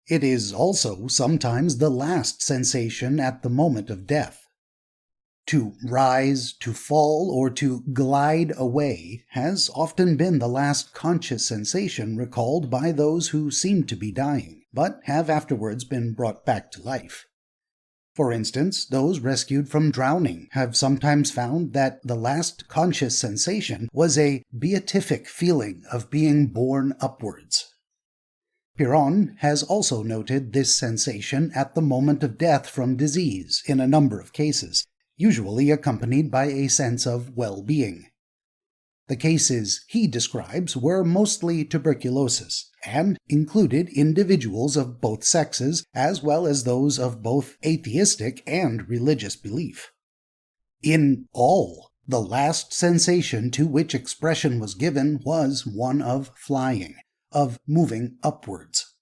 It is also sometimes the last sensation at the moment of death. To rise, to fall, or to glide away has often been the last conscious sensation recalled by those who seem to be dying, but have afterwards been brought back to life. For instance, those rescued from drowning have sometimes found that the last conscious sensation was a beatific feeling of being borne upwards. Piron has also noted this sensation at the moment of death from disease in a number of cases, usually accompanied by a sense of well-being. The cases he describes were mostly tuberculosis, and included individuals of both sexes, as well as those of both atheistic and religious belief. In all, the last sensation to which expression was given was one of flying, of moving upwards.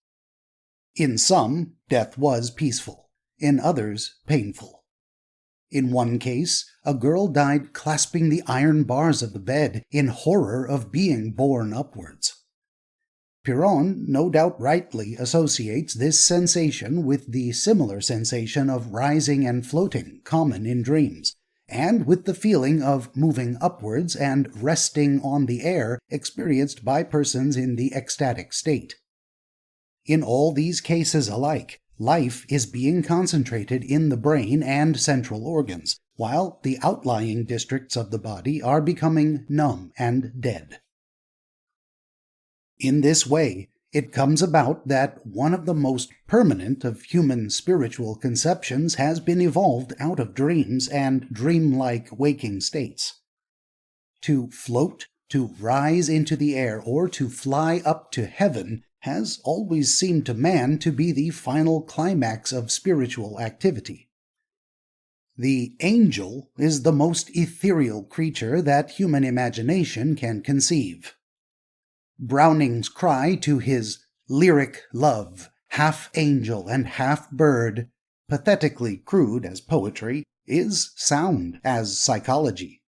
In some, death was peaceful, in others painful. In one case, a girl died clasping the iron bars of the bed in horror of being borne upwards. Piron no doubt rightly associates this sensation with the similar sensation of rising and floating common in dreams, and with the feeling of moving upwards and resting on the air experienced by persons in the ecstatic state. In all these cases alike, life is being concentrated in the brain and central organs, while the outlying districts of the body are becoming numb and dead. In this way, it comes about that one of the most permanent of human spiritual conceptions has been evolved out of dreams and dreamlike waking states. To float, to rise into the air, or to fly up to heaven has always seemed to man to be the final climax of spiritual activity. The angel is the most ethereal creature that human imagination can conceive. Browning's cry to his lyric love, half angel and half bird, pathetically crude as poetry, is sound as psychology.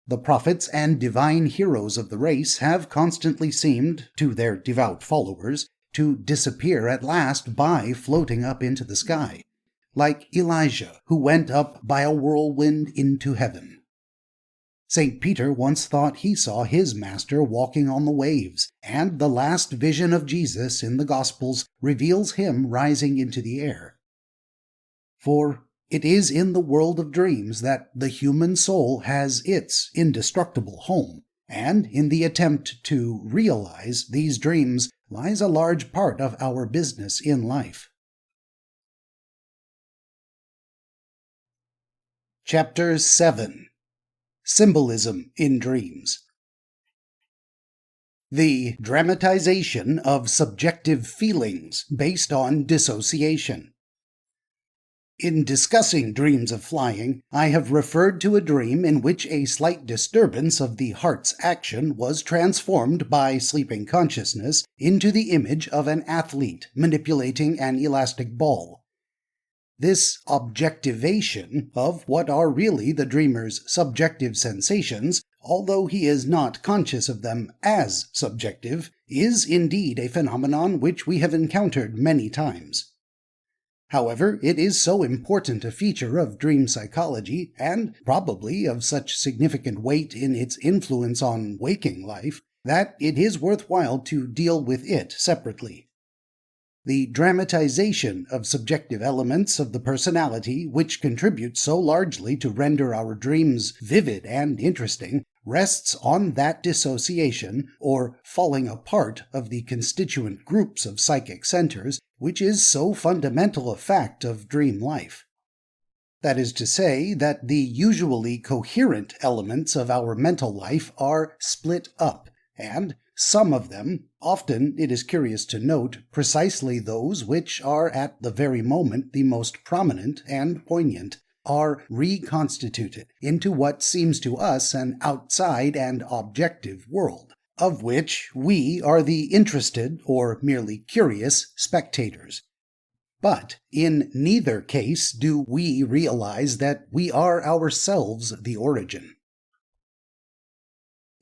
The prophets and divine heroes of the race have constantly seemed, to their devout followers, to disappear at last by floating up into the sky, like Elijah, who went up by a whirlwind into heaven. St. Peter once thought he saw his master walking on the waves, and the last vision of Jesus in the Gospels reveals him rising into the air. For it is in the world of dreams that the human soul has its indestructible home, and in the attempt to realize these dreams lies a large part of our business in life. Chapter 7. Symbolism in Dreams. The dramatization of subjective feelings based on dissociation. In discussing dreams of flying, I have referred to a dream in which a slight disturbance of the heart's action was transformed by sleeping consciousness into the image of an athlete manipulating an elastic ball. This objectivation of what are really the dreamer's subjective sensations, although he is not conscious of them as subjective, is indeed a phenomenon which we have encountered many times. However, it is so important a feature of dream psychology, and probably of such significant weight in its influence on waking life, that it is worthwhile to deal with it separately. The dramatization of subjective elements of the personality, which contribute so largely to render our dreams vivid and interesting, rests on that dissociation, or falling apart of the constituent groups of psychic centers, which is so fundamental a fact of dream life. That is to say, that the usually coherent elements of our mental life are split up, and some of them, often, it is curious to note, precisely those which are at the very moment the most prominent and poignant, are reconstituted into what seems to us an outside and objective world, of which we are the interested or merely curious spectators. But in neither case do we realize that we are ourselves the origin.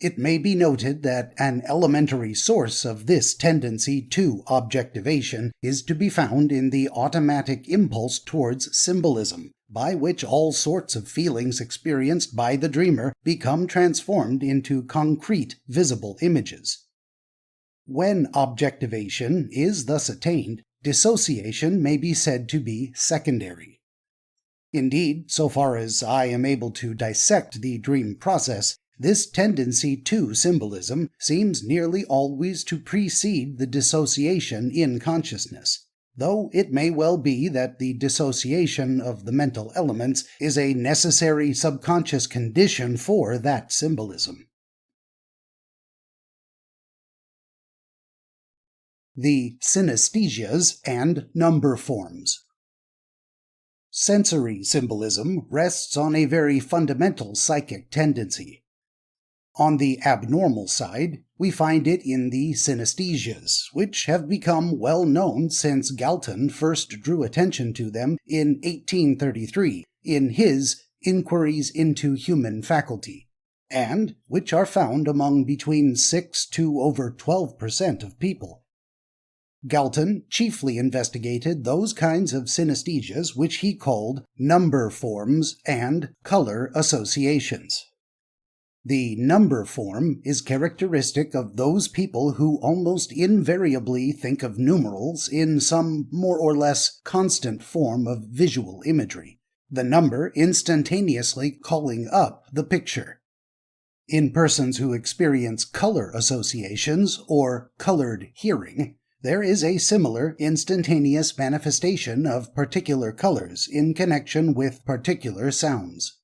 It may be noted that an elementary source of this tendency to objectivation is to be found in the automatic impulse towards symbolism, by which all sorts of feelings experienced by the dreamer become transformed into concrete, visible images. When objectivation is thus attained, dissociation may be said to be secondary. Indeed, so far as I am able to dissect the dream process, this tendency to symbolism seems nearly always to precede the dissociation in consciousness, though it may well be that the dissociation of the mental elements is a necessary subconscious condition for that symbolism. the synesthesias and number forms. Sensory symbolism rests on a very fundamental psychic tendency. On the abnormal side, we find it in the synesthesias, which have become well known since Galton first drew attention to them in 1833 in his Inquiries into Human Faculty, and which are found among between 6 to over 12% of people. Galton chiefly investigated those kinds of synesthesias which he called number forms and color associations. The number form is characteristic of those people who almost invariably think of numerals in some more or less constant form of visual imagery, the number instantaneously calling up the picture. In persons who experience color associations or colored hearing, there is a similar instantaneous manifestation of particular colors in connection with particular sounds.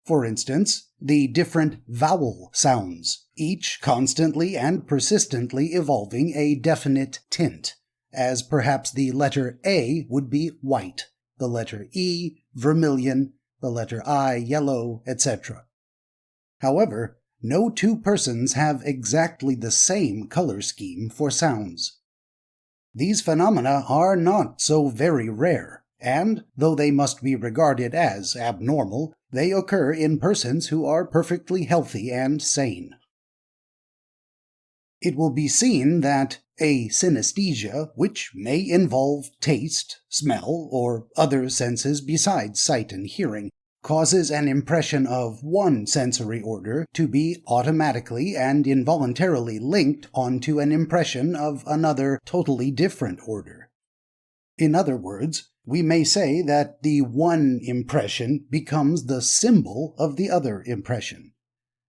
For instance, the different vowel sounds, each constantly and persistently evolving a definite tint, as perhaps the letter A would be white, the letter E vermilion, the letter I yellow, etc. However, no two persons have exactly the same color scheme for sounds. These phenomena are not so very rare, and, though they must be regarded as abnormal, they occur in persons who are perfectly healthy and sane. It will be seen that a synesthesia, which may involve taste, smell, or other senses besides sight and hearing, causes an impression of one sensory order to be automatically and involuntarily linked onto an impression of another totally different order. In other words, we may say that the one impression becomes the symbol of the other impression.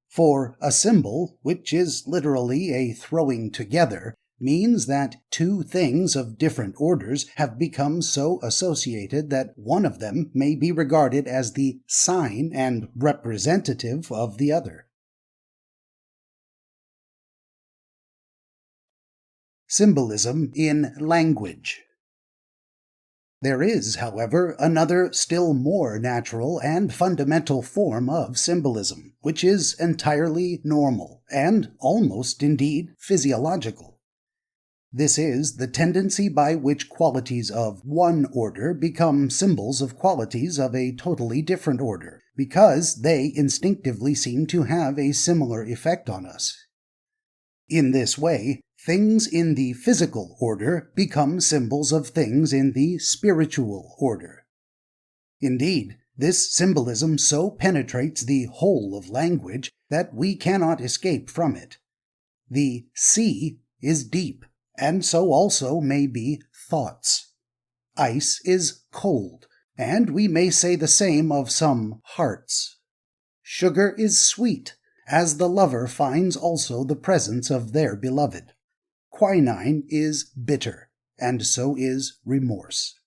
For a symbol, which is literally a throwing together, means that two things of different orders have become so associated that one of them may be regarded as the sign and representative of the other. Symbolism in language. There is, however, another still more natural and fundamental form of symbolism, which is entirely normal and almost indeed physiological. This is the tendency by which qualities of one order become symbols of qualities of a totally different order, because they instinctively seem to have a similar effect on us. In this way, things in the physical order become symbols of things in the spiritual order. Indeed, this symbolism so penetrates the whole of language that we cannot escape from it. The sea is deep, and so also may be thoughts. Ice is cold, and we may say the same of some hearts. Sugar is sweet, as the lover finds also the presence of their beloved. Quinine is bitter, and so is remorse.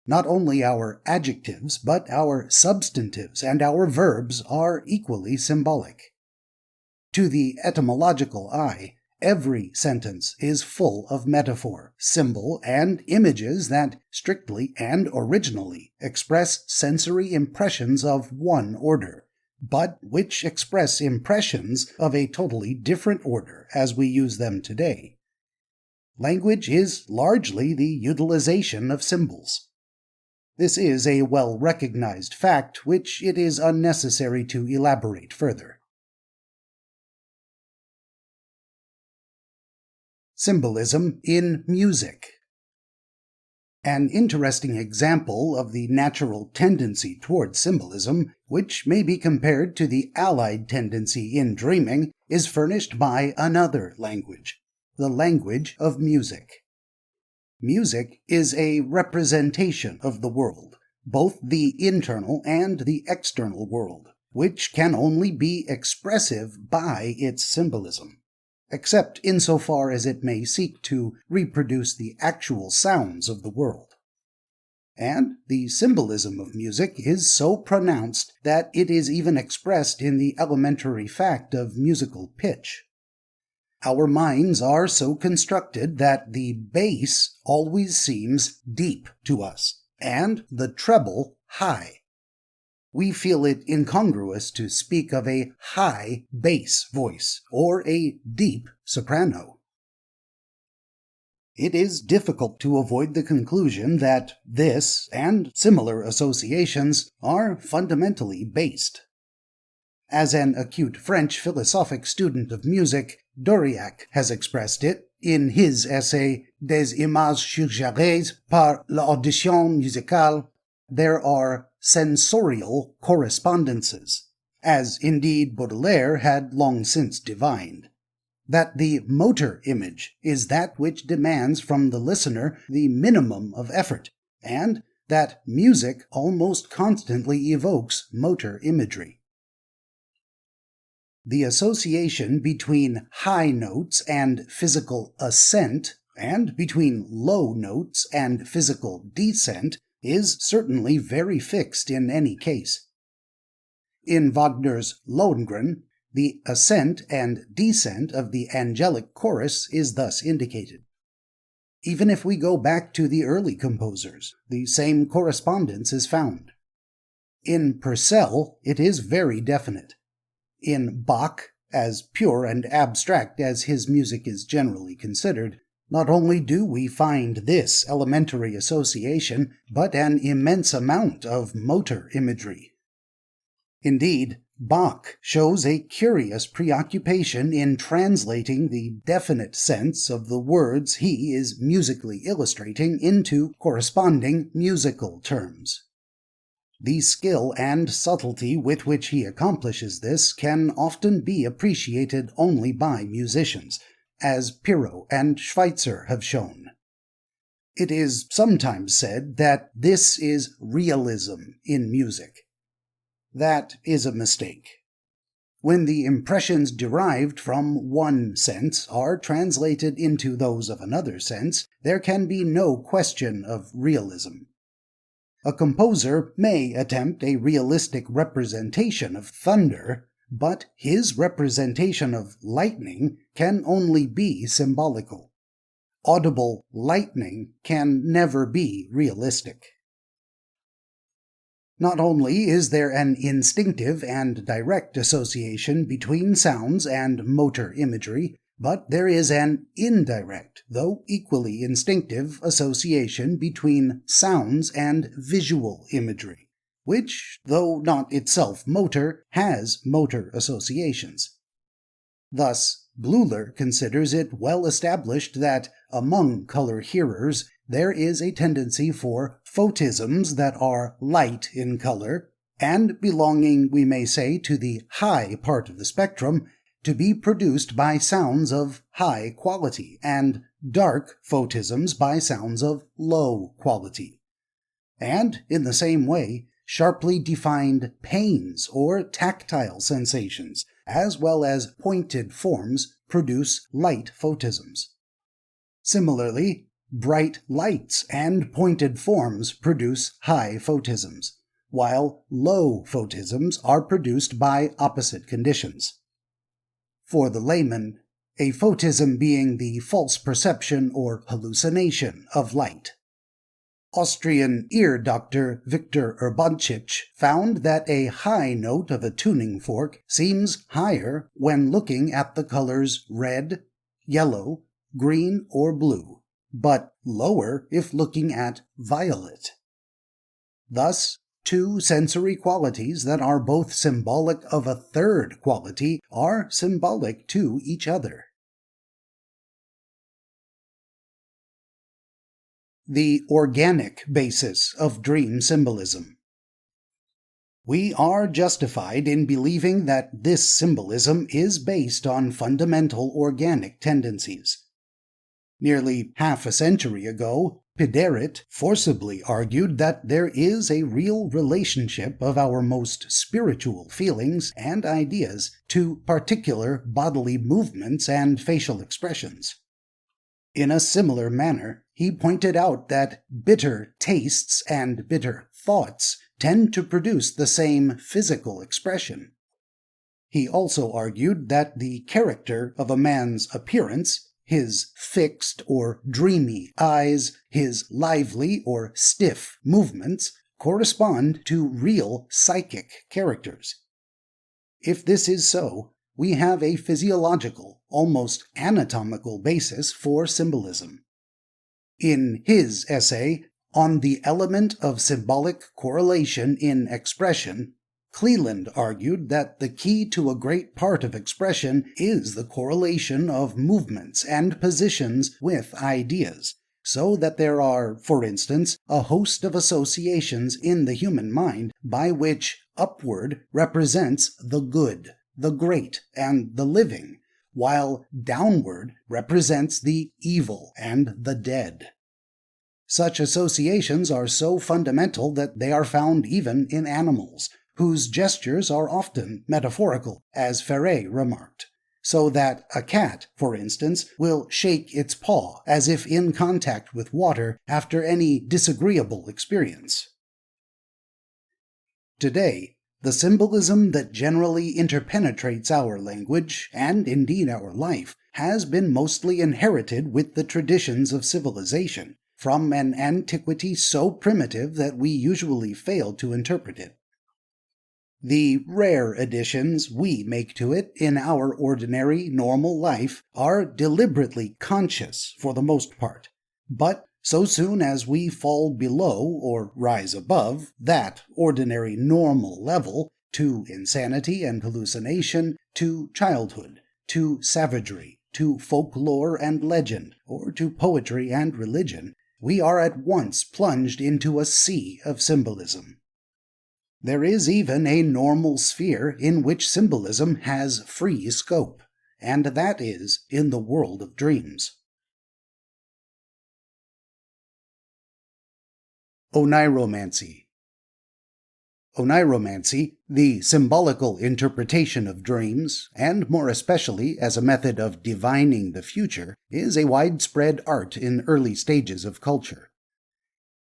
Not only our adjectives, but our substantives and our verbs are equally symbolic. To the etymological eye, every sentence is full of metaphor, symbol, and images that strictly and originally express sensory impressions of one order, but which express impressions of a totally different order as we use them today. Language is largely the utilization of symbols. This is a well-recognized fact which it is unnecessary to elaborate further. Symbolism in music. An interesting example of the natural tendency toward symbolism, which may be compared to the allied tendency in dreaming, is furnished by another language, the language of music. Music is a representation of the world, both the internal and the external world, which can only be expressive by its symbolism, except insofar as it may seek to reproduce the actual sounds of the world. And the symbolism of music is so pronounced that it is even expressed in the elementary fact of musical pitch. Our minds are so constructed that the bass always seems deep to us, and the treble high. We feel it incongruous to speak of a high bass voice or a deep soprano. It is difficult to avoid the conclusion that this and similar associations are fundamentally based. As an acute French philosophic student of music, Doriac has expressed it in his essay Des images suggérées par l'audition musicale, there are sensorial correspondences, as indeed Baudelaire had long since divined. That the motor image is that which demands from the listener the minimum of effort, and that music almost constantly evokes motor imagery. The association between high notes and physical ascent, and between low notes and physical descent, is certainly very fixed in any case. In Wagner's Lohengrin, the ascent and descent of the angelic chorus is thus indicated. Even if we go back to the early composers, the same correspondence is found. In Purcell, it is very definite. In Bach, as pure and abstract as his music is generally considered, not only do we find this elementary association, but an immense amount of motor imagery. Indeed, Bach shows a curious preoccupation in translating the definite sense of the words he is musically illustrating into corresponding musical terms. The skill and subtlety with which he accomplishes this can often be appreciated only by musicians, as Pirro and Schweitzer have shown. It is sometimes said that this is realism in music. That is a mistake. When the impressions derived from one sense are translated into those of another sense, there can be no question of realism. A composer may attempt a realistic representation of thunder, but his representation of lightning can only be symbolical. Audible lightning can never be realistic. Not only is there an instinctive and direct association between sounds and motor imagery, but there is an indirect, though equally instinctive, association between sounds and visual imagery, which, though not itself motor, has motor associations. Thus, Bleuler considers it well established that, among color hearers, there is a tendency for photisms that are light in color, and belonging, we may say, to the high part of the spectrum, to be produced by sounds of high quality, and dark photisms by sounds of low quality. And, in the same way, sharply defined pains or tactile sensations, as well as pointed forms, produce light photisms. Similarly, bright lights and pointed forms produce high photisms, while low photisms are produced by opposite conditions. For the layman, a photism being the false perception or hallucination of light. Austrian ear doctor Victor Urbanchich found that a high note of a tuning fork seems higher when looking at the colors red, yellow, green, or blue, but lower if looking at violet. Thus, two sensory qualities that are both symbolic of a third quality are symbolic to each other. The organic basis of dream symbolism. We are justified in believing that this symbolism is based on fundamental organic tendencies. Nearly half a century ago, Piderit forcibly argued that there is a real relationship of our most spiritual feelings and ideas to particular bodily movements and facial expressions. In a similar manner, he pointed out that bitter tastes and bitter thoughts tend to produce the same physical expression. He also argued that the character of a man's appearance, his fixed or dreamy eyes, his lively or stiff movements, correspond to real psychic characters. If this is so, we have a physiological, almost anatomical basis for symbolism. In his essay, On the Element of Symbolic Correlation in Expression, Cleland argued that the key to a great part of expression is the correlation of movements and positions with ideas, so that there are, for instance, a host of associations in the human mind by which upward represents the good, the great, and the living, while downward represents the evil and the dead. Such associations are so fundamental that they are found even in animals, whose gestures are often metaphorical, as Freud remarked, so that a cat, for instance, will shake its paw as if in contact with water after any disagreeable experience. Today, the symbolism that generally interpenetrates our language, and indeed our life, has been mostly inherited with the traditions of civilization, from an antiquity so primitive that we usually fail to interpret it. The rare additions we make to it in our ordinary, normal life are deliberately conscious for the most part, but so soon as we fall below or rise above that ordinary, normal level, to insanity and hallucination, to childhood, to savagery, to folklore and legend, or to poetry and religion, we are at once plunged into a sea of symbolism. There is even a normal sphere in which symbolism has free scope, and that is in the world of dreams. Oniromancy. Oniromancy, the symbolical interpretation of dreams, and more especially as a method of divining the future, is a widespread art in early stages of culture.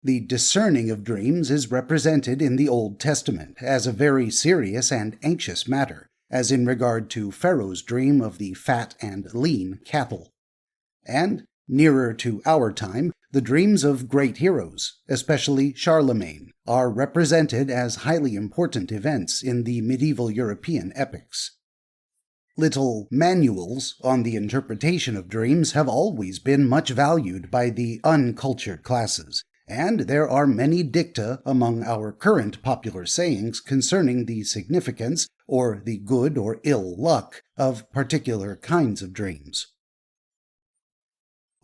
The discerning of dreams is represented in the Old Testament as a very serious and anxious matter, as in regard to Pharaoh's dream of the fat and lean cattle. And, nearer to our time, the dreams of great heroes, especially Charlemagne, are represented as highly important events in the medieval European epics. Little manuals on the interpretation of dreams have always been much valued by the uncultured classes, and there are many dicta among our current popular sayings concerning the significance, or the good or ill luck, of particular kinds of dreams.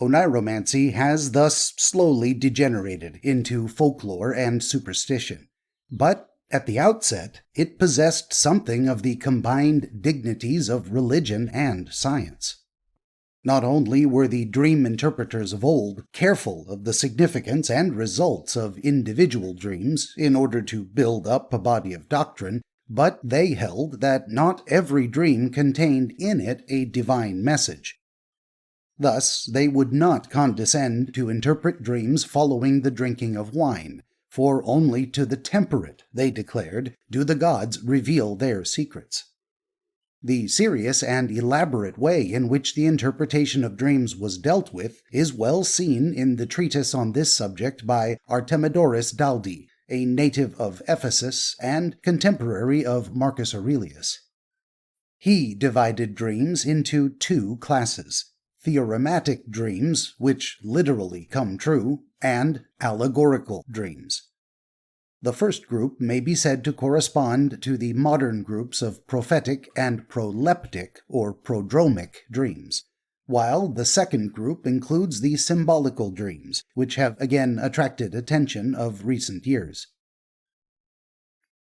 Oniromancy has thus slowly degenerated into folklore and superstition, but at the outset it possessed something of the combined dignities of religion and science. Not only were the dream interpreters of old careful of the significance and results of individual dreams in order to build up a body of doctrine, but they held that not every dream contained in it a divine message. Thus, they would not condescend to interpret dreams following the drinking of wine, for only to the temperate, they declared, do the gods reveal their secrets. The serious and elaborate way in which the interpretation of dreams was dealt with is well seen in the treatise on this subject by Artemidorus Daldi, a native of Ephesus and contemporary of Marcus Aurelius. He divided dreams into two classes: theorematic dreams, which literally come true, and allegorical dreams. The first group may be said to correspond to the modern groups of prophetic and proleptic or prodromic dreams, while the second group includes the symbolical dreams, which have again attracted attention of recent years.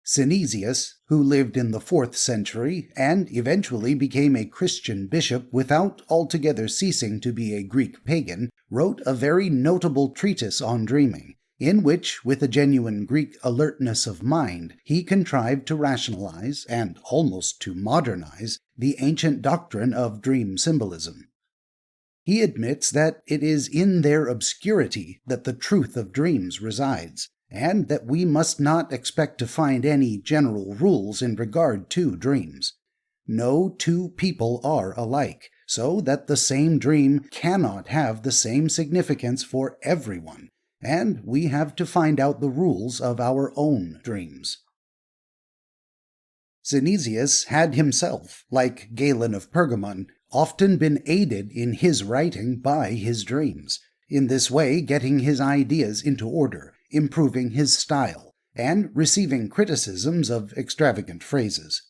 Synesius, who lived in the 4th century and eventually became a Christian bishop without altogether ceasing to be a Greek pagan, wrote a very notable treatise on dreaming, in which, with a genuine Greek alertness of mind, he contrived to rationalize, and almost to modernize, the ancient doctrine of dream symbolism. He admits that it is in their obscurity that the truth of dreams resides, and that we must not expect to find any general rules in regard to dreams. No two people are alike, so that the same dream cannot have the same significance for everyone, and we have to find out the rules of our own dreams. Synesius had himself, like Galen of Pergamon, often been aided in his writing by his dreams, in this way getting his ideas into order, improving his style, and receiving criticisms of extravagant phrases.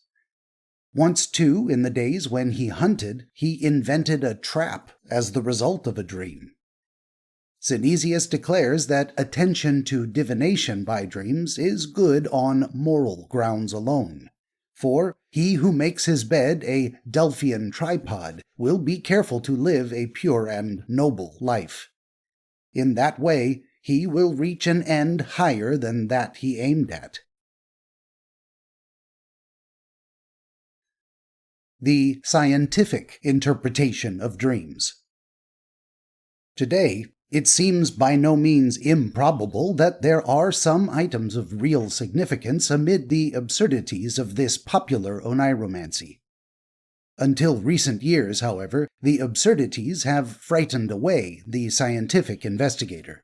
Once, too, in the days when he hunted, he invented a trap as the result of a dream. Synesius declares that attention to divination by dreams is good on moral grounds alone. For he who makes his bed a Delphian tripod will be careful to live a pure and noble life. In that way, he will reach an end higher than that he aimed at. The scientific interpretation of dreams. Today, it seems by no means improbable that there are some items of real significance amid the absurdities of this popular oniromancy. Until recent years, however, the absurdities have frightened away the scientific investigator.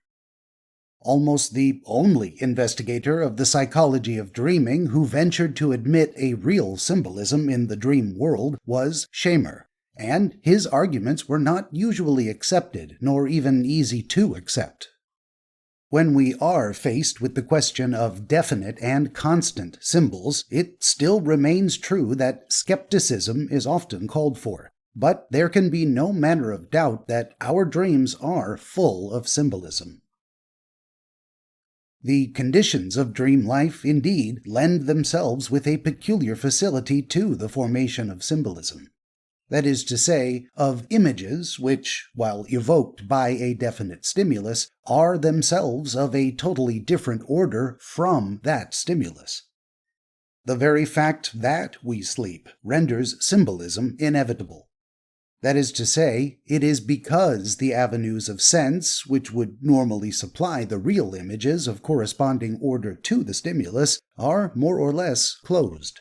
Almost the only investigator of the psychology of dreaming who ventured to admit a real symbolism in the dream world was Schemer, and his arguments were not usually accepted, nor even easy to accept. When we are faced with the question of definite and constant symbols, it still remains true that skepticism is often called for. But there can be no manner of doubt that our dreams are full of symbolism. The conditions of dream life, indeed, lend themselves with a peculiar facility to the formation of symbolism. That is to say, of images which, while evoked by a definite stimulus, are themselves of a totally different order from that stimulus. The very fact that we sleep renders symbolism inevitable. That is to say, it is because the avenues of sense, which would normally supply the real images of corresponding order to the stimulus, are more or less closed.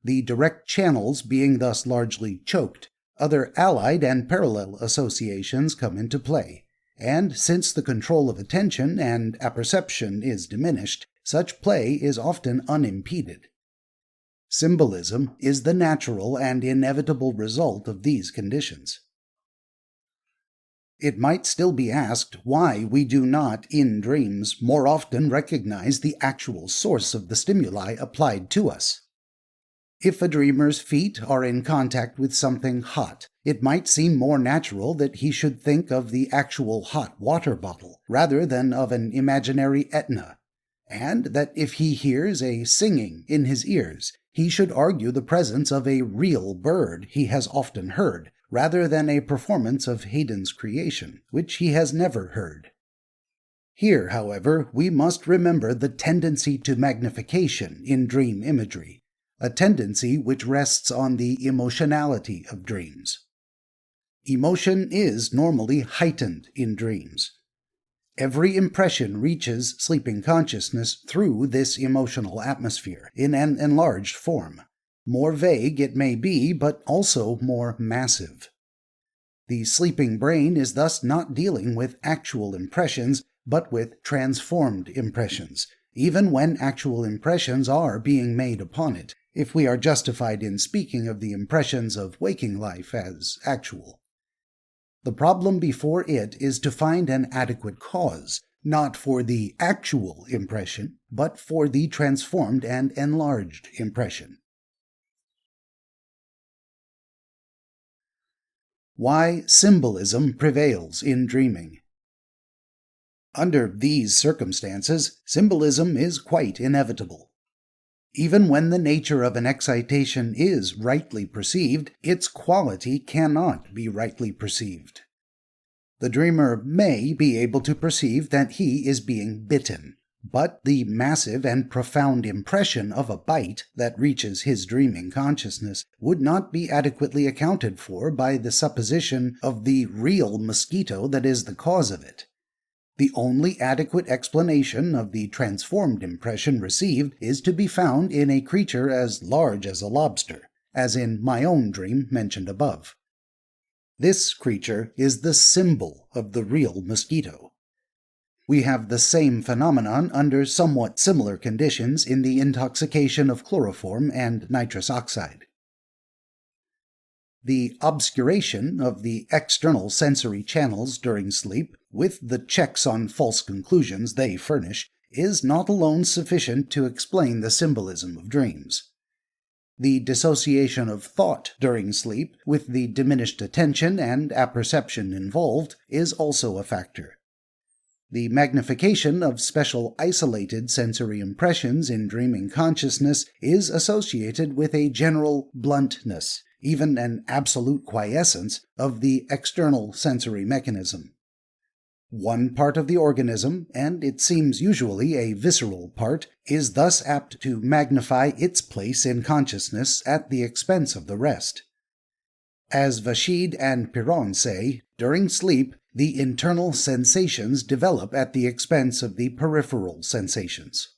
The direct channels being thus largely choked, other allied and parallel associations come into play, and since the control of attention and apperception is diminished, such play is often unimpeded. Symbolism is the natural and inevitable result of these conditions. It might still be asked why we do not, in dreams, more often recognize the actual source of the stimuli applied to us. If a dreamer's feet are in contact with something hot, it might seem more natural that he should think of the actual hot water bottle rather than of an imaginary Etna, and that if he hears a singing in his ears, he should argue the presence of a real bird he has often heard, rather than a performance of Haydn's creation, which he has never heard. Here, however, we must remember the tendency to magnification in dream imagery, a tendency which rests on the emotionality of dreams. Emotion is normally heightened in dreams. Every impression reaches sleeping consciousness through this emotional atmosphere in an enlarged form. More vague it may be, but also more massive. The sleeping brain is thus not dealing with actual impressions, but with transformed impressions, even when actual impressions are being made upon it, if we are justified in speaking of the impressions of waking life as actual. The problem before it is to find an adequate cause, not for the actual impression, but for the transformed and enlarged impression. Why symbolism prevails in dreaming. Under these circumstances, symbolism is quite inevitable. Even when the nature of an excitation is rightly perceived, its quality cannot be rightly perceived. The dreamer may be able to perceive that he is being bitten, but the massive and profound impression of a bite that reaches his dreaming consciousness would not be adequately accounted for by the supposition of the real mosquito that is the cause of it. The only adequate explanation of the transformed impression received is to be found in a creature as large as a lobster, as in my own dream mentioned above. This creature is the symbol of the real mosquito. We have the same phenomenon under somewhat similar conditions in the intoxication of chloroform and nitrous oxide. The obscuration of the external sensory channels during sleep, with the checks on false conclusions they furnish, is not alone sufficient to explain the symbolism of dreams. The dissociation of thought during sleep, with the diminished attention and apperception involved, is also a factor. The magnification of special isolated sensory impressions in dreaming consciousness is associated with a general bluntness, even an absolute quiescence, of the external sensory mechanism. One part of the organism, and it seems usually a visceral part, is thus apt to magnify its place in consciousness at the expense of the rest. As VIII and Piron say, during sleep, the internal sensations develop at the expense of the peripheral sensations.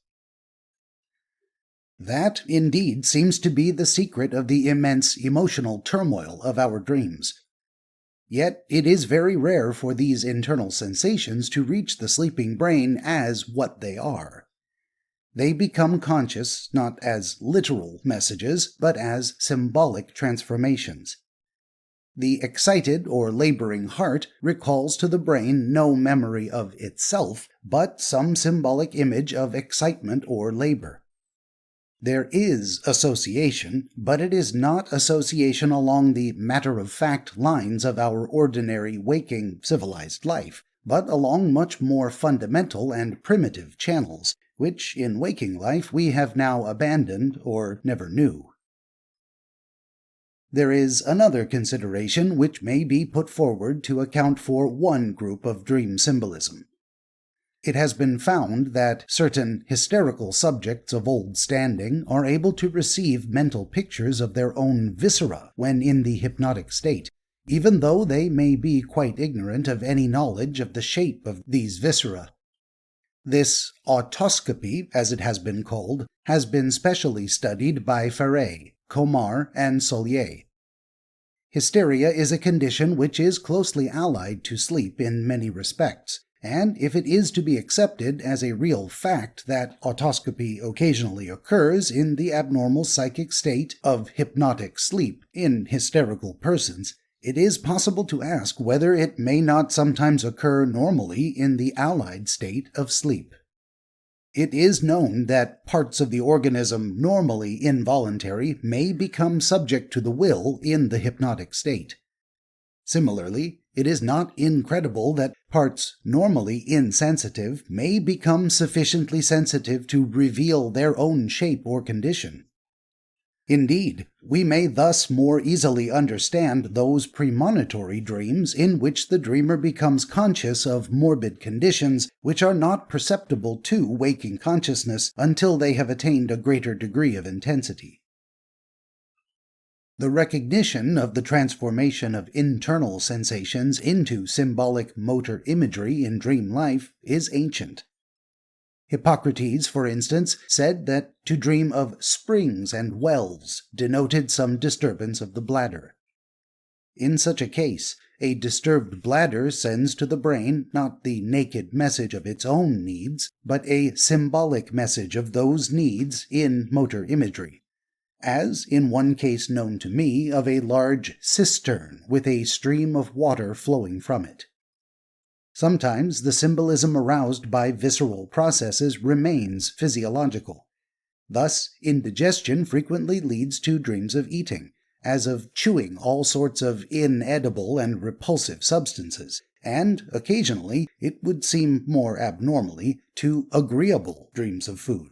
That, indeed, seems to be the secret of the immense emotional turmoil of our dreams. Yet it is very rare for these internal sensations to reach the sleeping brain as what they are. They become conscious not as literal messages, but as symbolic transformations. The excited or laboring heart recalls to the brain no memory of itself, but some symbolic image of excitement or labor. There is association, but it is not association along the matter-of-fact lines of our ordinary waking civilized life, but along much more fundamental and primitive channels, which in waking life we have now abandoned or never knew. There is another consideration which may be put forward to account for one group of dream symbolism. It has been found that certain hysterical subjects of old standing are able to receive mental pictures of their own viscera when in the hypnotic state, even though they may be quite ignorant of any knowledge of the shape of these viscera. This autoscopy, as it has been called, has been specially studied by Freud, Comar, and Solier. Hysteria is a condition which is closely allied to sleep in many respects, and if it is to be accepted as a real fact that autoscopy occasionally occurs in the abnormal psychic state of hypnotic sleep in hysterical persons, it is possible to ask whether it may not sometimes occur normally in the allied state of sleep. It is known that parts of the organism normally involuntary may become subject to the will in the hypnotic state. Similarly, it is not incredible that parts normally insensitive may become sufficiently sensitive to reveal their own shape or condition. Indeed, we may thus more easily understand those premonitory dreams in which the dreamer becomes conscious of morbid conditions which are not perceptible to waking consciousness until they have attained a greater degree of intensity. The recognition of the transformation of internal sensations into symbolic motor imagery in dream life is ancient. Hippocrates, for instance, said that to dream of springs and wells denoted some disturbance of the bladder. In such a case, a disturbed bladder sends to the brain not the naked message of its own needs, but a symbolic message of those needs in motor imagery, as in one case known to me of a large cistern with a stream of water flowing from it. Sometimes the symbolism aroused by visceral processes remains physiological. Thus, indigestion frequently leads to dreams of eating, as of chewing all sorts of inedible and repulsive substances, and occasionally, it would seem more abnormally, to agreeable dreams of food.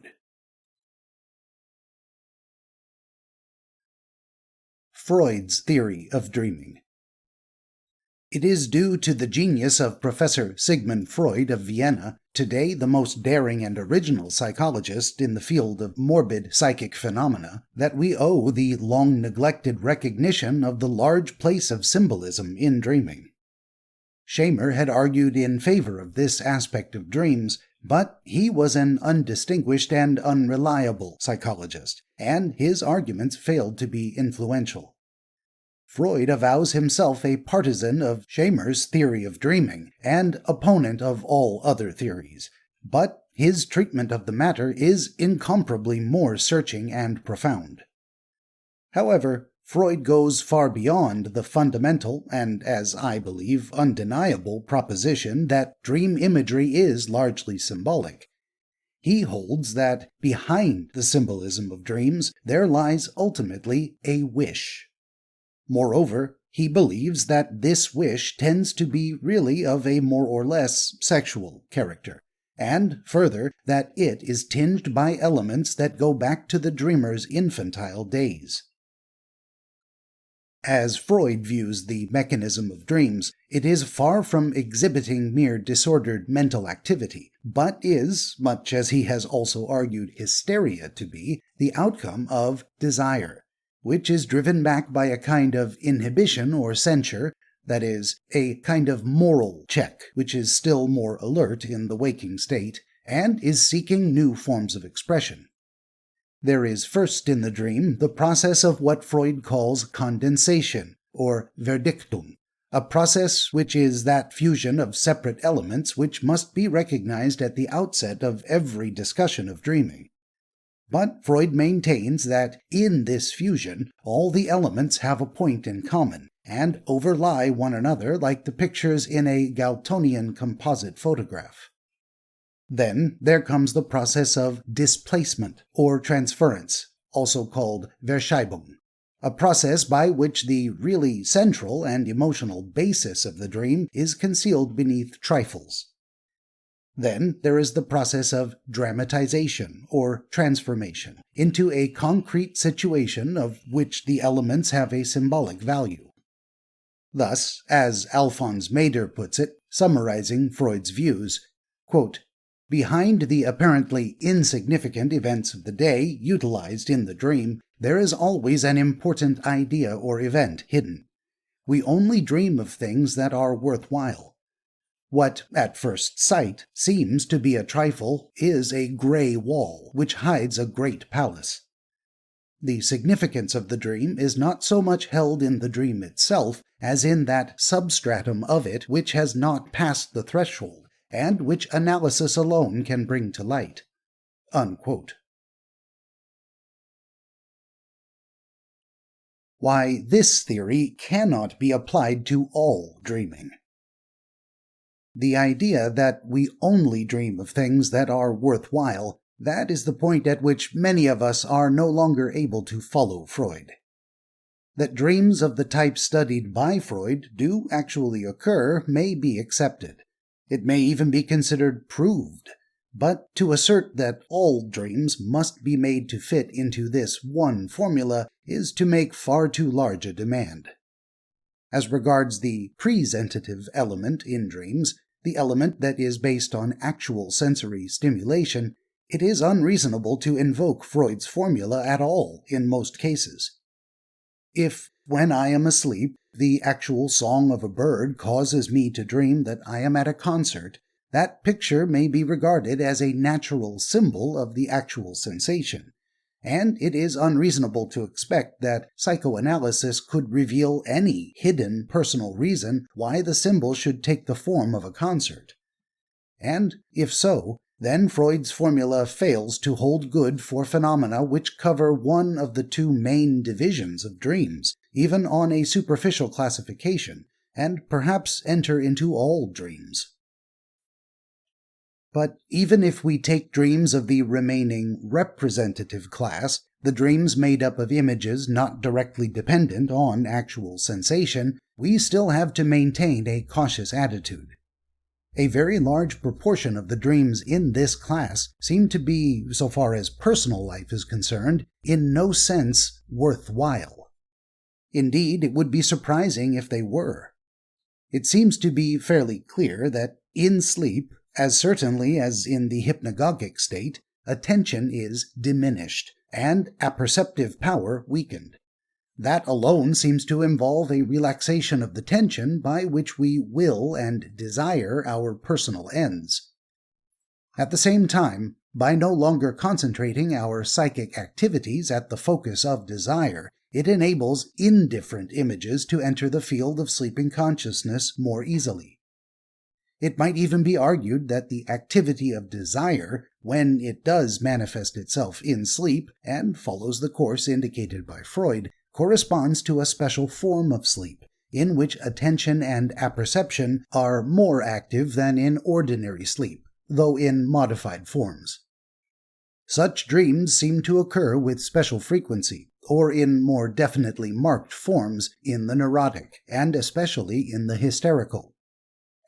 Freud's theory of dreaming. It is due to the genius of Professor Sigmund Freud of Vienna, today the most daring and original psychologist in the field of morbid psychic phenomena, that we owe the long-neglected recognition of the large place of symbolism in dreaming. Schamer had argued in favor of this aspect of dreams, But he was an undistinguished and unreliable psychologist, and his arguments failed to be influential. Freud avows himself a partisan of Schirmer's theory of dreaming and opponent of all other theories, but his treatment of the matter is incomparably more searching and profound. However, Freud goes far beyond the fundamental and, as I believe, undeniable proposition that dream imagery is largely symbolic. He holds that behind the symbolism of dreams there lies ultimately a wish. Moreover, he believes that this wish tends to be really of a more or less sexual character, and further, that it is tinged by elements that go back to the dreamer's infantile days. As Freud views the mechanism of dreams, it is far from exhibiting mere disordered mental activity, but is, much as he has also argued hysteria to be, the outcome of desire, which is driven back by a kind of inhibition or censure, that is, a kind of moral check, which is still more alert in the waking state, and is seeking new forms of expression. There is first in the dream the process of what Freud calls condensation, or verdictum, a process which is that fusion of separate elements which must be recognized at the outset of every discussion of dreaming. But Freud maintains that in this fusion all the elements have a point in common, and overlie one another like the pictures in a Galtonian composite photograph. Then there comes the process of displacement or transference, also called Verschiebung, a process by which the really central and emotional basis of the dream is concealed beneath trifles. Then there is the process of dramatization or transformation into a concrete situation of which the elements have a symbolic value. Thus, as Alphonse Mader puts it, summarizing Freud's views, quote, "Behind the apparently insignificant events of the day utilized in the dream, there is always an important idea or event hidden. We only dream of things that are worthwhile. What, at first sight, seems to be a trifle is a gray wall which hides a great palace. The significance of the dream is not so much held in the dream itself as in that substratum of it which has not passed the threshold, and which analysis alone can bring to light." Unquote. Why this theory cannot be applied to all dreaming. The idea that we only dream of things that are worthwhile, that is the point at which many of us are no longer able to follow Freud. That dreams of the type studied by Freud do actually occur may be accepted. It may even be considered proved, but to assert that all dreams must be made to fit into this one formula is to make far too large a demand. As regards the presentative element in dreams, the element that is based on actual sensory stimulation, it is unreasonable to invoke Freud's formula at all in most cases. If, when I am asleep, the actual song of a bird causes me to dream that I am at a concert, that picture may be regarded as a natural symbol of the actual sensation, and it is unreasonable to expect that psychoanalysis could reveal any hidden personal reason why the symbol should take the form of a concert. And, if so, then Freud's formula fails to hold good for phenomena which cover one of the two main divisions of dreams, even on a superficial classification, and perhaps enter into all dreams. But even if we take dreams of the remaining representative class, the dreams made up of images not directly dependent on actual sensation, we still have to maintain a cautious attitude. A very large proportion of the dreams in this class seem to be, so far as personal life is concerned, in no sense worthwhile. Indeed, it would be surprising if they were. It seems to be fairly clear that in sleep, as certainly as in the hypnagogic state, attention is diminished, and apperceptive power weakened. That alone seems to involve a relaxation of the tension by which we will and desire our personal ends. At the same time, by no longer concentrating our psychic activities at the focus of desire, it enables indifferent images to enter the field of sleeping consciousness more easily. It might even be argued that the activity of desire, when it does manifest itself in sleep and follows the course indicated by Freud, corresponds to a special form of sleep, in which attention and apperception are more active than in ordinary sleep, though in modified forms. Such dreams seem to occur with special frequency, or in more definitely marked forms, in the neurotic, and especially in the hysterical.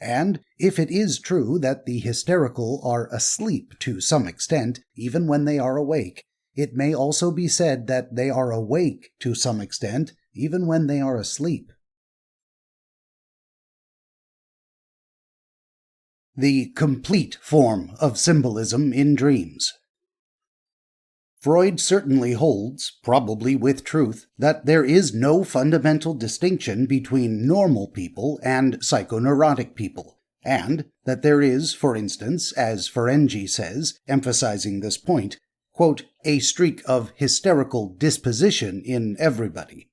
And if it is true that the hysterical are asleep to some extent, even when they are awake, it may also be said that they are awake to some extent, even when they are asleep. The complete form of symbolism in dreams. Freud certainly holds, probably with truth, that there is no fundamental distinction between normal people and psychoneurotic people, and that there is, for instance, as Ferenczi says, emphasizing this point, quote, a streak of hysterical disposition in everybody.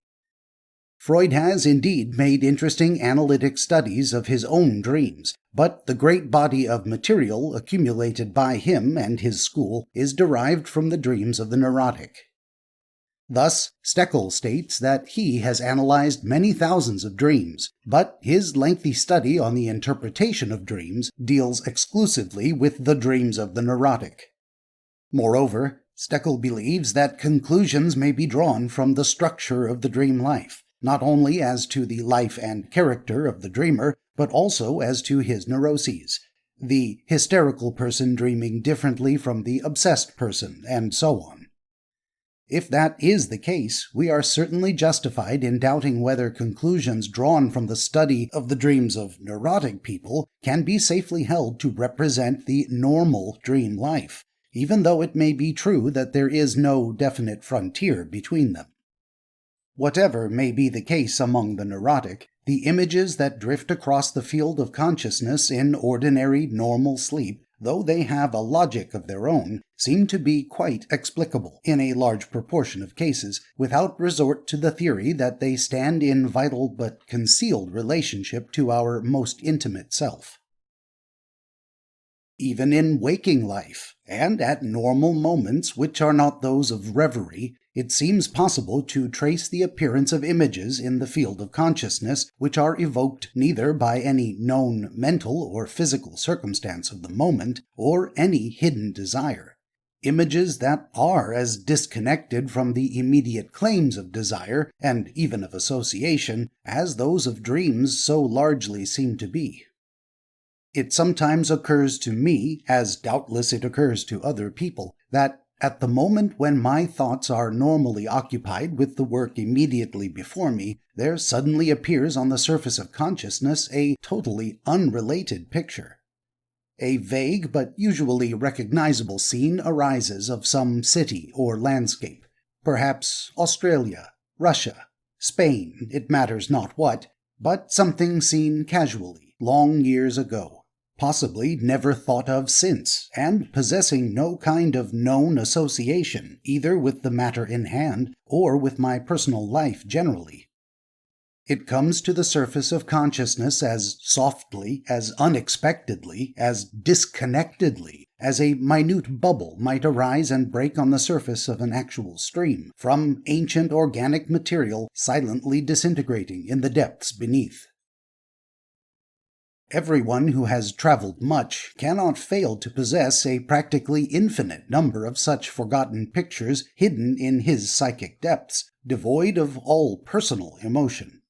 Freud has indeed made interesting analytic studies of his own dreams, but the great body of material accumulated by him and his school is derived from the dreams of the neurotic. Thus, Steckel states that he has analyzed many thousands of dreams, but his lengthy study on the interpretation of dreams deals exclusively with the dreams of the neurotic. Moreover, Steckel believes that conclusions may be drawn from the structure of the dream life, not only as to the life and character of the dreamer, but also as to his neuroses, the hysterical person dreaming differently from the obsessed person, and so on. If that is the case, we are certainly justified in doubting whether conclusions drawn from the study of the dreams of neurotic people can be safely held to represent the normal dream life, even though it may be true that there is no definite frontier between them. Whatever may be the case among the neurotic, the images that drift across the field of consciousness in ordinary, normal sleep, though they have a logic of their own, seem to be quite explicable, in a large proportion of cases, without resort to the theory that they stand in vital but concealed relationship to our most intimate self. Even in waking life, and at normal moments which are not those of reverie, it seems possible to trace the appearance of images in the field of consciousness which are evoked neither by any known mental or physical circumstance of the moment, or any hidden desire. Images that are as disconnected from the immediate claims of desire, and even of association, as those of dreams so largely seem to be. It sometimes occurs to me, as doubtless it occurs to other people, that at the moment when my thoughts are normally occupied with the work immediately before me, there suddenly appears on the surface of consciousness a totally unrelated picture. A vague but usually recognizable scene arises of some city or landscape, perhaps Australia, Russia, Spain, it matters not what, but something seen casually, long years ago, possibly never thought of since, and possessing no kind of known association either with the matter in hand or with my personal life generally. It comes to the surface of consciousness as softly, as unexpectedly, as disconnectedly, as a minute bubble might arise and break on the surface of an actual stream, from ancient organic material silently disintegrating in the depths beneath. Everyone who has traveled much cannot fail to possess a practically infinite number of such forgotten pictures hidden in his psychic depths, devoid of all personal emotion.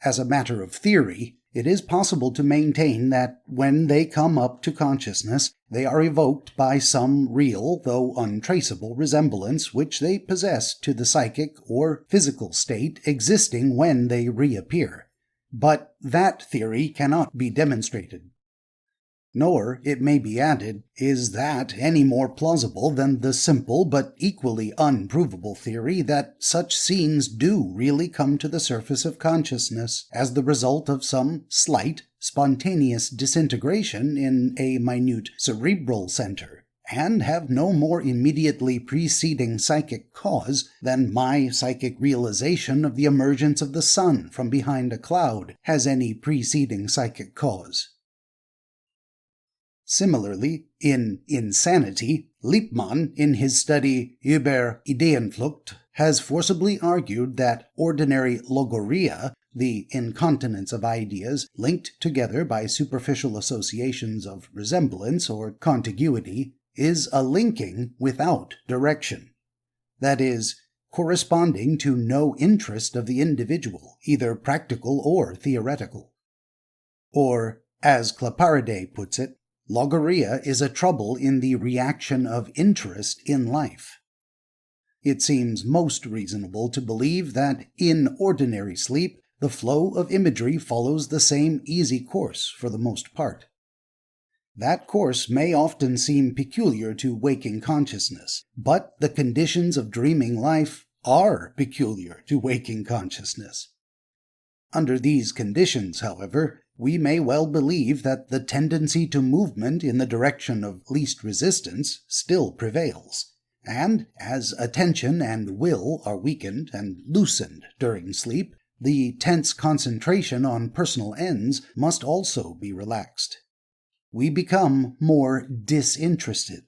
As a matter of theory, it is possible to maintain that when they come up to consciousness, they are evoked by some real, though untraceable, resemblance which they possess to the psychic or physical state existing when they reappear. But that theory cannot be demonstrated. Nor, it may be added, is that any more plausible than the simple but equally unprovable theory that such scenes do really come to the surface of consciousness as the result of some slight, spontaneous disintegration in a minute cerebral center, and have no more immediately preceding psychic cause than my psychic realization of the emergence of the sun from behind a cloud has any preceding psychic cause. Similarly, in Insanity, Lippmann, in his study Über Ideenflucht, has forcibly argued that ordinary logoria, the incontinence of ideas linked together by superficial associations of resemblance or contiguity, is a linking without direction. That is, corresponding to no interest of the individual, either practical or theoretical. Or, as Claparide puts it, logoria is a trouble in the reaction of interest in life. It seems most reasonable to believe that in ordinary sleep, the flow of imagery follows the same easy course for the most part. That course may often seem peculiar to waking consciousness, but the conditions of dreaming life are peculiar to waking consciousness. Under these conditions, however, we may well believe that the tendency to movement in the direction of least resistance still prevails, and as attention and will are weakened and loosened during sleep, the tense concentration on personal ends must also be relaxed. We become more disinterested.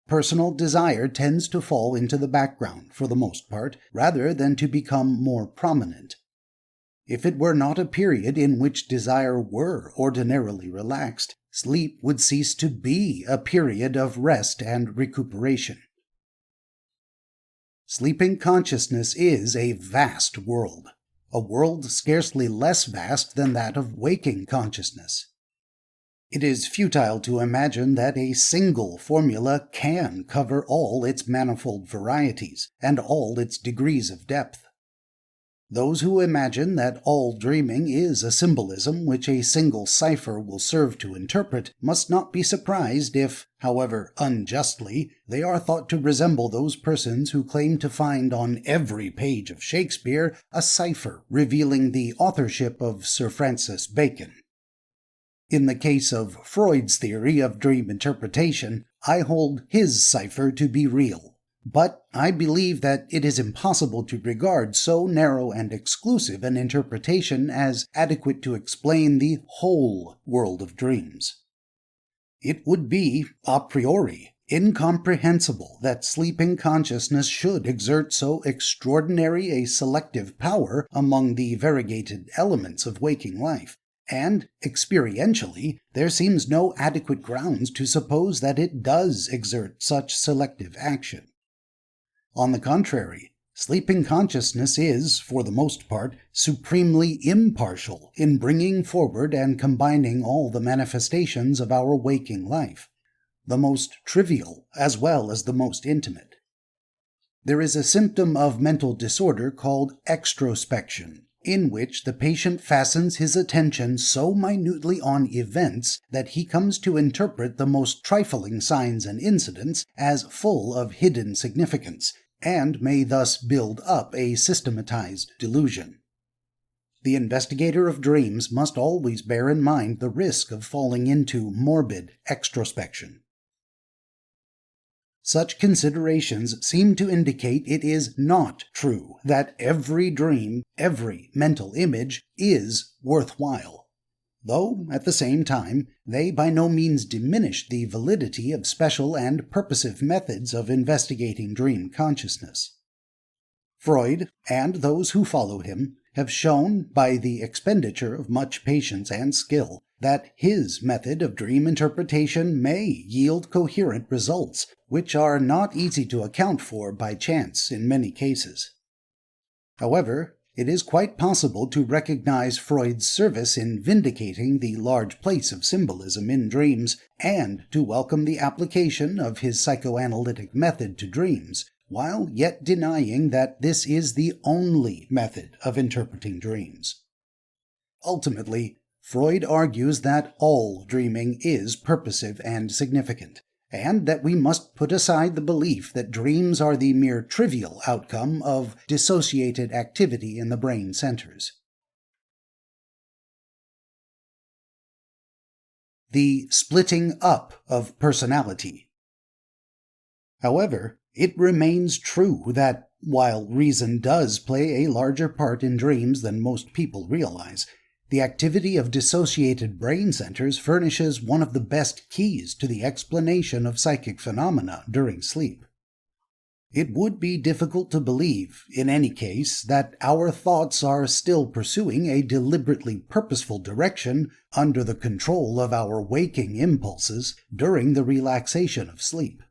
Personal desire tends to fall into the background, for the most part, rather than to become more prominent. If it were not a period in which desire were ordinarily relaxed, sleep would cease to be a period of rest and recuperation. Sleeping consciousness is a vast world, a world scarcely less vast than that of waking consciousness. It is futile to imagine that a single formula can cover all its manifold varieties and all its degrees of depth. Those who imagine that all dreaming is a symbolism which a single cipher will serve to interpret must not be surprised if, however unjustly, they are thought to resemble those persons who claim to find on every page of Shakespeare a cipher revealing the authorship of Sir Francis Bacon. In the case of Freud's theory of dream interpretation, I hold his cipher to be real. But I believe that it is impossible to regard so narrow and exclusive an interpretation as adequate to explain the whole world of dreams. It would be, a priori, incomprehensible that sleeping consciousness should exert so extraordinary a selective power among the variegated elements of waking life, and, experientially, there seems no adequate grounds to suppose that it does exert such selective action. On the contrary, sleeping consciousness is, for the most part, supremely impartial in bringing forward and combining all the manifestations of our waking life, the most trivial as well as the most intimate. There is a symptom of mental disorder called extrospection, in which the patient fastens his attention so minutely on events that he comes to interpret the most trifling signs and incidents as full of hidden significance, and may thus build up a systematized delusion. The investigator of dreams must always bear in mind the risk of falling into morbid extrospection. Such considerations seem to indicate it is not true that every dream, every mental image, is worthwhile, though, at the same time, they by no means diminish the validity of special and purposive methods of investigating dream consciousness. Freud, and those who follow him, have shown, by the expenditure of much patience and skill, that his method of dream interpretation may yield coherent results, which are not easy to account for by chance in many cases. However, it is quite possible to recognize Freud's service in vindicating the large place of symbolism in dreams, and to welcome the application of his psychoanalytic method to dreams, while yet denying that this is the only method of interpreting dreams. Ultimately, Freud argues that all dreaming is purposive and significant, and that we must put aside the belief that dreams are the mere trivial outcome of dissociated activity in the brain centers. The splitting up of personality. However, it remains true that, while reason does play a larger part in dreams than most people realize, the activity of dissociated brain centers furnishes one of the best keys to the explanation of psychic phenomena during sleep. It would be difficult to believe, in any case, that our thoughts are still pursuing a deliberately purposeful direction under the control of our waking impulses during the relaxation of sleep.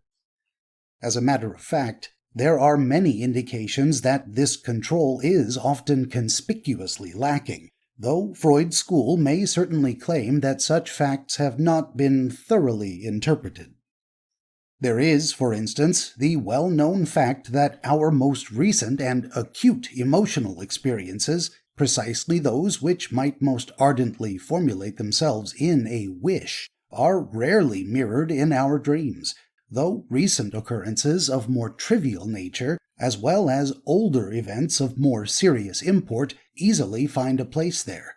As a matter of fact, there are many indications that this control is often conspicuously lacking, though Freud's school may certainly claim that such facts have not been thoroughly interpreted. There is, for instance, the well-known fact that our most recent and acute emotional experiences, precisely those which might most ardently formulate themselves in a wish, are rarely mirrored in our dreams, though recent occurrences of more trivial nature, as well as older events of more serious import, easily find a place there.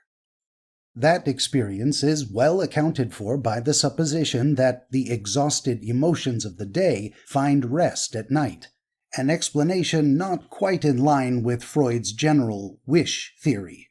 That experience is well accounted for by the supposition that the exhausted emotions of the day find rest at night, an explanation not quite in line with Freud's general wish theory.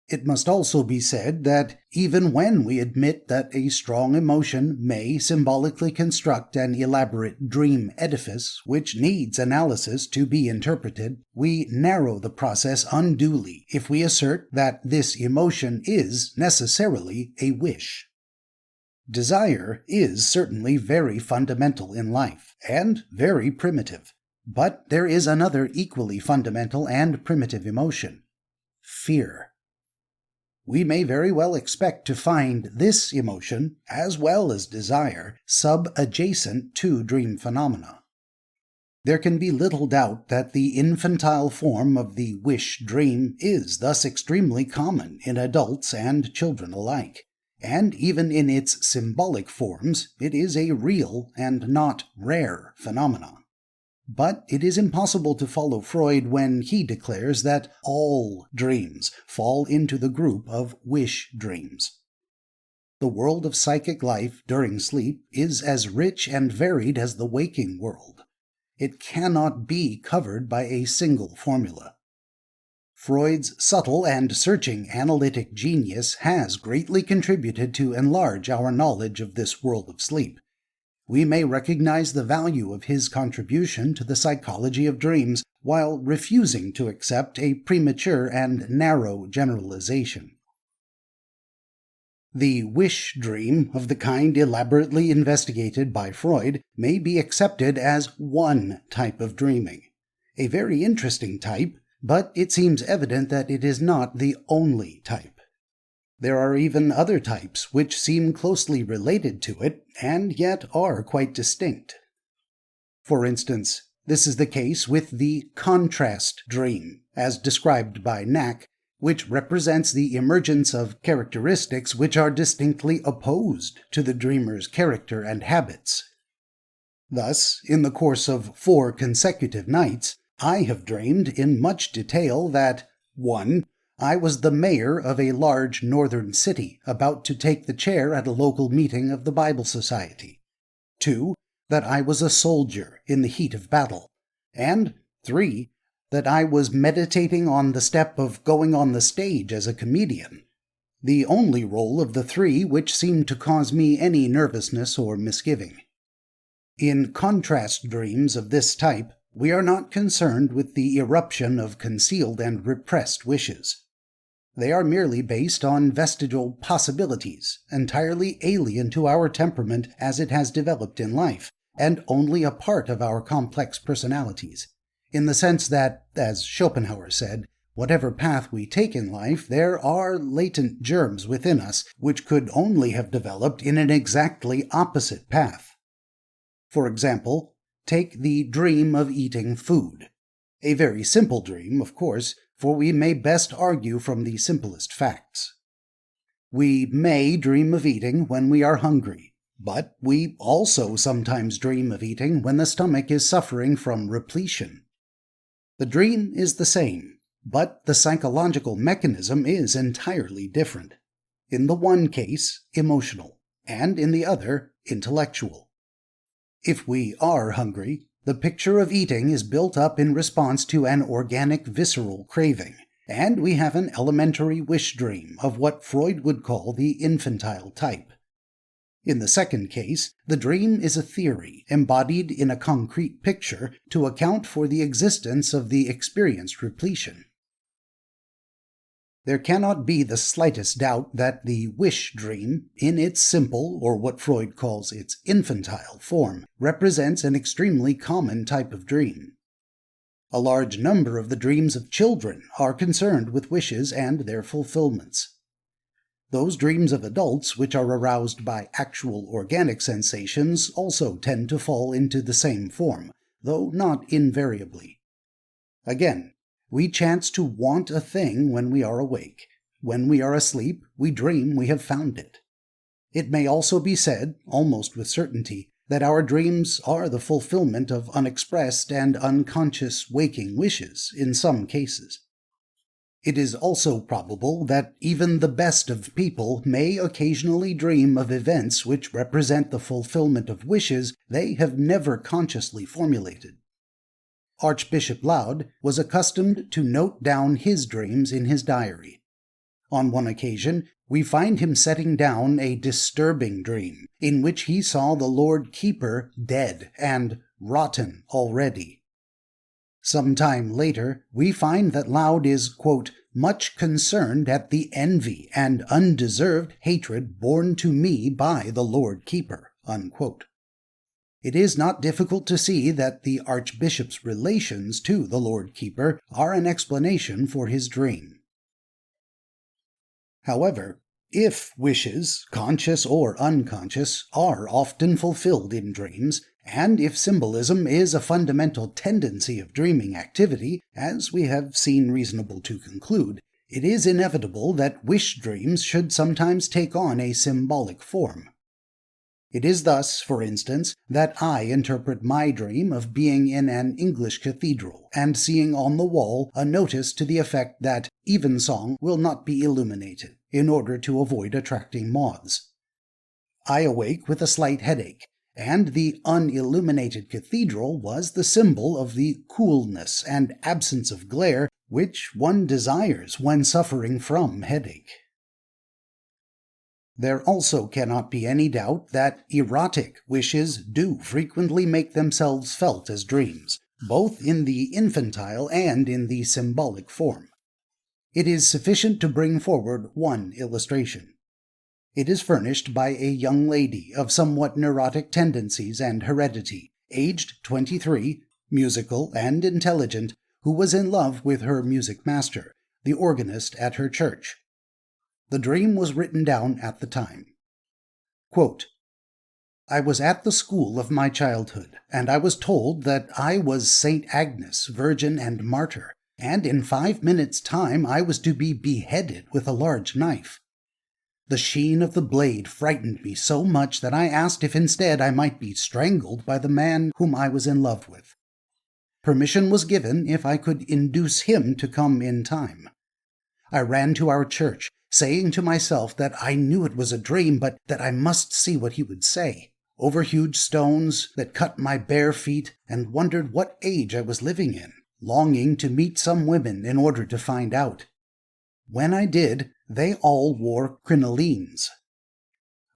It must also be said that even when we admit that a strong emotion may symbolically construct an elaborate dream edifice which needs analysis to be interpreted, we narrow the process unduly if we assert that this emotion is necessarily a wish. Desire is certainly very fundamental in life, and very primitive. But there is another equally fundamental and primitive emotion: fear. We may very well expect to find this emotion, as well as desire, sub-adjacent to dream phenomena. There can be little doubt that the infantile form of the wish dream is thus extremely common in adults and children alike, and even in its symbolic forms, it is a real and not rare phenomenon. But it is impossible to follow Freud when he declares that all dreams fall into the group of wish dreams. The world of psychic life during sleep is as rich and varied as the waking world. It cannot be covered by a single formula. Freud's subtle and searching analytic genius has greatly contributed to enlarge our knowledge of this world of sleep. We may recognize the value of his contribution to the psychology of dreams while refusing to accept a premature and narrow generalization. The wish dream, of the kind elaborately investigated by Freud, may be accepted as one type of dreaming. A very interesting type, but it seems evident that it is not the only type. There are even other types which seem closely related to it, and yet are quite distinct. For instance, this is the case with the contrast dream, as described by Knack, which represents the emergence of characteristics which are distinctly opposed to the dreamer's character and habits. Thus, in the course of 4 consecutive nights, I have dreamed in much detail that 1. I was the mayor of a large northern city about to take the chair at a local meeting of the Bible Society. 2. That I was a soldier in the heat of battle. And 3. That I was meditating on the step of going on the stage as a comedian. The only role of the 3 which seemed to cause me any nervousness or misgiving. In contrast dreams of this type, we are not concerned with the eruption of concealed and repressed wishes. They are merely based on vestigial possibilities, entirely alien to our temperament as it has developed in life, and only a part of our complex personalities, in the sense that, as Schopenhauer said, whatever path we take in life, there are latent germs within us which could only have developed in an exactly opposite path. For example, take the dream of eating food. A very simple dream, of course, for we may best argue from the simplest facts. We may dream of eating when we are hungry, but we also sometimes dream of eating when the stomach is suffering from repletion. The dream is the same, but the psychological mechanism is entirely different. In the one case, emotional, and in the other, intellectual. If we are hungry, the picture of eating is built up in response to an organic visceral craving, and we have an elementary wish dream of what Freud would call the infantile type. In the second case, the dream is a theory embodied in a concrete picture to account for the existence of the experienced repletion. There cannot be the slightest doubt that the wish dream, in its simple, or what Freud calls its infantile form, represents an extremely common type of dream. A large number of the dreams of children are concerned with wishes and their fulfillments. Those dreams of adults which are aroused by actual organic sensations also tend to fall into the same form, though not invariably. Again, we chance to want a thing when we are awake. When we are asleep, we dream we have found it. It may also be said, almost with certainty, that our dreams are the fulfillment of unexpressed and unconscious waking wishes in some cases. It is also probable that even the best of people may occasionally dream of events which represent the fulfillment of wishes they have never consciously formulated. Archbishop Laud was accustomed to note down his dreams in his diary. On one occasion, we find him setting down a disturbing dream, in which he saw the Lord Keeper dead and rotten already. Some time later, we find that Laud is, quote, much concerned at the envy and undeserved hatred borne to me by the Lord Keeper, unquote. It is not difficult to see that the Archbishop's relations to the Lord Keeper are an explanation for his dream. However, if wishes, conscious or unconscious, are often fulfilled in dreams, and if symbolism is a fundamental tendency of dreaming activity, as we have seen reasonable to conclude, it is inevitable that wish dreams should sometimes take on a symbolic form. It is thus, for instance, that I interpret my dream of being in an English cathedral and seeing on the wall a notice to the effect that evensong will not be illuminated, in order to avoid attracting moths. I awake with a slight headache, and the unilluminated cathedral was the symbol of the coolness and absence of glare which one desires when suffering from headache. There also cannot be any doubt that erotic wishes do frequently make themselves felt as dreams, both in the infantile and in the symbolic form. It is sufficient to bring forward one illustration. It is furnished by a young lady of somewhat neurotic tendencies and heredity, aged 23, musical and intelligent, who was in love with her music master, the organist at her church. The dream was written down at the time. Quote, I was at the school of my childhood, and I was told that I was Saint Agnes, virgin and martyr, and in 5 minutes' time I was to be beheaded with a large knife. The sheen of the blade frightened me so much that I asked if instead I might be strangled by the man whom I was in love with. Permission was given if I could induce him to come in time. I ran to our church, saying to myself that I knew it was a dream, but that I must see what he would say, over huge stones that cut my bare feet, and wondered what age I was living in, longing to meet some women in order to find out. When I did, they all wore crinolines.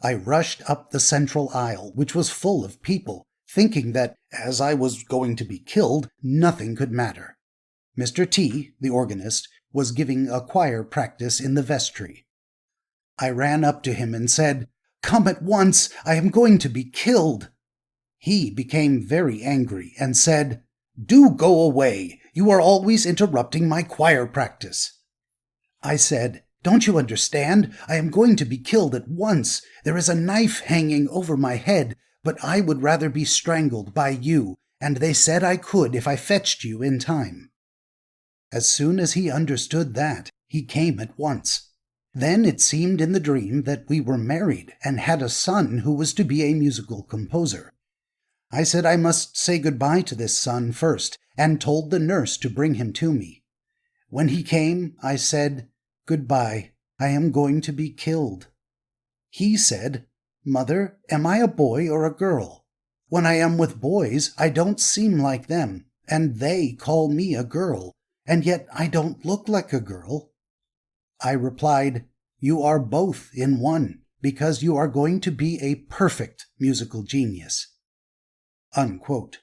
I rushed up the central aisle, which was full of people, thinking that, as I was going to be killed, nothing could matter. Mr. T, the organist, was giving a choir practice in the vestry. I ran up to him and said, "Come at once, I am going to be killed." He became very angry and said, "Do go away, you are always interrupting my choir practice." I said, "Don't you understand? I am going to be killed at once. There is a knife hanging over my head, but I would rather be strangled by you, and they said I could if I fetched you in time." As soon as he understood that, he came at once. Then it seemed in the dream that we were married and had a son who was to be a musical composer. I said I must say goodbye to this son first, and told the nurse to bring him to me. When he came, I said, "Goodbye, I am going to be killed." He said, "Mother, am I a boy or a girl? When I am with boys, I don't seem like them, and they call me a girl, and yet I don't look like a girl." I replied, "You are both in one, because you are going to be a perfect musical genius." Unquote.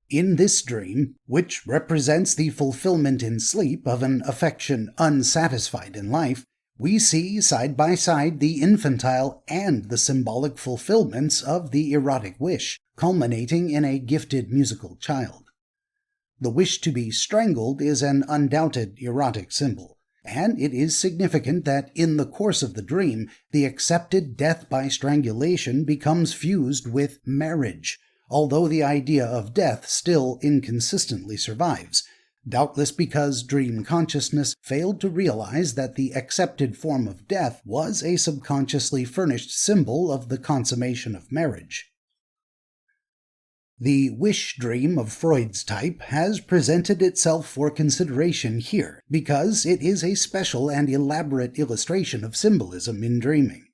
In this dream, which represents the fulfillment in sleep of an affection unsatisfied in life, we see side by side the infantile and the symbolic fulfillments of the erotic wish, culminating in a gifted musical child. The wish to be strangled is an undoubted erotic symbol, and it is significant that in the course of the dream, the accepted death by strangulation becomes fused with marriage, although the idea of death still inconsistently survives, doubtless because dream consciousness failed to realize that the accepted form of death was a subconsciously furnished symbol of the consummation of marriage. The wish dream of Freud's type has presented itself for consideration here because it is a special and elaborate illustration of symbolism in dreaming.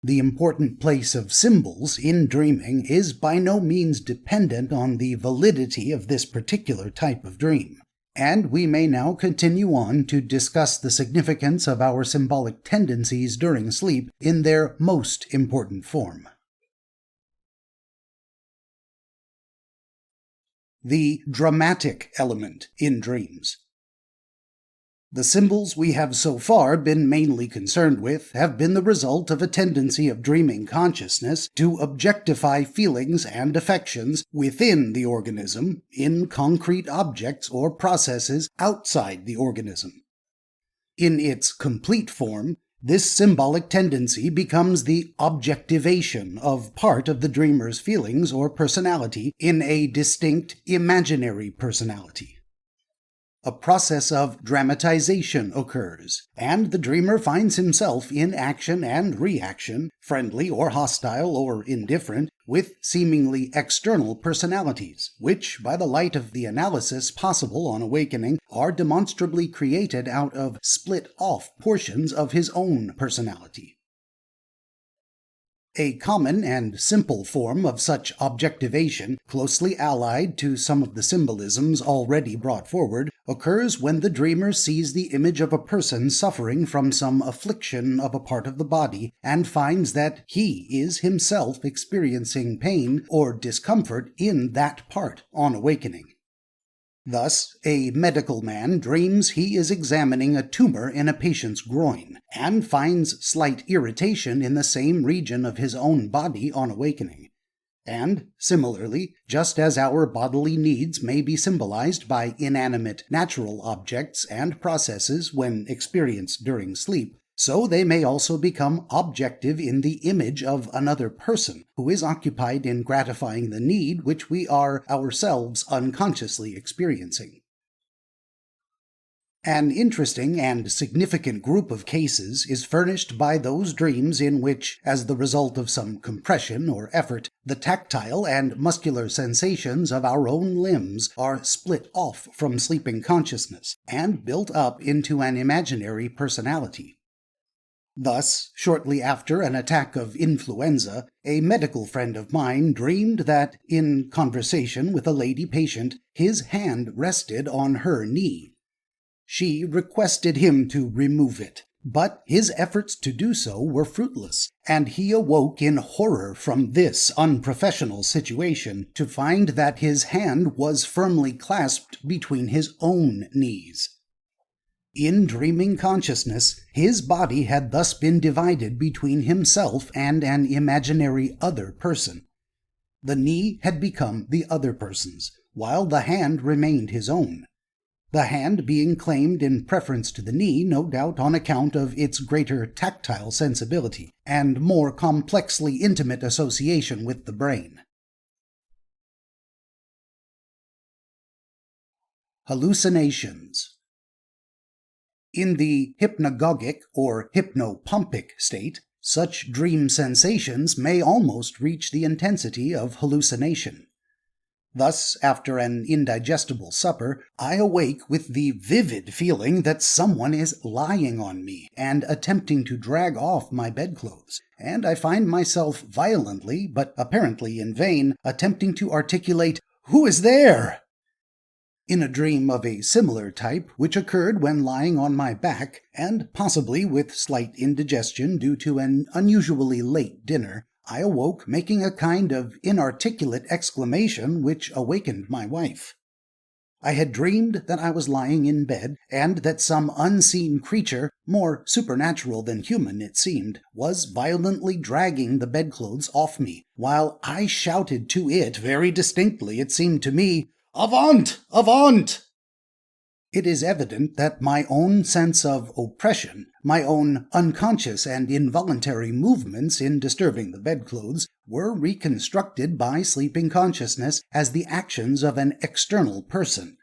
The important place of symbols in dreaming is by no means dependent on the validity of this particular type of dream, and we may now continue on to discuss the significance of our symbolic tendencies during sleep in their most important form. The dramatic element in dreams. The symbols we have so far been mainly concerned with have been the result of a tendency of dreaming consciousness to objectify feelings and affections within the organism in concrete objects or processes outside the organism. In its complete form, this symbolic tendency becomes the objectivation of part of the dreamer's feelings or personality in a distinct imaginary personality. A process of dramatization occurs, and the dreamer finds himself in action and reaction, friendly or hostile or indifferent, with seemingly external personalities, which, by the light of the analysis possible on awakening, are demonstrably created out of split-off portions of his own personality. A common and simple form of such objectivation, closely allied to some of the symbolisms already brought forward, occurs when the dreamer sees the image of a person suffering from some affliction of a part of the body and finds that he is himself experiencing pain or discomfort in that part on awakening. Thus, a medical man dreams he is examining a tumor in a patient's groin, and finds slight irritation in the same region of his own body on awakening. And, similarly, just as our bodily needs may be symbolized by inanimate natural objects and processes when experienced during sleep, so they may also become objective in the image of another person who is occupied in gratifying the need which we are ourselves unconsciously experiencing. An interesting and significant group of cases is furnished by those dreams in which, as the result of some compression or effort, the tactile and muscular sensations of our own limbs are split off from sleeping consciousness and built up into an imaginary personality. Thus, shortly after an attack of influenza, a medical friend of mine dreamed that, in conversation with a lady patient, his hand rested on her knee. She requested him to remove it, but his efforts to do so were fruitless, and he awoke in horror from this unprofessional situation to find that his hand was firmly clasped between his own knees. In dreaming consciousness, his body had thus been divided between himself and an imaginary other person. The knee had become the other person's, while the hand remained his own. The hand being claimed in preference to the knee, no doubt on account of its greater tactile sensibility and more complexly intimate association with the brain. Hallucinations. In the hypnagogic or hypnopompic state, such dream sensations may almost reach the intensity of hallucination. Thus, after an indigestible supper, I awake with the vivid feeling that someone is lying on me and attempting to drag off my bedclothes, and I find myself violently, but apparently in vain, attempting to articulate, "Who is there?" In a dream of a similar type, which occurred when lying on my back, and possibly with slight indigestion due to an unusually late dinner, I awoke making a kind of inarticulate exclamation which awakened my wife. I had dreamed that I was lying in bed, and that some unseen creature, more supernatural than human it seemed, was violently dragging the bedclothes off me, while I shouted to it very distinctly, it seemed to me, "Avaunt! Avaunt!" It is evident that my own sense of oppression, my own unconscious and involuntary movements in disturbing the bedclothes, were reconstructed by sleeping consciousness as the actions of an external person.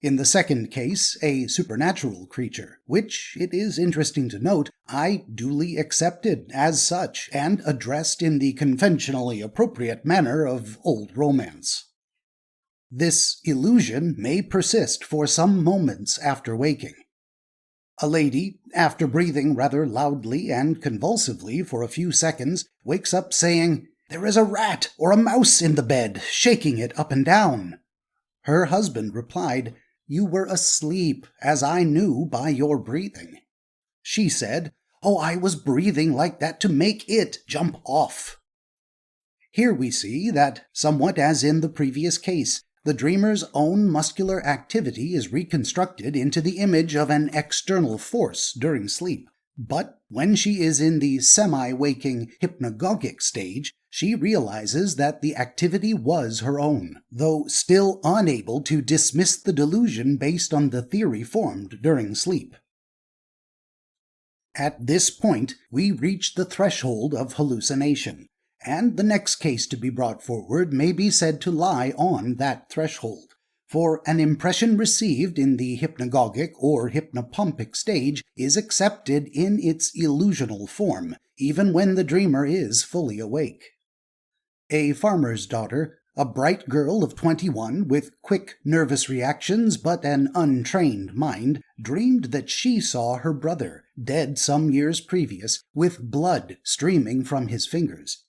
In the second case, a supernatural creature, which, it is interesting to note, I duly accepted as such and addressed in the conventionally appropriate manner of old romance. This illusion may persist for some moments after waking. A lady, after breathing rather loudly and convulsively for a few seconds, wakes up saying, "There is a rat or a mouse in the bed, shaking it up and down." Her husband replied, "You were asleep, as I knew by your breathing." She said, "Oh, I was breathing like that to make it jump off." Here we see that, somewhat as in the previous case, the dreamer's own muscular activity is reconstructed into the image of an external force during sleep. But when she is in the semi-waking hypnagogic stage, she realizes that the activity was her own, though still unable to dismiss the delusion based on the theory formed during sleep. At this point, we reach the threshold of hallucination, and the next case to be brought forward may be said to lie on that threshold, for an impression received in the hypnagogic or hypnopompic stage is accepted in its illusional form, even when the dreamer is fully awake. A farmer's daughter, a bright girl of 21 with quick nervous reactions but an untrained mind, dreamed that she saw her brother, dead some years previous, with blood streaming from his fingers.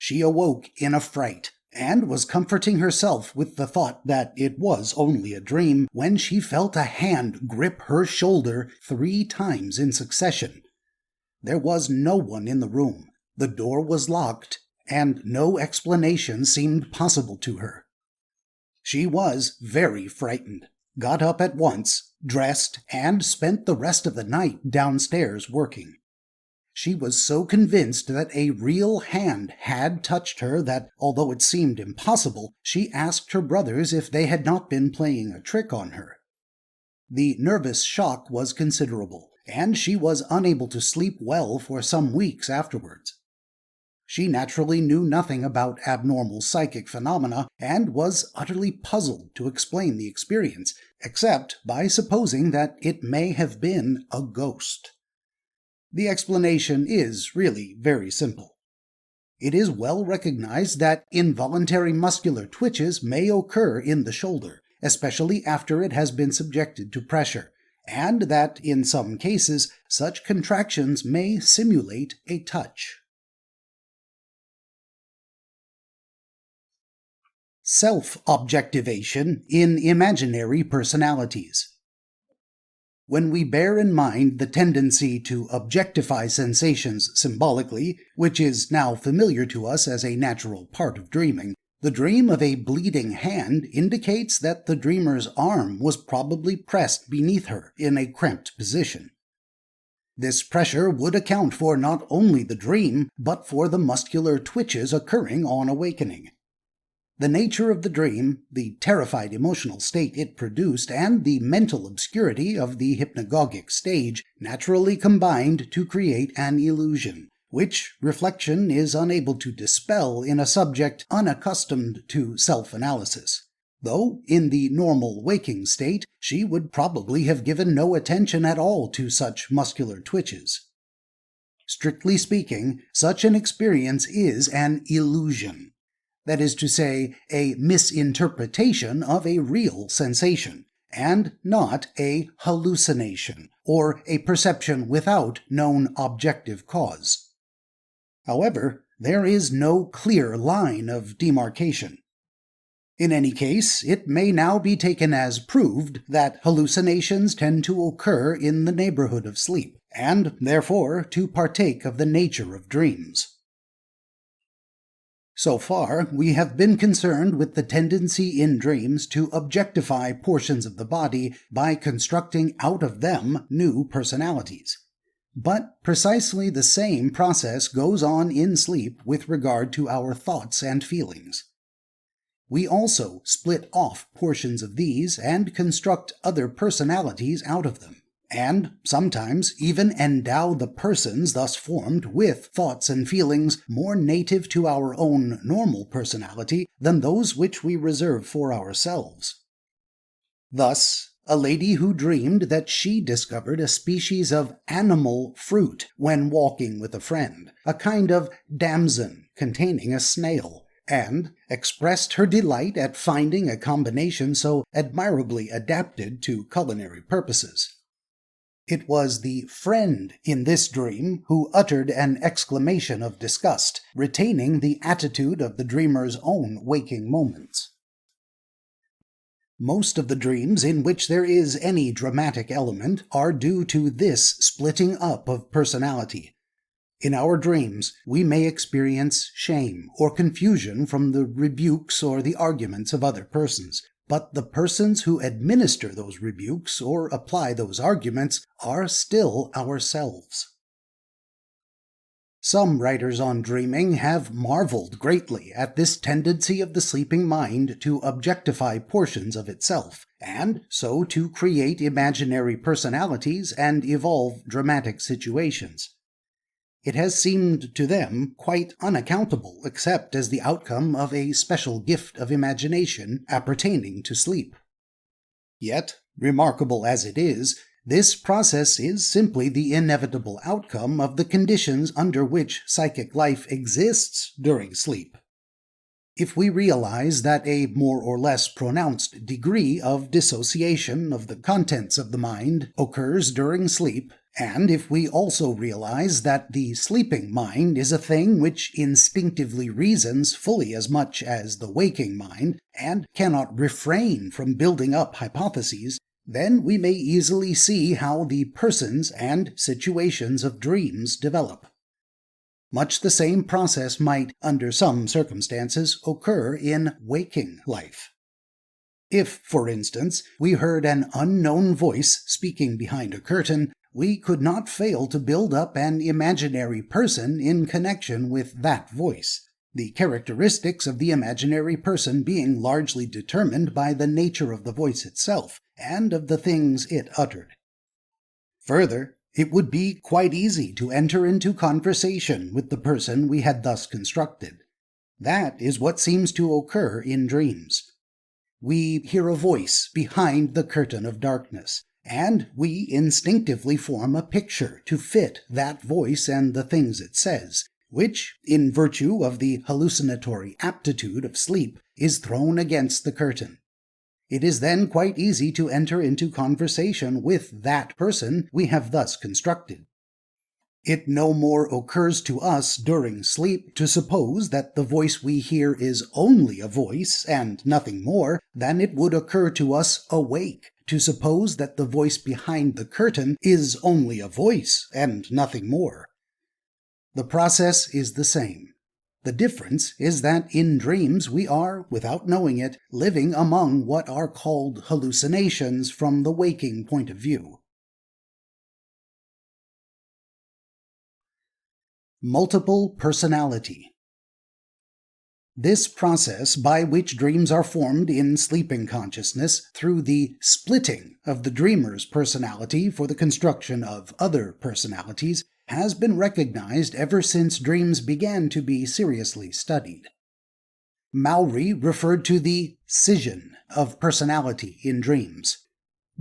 She awoke in a fright, and was comforting herself with the thought that it was only a dream, when she felt a hand grip her shoulder 3 times in succession. There was no one in the room, the door was locked, and no explanation seemed possible to her. She was very frightened, got up at once, dressed, and spent the rest of the night downstairs working. She was so convinced that a real hand had touched her that, although it seemed impossible, she asked her brothers if they had not been playing a trick on her. The nervous shock was considerable, and she was unable to sleep well for some weeks afterwards. She naturally knew nothing about abnormal psychic phenomena, and was utterly puzzled to explain the experience, except by supposing that it may have been a ghost. The explanation is really very simple. It is well recognized that involuntary muscular twitches may occur in the shoulder, especially after it has been subjected to pressure, and that in some cases such contractions may simulate a touch. Self-objectivation in imaginary personalities. When we bear in mind the tendency to objectify sensations symbolically, which is now familiar to us as a natural part of dreaming, the dream of a bleeding hand indicates that the dreamer's arm was probably pressed beneath her in a cramped position. This pressure would account for not only the dream, but for the muscular twitches occurring on awakening. The nature of the dream, the terrified emotional state it produced, and the mental obscurity of the hypnagogic stage naturally combined to create an illusion, which reflection is unable to dispel in a subject unaccustomed to self-analysis. though in the normal waking state she would probably have given no attention at all to such muscular twitches. Strictly speaking, such an experience is an illusion. That is to say, a misinterpretation of a real sensation, and not a hallucination, or a perception without known objective cause. However, there is no clear line of demarcation. In any case, it may now be taken as proved that hallucinations tend to occur in the neighborhood of sleep, and therefore to partake of the nature of dreams. So far, we have been concerned with the tendency in dreams to objectify portions of the body by constructing out of them new personalities. But precisely the same process goes on in sleep with regard to our thoughts and feelings. We also split off portions of these and construct other personalities out of them, and sometimes even endow the persons thus formed with thoughts and feelings more native to our own normal personality than those which we reserve for ourselves. Thus, a lady who dreamed that she discovered a species of animal fruit when walking with a friend, a kind of damson containing a snail, and expressed her delight at finding a combination so admirably adapted to culinary purposes. It was the friend in this dream who uttered an exclamation of disgust, retaining the attitude of the dreamer's own waking moments. Most of the dreams in which there is any dramatic element are due to this splitting up of personality. In our dreams, we may experience shame or confusion from the rebukes or the arguments of other persons, but the persons who administer those rebukes or apply those arguments are still ourselves. Some writers on dreaming have marveled greatly at this tendency of the sleeping mind to objectify portions of itself, and so to create imaginary personalities and evolve dramatic situations. It has seemed to them quite unaccountable except as the outcome of a special gift of imagination appertaining to sleep. Yet, remarkable as it is, this process is simply the inevitable outcome of the conditions under which psychic life exists during sleep. If we realize that a more or less pronounced degree of dissociation of the contents of the mind occurs during sleep, and if we also realize that the sleeping mind is a thing which instinctively reasons fully as much as the waking mind, and cannot refrain from building up hypotheses, then we may easily see how the persons and situations of dreams develop. Much the same process might, under some circumstances, occur in waking life. If, for instance, we heard an unknown voice speaking behind a curtain, we could not fail to build up an imaginary person in connection with that voice, the characteristics of the imaginary person being largely determined by the nature of the voice itself and of the things it uttered. Further, it would be quite easy to enter into conversation with the person we had thus constructed. That is what seems to occur in dreams. We hear a voice behind the curtain of darkness, and we instinctively form a picture to fit that voice and the things it says, which, in virtue of the hallucinatory aptitude of sleep, is thrown against the curtain. It is then quite easy to enter into conversation with that person we have thus constructed. It no more occurs to us during sleep to suppose that the voice we hear is only a voice and nothing more than it would occur to us awake to suppose that the voice behind the curtain is only a voice and nothing more. The process is the same. The difference is that in dreams we are, without knowing it, living among what are called hallucinations from the waking point of view. Multiple personality. This process by which dreams are formed in sleeping consciousness through the splitting of the dreamer's personality for the construction of other personalities has been recognized ever since dreams began to be seriously studied. Maury referred to the scission of personality in dreams.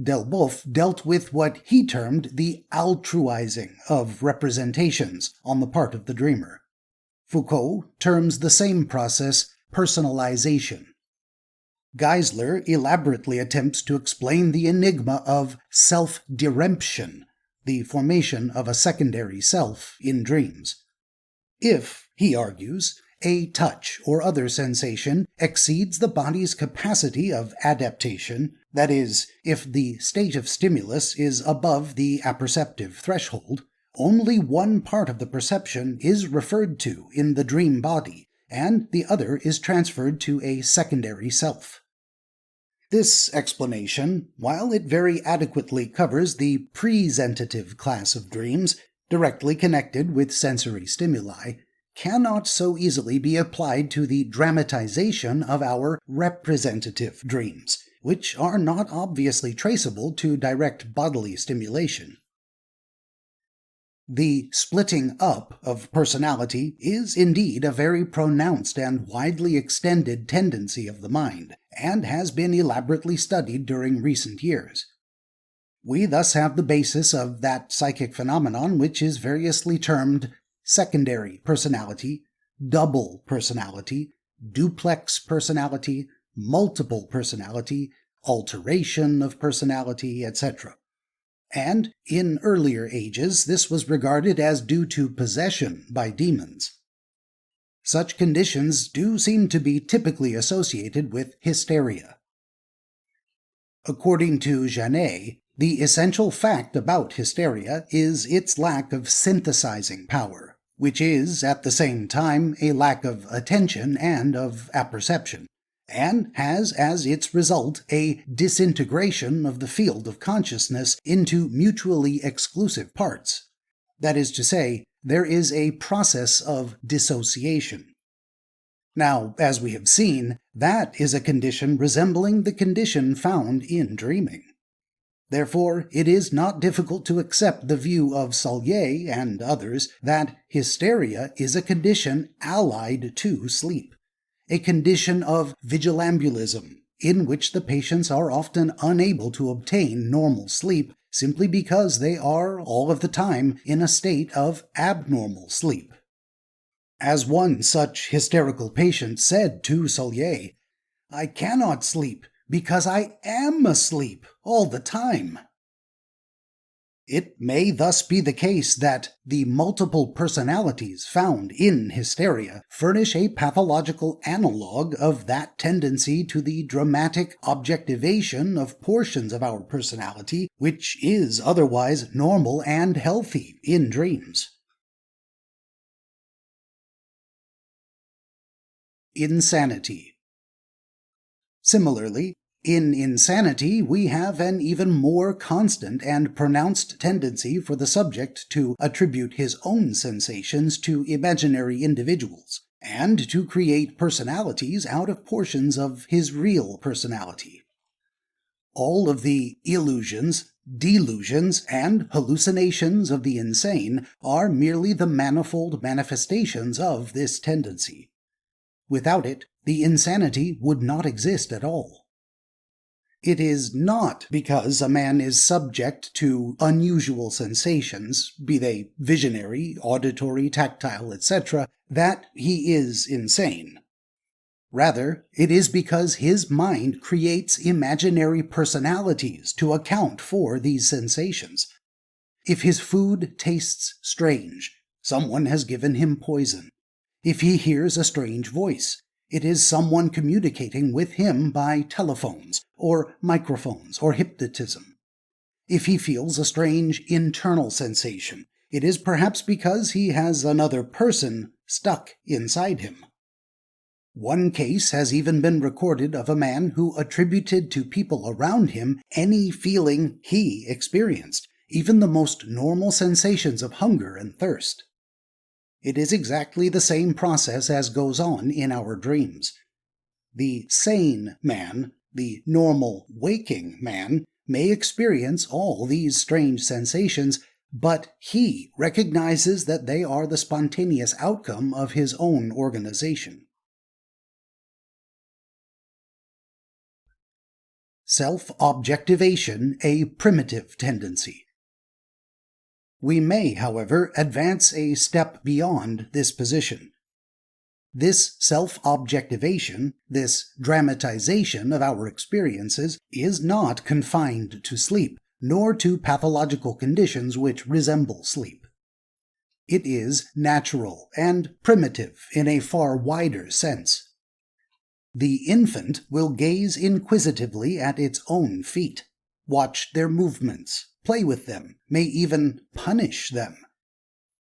Delboeuf dealt with what he termed the altruizing of representations on the part of the dreamer. Foucault terms the same process personalization. Geisler elaborately attempts to explain the enigma of self-diremption, the formation of a secondary self in dreams. If, he argues, a touch or other sensation exceeds the body's capacity of adaptation, that is, if the state of stimulus is above the apperceptive threshold, only one part of the perception is referred to in the dream body, and the other is transferred to a secondary self. This explanation, while it very adequately covers the presentative class of dreams, directly connected with sensory stimuli, cannot so easily be applied to the dramatization of our representative dreams, which are not obviously traceable to direct bodily stimulation. The splitting up of personality is indeed a very pronounced and widely extended tendency of the mind, and has been elaborately studied during recent years. We thus have the basis of that psychic phenomenon which is variously termed secondary personality, double personality, duplex personality, multiple personality, alteration of personality, etc. And in earlier ages, this was regarded as due to possession by demons. Such conditions do seem to be typically associated with hysteria. According to Janet, the essential fact about hysteria is its lack of synthesizing power, which is, at the same time, a lack of attention and of apperception, and has as its result a disintegration of the field of consciousness into mutually exclusive parts. That is to say, there is a process of dissociation. Now, as we have seen, that is a condition resembling the condition found in dreaming. Therefore, it is not difficult to accept the view of Sallier and others that hysteria is a condition allied to sleep, a condition of vigilambulism, in which the patients are often unable to obtain normal sleep simply because they are all of the time in a state of abnormal sleep. As one such hysterical patient said to Sallier, "I cannot sleep because I am asleep all the time." It may thus be the case that the multiple personalities found in hysteria furnish a pathological analog of that tendency to the dramatic objectivation of portions of our personality which is otherwise normal and healthy in dreams. Insanity. Similarly, in insanity, we have an even more constant and pronounced tendency for the subject to attribute his own sensations to imaginary individuals, and to create personalities out of portions of his real personality. All of the illusions, delusions, and hallucinations of the insane are merely the manifold manifestations of this tendency. Without it, the insanity would not exist at all. It is not because a man is subject to unusual sensations, be they visionary, auditory, tactile, etc., that he is insane. Rather, it is because his mind creates imaginary personalities to account for these sensations. If his food tastes strange, someone has given him poison. If he hears a strange voice, it is someone communicating with him by telephones, or microphones, or hypnotism. If he feels a strange internal sensation, it is perhaps because he has another person stuck inside him. One case has even been recorded of a man who attributed to people around him any feeling he experienced, even the most normal sensations of hunger and thirst. It is exactly the same process as goes on in our dreams. The sane man, the normal waking man, may experience all these strange sensations, but he recognizes that they are the spontaneous outcome of his own organization. self-objectivation a primitive tendency? We may, however, advance a step beyond this position. This self-objectivation, this dramatization of our experiences, is not confined to sleep, nor to pathological conditions which resemble sleep. It is natural and primitive in a far wider sense. The infant will gaze inquisitively at its own feet, watch their movements, play with them, may even punish them.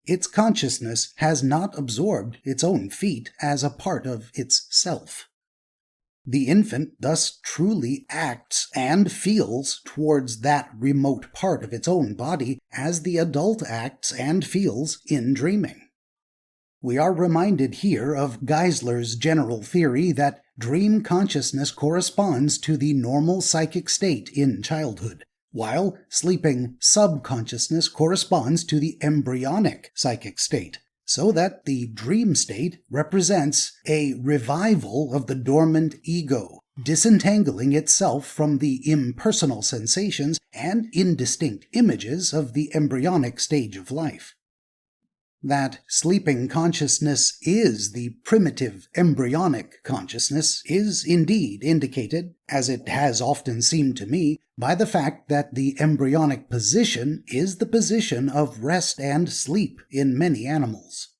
Its consciousness has not absorbed its own feet as a part of its self. The infant thus truly acts and feels towards that remote part of its own body as the adult acts and feels in dreaming. We are reminded here of Geisler's general theory that dream consciousness corresponds to the normal psychic state in childhood, while sleeping subconsciousness corresponds to the embryonic psychic state, so that the dream state represents a revival of the dormant ego, disentangling itself from the impersonal sensations and indistinct images of the embryonic stage of life. That sleeping consciousness is the primitive embryonic consciousness is indeed indicated, as it has often seemed to me, by the fact that the embryonic position is the position of rest and sleep in many animals.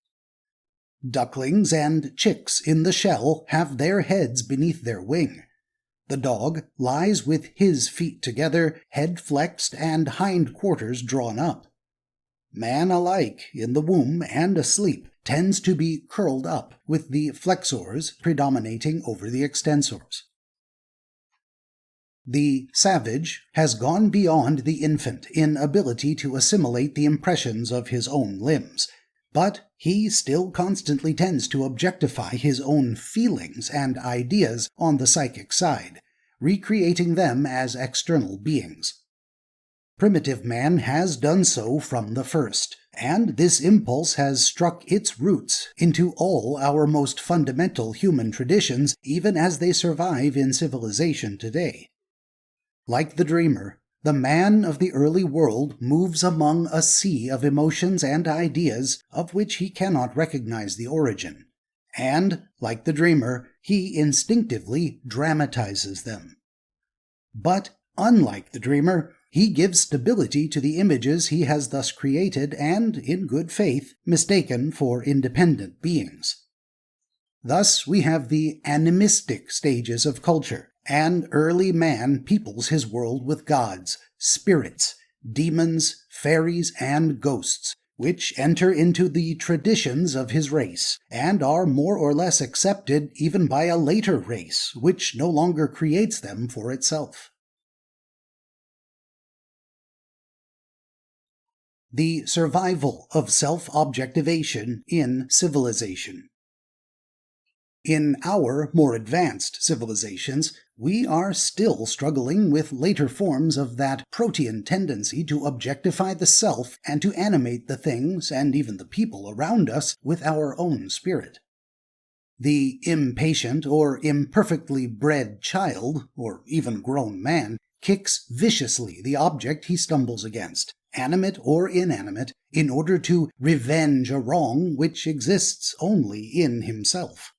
Ducklings and chicks in the shell have their heads beneath their wing. The dog lies with his feet together, head flexed and hind quarters drawn up. Man alike, in the womb and asleep, tends to be curled up, with the flexors predominating over the extensors. The savage has gone beyond the infant in ability to assimilate the impressions of his own limbs, but he still constantly tends to objectify his own feelings and ideas on the psychic side, recreating them as external beings. Primitive man has done so from the first, and this impulse has struck its roots into all our most fundamental human traditions, even as they survive in civilization today. Like the dreamer, the man of the early world moves among a sea of emotions and ideas of which he cannot recognize the origin, and, like the dreamer, he instinctively dramatizes them. But, unlike the dreamer, he gives stability to the images he has thus created and, in good faith, mistaken for independent beings. Thus we have the animistic stages of culture, and early man peoples his world with gods, spirits, demons, fairies, and ghosts, which enter into the traditions of his race, and are more or less accepted even by a later race, which no longer creates them for itself. The survival of self-objectivation in civilization. In our more advanced civilizations, we are still struggling with later forms of that protean tendency to objectify the self and to animate the things and even the people around us with our own spirit. The impatient or imperfectly bred child, or even grown man, kicks viciously the object he stumbles against, animate or inanimate, in order to revenge a wrong which exists only in himself.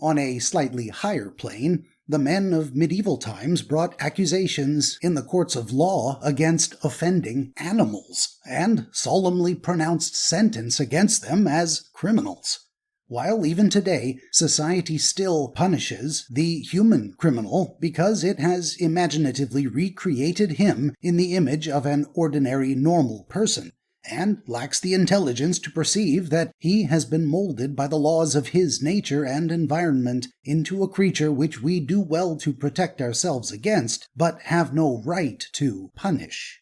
On a slightly higher plane, the men of medieval times brought accusations in the courts of law against offending animals, and solemnly pronounced sentence against them as criminals. While even today, society still punishes the human criminal because it has imaginatively recreated him in the image of an ordinary normal person, and lacks the intelligence to perceive that he has been molded by the laws of his nature and environment into a creature which we do well to protect ourselves against, but have no right to punish.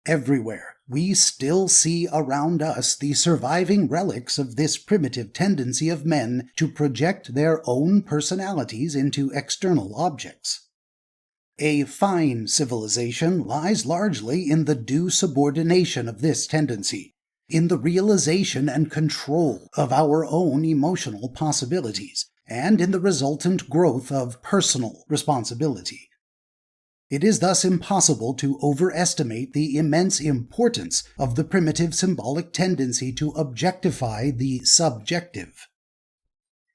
Everywhere, we still see around us the surviving relics of this primitive tendency of men to project their own personalities into external objects. A fine civilization lies largely in the due subordination of this tendency, in the realization and control of our own emotional possibilities, and in the resultant growth of personal responsibility. It is thus impossible to overestimate the immense importance of the primitive symbolic tendency to objectify the subjective.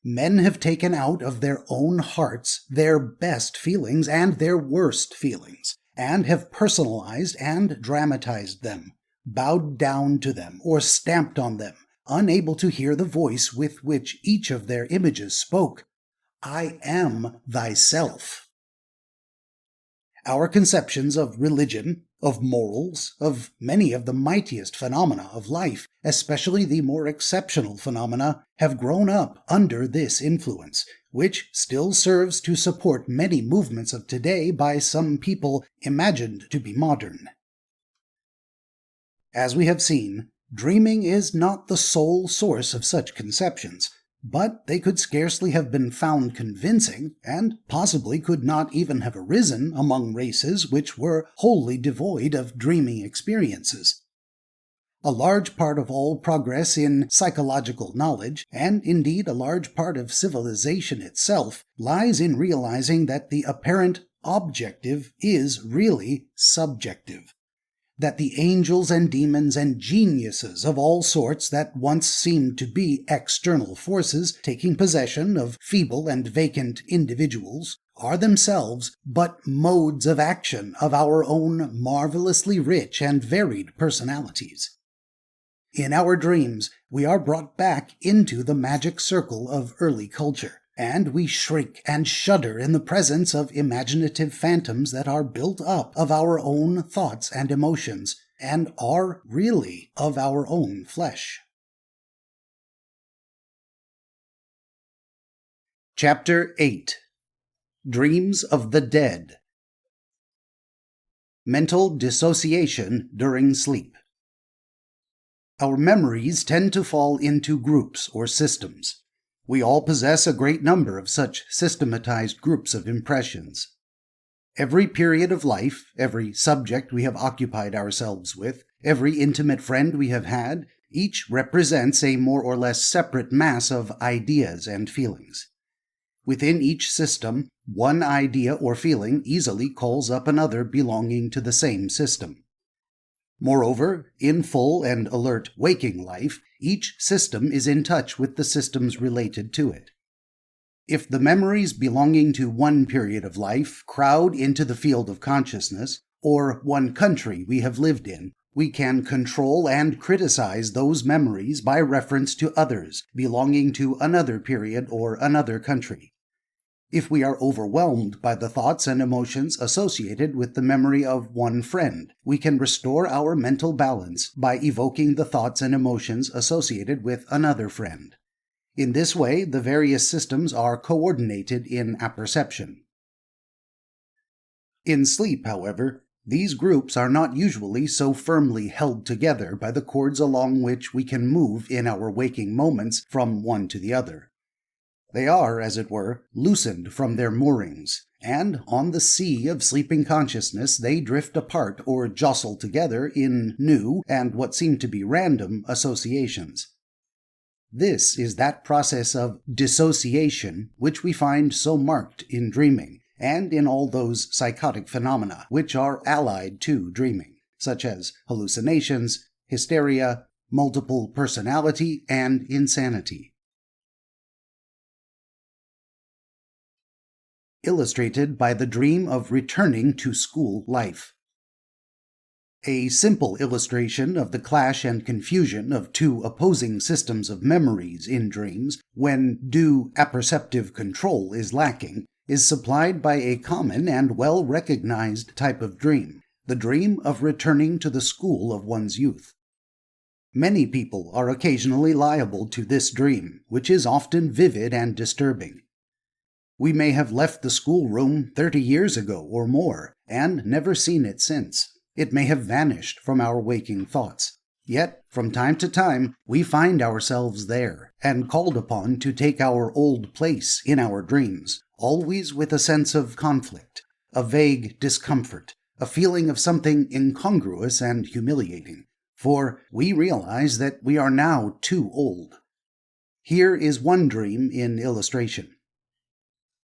Men have taken out of their own hearts their best feelings and their worst feelings, and have personalized and dramatized them, bowed down to them, or stamped on them, unable to hear the voice with which each of their images spoke, "I am thyself." Our conceptions of religion, of morals, of many of the mightiest phenomena of life, especially the more exceptional phenomena, have grown up under this influence, which still serves to support many movements of today by some people imagined to be modern. As we have seen, dreaming is not the sole source of such conceptions, but they could scarcely have been found convincing, and possibly could not even have arisen among races which were wholly devoid of dreaming experiences. A large part of all progress in psychological knowledge, and indeed a large part of civilization itself, lies in realizing that the apparent objective is really subjective. That the angels and demons and geniuses of all sorts that once seemed to be external forces taking possession of feeble and vacant individuals are themselves but modes of action of our own marvelously rich and varied personalities. In our dreams, we are brought back into the magic circle of early culture, and we shrink and shudder in the presence of imaginative phantoms that are built up of our own thoughts and emotions, and are really of our own flesh. Chapter 8. Dreams of the Dead. Mental dissociation during sleep. Our memories tend to fall into groups or systems. We all possess a great number of such systematized groups of impressions. Every period of life, every subject we have occupied ourselves with, every intimate friend we have had, each represents a more or less separate mass of ideas and feelings. Within each system, one idea or feeling easily calls up another belonging to the same system. Moreover, in full and alert waking life, each system is in touch with the systems related to it. If the memories belonging to one period of life crowd into the field of consciousness, or one country we have lived in, we can control and criticize those memories by reference to others belonging to another period or another country. If we are overwhelmed by the thoughts and emotions associated with the memory of one friend, we can restore our mental balance by evoking the thoughts and emotions associated with another friend. In this way, the various systems are coordinated in apperception. In sleep, however, these groups are not usually so firmly held together by the cords along which we can move in our waking moments from one to the other. They are, as it were, loosened from their moorings, and on the sea of sleeping consciousness they drift apart or jostle together in new and what seem to be random associations. This is that process of dissociation which we find so marked in dreaming, and in all those psychotic phenomena which are allied to dreaming, such as hallucinations, hysteria, multiple personality, and insanity. Illustrated by the dream of returning to school life. A simple illustration of the clash and confusion of two opposing systems of memories in dreams, when due apperceptive control is lacking, is supplied by a common and well-recognized type of dream, the dream of returning to the school of one's youth. Many people are occasionally liable to this dream, which is often vivid and disturbing. We may have left the schoolroom 30 years ago or more, and never seen it since. It may have vanished from our waking thoughts. Yet, from time to time, we find ourselves there, and called upon to take our old place in our dreams, always with a sense of conflict, a vague discomfort, a feeling of something incongruous and humiliating, for we realize that we are now too old. Here is one dream in illustration.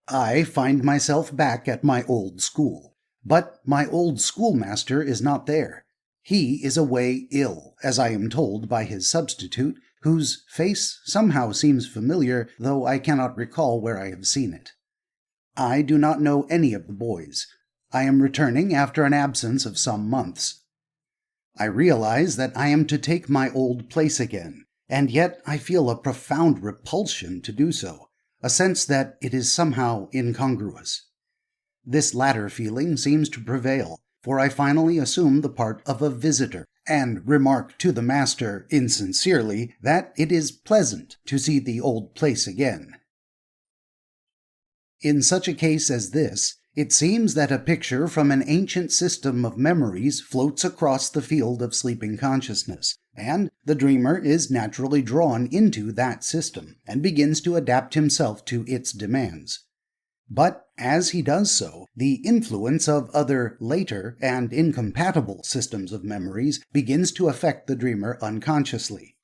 I find myself back at my old school. But my old schoolmaster is not there. He is away ill, as I am told by his substitute, whose face somehow seems familiar, though I cannot recall where I have seen it. I do not know any of the boys. I am returning after an absence of some months. I realize that I am to take my old place again, and yet I feel a profound repulsion to do so, a sense that it is somehow incongruous. This latter feeling seems to prevail, for I finally assume the part of a visitor, and remark to the master, insincerely, that it is pleasant to see the old place again. In such a case as this, it seems that a picture from an ancient system of memories floats across the field of sleeping consciousness, and the dreamer is naturally drawn into that system, and begins to adapt himself to its demands. But as he does so, the influence of other later and incompatible systems of memories begins to affect the dreamer unconsciously.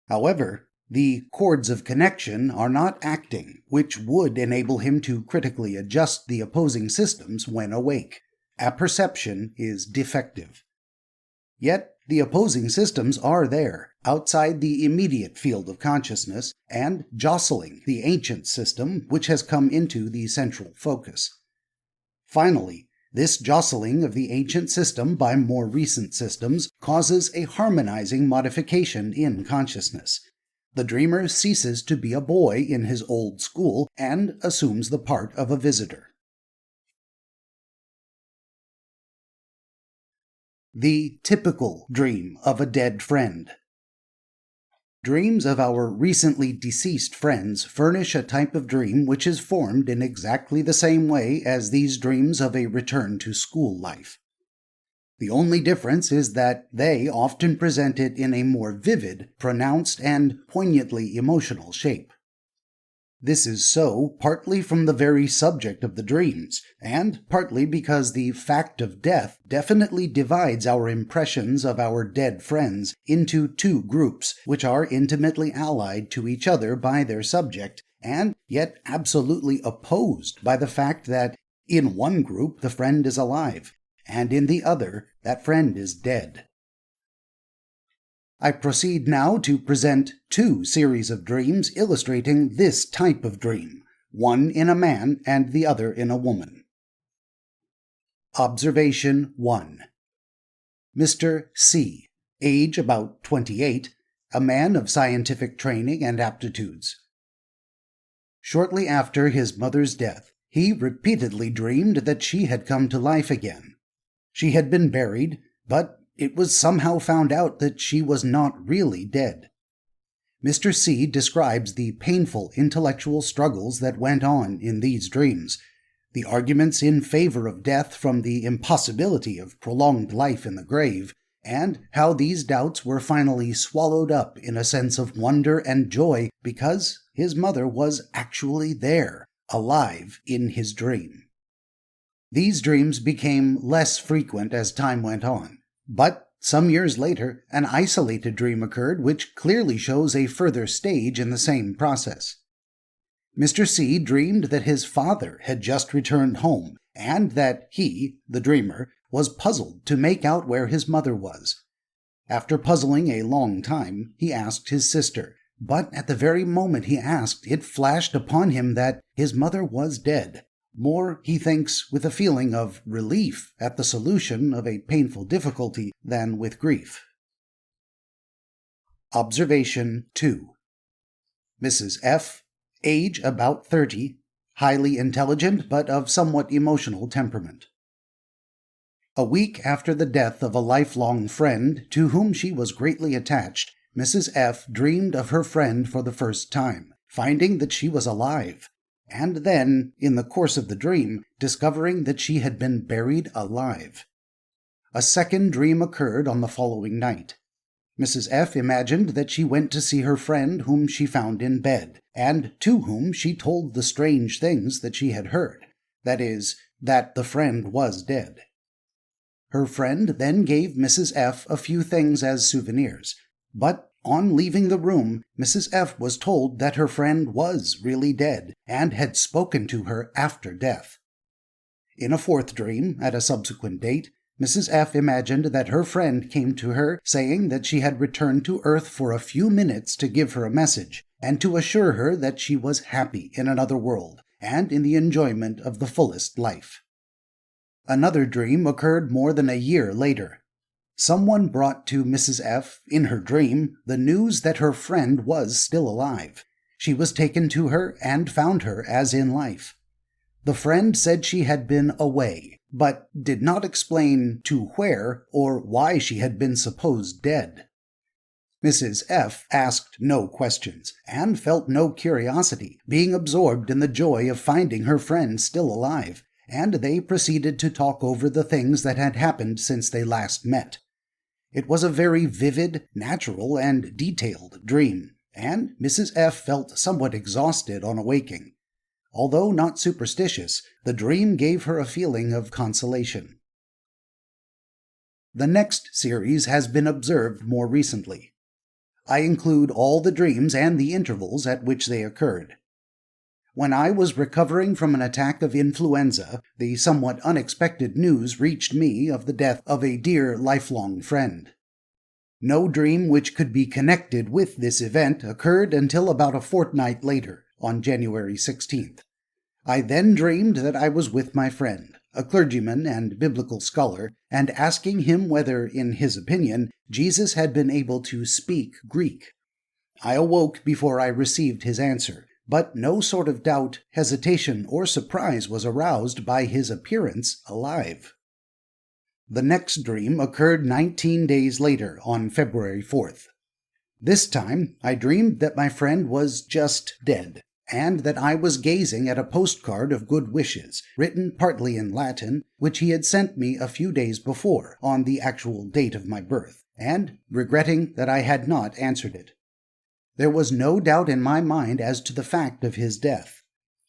However, the cords of connection are not acting, which would enable him to critically adjust the opposing systems when awake. Apperception is defective. Yet the opposing systems are there, outside the immediate field of consciousness, and jostling the ancient system which has come into the central focus. Finally, this jostling of the ancient system by more recent systems causes a harmonizing modification in consciousness. The dreamer ceases to be a boy in his old school and assumes the part of a visitor. The typical dream of a dead friend. Dreams of our recently deceased friends furnish a type of dream which is formed in exactly the same way as these dreams of a return to school life. The only difference is that they often present it in a more vivid, pronounced, and poignantly emotional shape. This is so partly from the very subject of the dreams, and partly because the fact of death definitely divides our impressions of our dead friends into two groups which are intimately allied to each other by their subject, and yet absolutely opposed by the fact that in one group the friend is alive, and in the other that friend is dead. I proceed now to present two series of dreams illustrating this type of dream, one in a man and the other in a woman. Observation 1. Mr. C., age about 28, a man of scientific training and aptitudes. Shortly after his mother's death, he repeatedly dreamed that she had come to life again. She had been buried, but it was somehow found out that she was not really dead. Mr. C. describes the painful intellectual struggles that went on in these dreams, the arguments in favor of death from the impossibility of prolonged life in the grave, and how these doubts were finally swallowed up in a sense of wonder and joy because his mother was actually there, alive in his dream. These dreams became less frequent as time went on, but some years later, an isolated dream occurred which clearly shows a further stage in the same process. Mr. C. dreamed that his father had just returned home, and that he, the dreamer, was puzzled to make out where his mother was. After puzzling a long time, he asked his sister, but at the very moment he asked, it flashed upon him that his mother was dead. More, he thinks, with a feeling of relief at the solution of a painful difficulty than with grief. Observation 2. Mrs. F., age about 30, highly intelligent but of somewhat emotional temperament. A week after the death of a lifelong friend to whom she was greatly attached, Mrs. F. dreamed of her friend for the first time, finding that she was alive, and then, in the course of the dream, discovering that she had been buried alive. A second dream occurred on the following night. Mrs. F. imagined that she went to see her friend whom she found in bed, and to whom she told the strange things that she had heard, that is, that the friend was dead. Her friend then gave Mrs. F. a few things as souvenirs, but on leaving the room, Mrs. F. was told that her friend was really dead and had spoken to her after death. In a fourth dream, at a subsequent date, Mrs. F. imagined that her friend came to her saying that she had returned to Earth for a few minutes to give her a message, and to assure her that she was happy in another world, and in the enjoyment of the fullest life. Another dream occurred more than a year later. Someone brought to Mrs. F., in her dream, the news that her friend was still alive. She was taken to her and found her as in life. The friend said she had been away, but did not explain to where or why she had been supposed dead. Mrs. F. asked no questions, and felt no curiosity, being absorbed in the joy of finding her friend still alive, and they proceeded to talk over the things that had happened since they last met. It was a very vivid, natural, and detailed dream, and Mrs. F. felt somewhat exhausted on awaking. Although not superstitious, the dream gave her a feeling of consolation. The next series has been observed more recently. I include all the dreams and the intervals at which they occurred. When I was recovering from an attack of influenza, the somewhat unexpected news reached me of the death of a dear lifelong friend. No dream which could be connected with this event occurred until about a fortnight later, on January 16th. I then dreamed that I was with my friend, a clergyman and biblical scholar, and asking him whether, in his opinion, Jesus had been able to speak Greek. I awoke before I received his answer, but no sort of doubt, hesitation, or surprise was aroused by his appearance alive. The next dream occurred 19 days later, on February 4th. This time, I dreamed that my friend was just dead, and that I was gazing at a postcard of good wishes, written partly in Latin, which he had sent me a few days before, on the actual date of my birth, and regretting that I had not answered it. There was no doubt in my mind as to the fact of his death.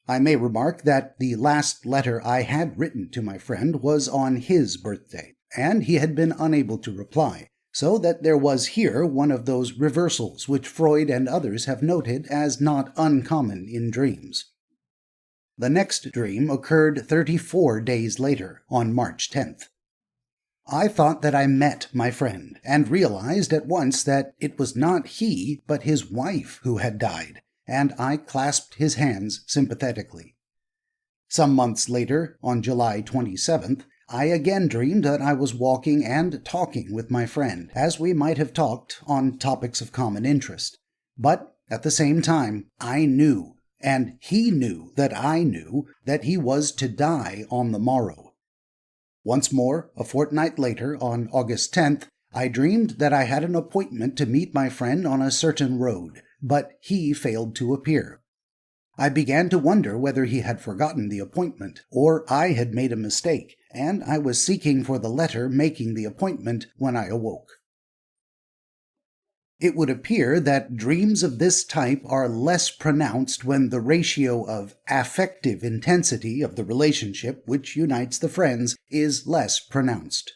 I may remark that the last letter I had written to my friend was on his birthday, and he had been unable to reply, so that there was here one of those reversals which Freud and others have noted as not uncommon in dreams. The next dream occurred 34 days later, on March 10th. I thought that I met my friend, and realized at once that it was not he, but his wife who had died, and I clasped his hands sympathetically. Some months later, on July 27th, I again dreamed that I was walking and talking with my friend, as we might have talked on topics of common interest. But, at the same time, I knew, and he knew that I knew, that he was to die on the morrow. Once more, a fortnight later, on August 10th, I dreamed that I had an appointment to meet my friend on a certain road, but he failed to appear. I began to wonder whether he had forgotten the appointment, or I had made a mistake, and I was seeking for the letter making the appointment when I awoke. It would appear that dreams of this type are less pronounced when the ratio of affective intensity of the relationship which unites the friends is less pronounced.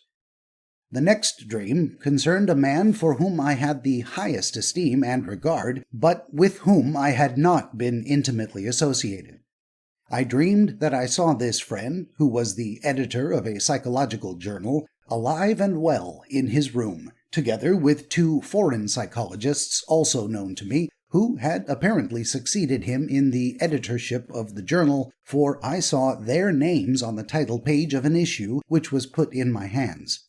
The next dream concerned a man for whom I had the highest esteem and regard, but with whom I had not been intimately associated. I dreamed that I saw this friend, who was the editor of a psychological journal, alive and well in his room, together with 2 foreign psychologists also known to me, who had apparently succeeded him in the editorship of the journal, for I saw their names on the title page of an issue which was put in my hands.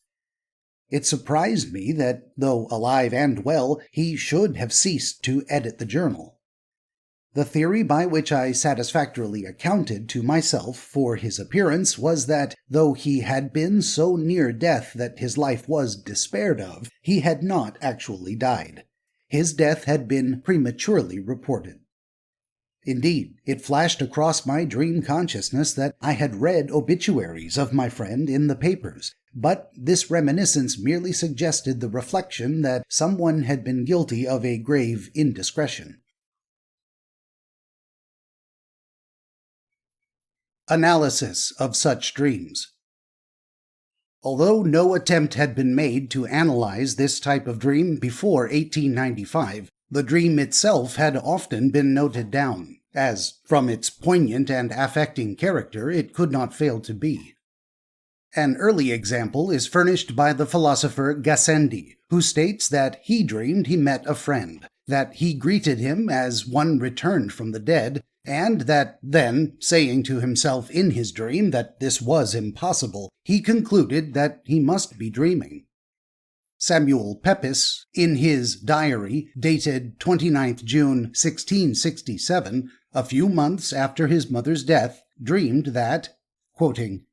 It surprised me that, though alive and well, he should have ceased to edit the journal. The theory by which I satisfactorily accounted to myself for his appearance was that, though he had been so near death that his life was despaired of, he had not actually died. His death had been prematurely reported. Indeed, it flashed across my dream consciousness that I had read obituaries of my friend in the papers, but this reminiscence merely suggested the reflection that someone had been guilty of a grave indiscretion. Analysis of such dreams. Although no attempt had been made to analyze this type of dream before 1895, the dream itself had often been noted down, as, from its poignant and affecting character, it could not fail to be. An early example is furnished by the philosopher Gassendi, who states that he dreamed he met a friend, that he greeted him as one returned from the dead, and that then, saying to himself in his dream that this was impossible, he concluded that he must be dreaming. Samuel Pepys, in his diary dated 29th June 1667, a few months after his mother's death, dreamed that, quoting,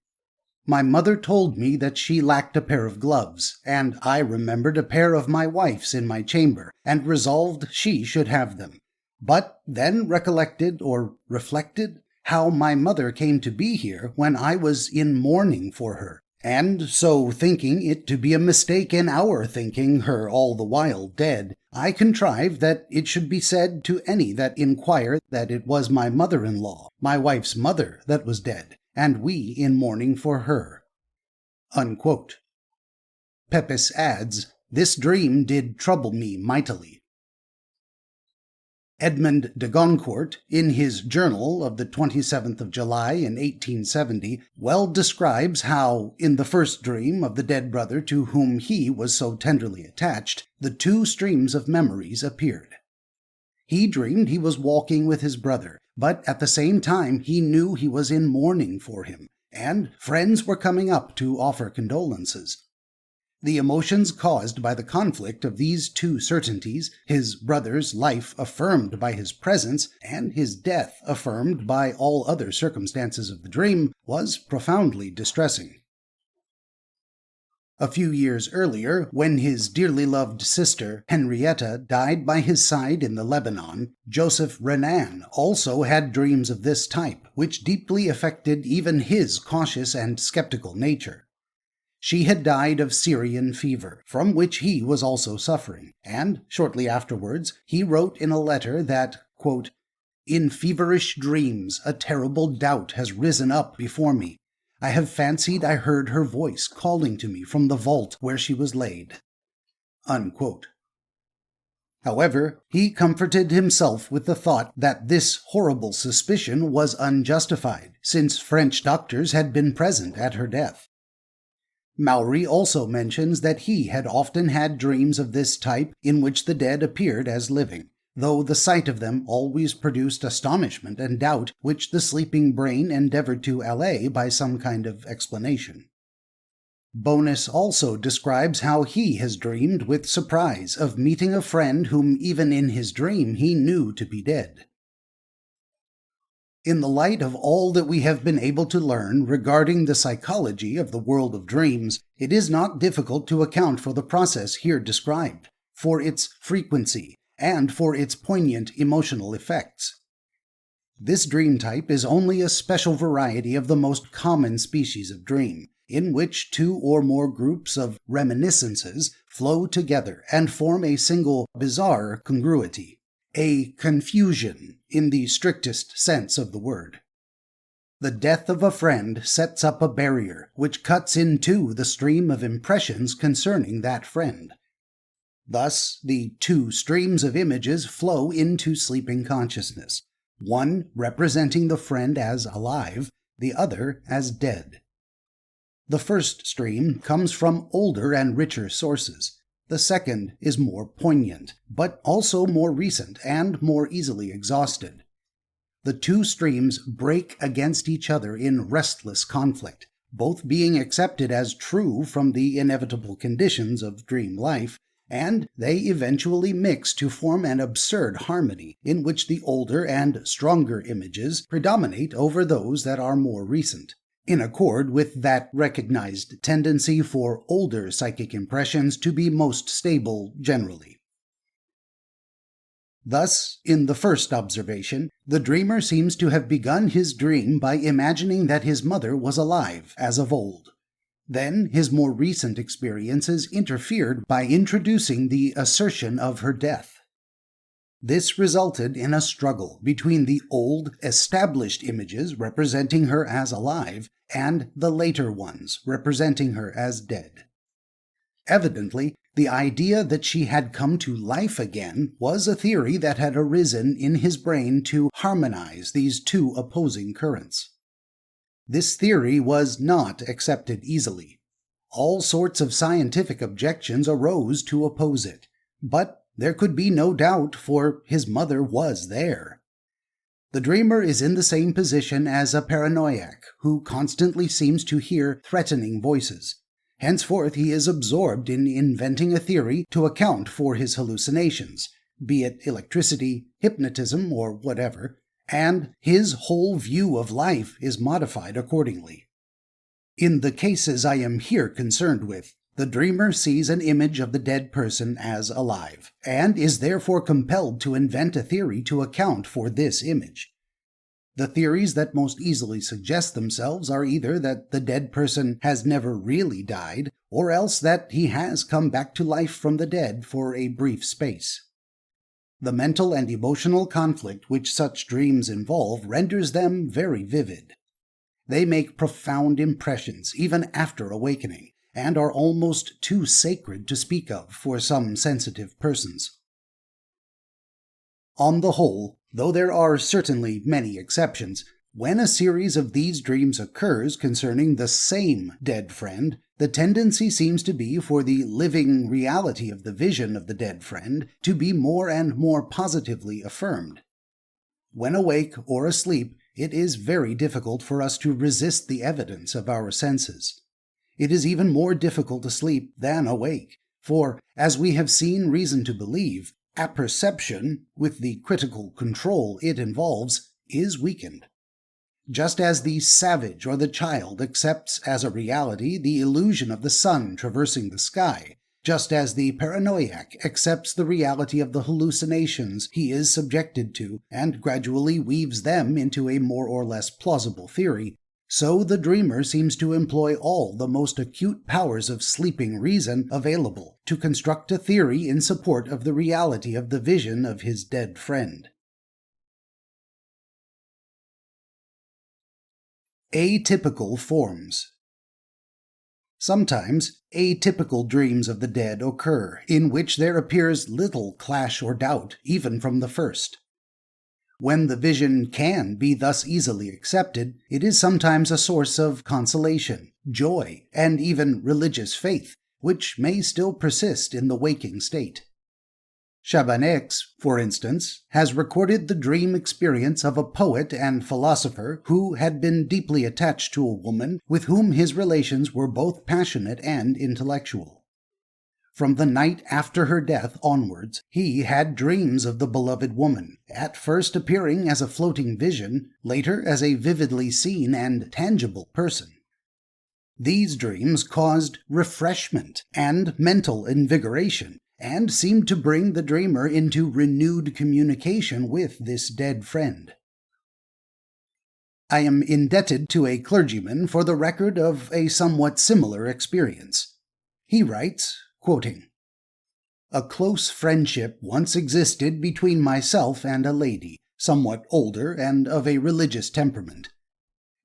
"My mother told me that she lacked a pair of gloves, and I remembered a pair of my wife's in my chamber, and resolved she should have them. But then recollected, or reflected, how my mother came to be here when I was in mourning for her, and so thinking it to be a mistake in our thinking her all the while dead, I contrived that it should be said to any that inquire that it was my mother-in-law, my wife's mother, that was dead, and we in mourning for her." Unquote. Pepys adds, "This dream did trouble me mightily." Edmond de Goncourt, in his journal of the 27th of July in 1870, well describes how, in the first dream of the dead brother to whom he was so tenderly attached, the two streams of memories appeared. He dreamed he was walking with his brother, but at the same time he knew he was in mourning for him, and friends were coming up to offer condolences. The emotions caused by the conflict of these two certainties, his brother's life affirmed by his presence, and his death affirmed by all other circumstances of the dream, was profoundly distressing. A few years earlier, when his dearly loved sister, Henrietta, died by his side in the Lebanon, Joseph Renan also had dreams of this type, which deeply affected even his cautious and skeptical nature. She had died of Syrian fever, from which he was also suffering, and shortly afterwards he wrote in a letter that, quote, "In feverish dreams a terrible doubt has risen up before me. I have fancied I heard her voice calling to me from the vault where she was laid." Unquote. However, he comforted himself with the thought that this horrible suspicion was unjustified, since French doctors had been present at her death. Maury also mentions that he had often had dreams of this type in which the dead appeared as living, though the sight of them always produced astonishment and doubt which the sleeping brain endeavored to allay by some kind of explanation. Bonus also describes how he has dreamed with surprise of meeting a friend whom even in his dream he knew to be dead. In the light of all that we have been able to learn regarding the psychology of the world of dreams, it is not difficult to account for the process here described, for its frequency, and for its poignant emotional effects. This dream type is only a special variety of the most common species of dream, in which two or more groups of reminiscences flow together and form a single bizarre congruity, a confusion in the strictest sense of the word. The death of a friend sets up a barrier which cuts in two the stream of impressions concerning that friend. Thus, the two streams of images flow into sleeping consciousness, one representing the friend as alive, the other as dead. The first stream comes from older and richer sources. The second is more poignant, but also more recent and more easily exhausted. The two streams break against each other in restless conflict, both being accepted as true from the inevitable conditions of dream life, and they eventually mix to form an absurd harmony in which the older and stronger images predominate over those that are more recent, in accord with that recognized tendency for older psychic impressions to be most stable generally. Thus, in the first observation, the dreamer seems to have begun his dream by imagining that his mother was alive, as of old. Then his more recent experiences interfered by introducing the assertion of her death. This resulted in a struggle between the old, established images representing her as alive and the later ones representing her as dead. Evidently, the idea that she had come to life again was a theory that had arisen in his brain to harmonize these two opposing currents. This theory was not accepted easily. All sorts of scientific objections arose to oppose it, but there could be no doubt, for his mother was there. The dreamer is in the same position as a paranoiac who constantly seems to hear threatening voices. Henceforth he is absorbed in inventing a theory to account for his hallucinations, be it electricity, hypnotism, or whatever, and his whole view of life is modified accordingly. In the cases I am here concerned with, the dreamer sees an image of the dead person as alive, and is therefore compelled to invent a theory to account for this image. The theories that most easily suggest themselves are either that the dead person has never really died, or else that he has come back to life from the dead for a brief space. The mental and emotional conflict which such dreams involve renders them very vivid. They make profound impressions even after awakening, and are almost too sacred to speak of for some sensitive persons. On the whole, though there are certainly many exceptions, when a series of these dreams occurs concerning the same dead friend, the tendency seems to be for the living reality of the vision of the dead friend to be more and more positively affirmed. When awake or asleep, it is very difficult for us to resist the evidence of our senses. It is even more difficult asleep than awake, for, as we have seen reason to believe, apperception, with the critical control it involves, is weakened. Just as the savage or the child accepts as a reality the illusion of the sun traversing the sky, just as the paranoiac accepts the reality of the hallucinations he is subjected to and gradually weaves them into a more or less plausible theory, so the dreamer seems to employ all the most acute powers of sleeping reason available to construct a theory in support of the reality of the vision of his dead friend. Atypical forms. Sometimes atypical dreams of the dead occur, in which there appears little clash or doubt, even from the first. When the vision can be thus easily accepted, it is sometimes a source of consolation, joy, and even religious faith, which may still persist in the waking state. Chabannes, for instance, has recorded the dream experience of a poet and philosopher who had been deeply attached to a woman with whom his relations were both passionate and intellectual. From the night after her death onwards, he had dreams of the beloved woman, at first appearing as a floating vision, later as a vividly seen and tangible person. These dreams caused refreshment and mental invigoration, and seemed to bring the dreamer into renewed communication with this dead friend. I am indebted to a clergyman for the record of a somewhat similar experience. He writes, quoting, "A close friendship once existed between myself and a lady, somewhat older and of a religious temperament.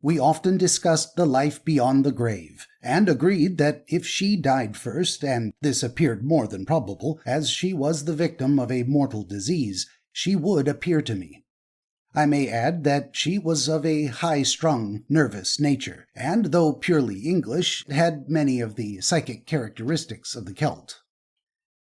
We often discussed the life beyond the grave, and agreed that if she died first, and this appeared more than probable, as she was the victim of a mortal disease, she would appear to me. I may add that she was of a high-strung, nervous nature, and though purely English, had many of the psychic characteristics of the Celt.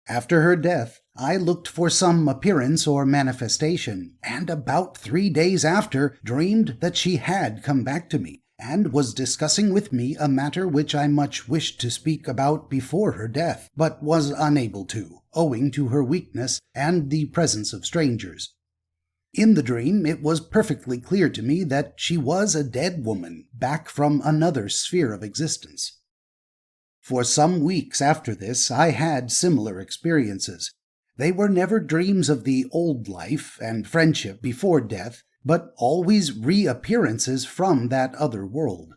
After her death, I looked for some appearance or manifestation, and about 3 days after dreamed that she had come back to me, and was discussing with me a matter which I much wished to speak about before her death, but was unable to, owing to her weakness and the presence of strangers. In the dream, it was perfectly clear to me that she was a dead woman, back from another sphere of existence. For some weeks after this, I had similar experiences. They were never dreams of the old life and friendship before death, but always reappearances from that other world.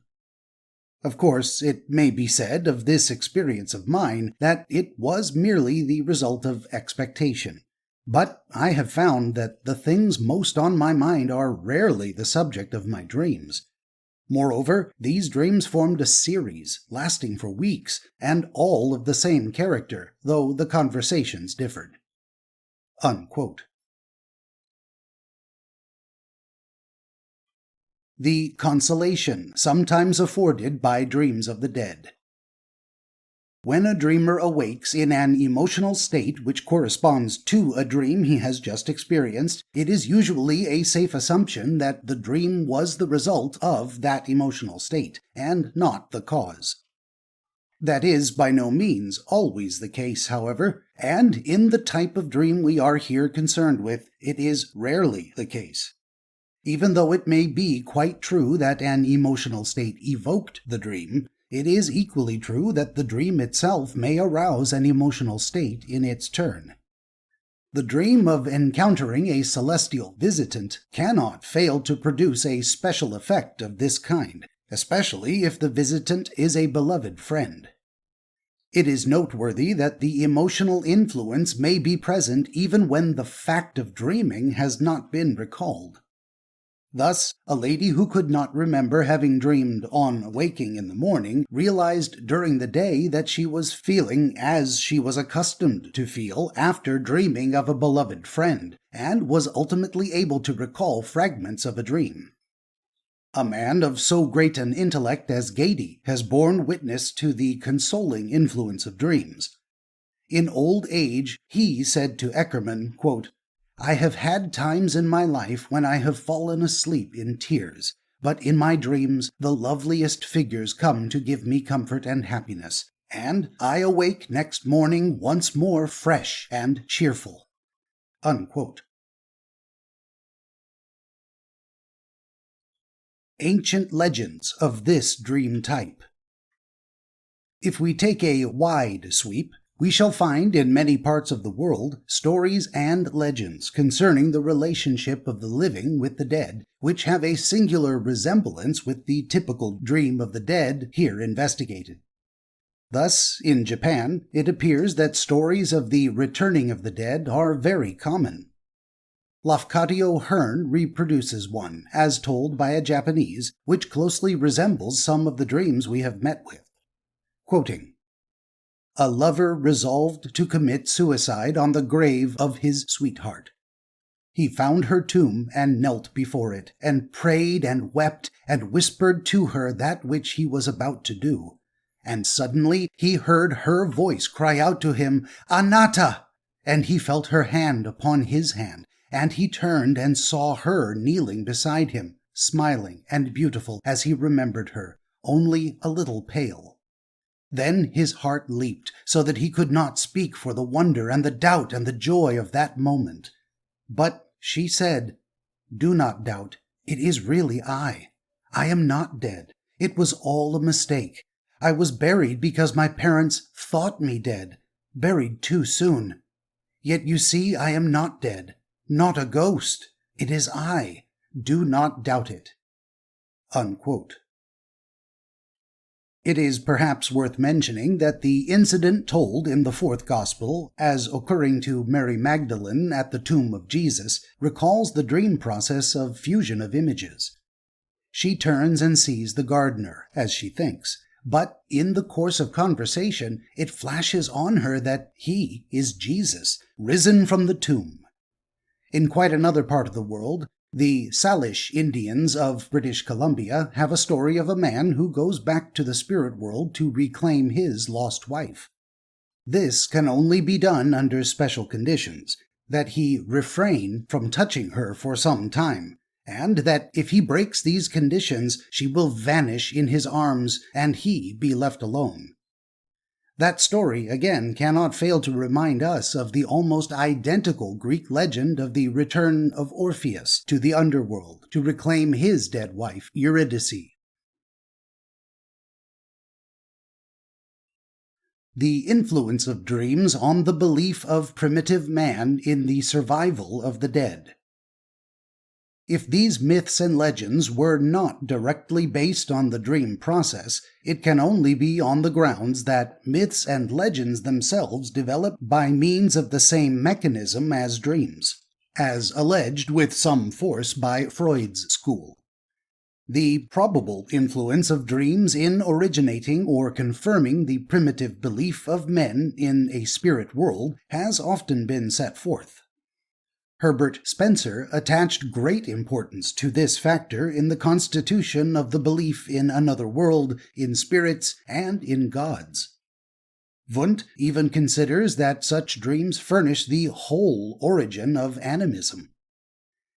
Of course, it may be said of this experience of mine that it was merely the result of expectation. But I have found that the things most on my mind are rarely the subject of my dreams. Moreover, these dreams formed a series, lasting for weeks, and all of the same character, though the conversations differed." Unquote. The consolation sometimes afforded by dreams of the dead. When a dreamer awakes in an emotional state which corresponds to a dream he has just experienced, it is usually a safe assumption that the dream was the result of that emotional state, and not the cause. That is by no means always the case, however, and in the type of dream we are here concerned with, it is rarely the case. Even though it may be quite true that an emotional state evoked the dream, it is equally true that the dream itself may arouse an emotional state in its turn. The dream of encountering a celestial visitant cannot fail to produce a special effect of this kind, especially if the visitant is a beloved friend. It is noteworthy that the emotional influence may be present even when the fact of dreaming has not been recalled. Thus, a lady who could not remember having dreamed on awaking in the morning realized during the day that she was feeling as she was accustomed to feel after dreaming of a beloved friend, and was ultimately able to recall fragments of a dream. A man of so great an intellect as Gady has borne witness to the consoling influence of dreams. In old age, he said to Eckermann, quote, "I have had times in my life when I have fallen asleep in tears, but in my dreams the loveliest figures come to give me comfort and happiness, and I awake next morning once more fresh and cheerful." Unquote. Ancient legends of this dream type. If we take a wide sweep, we shall find in many parts of the world stories and legends concerning the relationship of the living with the dead, which have a singular resemblance with the typical dream of the dead here investigated. Thus, in Japan, it appears that stories of the returning of the dead are very common. Lafcadio Hearn reproduces one, as told by a Japanese, which closely resembles some of the dreams we have met with. Quoting, "A lover resolved to commit suicide on the grave of his sweetheart. He found her tomb and knelt before it, and prayed and wept and whispered to her that which he was about to do. And suddenly he heard her voice cry out to him, 'Anata!' And he felt her hand upon his hand, and he turned and saw her kneeling beside him, smiling and beautiful as he remembered her, only a little pale. Then his heart leaped, so that he could not speak for the wonder and the doubt and the joy of that moment. But she said, 'Do not doubt, it is really I. I am not dead. It was all a mistake. I was buried because my parents thought me dead, buried too soon. Yet you see I am not dead, not a ghost. It is I. Do not doubt it.'" Unquote. It is perhaps worth mentioning that the incident told in the fourth Gospel, as occurring to Mary Magdalene at the tomb of Jesus, recalls the dream process of fusion of images. She turns and sees the gardener, as she thinks, but in the course of conversation it flashes on her that he is Jesus, risen from the tomb. In quite another part of the world, the Salish Indians of British Columbia have a story of a man who goes back to the spirit world to reclaim his lost wife. This can only be done under special conditions, that he refrain from touching her for some time, and that if he breaks these conditions, she will vanish in his arms and he be left alone. That story, again, cannot fail to remind us of the almost identical Greek legend of the return of Orpheus to the underworld to reclaim his dead wife, Eurydice. The influence of dreams on the belief of primitive man in the survival of the dead. If these myths and legends were not directly based on the dream process, it can only be on the grounds that myths and legends themselves develop by means of the same mechanism as dreams, as alleged with some force by Freud's school. The probable influence of dreams in originating or confirming the primitive belief of men in a spirit world has often been set forth. Herbert Spencer attached great importance to this factor in the constitution of the belief in another world, in spirits, and in gods. Wundt even considers that such dreams furnish the whole origin of animism.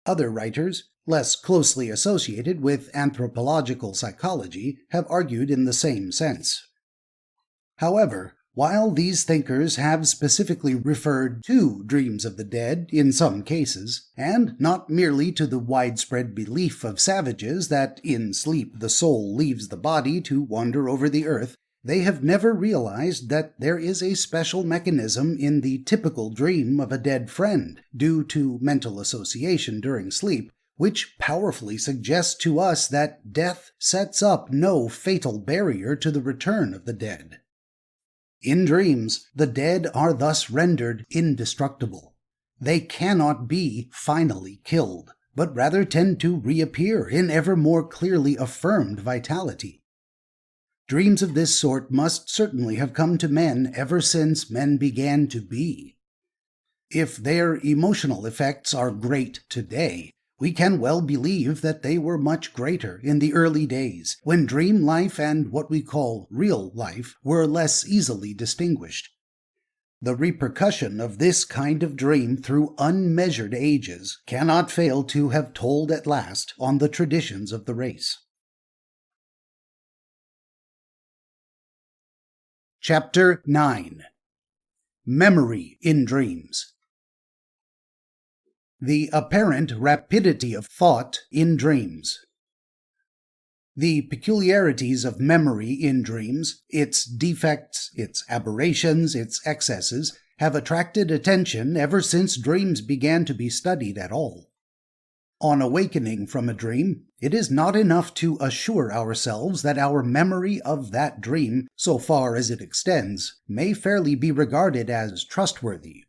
Other writers, less closely associated with anthropological psychology, have argued in the same sense. However, while these thinkers have specifically referred to dreams of the dead in some cases, and not merely to the widespread belief of savages that in sleep the soul leaves the body to wander over the earth, they have never realized that there is a special mechanism in the typical dream of a dead friend, due to mental association during sleep, which powerfully suggests to us that death sets up no fatal barrier to the return of the dead. In dreams, the dead are thus rendered indestructible. They cannot be finally killed, but rather tend to reappear in ever more clearly affirmed vitality. Dreams of this sort must certainly have come to men ever since men began to be. If their emotional effects are great today, we can well believe that they were much greater in the early days, when dream life and what we call real life were less easily distinguished. The repercussion of this kind of dream through unmeasured ages cannot fail to have told at last on the traditions of the race. Chapter 9. Memory in Dreams. The apparent rapidity of thought in dreams. The peculiarities of memory in dreams, its defects, its aberrations, its excesses, have attracted attention ever since dreams began to be studied at all. On awakening from a dream, it is not enough to assure ourselves that our memory of that dream, so far as it extends, may fairly be regarded as trustworthy.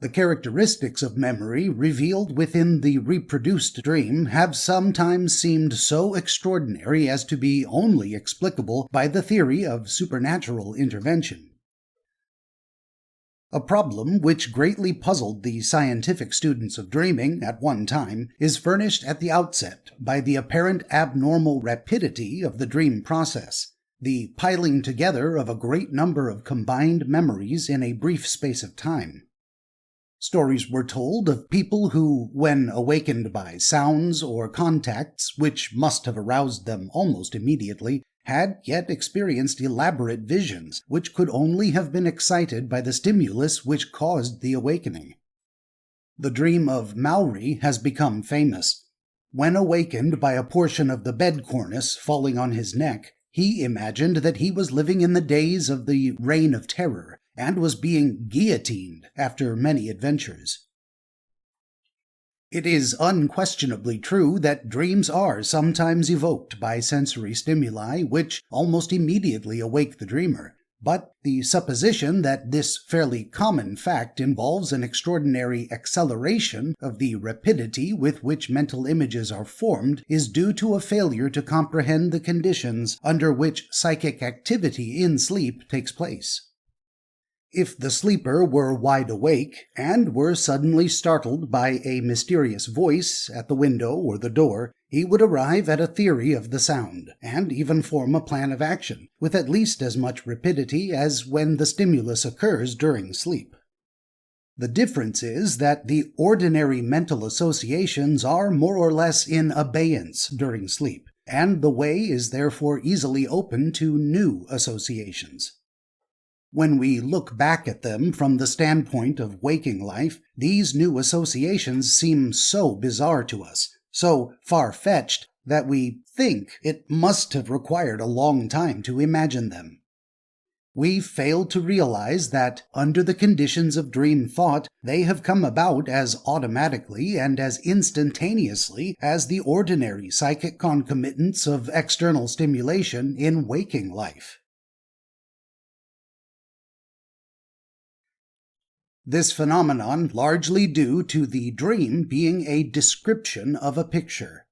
The characteristics of memory revealed within the reproduced dream have sometimes seemed so extraordinary as to be only explicable by the theory of supernatural intervention. A problem which greatly puzzled the scientific students of dreaming at one time is furnished at the outset by the apparent abnormal rapidity of the dream process, the piling together of a great number of combined memories in a brief space of time. Stories were told of people who, when awakened by sounds or contacts which must have aroused them almost immediately, had yet experienced elaborate visions which could only have been excited by the stimulus which caused the awakening. The dream of Maury has become famous. When awakened by a portion of the bed cornice falling on his neck, he imagined that he was living in the days of the Reign of Terror, and was being guillotined after many adventures. It is unquestionably true that dreams are sometimes evoked by sensory stimuli which almost immediately awake the dreamer, but the supposition that this fairly common fact involves an extraordinary acceleration of the rapidity with which mental images are formed is due to a failure to comprehend the conditions under which psychic activity in sleep takes place. If the sleeper were wide awake and were suddenly startled by a mysterious voice at the window or the door, he would arrive at a theory of the sound, and even form a plan of action, with at least as much rapidity as when the stimulus occurs during sleep. The difference is that the ordinary mental associations are more or less in abeyance during sleep, and the way is therefore easily open to new associations. When we look back at them from the standpoint of waking life, these new associations seem so bizarre to us, so far-fetched, that we think it must have required a long time to imagine them. We fail to realize that, under the conditions of dream thought, they have come about as automatically and as instantaneously as the ordinary psychic concomitants of external stimulation in waking life. This phenomenon largely due to the dream being a description of a picture.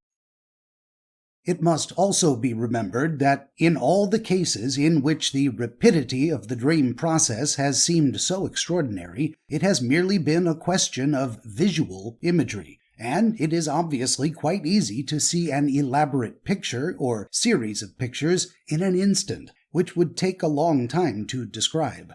It must also be remembered that in all the cases in which the rapidity of the dream process has seemed so extraordinary, it has merely been a question of visual imagery, and it is obviously quite easy to see an elaborate picture or series of pictures in an instant, which would take a long time to describe.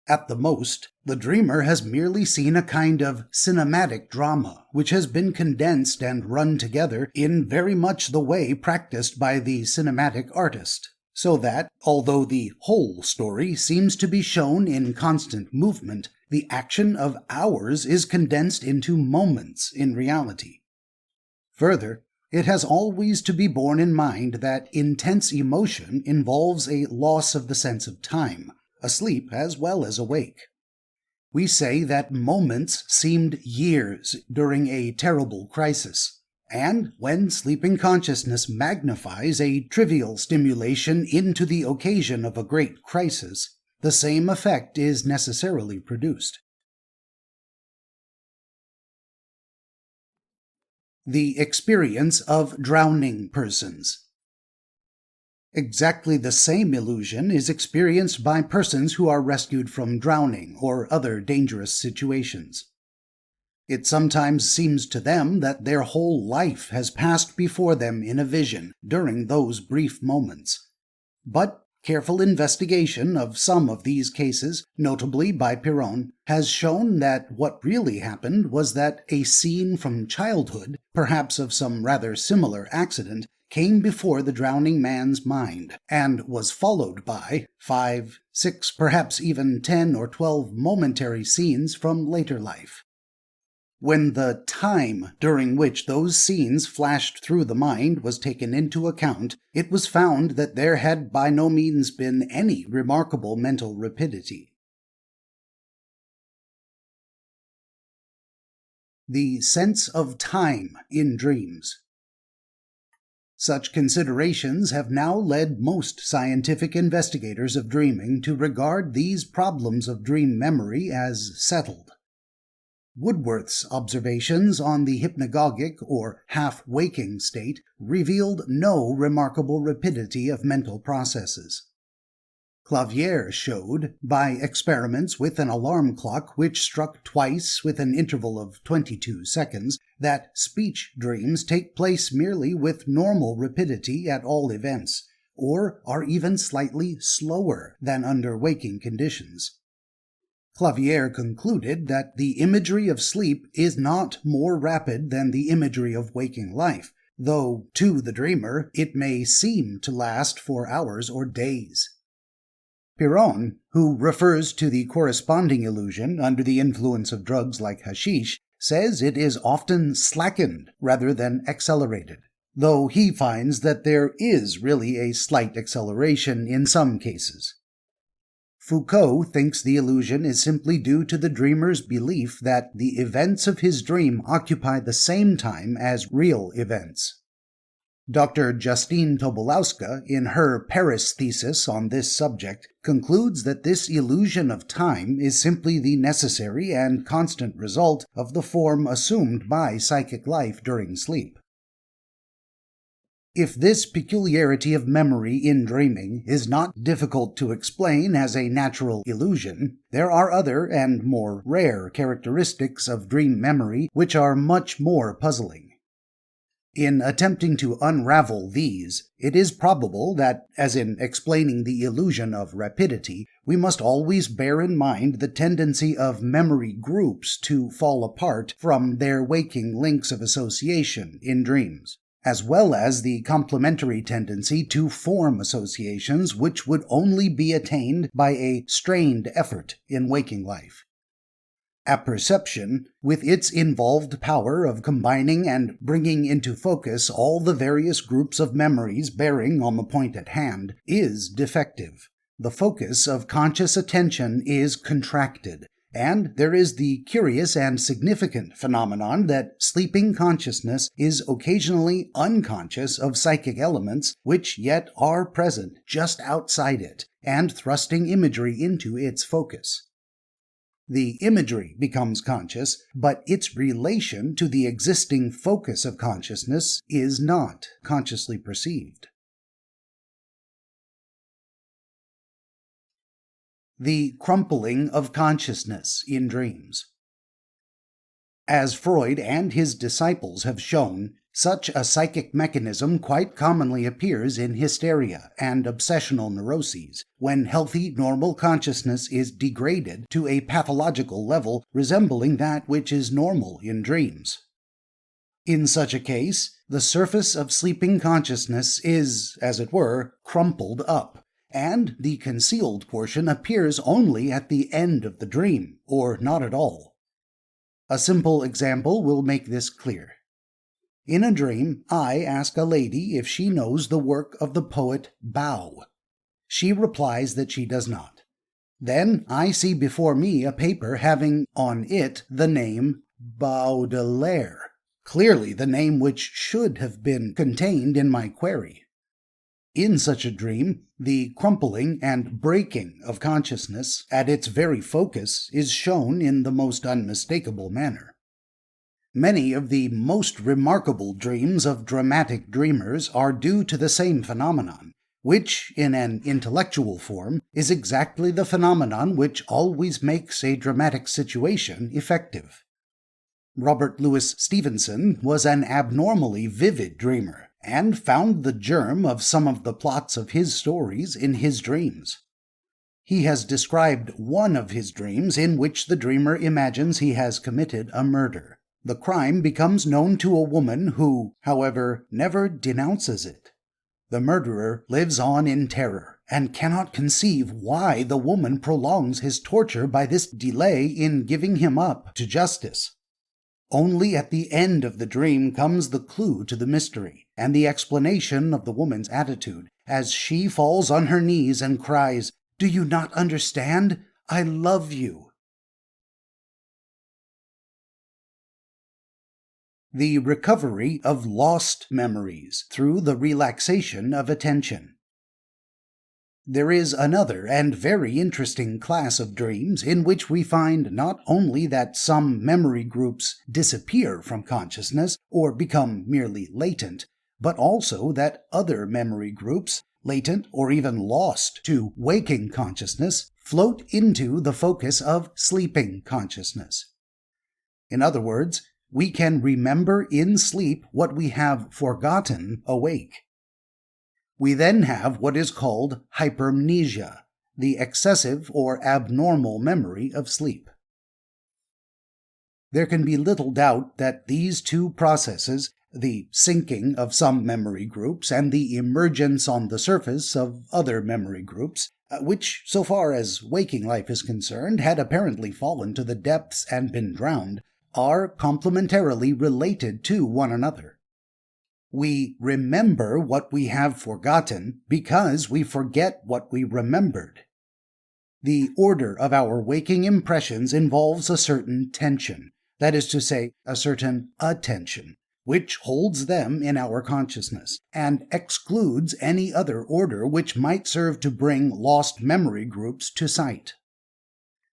At the most, the dreamer has merely seen a kind of cinematic drama, which has been condensed and run together in very much the way practiced by the cinematic artist, so that, although the whole story seems to be shown in constant movement, the action of hours is condensed into moments in reality. Further, it has always to be borne in mind that intense emotion involves a loss of the sense of time, asleep as well as awake. We say that moments seemed years during a terrible crisis, and when sleeping consciousness magnifies a trivial stimulation into the occasion of a great crisis, the same effect is necessarily produced. The experience of drowning persons. Exactly the same illusion is experienced by persons who are rescued from drowning or other dangerous situations. It sometimes seems to them that their whole life has passed before them in a vision during those brief moments. But careful investigation of some of these cases, notably by Piron, has shown that what really happened was that a scene from childhood, perhaps of some rather similar accident, came before the drowning man's mind, and was followed by 5, 6, perhaps even 10 or 12 momentary scenes from later life. When the time during which those scenes flashed through the mind was taken into account, it was found that there had by no means been any remarkable mental rapidity. The sense of time in dreams. Such considerations have now led most scientific investigators of dreaming to regard these problems of dream memory as settled. Woodworth's observations on the hypnagogic or half-waking state revealed no remarkable rapidity of mental processes. Clavier showed, by experiments with an alarm clock which struck twice with an interval of 22 seconds, that speech dreams take place merely with normal rapidity at all events, or are even slightly slower than under waking conditions. Clavier concluded that the imagery of sleep is not more rapid than the imagery of waking life, though to the dreamer it may seem to last for hours or days. Piron, who refers to the corresponding illusion under the influence of drugs like hashish, says it is often slackened rather than accelerated, though he finds that there is really a slight acceleration in some cases. Foucault thinks the illusion is simply due to the dreamer's belief that the events of his dream occupy the same time as real events. Dr. Justine Tobolowska, in her Paris thesis on this subject, concludes that this illusion of time is simply the necessary and constant result of the form assumed by psychic life during sleep. If this peculiarity of memory in dreaming is not difficult to explain as a natural illusion, there are other and more rare characteristics of dream memory which are much more puzzling. In attempting to unravel these, it is probable that, as in explaining the illusion of rapidity, we must always bear in mind the tendency of memory groups to fall apart from their waking links of association in dreams, as well as the complementary tendency to form associations which would only be attained by a strained effort in waking life. Apperception, with its involved power of combining and bringing into focus all the various groups of memories bearing on the point at hand, is defective. The focus of conscious attention is contracted, and there is the curious and significant phenomenon that sleeping consciousness is occasionally unconscious of psychic elements which yet are present just outside it and thrusting imagery into its focus. The imagery becomes conscious, but its relation to the existing focus of consciousness is not consciously perceived. The crumpling of consciousness in dreams. As Freud and his disciples have shown, such a psychic mechanism quite commonly appears in hysteria and obsessional neuroses, when healthy, normal consciousness is degraded to a pathological level resembling that which is normal in dreams. In such a case, the surface of sleeping consciousness is, as it were, crumpled up, and the concealed portion appears only at the end of the dream, or not at all. A simple example will make this clear. In a dream, I ask a lady if she knows the work of the poet Bao. She replies that she does not. Then I see before me a paper having on it the name Baudelaire, clearly the name which should have been contained in my query. In such a dream, the crumpling and breaking of consciousness at its very focus is shown in the most unmistakable manner. Many of the most remarkable dreams of dramatic dreamers are due to the same phenomenon, which, in an intellectual form, is exactly the phenomenon which always makes a dramatic situation effective. Robert Louis Stevenson was an abnormally vivid dreamer, and found the germ of some of the plots of his stories in his dreams. He has described one of his dreams in which the dreamer imagines he has committed a murder. The crime becomes known to a woman who, however, never denounces it. The murderer lives on in terror, and cannot conceive why the woman prolongs his torture by this delay in giving him up to justice. Only at the end of the dream comes the clue to the mystery, and the explanation of the woman's attitude, as she falls on her knees and cries, "Do you not understand? I love you." The recovery of lost memories through the relaxation of attention. There is another and very interesting class of dreams in which we find not only that some memory groups disappear from consciousness or become merely latent, but also that other memory groups, latent or even lost to waking consciousness, float into the focus of sleeping consciousness. In other words, we can remember in sleep what we have forgotten awake. We then have what is called hypermnesia, the excessive or abnormal memory of sleep. There can be little doubt that these two processes, the sinking of some memory groups and the emergence on the surface of other memory groups, which, so far as waking life is concerned, had apparently fallen to the depths and been drowned, are complementarily related to one another. We remember what we have forgotten because we forget what we remembered. The order of our waking impressions involves a certain tension, that is to say, a certain attention, which holds them in our consciousness, and excludes any other order which might serve to bring lost memory groups to sight.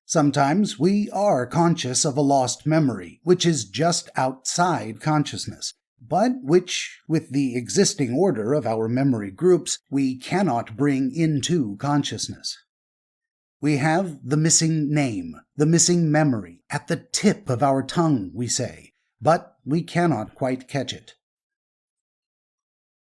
Sometimes we are conscious of a lost memory, which is just outside consciousness, but which, with the existing order of our memory groups, we cannot bring into consciousness. We have the missing name, the missing memory, at the tip of our tongue, we say, but we cannot quite catch it.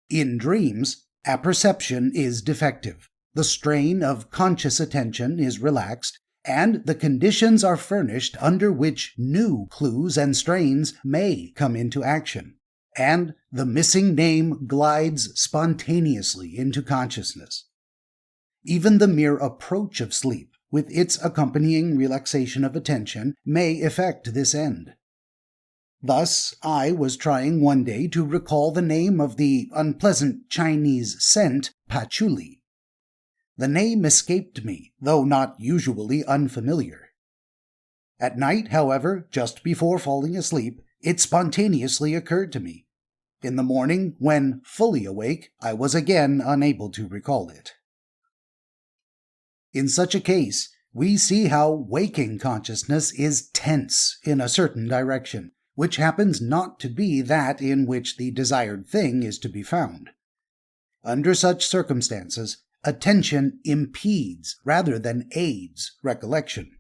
In dreams, apperception is defective, the strain of conscious attention is relaxed, and the conditions are furnished under which new clues and strains may come into action, and the missing name glides spontaneously into consciousness. Even the mere approach of sleep, with its accompanying relaxation of attention, may effect this end. Thus, I was trying one day to recall the name of the unpleasant Chinese scent patchouli. The name escaped me, though not usually unfamiliar. At night, however, just before falling asleep, it spontaneously occurred to me. In the morning, when fully awake, I was again unable to recall it. In such a case, we see how waking consciousness is tense in a certain direction, which happens not to be that in which the desired thing is to be found. Under such circumstances, attention impedes rather than aids recollection.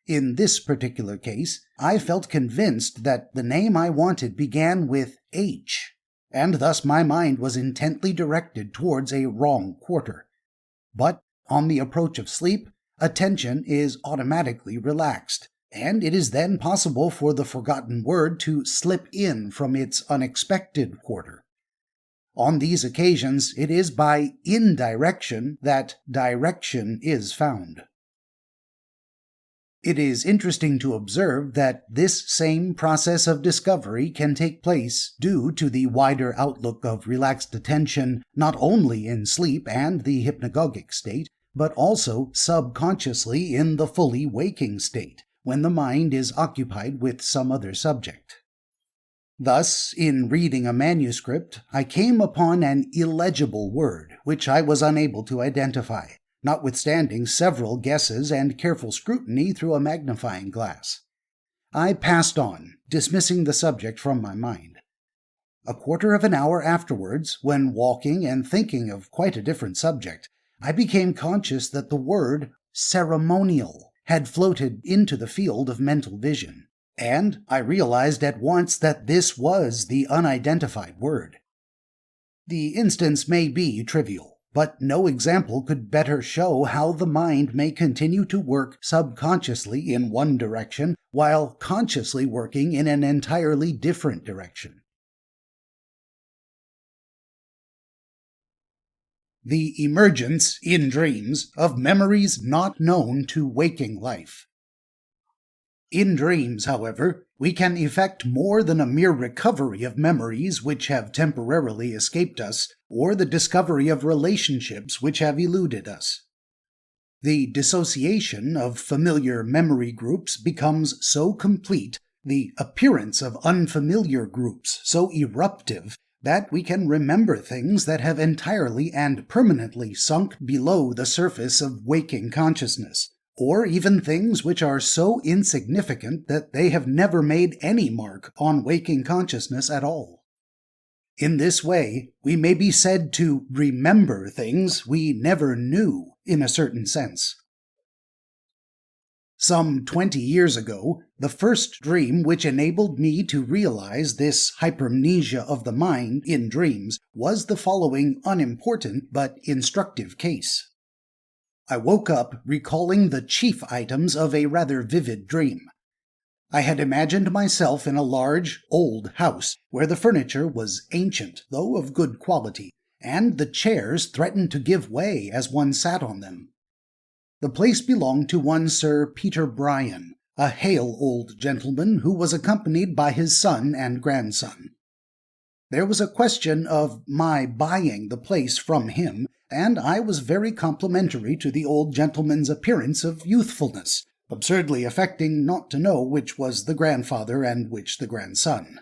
In this particular case, I felt convinced that the name I wanted began with H, and thus my mind was intently directed towards a wrong quarter. But on the approach of sleep, attention is automatically relaxed, and it is then possible for the forgotten word to slip in from its unexpected quarter. On these occasions, it is by indirection that direction is found. It is interesting to observe that this same process of discovery can take place due to the wider outlook of relaxed attention not only in sleep and the hypnagogic state, but also subconsciously in the fully waking state, when the mind is occupied with some other subject. Thus, in reading a manuscript, I came upon an illegible word which I was unable to identify, notwithstanding several guesses and careful scrutiny through a magnifying glass. I passed on, dismissing the subject from my mind. A quarter of an hour afterwards, when walking and thinking of quite a different subject, I became conscious that the word ceremonial had floated into the field of mental vision, and I realized at once that this was the unidentified word. The instance may be trivial, but no example could better show how the mind may continue to work subconsciously in one direction while consciously working in an entirely different direction. The emergence, in dreams, of memories not known to waking life. In dreams, however, we can effect more than a mere recovery of memories which have temporarily escaped us, or the discovery of relationships which have eluded us. The dissociation of familiar memory groups becomes so complete, the appearance of unfamiliar groups so eruptive, that we can remember things that have entirely and permanently sunk below the surface of waking consciousness, or even things which are so insignificant that they have never made any mark on waking consciousness at all. In this way, we may be said to remember things we never knew in a certain sense. Some 20 years ago, the first dream which enabled me to realize this hypermnesia of the mind in dreams was the following unimportant but instructive case. I woke up recalling the chief items of a rather vivid dream. I had imagined myself in a large, old house where the furniture was ancient, though of good quality, and the chairs threatened to give way as one sat on them. The place belonged to one Sir Peter Bryan, a hale old gentleman who was accompanied by his son and grandson. There was a question of my buying the place from him, and I was very complimentary to the old gentleman's appearance of youthfulness, absurdly affecting not to know which was the grandfather and which the grandson.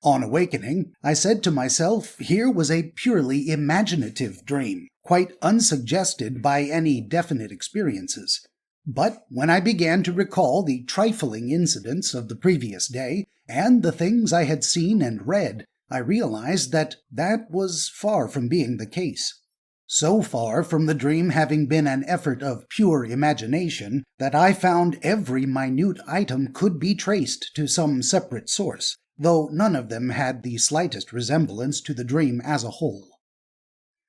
On awakening, I said to myself here was a purely imaginative dream, quite unsuggested by any definite experiences. But when I began to recall the trifling incidents of the previous day, and the things I had seen and read, I realized that that was far from being the case. So far from the dream having been an effort of pure imagination, that I found every minute item could be traced to some separate source, though none of them had the slightest resemblance to the dream as a whole.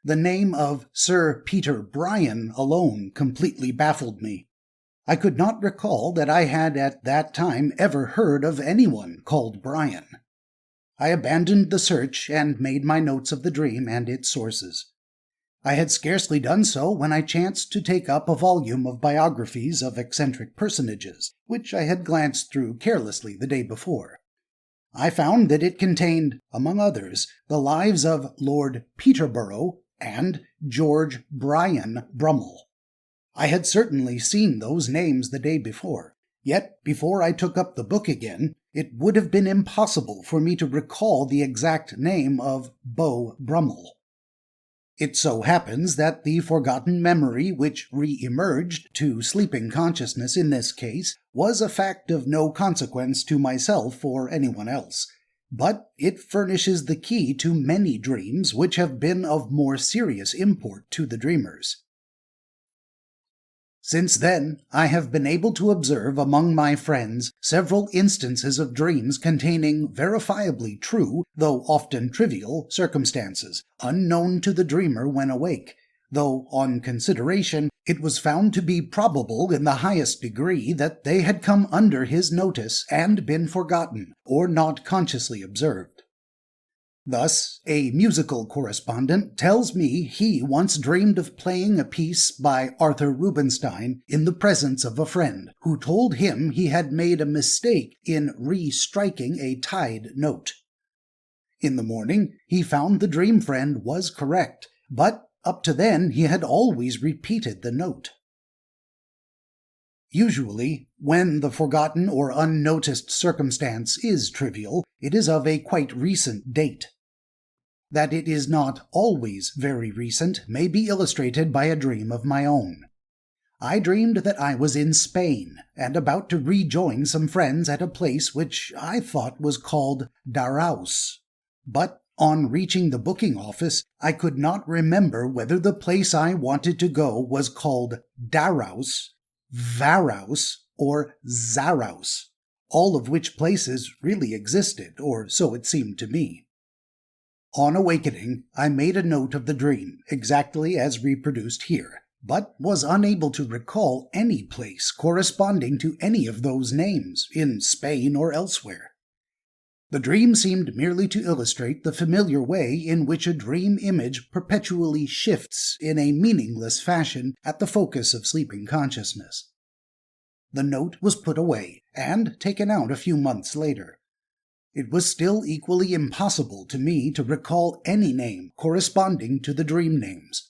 The name of Sir Peter Bryan alone completely baffled me. I could not recall that I had at that time ever heard of anyone called Bryan. I abandoned the search and made my notes of the dream and its sources. I had scarcely done so when I chanced to take up a volume of biographies of eccentric personages, which I had glanced through carelessly the day before. I found that it contained, among others, the lives of Lord Peterborough and George Bryan Brummel. I had certainly seen those names the day before, yet before I took up the book again, it would have been impossible for me to recall the exact name of Beau Brummel. It so happens that the forgotten memory which re-emerged to sleeping consciousness in this case was a fact of no consequence to myself or anyone else, but it furnishes the key to many dreams which have been of more serious import to the dreamers. Since then, I have been able to observe among my friends several instances of dreams containing verifiably true, though often trivial, circumstances, unknown to the dreamer when awake, though on consideration it was found to be probable in the highest degree that they had come under his notice and been forgotten, or not consciously observed. Thus, a musical correspondent tells me he once dreamed of playing a piece by Arthur Rubinstein in the presence of a friend, who told him he had made a mistake in re-striking a tied note. In the morning, he found the dream friend was correct, but up to then he had always repeated the note. Usually, when the forgotten or unnoticed circumstance is trivial, it is of a quite recent date. That it is not always very recent may be illustrated by a dream of my own. I dreamed that I was in Spain, and about to rejoin some friends at a place which I thought was called Daraus. But on reaching the booking office, I could not remember whether the place I wanted to go was called Daraus, Varaus, or Zaraus, all of which places really existed, or so it seemed to me. On awakening, I made a note of the dream, exactly as reproduced here, but was unable to recall any place corresponding to any of those names, in Spain or elsewhere. The dream seemed merely to illustrate the familiar way in which a dream image perpetually shifts in a meaningless fashion at the focus of sleeping consciousness. The note was put away and taken out a few months later. It was still equally impossible to me to recall any name corresponding to the dream names.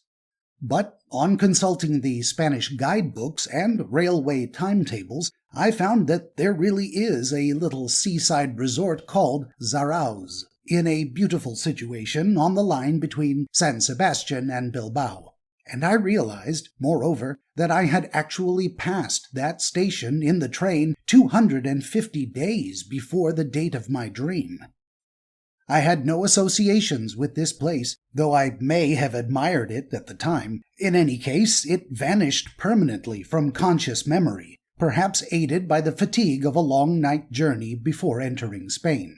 But on consulting the Spanish guidebooks and railway timetables, I found that there really is a little seaside resort called Zarauz, in a beautiful situation on the line between San Sebastian and Bilbao. And I realized, moreover, that I had actually passed that station in the train 250 days before the date of my dream. I had no associations with this place, though I may have admired it at the time. In any case, it vanished permanently from conscious memory, perhaps aided by the fatigue of a long night journey before entering Spain.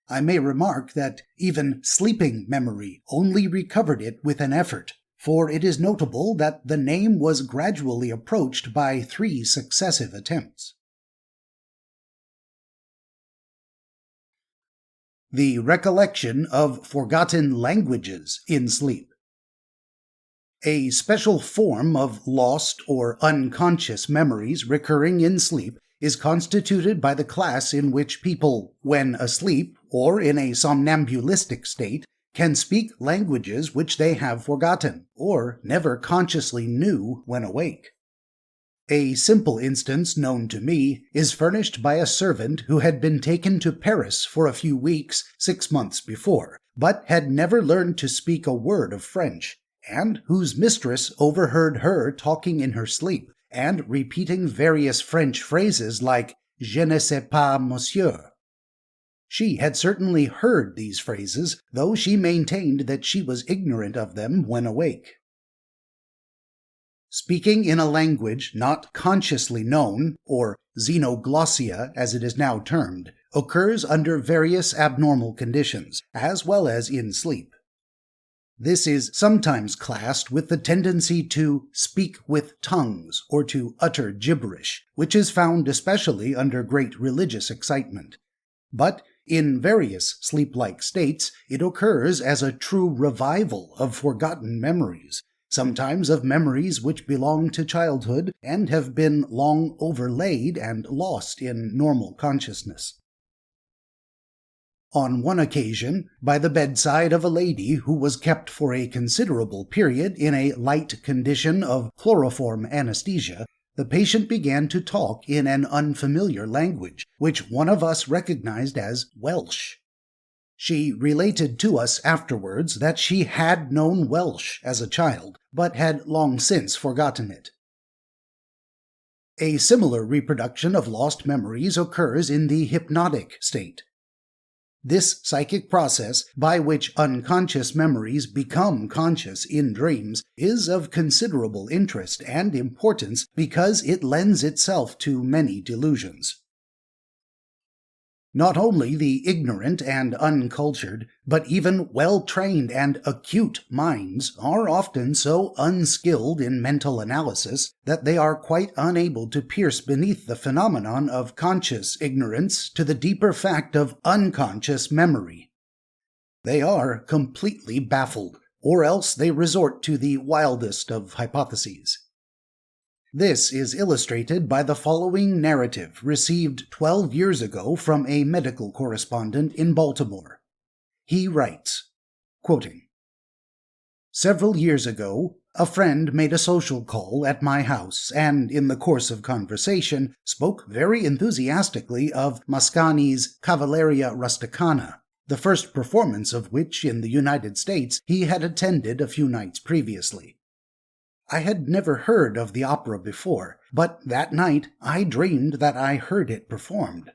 I may remark that even sleeping memory only recovered it with an effort, for it is notable that the name was gradually approached by 3 successive attempts. The recollection of forgotten languages in sleep. A special form of lost or unconscious memories recurring in sleep is constituted by the class in which people, when asleep or in a somnambulistic state, can speak languages which they have forgotten, or never consciously knew when awake. A simple instance known to me is furnished by a servant who had been taken to Paris for a few weeks 6 months before, but had never learned to speak a word of French, and whose mistress overheard her talking in her sleep, and repeating various French phrases like "Je ne sais pas, monsieur." She had certainly heard these phrases, though she maintained that she was ignorant of them when awake. Speaking in a language not consciously known, or xenoglossia as it is now termed, occurs under various abnormal conditions, as well as in sleep. This is sometimes classed with the tendency to speak with tongues or to utter gibberish, which is found especially under great religious excitement. But in various sleep-like states, it occurs as a true revival of forgotten memories, sometimes of memories which belong to childhood and have been long overlaid and lost in normal consciousness. On one occasion, by the bedside of a lady who was kept for a considerable period in a light condition of chloroform anesthesia, the patient began to talk in an unfamiliar language, which one of us recognized as Welsh. She related to us afterwards that she had known Welsh as a child, but had long since forgotten it. A similar reproduction of lost memories occurs in the hypnotic state. This psychic process, by which unconscious memories become conscious in dreams, is of considerable interest and importance because it lends itself to many delusions. Not only the ignorant and uncultured, but even well-trained and acute minds are often so unskilled in mental analysis that they are quite unable to pierce beneath the phenomenon of conscious ignorance to the deeper fact of unconscious memory. They are completely baffled, or else they resort to the wildest of hypotheses. This is illustrated by the following narrative received 12 years ago from a medical correspondent in Baltimore. He writes, quoting, "Several years ago, a friend made a social call at my house and, in the course of conversation, spoke very enthusiastically of Mascagni's Cavalleria Rusticana, the first performance of which in the United States he had attended a few nights previously. I had never heard of the opera before, but that night I dreamed that I heard it performed.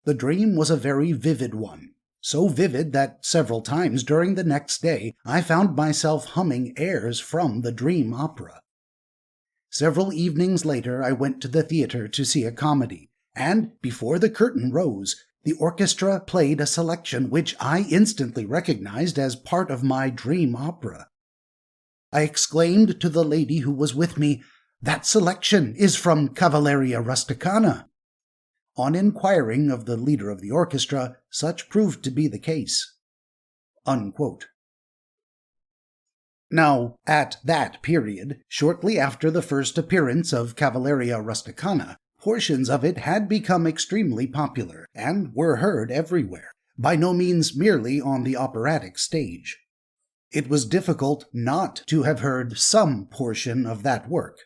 The dream was a very vivid one, so vivid that several times during the next day I found myself humming airs from the dream opera. Several evenings later I went to the theater to see a comedy, and before the curtain rose, the orchestra played a selection which I instantly recognized as part of my dream opera. I exclaimed to the lady who was with me, 'That selection is from Cavalleria Rusticana.' On inquiring of the leader of the orchestra, such proved to be the case." Unquote. Now, at that period, shortly after the first appearance of Cavalleria Rusticana, portions of it had become extremely popular and were heard everywhere, by no means merely on the operatic stage. It was difficult not to have heard some portion of that work.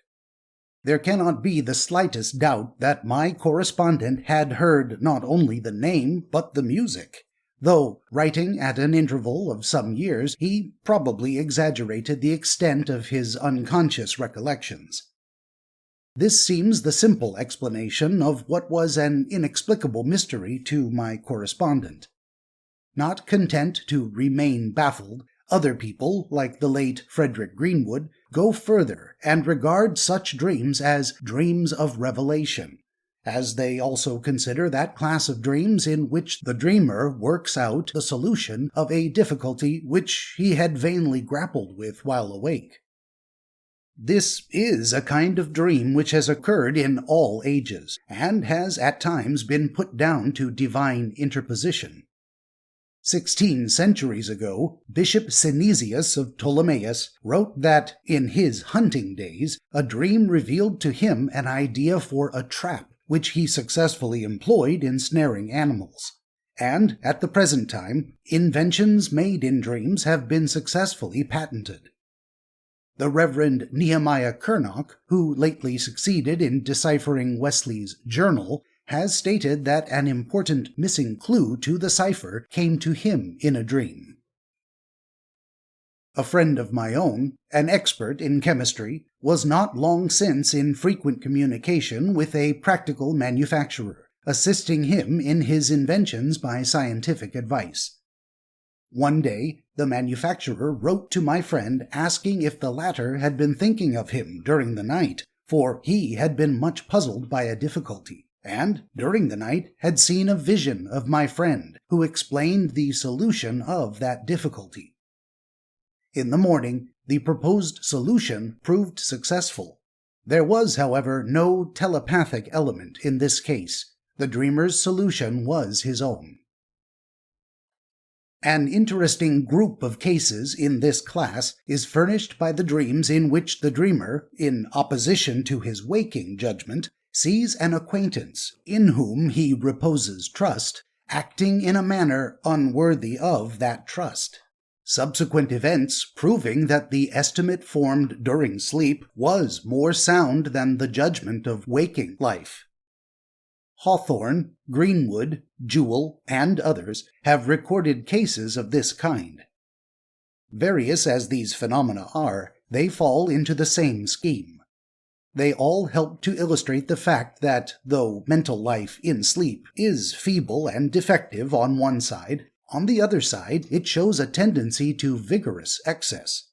There cannot be the slightest doubt that my correspondent had heard not only the name but the music, though, writing at an interval of some years, he probably exaggerated the extent of his unconscious recollections. This seems the simple explanation of what was an inexplicable mystery to my correspondent. Not content to remain baffled, other people, like the late Frederick Greenwood, go further and regard such dreams as dreams of revelation, as they also consider that class of dreams in which the dreamer works out the solution of a difficulty which he had vainly grappled with while awake. This is a kind of dream which has occurred in all ages, and has at times been put down to divine interposition. 16 centuries ago, Bishop Synesius of Ptolemais wrote that, in his hunting days, a dream revealed to him an idea for a trap, which he successfully employed in snaring animals. And, at the present time, inventions made in dreams have been successfully patented. The Reverend Nehemiah Curnock, who lately succeeded in deciphering Wesley's journal, has stated that an important missing clue to the cipher came to him in a dream. A friend of my own, an expert in chemistry, was not long since in frequent communication with a practical manufacturer, assisting him in his inventions by scientific advice. One day, the manufacturer wrote to my friend asking if the latter had been thinking of him during the night, for he had been much puzzled by a difficulty, and, during the night, had seen a vision of my friend, who explained the solution of that difficulty. In the morning, the proposed solution proved successful. There was, however, no telepathic element in this case. The dreamer's solution was his own. An interesting group of cases in this class is furnished by the dreams in which the dreamer, in opposition to his waking judgment, sees an acquaintance, in whom he reposes trust, acting in a manner unworthy of that trust. Subsequent events proving that the estimate formed during sleep was more sound than the judgment of waking life. Hawthorne, Greenwood, Jewell, and others have recorded cases of this kind. Various as these phenomena are, they fall into the same scheme. They all help to illustrate the fact that, though mental life in sleep is feeble and defective on one side, on the other side it shows a tendency to vigorous excess.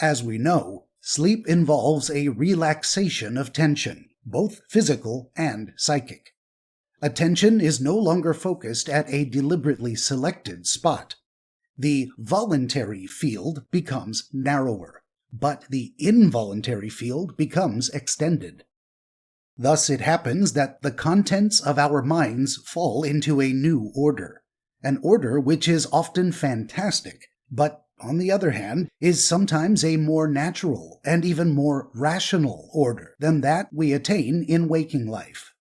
As we know, sleep involves a relaxation of tension, both physical and psychic. Attention is no longer focused at a deliberately selected spot. The voluntary field becomes narrower, but the involuntary field becomes extended. Thus it happens that the contents of our minds fall into a new order, an order which is often fantastic, but on the other hand is sometimes a more natural and even more rational order than that we attain in waking life.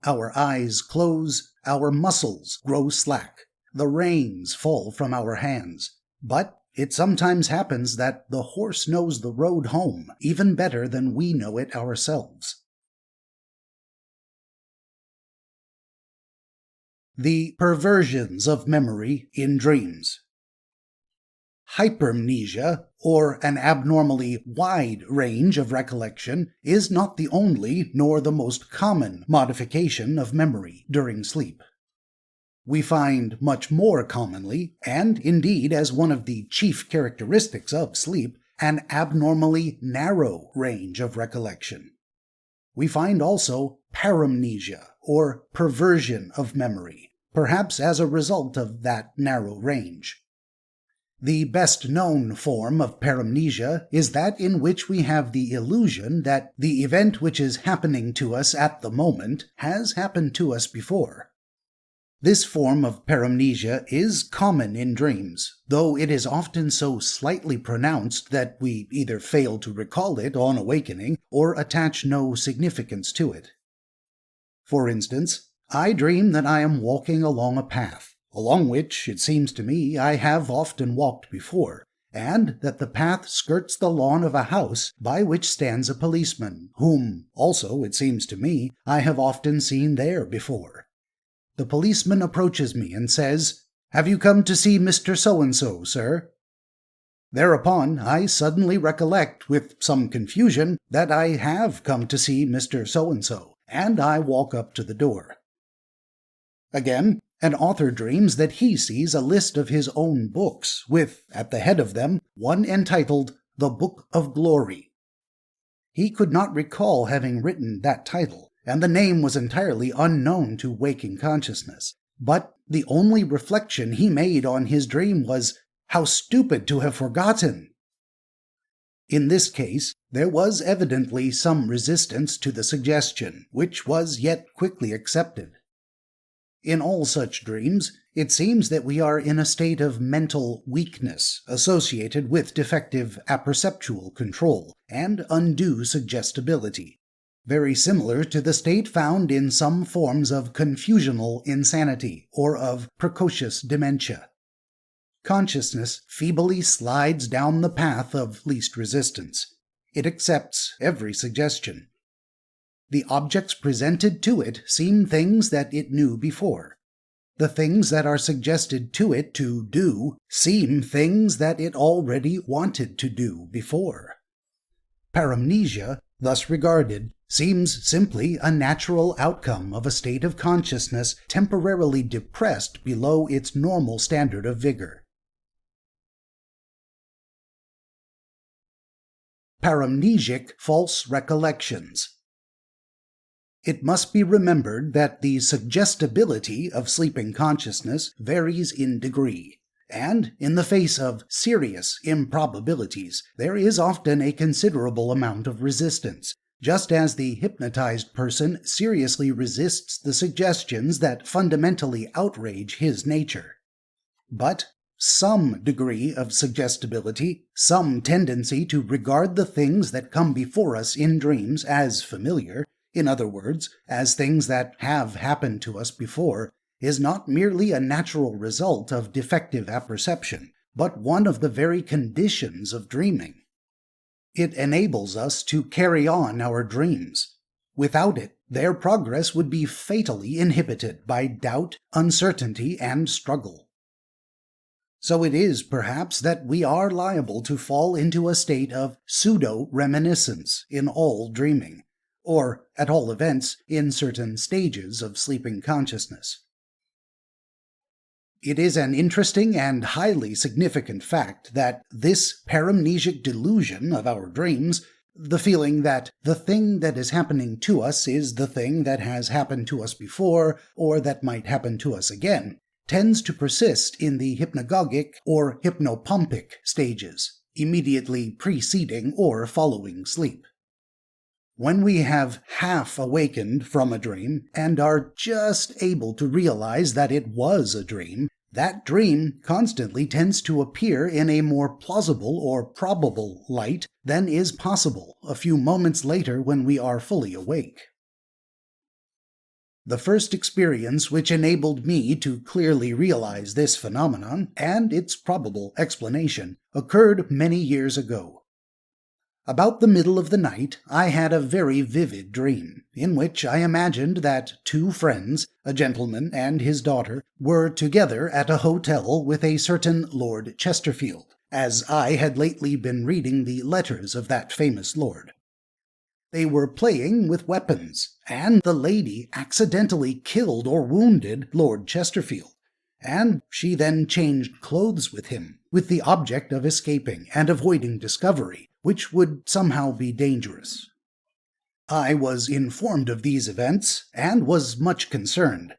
Our eyes close, our muscles grow slack, the reins fall from our hands, but it sometimes happens that the horse knows the road home even better than we know it ourselves. The perversions of memory in dreams. Hypermnesia, or an abnormally wide range of recollection, is not the only nor the most common modification of memory during sleep. We find much more commonly, and indeed as one of the chief characteristics of sleep, an abnormally narrow range of recollection. We find also paramnesia, or perversion of memory, perhaps as a result of that narrow range. The best-known form of paramnesia is that in which we have the illusion that the event which is happening to us at the moment has happened to us before. This form of paramnesia is common in dreams, though it is often so slightly pronounced that we either fail to recall it on awakening or attach no significance to it. For instance, I dream that I am walking along a path, along which, it seems to me, I have often walked before, and that the path skirts the lawn of a house by which stands a policeman, whom, also, it seems to me, I have often seen there before. The policeman approaches me and says, "Have you come to see Mr. So-and-so, sir?" Thereupon I suddenly recollect, with some confusion, that I have come to see Mr. So-and-so, and I walk up to the door. Again, an author dreams that he sees a list of his own books, with, at the head of them, one entitled The Book of Glory. He could not recall having written that title, and the name was entirely unknown to waking consciousness. But the only reflection he made on his dream was, "How stupid to have forgotten!" In this case, there was evidently some resistance to the suggestion, which was yet quickly accepted. In all such dreams, it seems that we are in a state of mental weakness associated with defective apperceptual control and undue suggestibility, very similar to the state found in some forms of confusional insanity or of precocious dementia. Consciousness feebly slides down the path of least resistance. It accepts every suggestion. The objects presented to it seem things that it knew before. The things that are suggested to it to do seem things that it already wanted to do before. Paramnesia, thus regarded, seems simply a natural outcome of a state of consciousness temporarily depressed below its normal standard of vigor. Paramnesic false recollections. It must be remembered that the suggestibility of sleeping consciousness varies in degree, and in the face of serious improbabilities, there is often a considerable amount of resistance, just as the hypnotized person seriously resists the suggestions that fundamentally outrage his nature. But some degree of suggestibility, some tendency to regard the things that come before us in dreams as familiar, in other words, as things that have happened to us before, is not merely a natural result of defective apperception, but one of the very conditions of dreaming. It enables us to carry on our dreams. Without it, their progress would be fatally inhibited by doubt, uncertainty, and struggle. So it is, perhaps, that we are liable to fall into a state of pseudo-reminiscence in all dreaming, or, at all events, in certain stages of sleeping consciousness. It is an interesting and highly significant fact that this paramnesic delusion of our dreams, the feeling that the thing that is happening to us is the thing that has happened to us before or that might happen to us again, tends to persist in the hypnagogic or hypnopompic stages, immediately preceding or following sleep. When we have half awakened from a dream and are just able to realize that it was a dream, that dream constantly tends to appear in a more plausible or probable light than is possible a few moments later when we are fully awake. The first experience which enabled me to clearly realize this phenomenon, and its probable explanation, occurred many years ago. About the middle of the night, I had a very vivid dream, in which I imagined that two friends, a gentleman and his daughter, were together at a hotel with a certain Lord Chesterfield, as I had lately been reading the letters of that famous lord. They were playing with weapons, and the lady accidentally killed or wounded Lord Chesterfield, and she then changed clothes with him, with the object of escaping and avoiding discovery, which would somehow be dangerous. I was informed of these events, and was much concerned.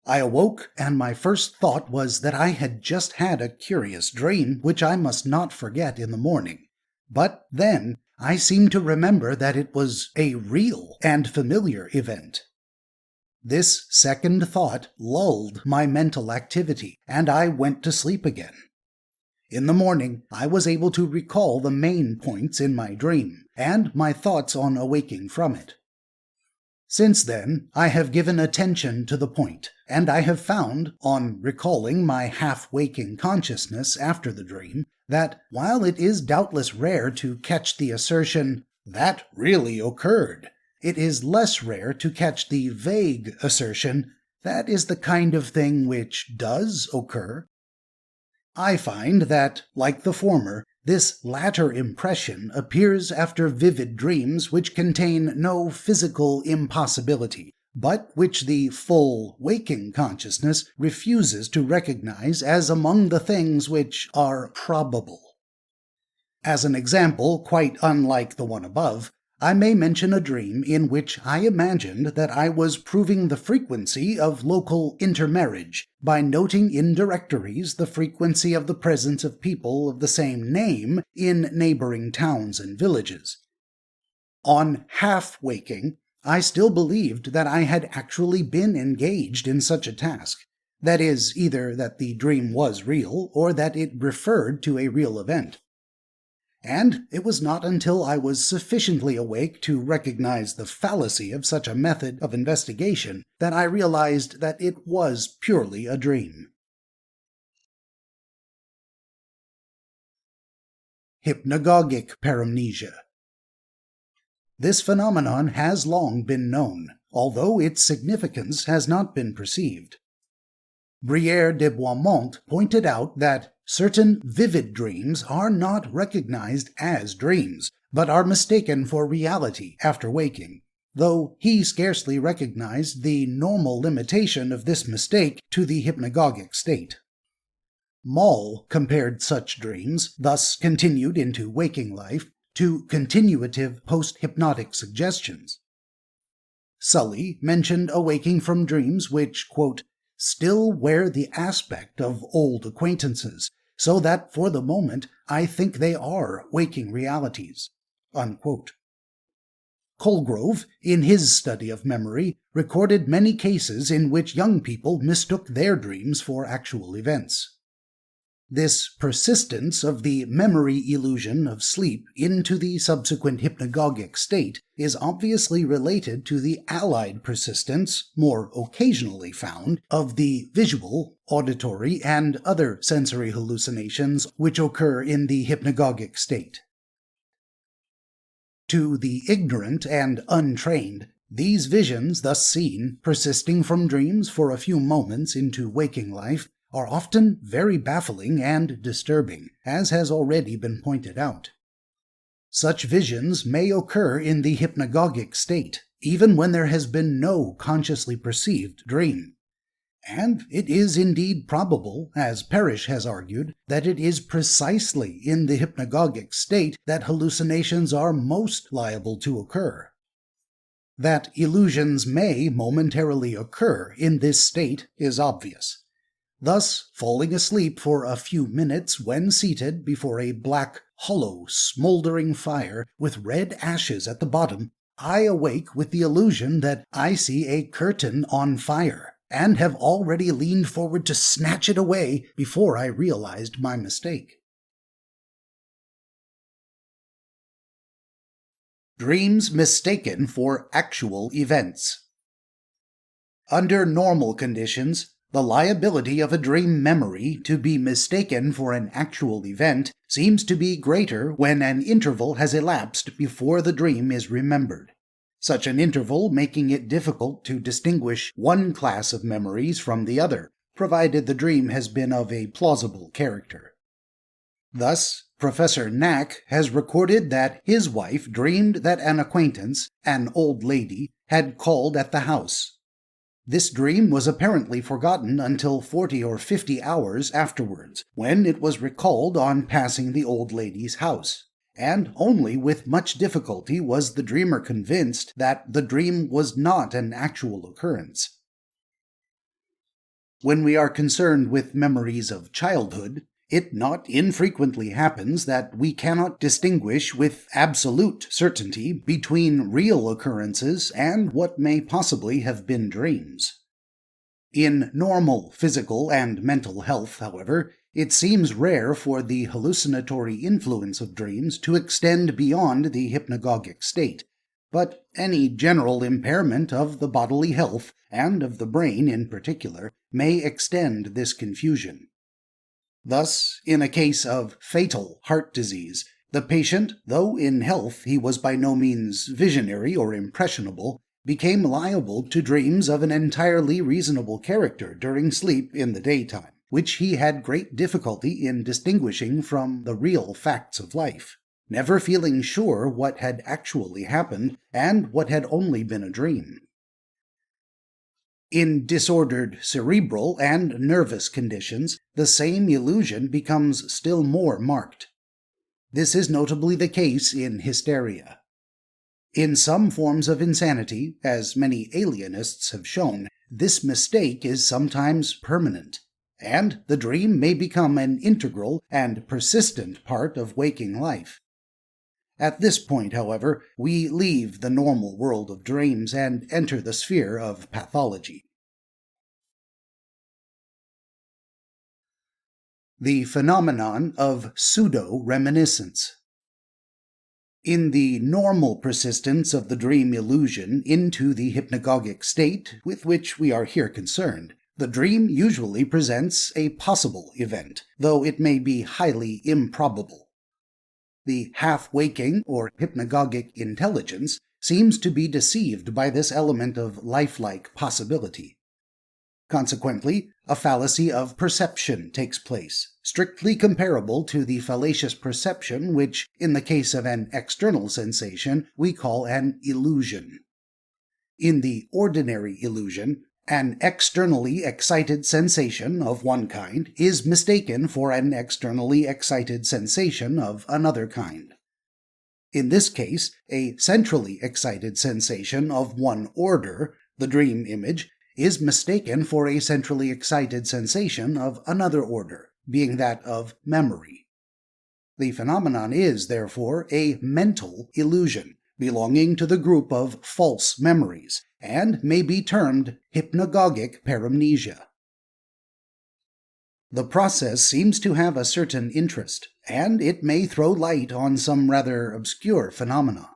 I awoke, and my first thought was that I had just had a curious dream which I must not forget in the morning. But then I seemed to remember that it was a real and familiar event. This second thought lulled my mental activity, and I went to sleep again. In the morning, I was able to recall the main points in my dream, and my thoughts on awaking from it. Since then, I have given attention to the point, and I have found, on recalling my half-waking consciousness after the dream, that while it is doubtless rare to catch the assertion, "that really occurred," it is less rare to catch the vague assertion, "that is the kind of thing which does occur." I find that, like the former, this latter impression appears after vivid dreams which contain no physical impossibility, but which the full waking consciousness refuses to recognize as among the things which are probable. As an example quite unlike the one above, I may mention a dream in which I imagined that I was proving the frequency of local intermarriage by noting in directories the frequency of the presence of people of the same name in neighboring towns and villages. On half-waking, I still believed that I had actually been engaged in such a task. That is, either that the dream was real, or that it referred to a real event. And it was not until I was sufficiently awake to recognize the fallacy of such a method of investigation that I realized that it was purely a dream. Hypnagogic paramnesia. This phenomenon has long been known, although its significance has not been perceived. Brière de Boismont pointed out that certain vivid dreams are not recognized as dreams, but are mistaken for reality after waking, though he scarcely recognized the normal limitation of this mistake to the hypnagogic state. Moll compared such dreams, thus continued into waking life, to continuative post-hypnotic suggestions. Sully mentioned awaking from dreams which, quote, still wear the aspect of old acquaintances, so that for the moment I think they are waking realities, unquote. Colgrove, in his study of memory, recorded many cases in which young people mistook their dreams for actual events. This persistence of the memory illusion of sleep into the subsequent hypnagogic state is obviously related to the allied persistence, more occasionally found, of the visual, auditory, and other sensory hallucinations which occur in the hypnagogic state. To the ignorant and untrained, These visions, thus seen, persisting from dreams for a few moments into waking life, are often very baffling and disturbing, as has already been pointed out. Such visions may occur in the hypnagogic state, even when there has been no consciously perceived dream. And it is indeed probable, as Parrish has argued, that it is precisely in the hypnagogic state that hallucinations are most liable to occur. That illusions may momentarily occur in this state is obvious. Thus, falling asleep for a few minutes when seated before a black, hollow, smoldering fire with red ashes at the bottom, I awake with the illusion that I see a curtain on fire, and have already leaned forward to snatch it away before I realized my mistake. Dreams mistaken for actual events. Under normal conditions, the liability of a dream memory to be mistaken for an actual event seems to be greater when an interval has elapsed before the dream is remembered, such an interval making it difficult to distinguish one class of memories from the other, provided the dream has been of a plausible character. Thus, Professor Knack has recorded that his wife dreamed that an acquaintance, an old lady, had called at the house. This dream was apparently forgotten until 40 or 50 hours afterwards, when it was recalled on passing the old lady's house, and only with much difficulty was the dreamer convinced that the dream was not an actual occurrence. When we are concerned with memories of childhood, it not infrequently happens that we cannot distinguish with absolute certainty between real occurrences and what may possibly have been dreams. In normal physical and mental health, however, it seems rare for the hallucinatory influence of dreams to extend beyond the hypnagogic state, but any general impairment of the bodily health, and of the brain in particular, may extend this confusion. Thus, in a case of fatal heart disease, the patient, though in health he was by no means visionary or impressionable, became liable to dreams of an entirely reasonable character during sleep in the daytime, which he had great difficulty in distinguishing from the real facts of life, never feeling sure what had actually happened and what had only been a dream. In disordered cerebral and nervous conditions, the same illusion becomes still more marked. This is notably the case in hysteria. In some forms of insanity, as many alienists have shown, this mistake is sometimes permanent, and the dream may become an integral and persistent part of waking life. At this point, however, we leave the normal world of dreams and enter the sphere of pathology. The phenomenon of pseudo-reminiscence. In the normal persistence of the dream illusion into the hypnagogic state with which we are here concerned, the dream usually presents a possible event, though it may be highly improbable. The half-waking or hypnagogic intelligence seems to be deceived by this element of lifelike possibility. Consequently, a fallacy of perception takes place, strictly comparable to the fallacious perception which, in the case of an external sensation, we call an illusion. In the ordinary illusion, an externally excited sensation of one kind is mistaken for an externally excited sensation of another kind. In this case, a centrally excited sensation of one order, the dream image, is mistaken for a centrally excited sensation of another order, being that of memory. The phenomenon is, therefore, a mental illusion, belonging to the group of false memories, and may be termed hypnagogic paramnesia. The process seems to have a certain interest, and it may throw light on some rather obscure phenomena.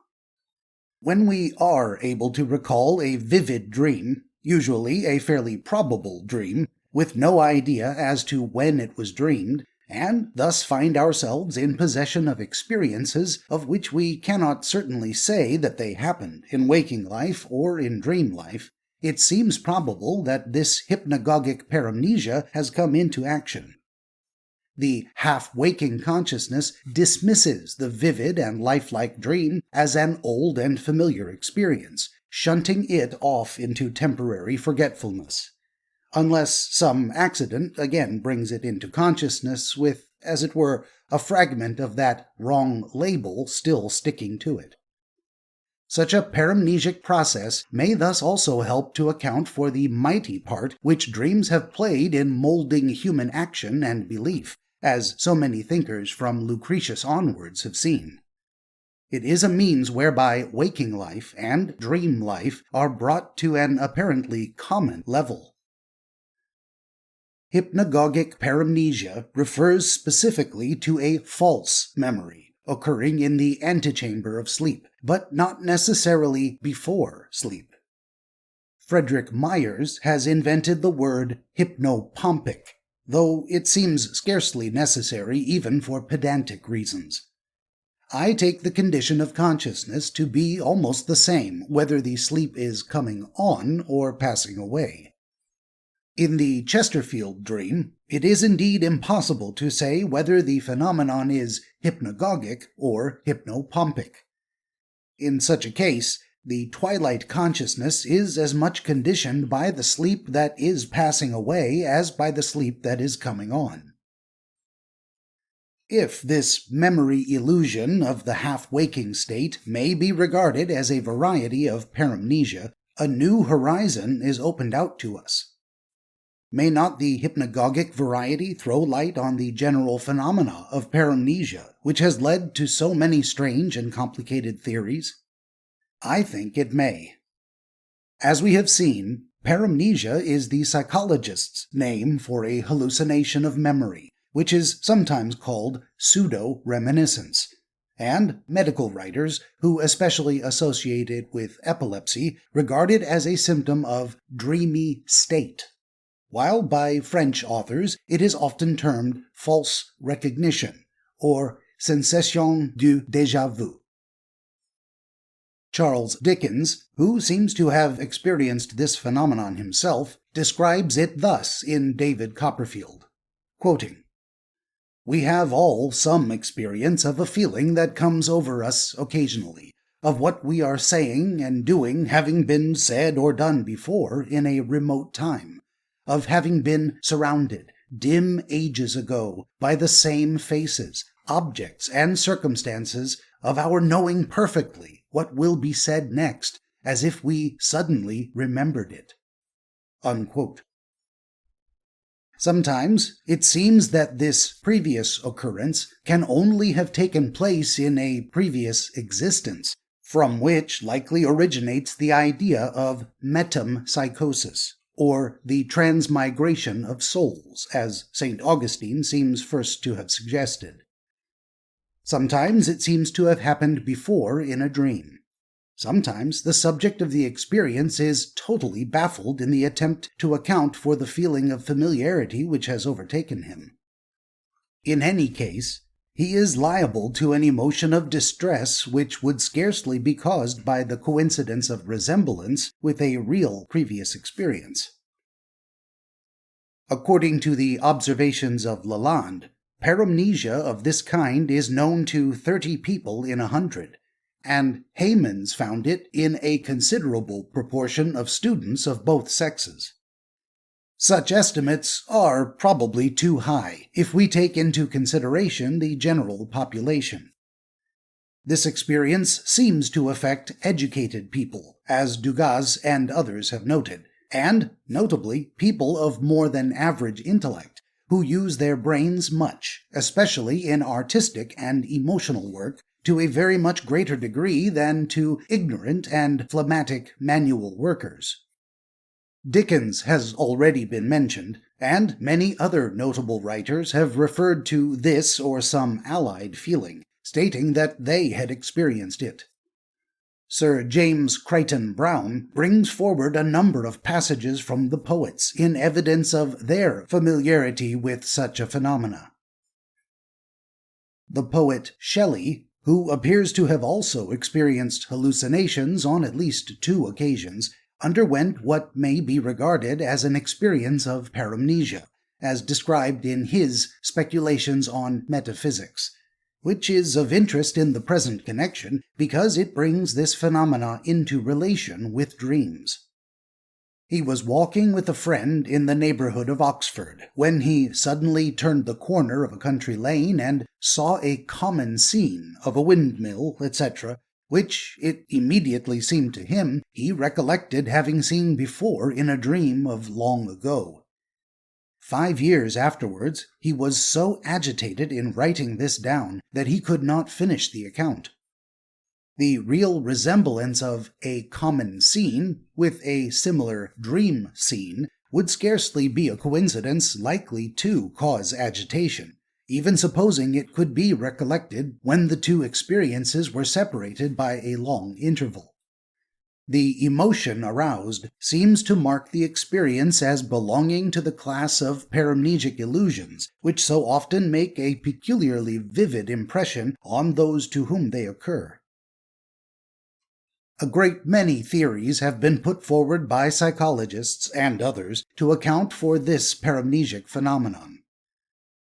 When we are able to recall a vivid dream, usually a fairly probable dream, with no idea as to when it was dreamed, and thus find ourselves in possession of experiences of which we cannot certainly say that they happened in waking life or in dream life, it seems probable that this hypnagogic paramnesia has come into action. The half-waking consciousness dismisses the vivid and lifelike dream as an old and familiar experience, shunting it off into temporary forgetfulness, unless some accident again brings it into consciousness with, as it were, a fragment of that wrong label still sticking to it. Such a paramnesic process may thus also help to account for the mighty part which dreams have played in molding human action and belief, as so many thinkers from Lucretius onwards have seen. It is a means whereby waking life and dream life are brought to an apparently common level. Hypnagogic paramnesia refers specifically to a false memory occurring in the antechamber of sleep, but not necessarily before sleep. Frederick Myers has invented the word hypnopompic, though it seems scarcely necessary even for pedantic reasons. I take the condition of consciousness to be almost the same whether the sleep is coming on or passing away. In the Chesterfield dream, it is indeed impossible to say whether the phenomenon is hypnagogic or hypnopompic. In such a case, the twilight consciousness is as much conditioned by the sleep that is passing away as by the sleep that is coming on. If this memory illusion of the half-waking state may be regarded as a variety of paramnesia, a new horizon is opened out to us. May not the hypnagogic variety throw light on the general phenomena of paramnesia, which has led to so many strange and complicated theories? I think it may. As we have seen, paramnesia is the psychologist's name for a hallucination of memory, which is sometimes called pseudo-reminiscence, and medical writers, who especially associate it with epilepsy, regard it as a symptom of dreamy state, while by French authors it is often termed false recognition, or sensation du déjà vu. Charles Dickens, who seems to have experienced this phenomenon himself, describes it thus in David Copperfield, quoting, "We have all some experience of a feeling that comes over us occasionally, of what we are saying and doing having been said or done before in a remote time, of having been surrounded, dim ages ago, by the same faces, objects, and circumstances, of our knowing perfectly what will be said next, as if we suddenly remembered it." Unquote. Sometimes it seems that this previous occurrence can only have taken place in a previous existence, from which likely originates the idea of metempsychosis, or the transmigration of souls, as St. Augustine seems first to have suggested. Sometimes it seems to have happened before in a dream. Sometimes the subject of the experience is totally baffled in the attempt to account for the feeling of familiarity which has overtaken him. In any case, he is liable to an emotion of distress which would scarcely be caused by the coincidence of resemblance with a real previous experience. According to the observations of Lalande, paramnesia of this kind is known to 30 people in 100, and Heymans found it in a considerable proportion of students of both sexes. Such estimates are probably too high if we take into consideration the general population. This experience seems to affect educated people, as Dugas and others have noted, and, notably, people of more than average intellect, who use their brains much, especially in artistic and emotional work, to a very much greater degree than to ignorant and phlegmatic manual workers. Dickens has already been mentioned, and many other notable writers have referred to this or some allied feeling, stating that they had experienced it. Sir James Crichton Browne brings forward a number of passages from the poets in evidence of their familiarity with such a phenomena. The poet Shelley, who appears to have also experienced hallucinations on at least 2 occasions, underwent what may be regarded as an experience of paramnesia, as described in his Speculations on Metaphysics, which is of interest in the present connection because it brings this phenomena into relation with dreams. He was walking with a friend in the neighborhood of Oxford when he suddenly turned the corner of a country lane and saw a common scene of a windmill, etc., which, it immediately seemed to him, he recollected having seen before in a dream of long ago. 5 years afterwards, he was so agitated in writing this down that he could not finish the account. The real resemblance of a common scene with a similar dream scene would scarcely be a coincidence likely to cause agitation, even supposing it could be recollected when the 2 experiences were separated by a long interval. The emotion aroused seems to mark the experience as belonging to the class of paramnesic illusions, which so often make a peculiarly vivid impression on those to whom they occur. A great many theories have been put forward by psychologists and others to account for this paramnesic phenomenon.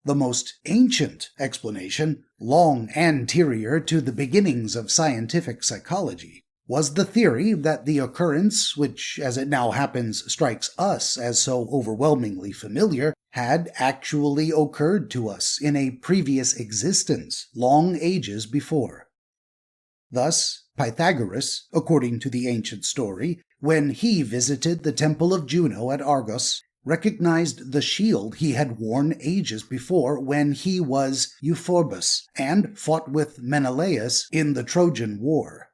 The most ancient explanation, long anterior to the beginnings of scientific psychology, was the theory that the occurrence, which as it now happens strikes us as so overwhelmingly familiar, had actually occurred to us in a previous existence long ages before. Thus, Pythagoras, according to the ancient story, when he visited the temple of Juno at Argos, recognized the shield he had worn ages before when he was Euphorbus and fought with Menelaus in the Trojan War.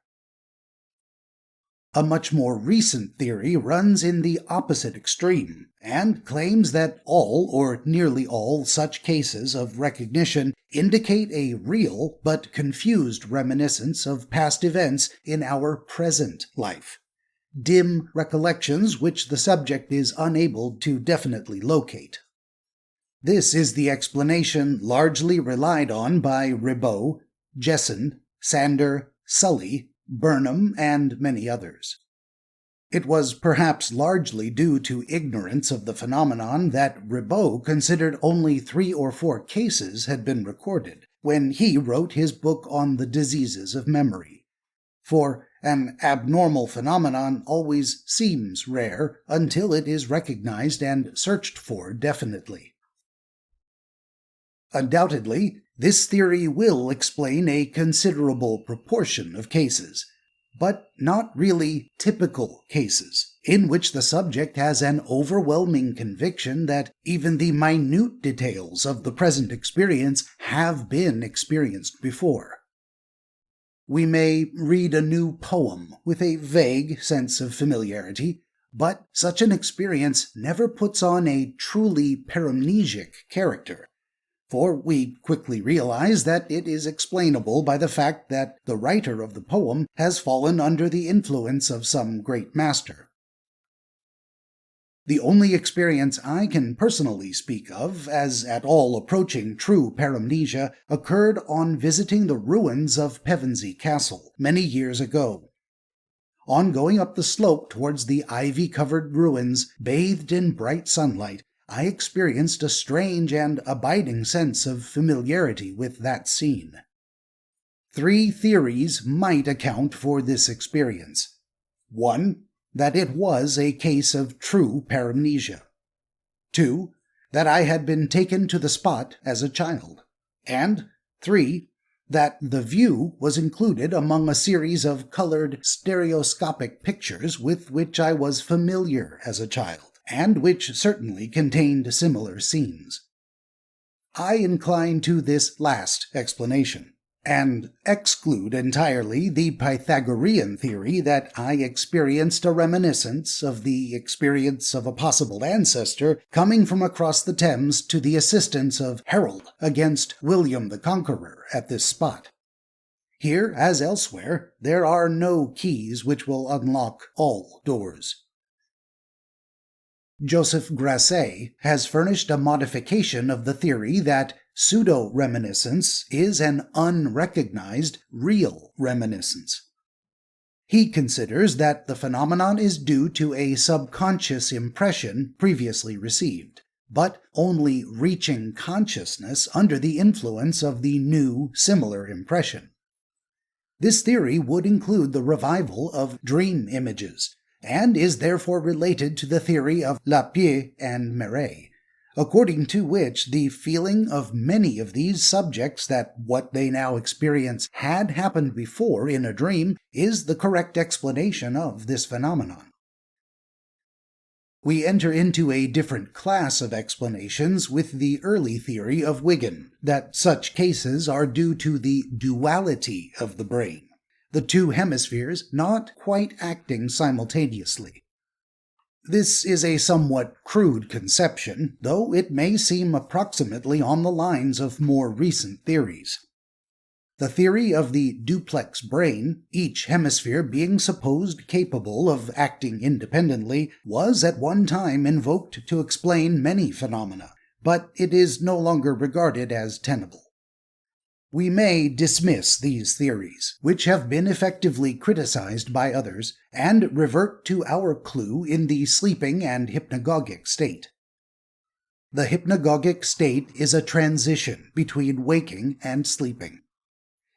A much more recent theory runs in the opposite extreme and claims that all or nearly all such cases of recognition indicate a real but confused reminiscence of past events in our present life, dim recollections which the subject is unable to definitely locate. This is the explanation largely relied on by Ribot, Jessen, Sander, Sully, Burnham, and many others. It was perhaps largely due to ignorance of the phenomenon that Ribot considered only 3 or 4 cases had been recorded when he wrote his book on the diseases of memory. For an abnormal phenomenon always seems rare until it is recognized and searched for definitely. Undoubtedly, this theory will explain a considerable proportion of cases, but not really typical cases, in which the subject has an overwhelming conviction that even the minute details of the present experience have been experienced before. We may read a new poem with a vague sense of familiarity, but such an experience never puts on a truly paramnesic character, for we quickly realize that it is explainable by the fact that the writer of the poem has fallen under the influence of some great master. The only experience I can personally speak of as at all approaching true paramnesia occurred on visiting the ruins of Pevensey Castle many years ago. On going up the slope towards the ivy-covered ruins, bathed in bright sunlight, I experienced a strange and abiding sense of familiarity with that scene. 3 theories might account for this experience. 1. That it was a case of true paramnesia. 2. That I had been taken to the spot as a child. And 3. That the view was included among a series of colored stereoscopic pictures with which I was familiar as a child, and which certainly contained similar scenes. I incline to this last explanation, and exclude entirely the Pythagorean theory that I experienced a reminiscence of the experience of a possible ancestor coming from across the Thames to the assistance of Harold against William the Conqueror at this spot. Here, as elsewhere, there are no keys which will unlock all doors. Joseph Grasset has furnished a modification of the theory that pseudo-reminiscence is an unrecognized, real reminiscence. He considers that the phenomenon is due to a subconscious impression previously received, but only reaching consciousness under the influence of the new, similar impression. This theory would include the revival of dream images, and is therefore related to the theory of Lapierre and Marais, according to which the feeling of many of these subjects that what they now experience had happened before in a dream is the correct explanation of this phenomenon. We enter into a different class of explanations with the early theory of Wigan, that such cases are due to the duality of the brain, the two hemispheres not quite acting simultaneously. This is a somewhat crude conception, though it may seem approximately on the lines of more recent theories. The theory of the duplex brain, each hemisphere being supposed capable of acting independently, was at one time invoked to explain many phenomena, but it is no longer regarded as tenable. We may dismiss these theories, which have been effectively criticized by others, and revert to our clue in the sleeping and hypnagogic state. The hypnagogic state is a transition between waking and sleeping.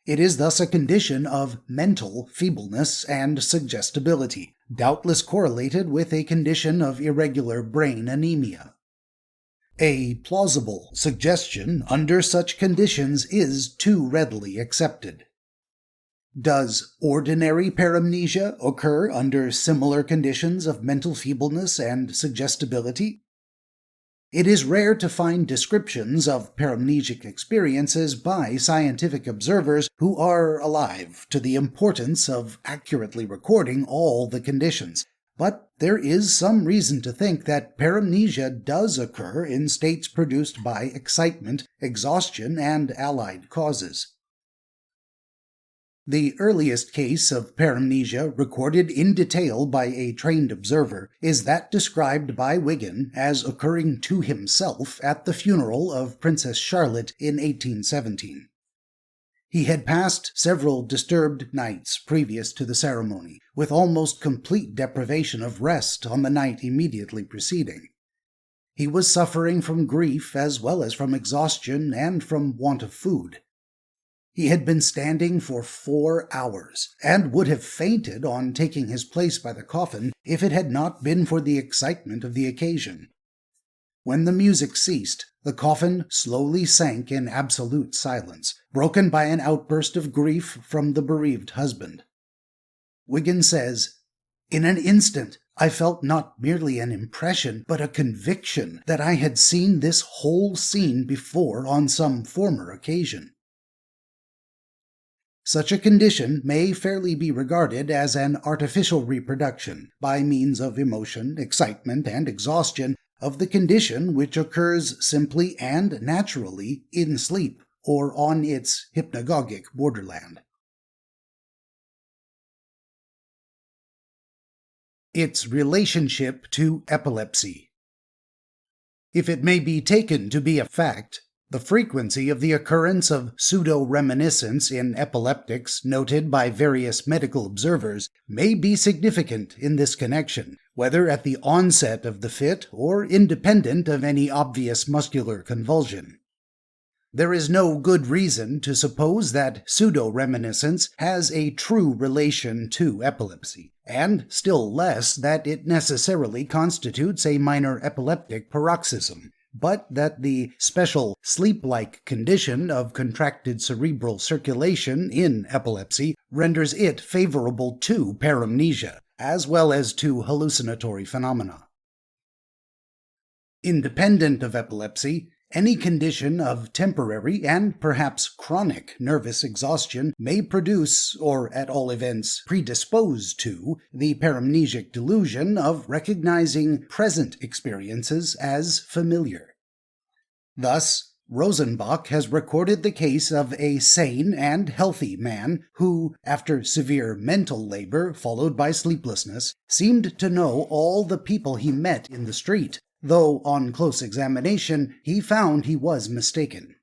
It is thus a condition of mental feebleness and suggestibility, doubtless correlated with a condition of irregular brain anemia. A plausible suggestion under such conditions is too readily accepted. Does ordinary paramnesia occur under similar conditions of mental feebleness and suggestibility? It is rare to find descriptions of paramnesic experiences by scientific observers who are alive to the importance of accurately recording all the conditions, but there is some reason to think that paramnesia does occur in states produced by excitement, exhaustion, and allied causes. The earliest case of paramnesia recorded in detail by a trained observer is that described by Wigan as occurring to himself at the funeral of Princess Charlotte in 1817. He had passed several disturbed nights previous to the ceremony, with almost complete deprivation of rest on the night immediately preceding. He was suffering from grief as well as from exhaustion and from want of food. He had been standing for 4 hours, and would have fainted on taking his place by the coffin if it had not been for the excitement of the occasion. When the music ceased, the coffin slowly sank in absolute silence, broken by an outburst of grief from the bereaved husband. Wigan says, "In an instant, I felt not merely an impression, but a conviction that I had seen this whole scene before on some former occasion." Such a condition may fairly be regarded as an artificial reproduction, by means of emotion, excitement, and exhaustion, of the condition which occurs simply and naturally in sleep or on its hypnagogic borderland. Its relationship to epilepsy. If it may be taken to be a fact, the frequency of the occurrence of pseudo-reminiscence in epileptics noted by various medical observers may be significant in this connection, whether at the onset of the fit or independent of any obvious muscular convulsion. There is no good reason to suppose that pseudo-reminiscence has a true relation to epilepsy, and still less that it necessarily constitutes a minor epileptic paroxysm, but that the special sleep-like condition of contracted cerebral circulation in epilepsy renders it favorable to paramnesia, as well as to hallucinatory phenomena. Independent of epilepsy, any condition of temporary and perhaps chronic nervous exhaustion may produce, or at all events predispose to, the paramnesic delusion of recognizing present experiences as familiar. Thus, Rosenbach has recorded the case of a sane and healthy man who, after severe mental labor followed by sleeplessness, seemed to know all the people he met in the street, though on close examination he found he was mistaken.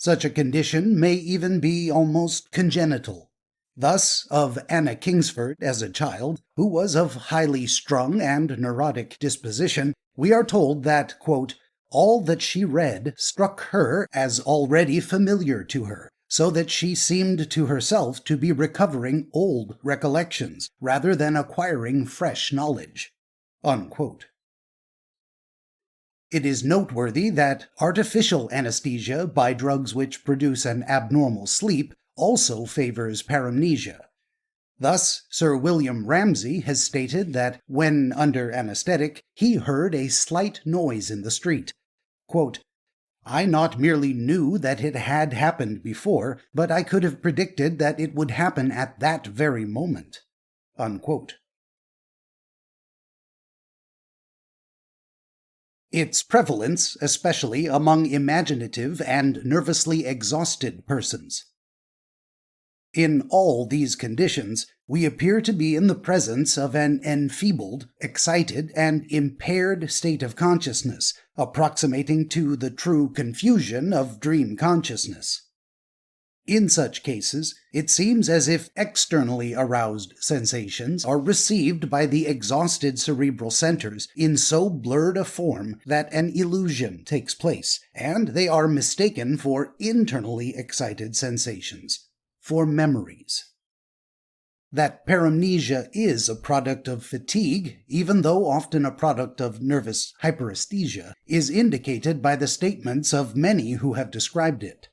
Such a condition may even be almost congenital. Thus, of Anna Kingsford as a child, who was of highly strung and neurotic disposition, we are told that, quote, all that she read struck her as already familiar to her, so that she seemed to herself to be recovering old recollections, rather than acquiring fresh knowledge. Unquote. It is noteworthy that artificial anesthesia by drugs which produce an abnormal sleep also favors paramnesia. Thus, Sir William Ramsay has stated that when under anesthetic, he heard a slight noise in the street. Quote, I not merely knew that it had happened before, but I could have predicted that it would happen at that very moment. Unquote. Its prevalence, especially among imaginative and nervously exhausted persons. In all these conditions, we appear to be in the presence of an enfeebled, excited, and impaired state of consciousness, approximating to the true confusion of dream consciousness. In such cases, it seems as if externally aroused sensations are received by the exhausted cerebral centers in so blurred a form that an illusion takes place, and they are mistaken for internally excited sensations, for memories. That paramnesia is a product of fatigue, even though often a product of nervous hyperesthesia, is indicated by the statements of many who have described it.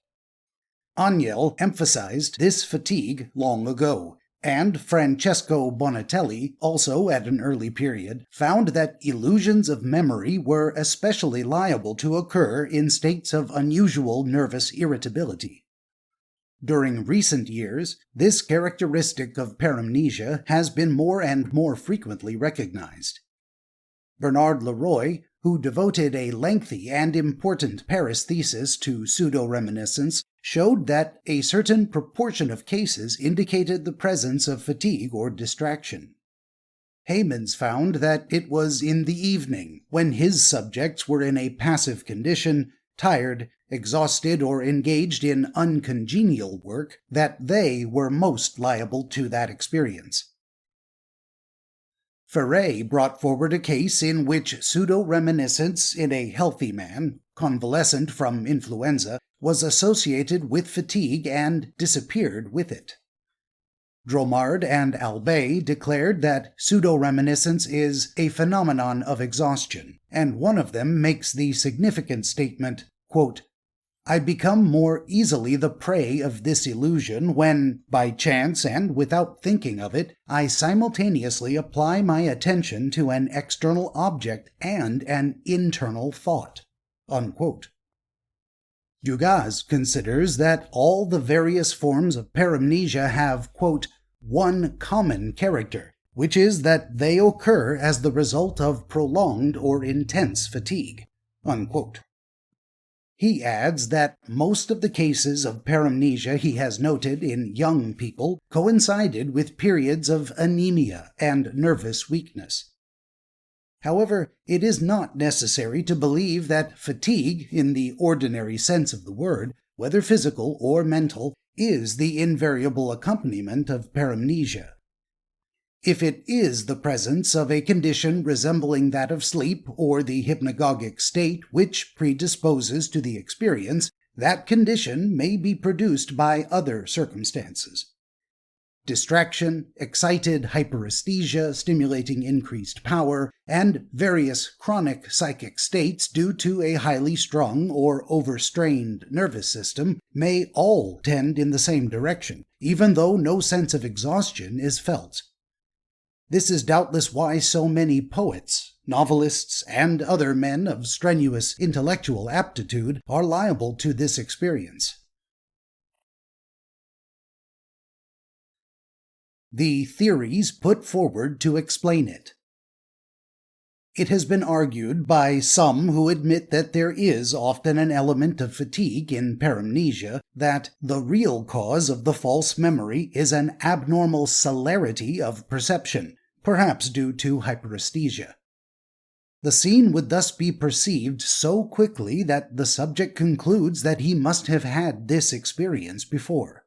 Agnel emphasized this fatigue long ago, and Francesco Bonatelli, also at an early period, found that illusions of memory were especially liable to occur in states of unusual nervous irritability. During recent years, this characteristic of paramnesia has been more and more frequently recognized. Bernard Leroy, who devoted a lengthy and important Paris thesis to pseudo-reminiscence, showed that a certain proportion of cases indicated the presence of fatigue or distraction. Heymans found that it was in the evening, when his subjects were in a passive condition, tired, exhausted, or engaged in uncongenial work, that they were most liable to that experience. Ferret brought forward a case in which pseudo-reminiscence in a healthy man, convalescent from influenza, was associated with fatigue and disappeared with it. Dromard and Albet declared that pseudo-reminiscence is a phenomenon of exhaustion, and one of them makes the significant statement, quote, I become more easily the prey of this illusion when, by chance and without thinking of it, I simultaneously apply my attention to an external object and an internal thought. Unquote. Dugas considers that all the various forms of paramnesia have, quote, one common character, which is that they occur as the result of prolonged or intense fatigue. Unquote. He adds that most of the cases of paramnesia he has noted in young people coincided with periods of anemia and nervous weakness. However, it is not necessary to believe that fatigue, in the ordinary sense of the word, whether physical or mental, is the invariable accompaniment of paramnesia. If it is the presence of a condition resembling that of sleep or the hypnagogic state which predisposes to the experience, that condition may be produced by other circumstances. Distraction, excited hyperesthesia stimulating increased power, and various chronic psychic states due to a highly strung or overstrained nervous system may all tend in the same direction, even though no sense of exhaustion is felt. This is doubtless why so many poets, novelists, and other men of strenuous intellectual aptitude are liable to this experience. The theories put forward to explain it. It has been argued by some who admit that there is often an element of fatigue in paramnesia that the real cause of the false memory is an abnormal celerity of perception, perhaps due to hyperesthesia. The scene would thus be perceived so quickly that the subject concludes that he must have had this experience before.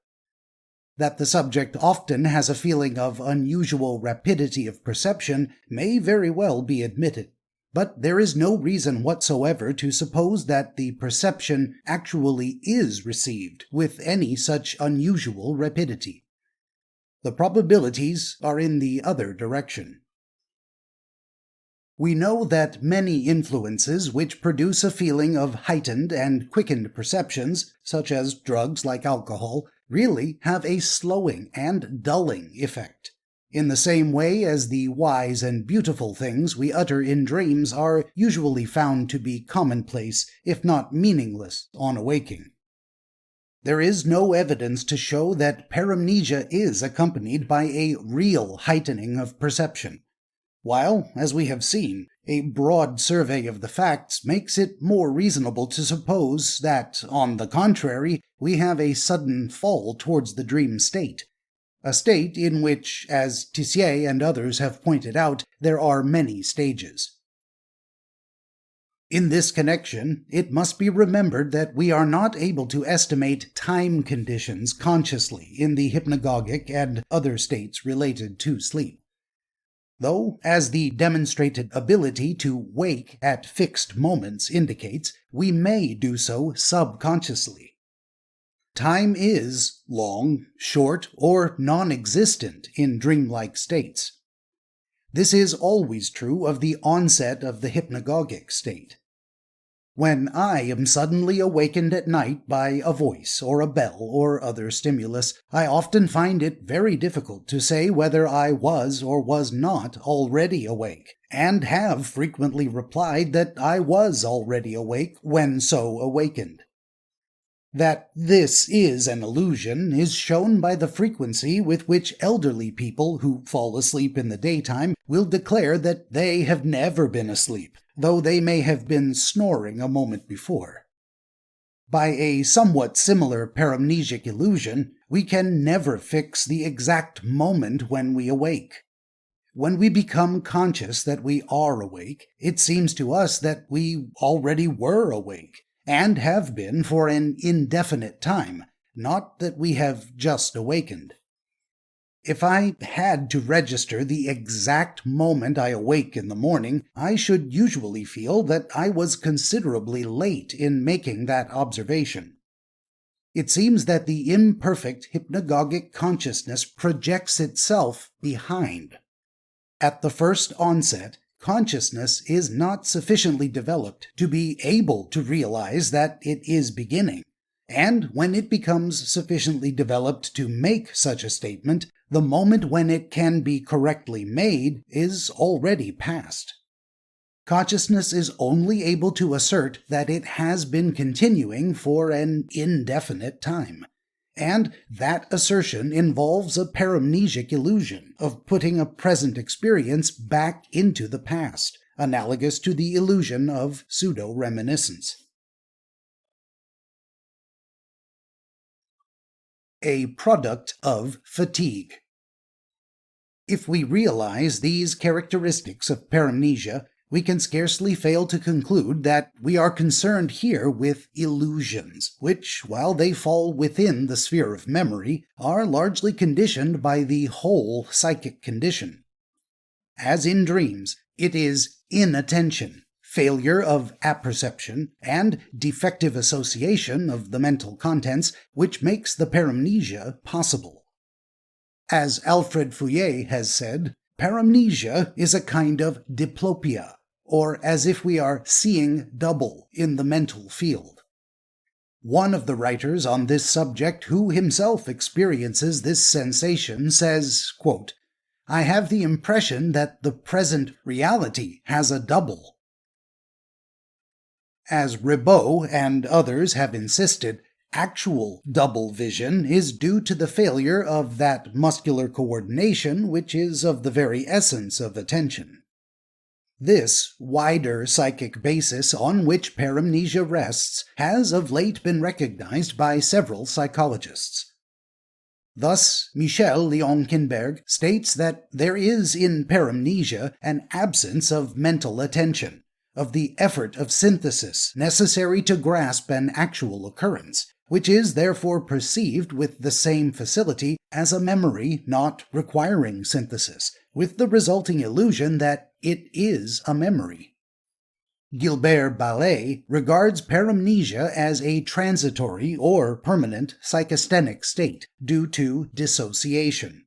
That the subject often has a feeling of unusual rapidity of perception may very well be admitted, but there is no reason whatsoever to suppose that the perception actually is received with any such unusual rapidity. The probabilities are in the other direction. We know that many influences which produce a feeling of heightened and quickened perceptions, such as drugs like alcohol, really have a slowing and dulling effect, in the same way as the wise and beautiful things we utter in dreams are usually found to be commonplace, if not meaningless, on awaking. There is no evidence to show that paramnesia is accompanied by a real heightening of perception, while, as we have seen, a broad survey of the facts makes it more reasonable to suppose that, on the contrary, we have a sudden fall towards the dream state, a state in which, as Tissier and others have pointed out, there are many stages. In this connection, it must be remembered that we are not able to estimate time conditions consciously in the hypnagogic and other states related to sleep, though, as the demonstrated ability to wake at fixed moments indicates, we may do so subconsciously. Time is long, short, or non-existent in dreamlike states. This is always true of the onset of the hypnagogic state. When I am suddenly awakened at night by a voice or a bell or other stimulus, I often find it very difficult to say whether I was or was not already awake, and have frequently replied that I was already awake when so awakened. That this is an illusion is shown by the frequency with which elderly people who fall asleep in the daytime will declare that they have never been asleep, though they may have been snoring a moment before. By a somewhat similar paramnesic illusion, we can never fix the exact moment when we awake. When we become conscious that we are awake, it seems to us that we already were awake, and have been for an indefinite time, not that we have just awakened. If I had to register the exact moment I awake in the morning, I should usually feel that I was considerably late in making that observation. It seems that the imperfect hypnagogic consciousness projects itself behind. At the first onset, consciousness is not sufficiently developed to be able to realize that it is beginning, and when it becomes sufficiently developed to make such a statement, the moment when it can be correctly made is already past. Consciousness is only able to assert that it has been continuing for an indefinite time, and that assertion involves a paramnesic illusion of putting a present experience back into the past, analogous to the illusion of pseudo-reminiscence. A product of fatigue. If we realize these characteristics of paramnesia, we can scarcely fail to conclude that we are concerned here with illusions, which, while they fall within the sphere of memory, are largely conditioned by the whole psychic condition. As in dreams, it is inattention, failure of apperception, and defective association of the mental contents which makes the paramnesia possible. As Alfred Fouillet has said, paramnesia is a kind of diplopia, or as if we are seeing double in the mental field. One of the writers on this subject who himself experiences this sensation says, quote, "I have the impression that the present reality has a double." As Ribot and others have insisted, actual double vision is due to the failure of that muscular coordination which is of the very essence of attention. This wider psychic basis on which paramnesia rests has of late been recognized by several psychologists. Thus, Michel Leonkenberg states that there is in paramnesia an absence of mental attention, of the effort of synthesis necessary to grasp an actual occurrence, which is therefore perceived with the same facility as a memory not requiring synthesis, with the resulting illusion that it is a memory. Gilbert Ballet regards paramnesia as a transitory or permanent psychasthenic state due to dissociation.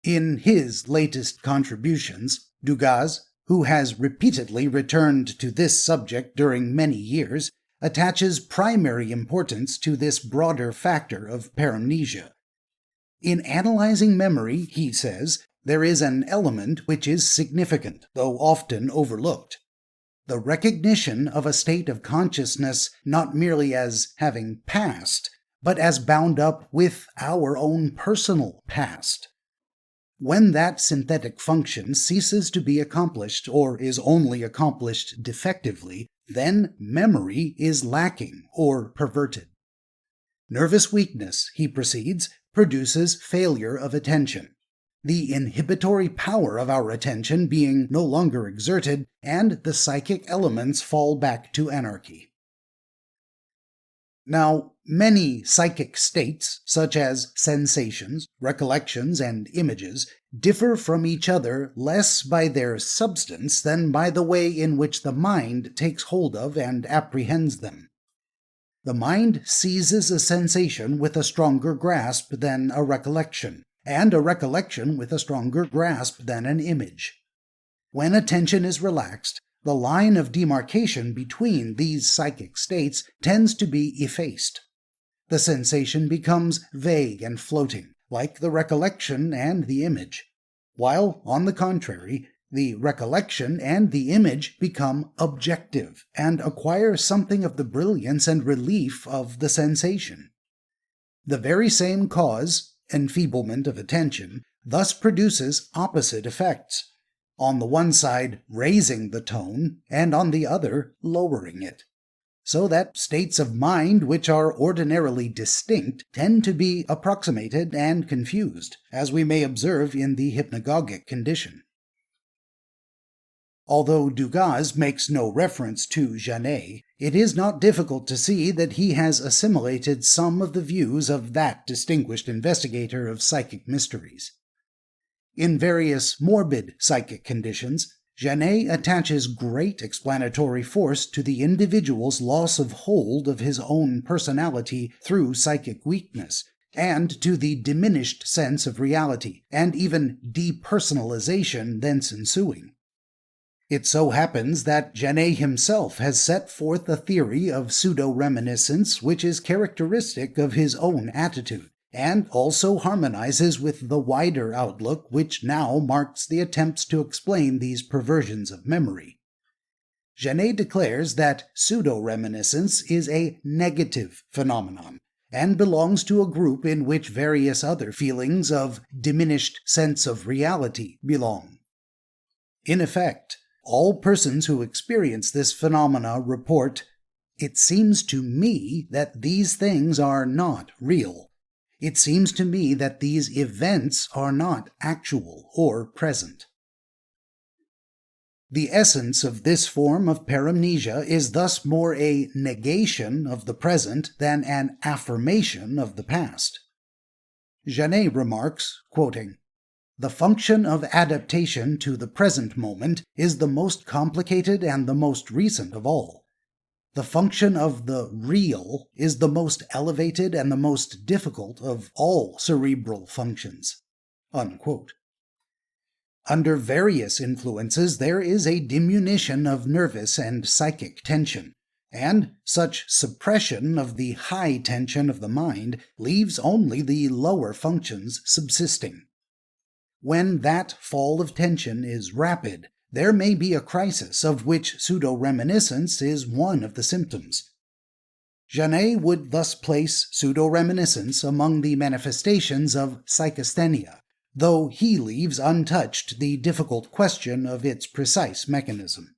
In his latest contributions, Dugas, who has repeatedly returned to this subject during many years, attaches primary importance to this broader factor of paramnesia. In analyzing memory, he says, there is an element which is significant, though often overlooked: the recognition of a state of consciousness not merely as having passed, but as bound up with our own personal past. When that synthetic function ceases to be accomplished or is only accomplished defectively, then memory is lacking or perverted. Nervous weakness, he proceeds, produces failure of attention, the inhibitory power of our attention being no longer exerted, and the psychic elements fall back to anarchy. Now, many psychic states, such as sensations, recollections, and images, differ from each other less by their substance than by the way in which the mind takes hold of and apprehends them. The mind seizes a sensation with a stronger grasp than a recollection, and a recollection with a stronger grasp than an image. When attention is relaxed, the line of demarcation between these psychic states tends to be effaced. The sensation becomes vague and floating, like the recollection and the image, while, on the contrary, the recollection and the image become objective and acquire something of the brilliance and relief of the sensation. The very same cause, enfeeblement of attention, thus produces opposite effects, on the one side raising the tone, and on the other lowering it, so that states of mind which are ordinarily distinct tend to be approximated and confused, as we may observe in the hypnagogic condition. Although Dugas makes no reference to Janet, it is not difficult to see that he has assimilated some of the views of that distinguished investigator of psychic mysteries. In various morbid psychic conditions, Janet attaches great explanatory force to the individual's loss of hold of his own personality through psychic weakness, and to the diminished sense of reality, and even depersonalization thence ensuing. It so happens that Janet himself has set forth a theory of pseudo-reminiscence which is characteristic of his own attitude, and also harmonizes with the wider outlook which now marks the attempts to explain these perversions of memory. Janet declares that pseudo-reminiscence is a negative phenomenon, and belongs to a group in which various other feelings of diminished sense of reality belong. In effect, all persons who experience this phenomena report, "It seems to me that these things are not real. It seems to me that these events are not actual or present." The essence of this form of paramnesia is thus more a negation of the present than an affirmation of the past. Janet remarks, quoting, "The function of adaptation to the present moment is the most complicated and the most recent of all. The function of the real is the most elevated and the most difficult of all cerebral functions." Unquote. Under various influences, there is a diminution of nervous and psychic tension, and such suppression of the high tension of the mind leaves only the lower functions subsisting. When that fall of tension is rapid, there may be a crisis of which pseudo-reminiscence is one of the symptoms. Janet would thus place pseudo-reminiscence among the manifestations of psychasthenia, though he leaves untouched the difficult question of its precise mechanism.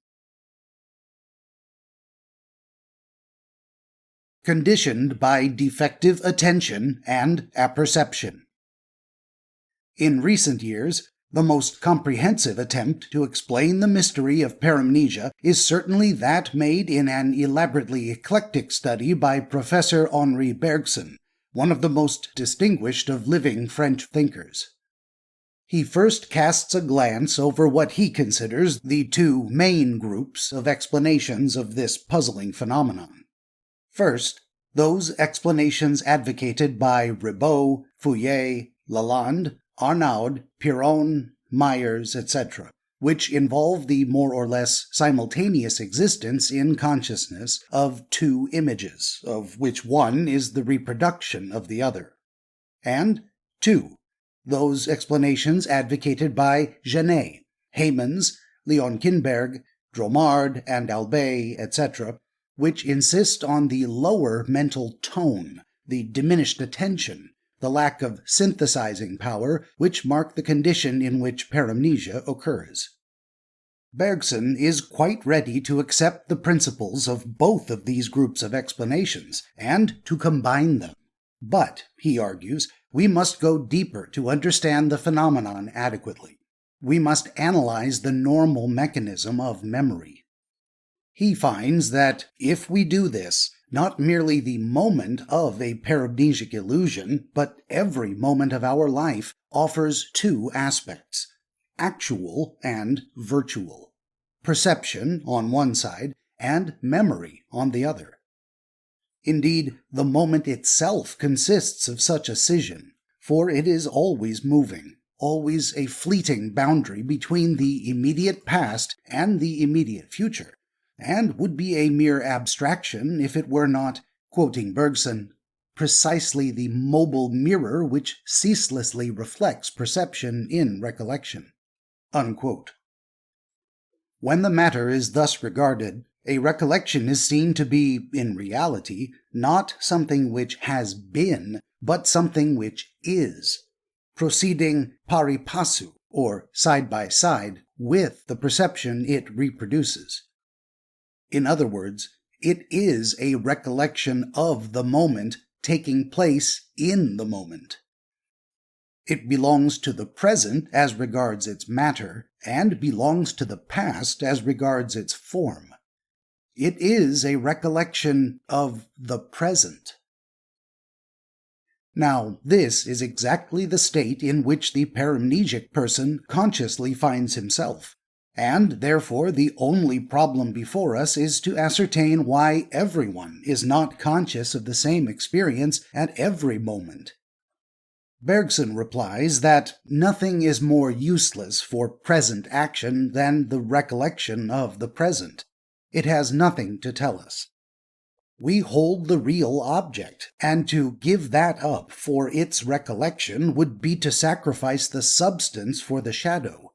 Conditioned by defective attention and apperception. In recent years, the most comprehensive attempt to explain the mystery of paramnesia is certainly that made in an elaborately eclectic study by Professor Henri Bergson, one of the most distinguished of living French thinkers. He first casts a glance over what he considers the two main groups of explanations of this puzzling phenomenon. First, those explanations advocated by Ribot, Fouillet, Lalande, Arnaud, Piron, Myers, etc., which involve the more or less simultaneous existence in consciousness of two images, of which one is the reproduction of the other. And, two, those explanations advocated by Genet, Heymans, Leon Kinberg, Dromard, and Albet, etc., which insist on the lower mental tone, the diminished attention, the lack of synthesizing power, which mark the condition in which paramnesia occurs. Bergson is quite ready to accept the principles of both of these groups of explanations, and to combine them. But, he argues, we must go deeper to understand the phenomenon adequately. We must analyze the normal mechanism of memory. He finds that, if we do this, not merely the moment of a paramnesic illusion, but every moment of our life offers two aspects, actual and virtual, perception on one side and memory on the other. Indeed, the moment itself consists of such a scission, for it is always moving, always a fleeting boundary between the immediate past and the immediate future, and would be a mere abstraction if it were not, quoting Bergson, precisely the mobile mirror which ceaselessly reflects perception in recollection. Unquote. When the matter is thus regarded, a recollection is seen to be, in reality, not something which has been, but something which is, proceeding pari passu, or side by side, with the perception it reproduces. In other words, it is a recollection of the moment taking place in the moment. It belongs to the present as regards its matter, and belongs to the past as regards its form. It is a recollection of the present. Now, this is exactly the state in which the paramnesic person consciously finds himself. And therefore the only problem before us is to ascertain why everyone is not conscious of the same experience at every moment. Bergson replies that nothing is more useless for present action than the recollection of the present. It has nothing to tell us. We hold the real object, and to give that up for its recollection would be to sacrifice the substance for the shadow.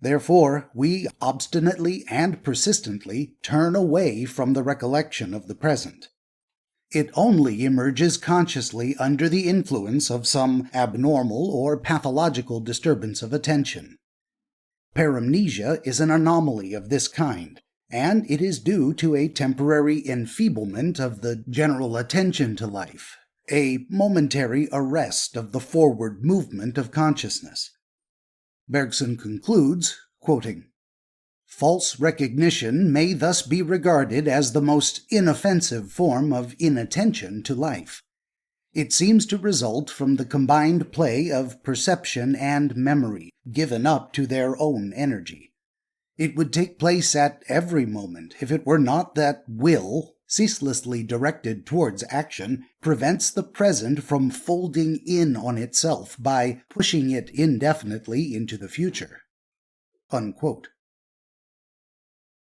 Therefore, we obstinately and persistently turn away from the recollection of the present. It only emerges consciously under the influence of some abnormal or pathological disturbance of attention. Paramnesia is an anomaly of this kind, and it is due to a temporary enfeeblement of the general attention to life, a momentary arrest of the forward movement of consciousness. Bergson concludes, quoting, "False recognition may thus be regarded as the most inoffensive form of inattention to life. It seems to result from the combined play of perception and memory, given up to their own energy. It would take place at every moment if it were not that will, ceaselessly directed towards action, prevents the present from folding in on itself by pushing it indefinitely into the future." Unquote.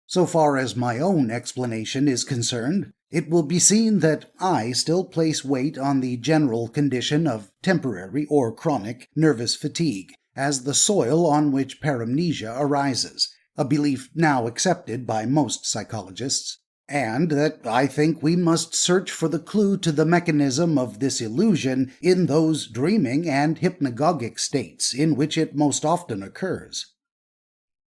So far as my own explanation is concerned, it will be seen that I still place weight on the general condition of temporary or chronic nervous fatigue as the soil on which paramnesia arises, a belief now accepted by most psychologists, and that I think we must search for the clue to the mechanism of this illusion in those dreaming and hypnagogic states in which it most often occurs.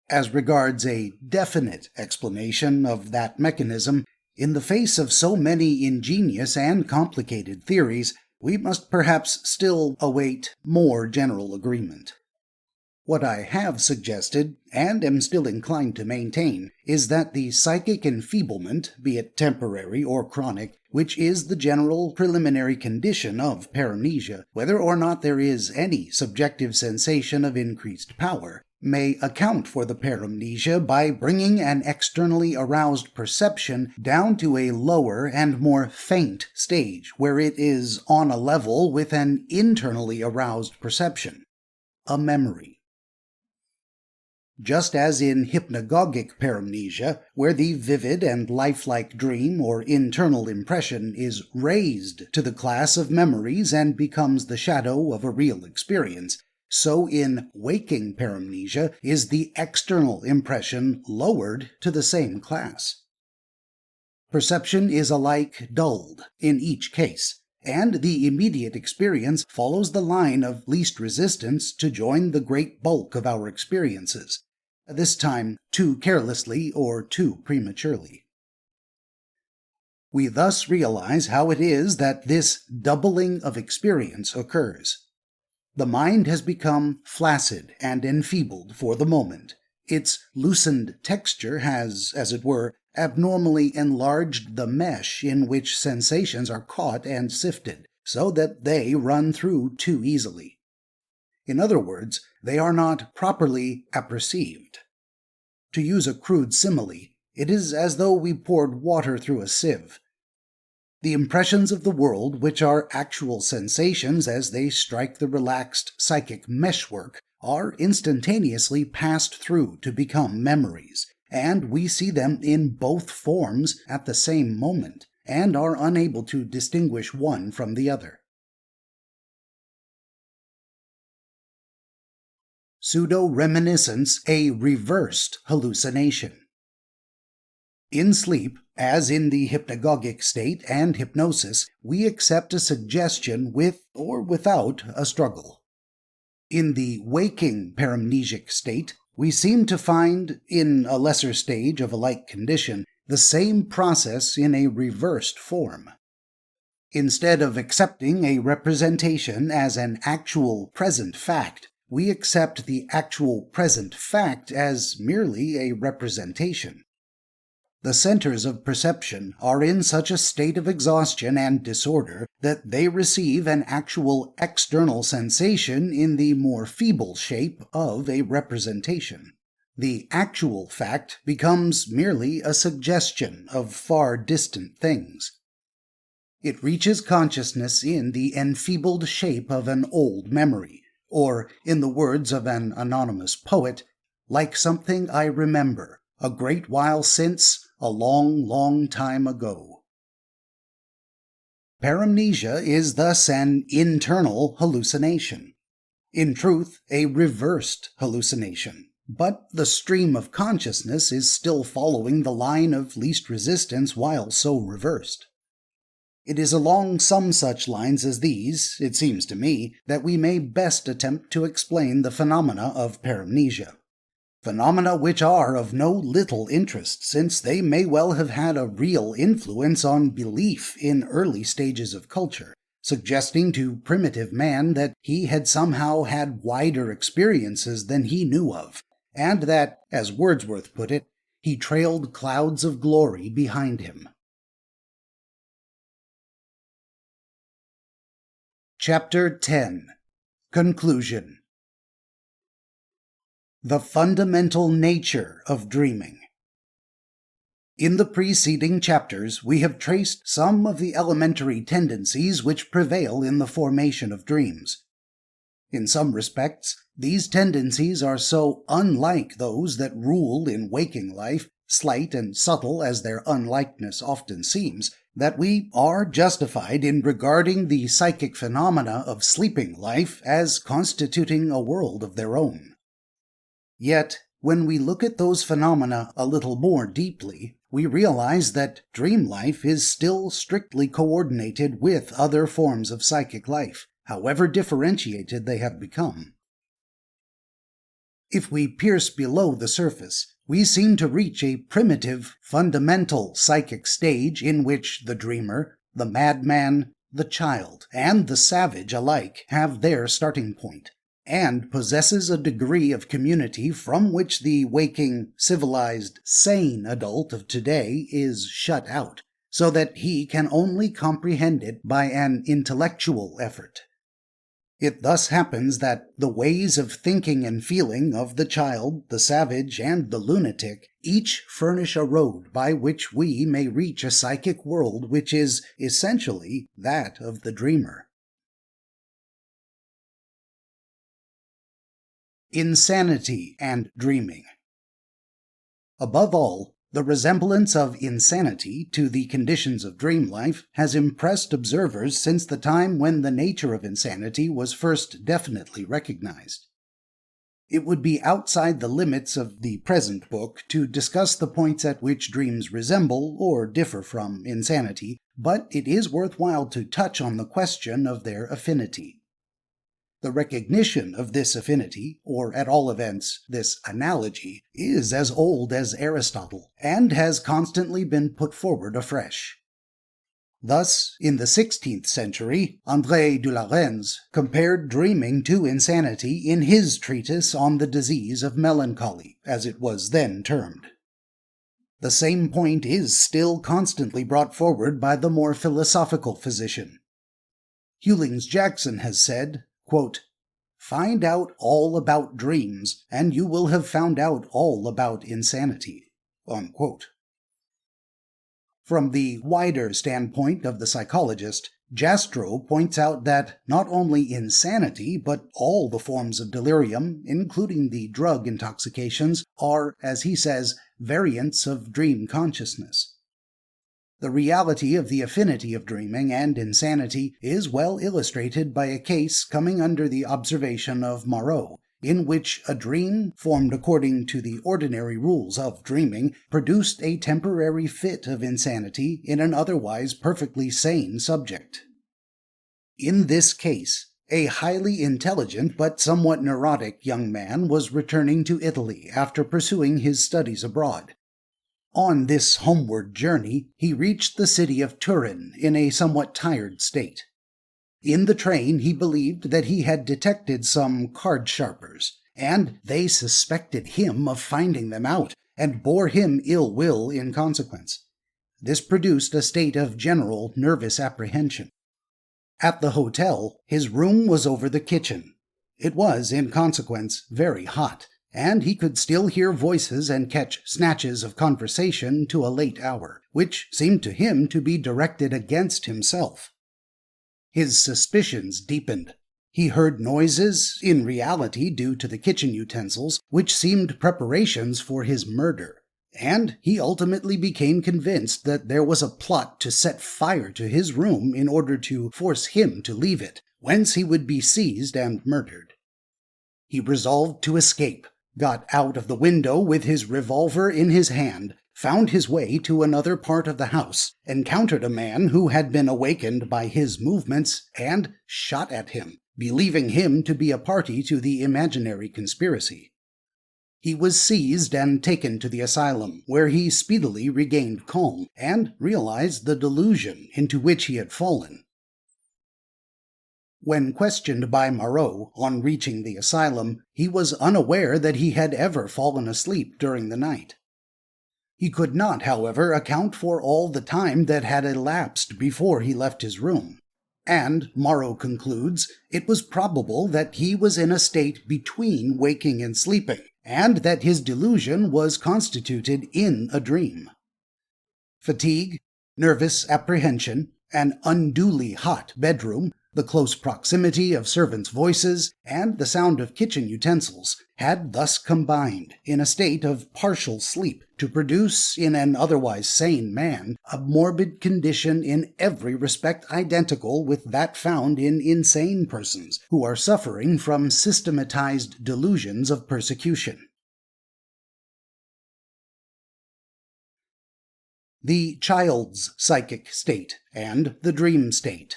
As regards a definite explanation of that mechanism, in the face of so many ingenious and complicated theories, we must perhaps still await more general agreement. What I have suggested, and am still inclined to maintain, is that the psychic enfeeblement, be it temporary or chronic, which is the general preliminary condition of paramnesia, whether or not there is any subjective sensation of increased power, may account for the paramnesia by bringing an externally aroused perception down to a lower and more faint stage, where it is on a level with an internally aroused perception, a memory. Just as in hypnagogic paramnesia, where the vivid and lifelike dream or internal impression is raised to the class of memories and becomes the shadow of a real experience, so in waking paramnesia is the external impression lowered to the same class. Perception is alike dulled in each case, and the immediate experience follows the line of least resistance to join the great bulk of our experiences, this time too carelessly or too prematurely. We thus realize how it is that this doubling of experience occurs. The mind has become flaccid and enfeebled for the moment. Its loosened texture has, as it were, abnormally enlarged the mesh in which sensations are caught and sifted, so that they run through too easily. In other words, they are not properly apperceived. To use a crude simile, it is as though we poured water through a sieve. The impressions of the world, which are actual sensations as they strike the relaxed psychic meshwork, are instantaneously passed through to become memories, and we see them in both forms at the same moment, and are unable to distinguish one from the other. Pseudo-reminiscence, a reversed hallucination. In sleep, as in the hypnagogic state and hypnosis, we accept a suggestion with or without a struggle. In the waking paramnesic state, we seem to find, in a lesser stage of a like condition, the same process in a reversed form. Instead of accepting a representation as an actual present fact, we accept the actual present fact as merely a representation. The centers of perception are in such a state of exhaustion and disorder that they receive an actual external sensation in the more feeble shape of a representation. The actual fact becomes merely a suggestion of far distant things. It reaches consciousness in the enfeebled shape of an old memory, or, in the words of an anonymous poet, like something I remember, a great while since, a long, long time ago. Paramnesia is thus an internal hallucination. In truth, a reversed hallucination, but the stream of consciousness is still following the line of least resistance while so reversed. It is along some such lines as these, it seems to me, that we may best attempt to explain the phenomena of paramnesia. Phenomena which are of no little interest, since they may well have had a real influence on belief in early stages of culture, suggesting to primitive man that he had somehow had wider experiences than he knew of, and that, as Wordsworth put it, he trailed clouds of glory behind him. Chapter 10. Conclusion. The fundamental nature of dreaming. In the preceding chapters, we have traced some of the elementary tendencies which prevail in the formation of dreams. In some respects, these tendencies are so unlike those that rule in waking life, slight and subtle as their unlikeness often seems, that we are justified in regarding the psychic phenomena of sleeping life as constituting a world of their own. Yet, when we look at those phenomena a little more deeply, we realize that dream life is still strictly coordinated with other forms of psychic life, however differentiated they have become. If we pierce below the surface, we seem to reach a primitive, fundamental psychic stage in which the dreamer, the madman, the child and the savage alike have their starting point, and possesses a degree of community from which the waking, civilized, sane adult of today is shut out, so that he can only comprehend it by an intellectual effort. It thus happens that the ways of thinking and feeling of the child, the savage, and the lunatic each furnish a road by which we may reach a psychic world which is essentially that of the dreamer. Insanity and dreaming. Above all, the resemblance of insanity to the conditions of dream life has impressed observers since the time when the nature of insanity was first definitely recognized. It would be outside the limits of the present book to discuss the points at which dreams resemble or differ from insanity, but it is worthwhile to touch on the question of their affinity. The recognition of this affinity, or at all events this analogy, is as old as Aristotle, and has constantly been put forward afresh. Thus, in the 16th century, André de Lorentz compared dreaming to insanity in his treatise on the disease of melancholy, as it was then termed. The same point is still constantly brought forward by the more philosophical physician. Hewlings-Jackson has said, quote, "Find out all about dreams, and you will have found out all about insanity." Unquote. From the wider standpoint of the psychologist, Jastrow points out that not only insanity, but all the forms of delirium, including the drug intoxications, are, as he says, variants of dream consciousness. The reality of the affinity of dreaming and insanity is well illustrated by a case coming under the observation of Moreau, in which a dream, formed according to the ordinary rules of dreaming, produced a temporary fit of insanity in an otherwise perfectly sane subject. In this case, a highly intelligent but somewhat neurotic young man was returning to Italy after pursuing his studies abroad. On this homeward journey, he reached the city of Turin in a somewhat tired state. In the train, he believed that he had detected some card-sharpers, and they suspected him of finding them out, and bore him ill will in consequence. This produced a state of general nervous apprehension. At the hotel, his room was over the kitchen. It was, in consequence, very hot, and he could still hear voices and catch snatches of conversation to a late hour, which seemed to him to be directed against himself. His suspicions deepened. He heard noises, in reality due to the kitchen utensils, which seemed preparations for his murder, and he ultimately became convinced that there was a plot to set fire to his room in order to force him to leave it, whence he would be seized and murdered. He resolved to escape, got out of the window with his revolver in his hand, found his way to another part of the house, encountered a man who had been awakened by his movements, and shot at him, believing him to be a party to the imaginary conspiracy. He was seized and taken to the asylum, where he speedily regained calm, and realized the delusion into which he had fallen. When questioned by Moreau on reaching the asylum, he was unaware that he had ever fallen asleep during the night. He could not, however, account for all the time that had elapsed before he left his room, and, Moreau concludes, it was probable that he was in a state between waking and sleeping, and that his delusion was constituted in a dream. Fatigue, nervous apprehension, an unduly hot bedroom, the close proximity of servants' voices, and the sound of kitchen utensils had thus combined, in a state of partial sleep, to produce in an otherwise sane man a morbid condition in every respect identical with that found in insane persons who are suffering from systematized delusions of persecution. The child's psychic state and the dream state.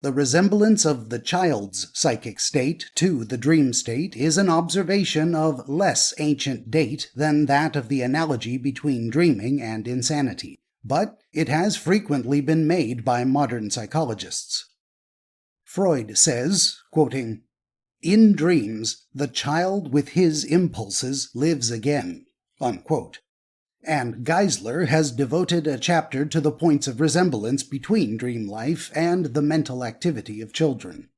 The resemblance of the child's psychic state to the dream state is an observation of less ancient date than that of the analogy between dreaming and insanity, but it has frequently been made by modern psychologists. Freud says, quoting, "In dreams, the child with his impulses lives again," unquote. And Geisler has devoted a chapter to the points of resemblance between dream life and the mental activity of children.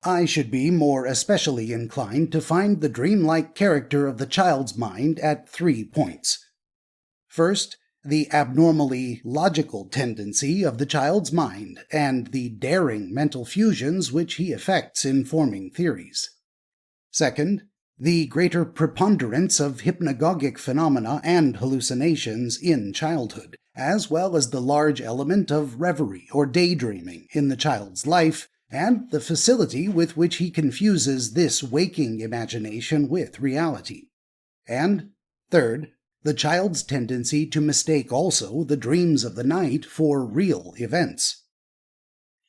I should be more especially inclined to find the dreamlike character of the child's mind at 3 points. First, the abnormally logical tendency of the child's mind and the daring mental fusions which he effects in forming theories. Second, the greater preponderance of hypnagogic phenomena and hallucinations in childhood, as well as the large element of reverie or daydreaming in the child's life, and the facility with which he confuses this waking imagination with reality. And third, the child's tendency to mistake also the dreams of the night for real events.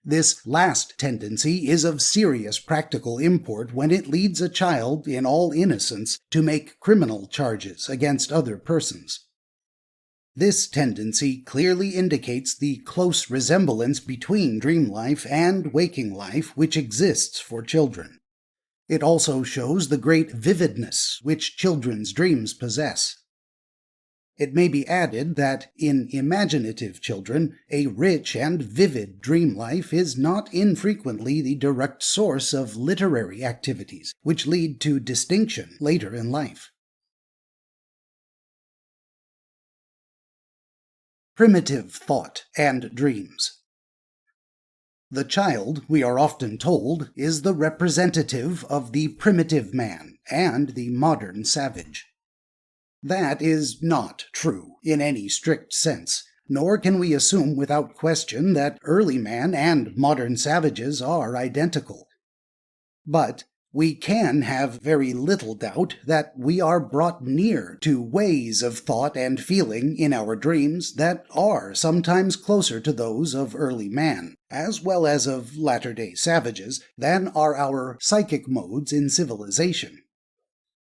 This last tendency is of serious practical import when it leads a child, in all innocence, to make criminal charges against other persons. This tendency clearly indicates the close resemblance between dream life and waking life which exists for children. It also shows the great vividness which children's dreams possess. It may be added that in imaginative children, a rich and vivid dream life is not infrequently the direct source of literary activities, which lead to distinction later in life. Primitive thought and dreams. The child, we are often told, is the representative of the primitive man and the modern savage. That is not true in any strict sense, nor can we assume without question that early man and modern savages are identical. But we can have very little doubt that we are brought near to ways of thought and feeling in our dreams that are sometimes closer to those of early man, as well as of latter-day savages, than are our psychic modes in civilization.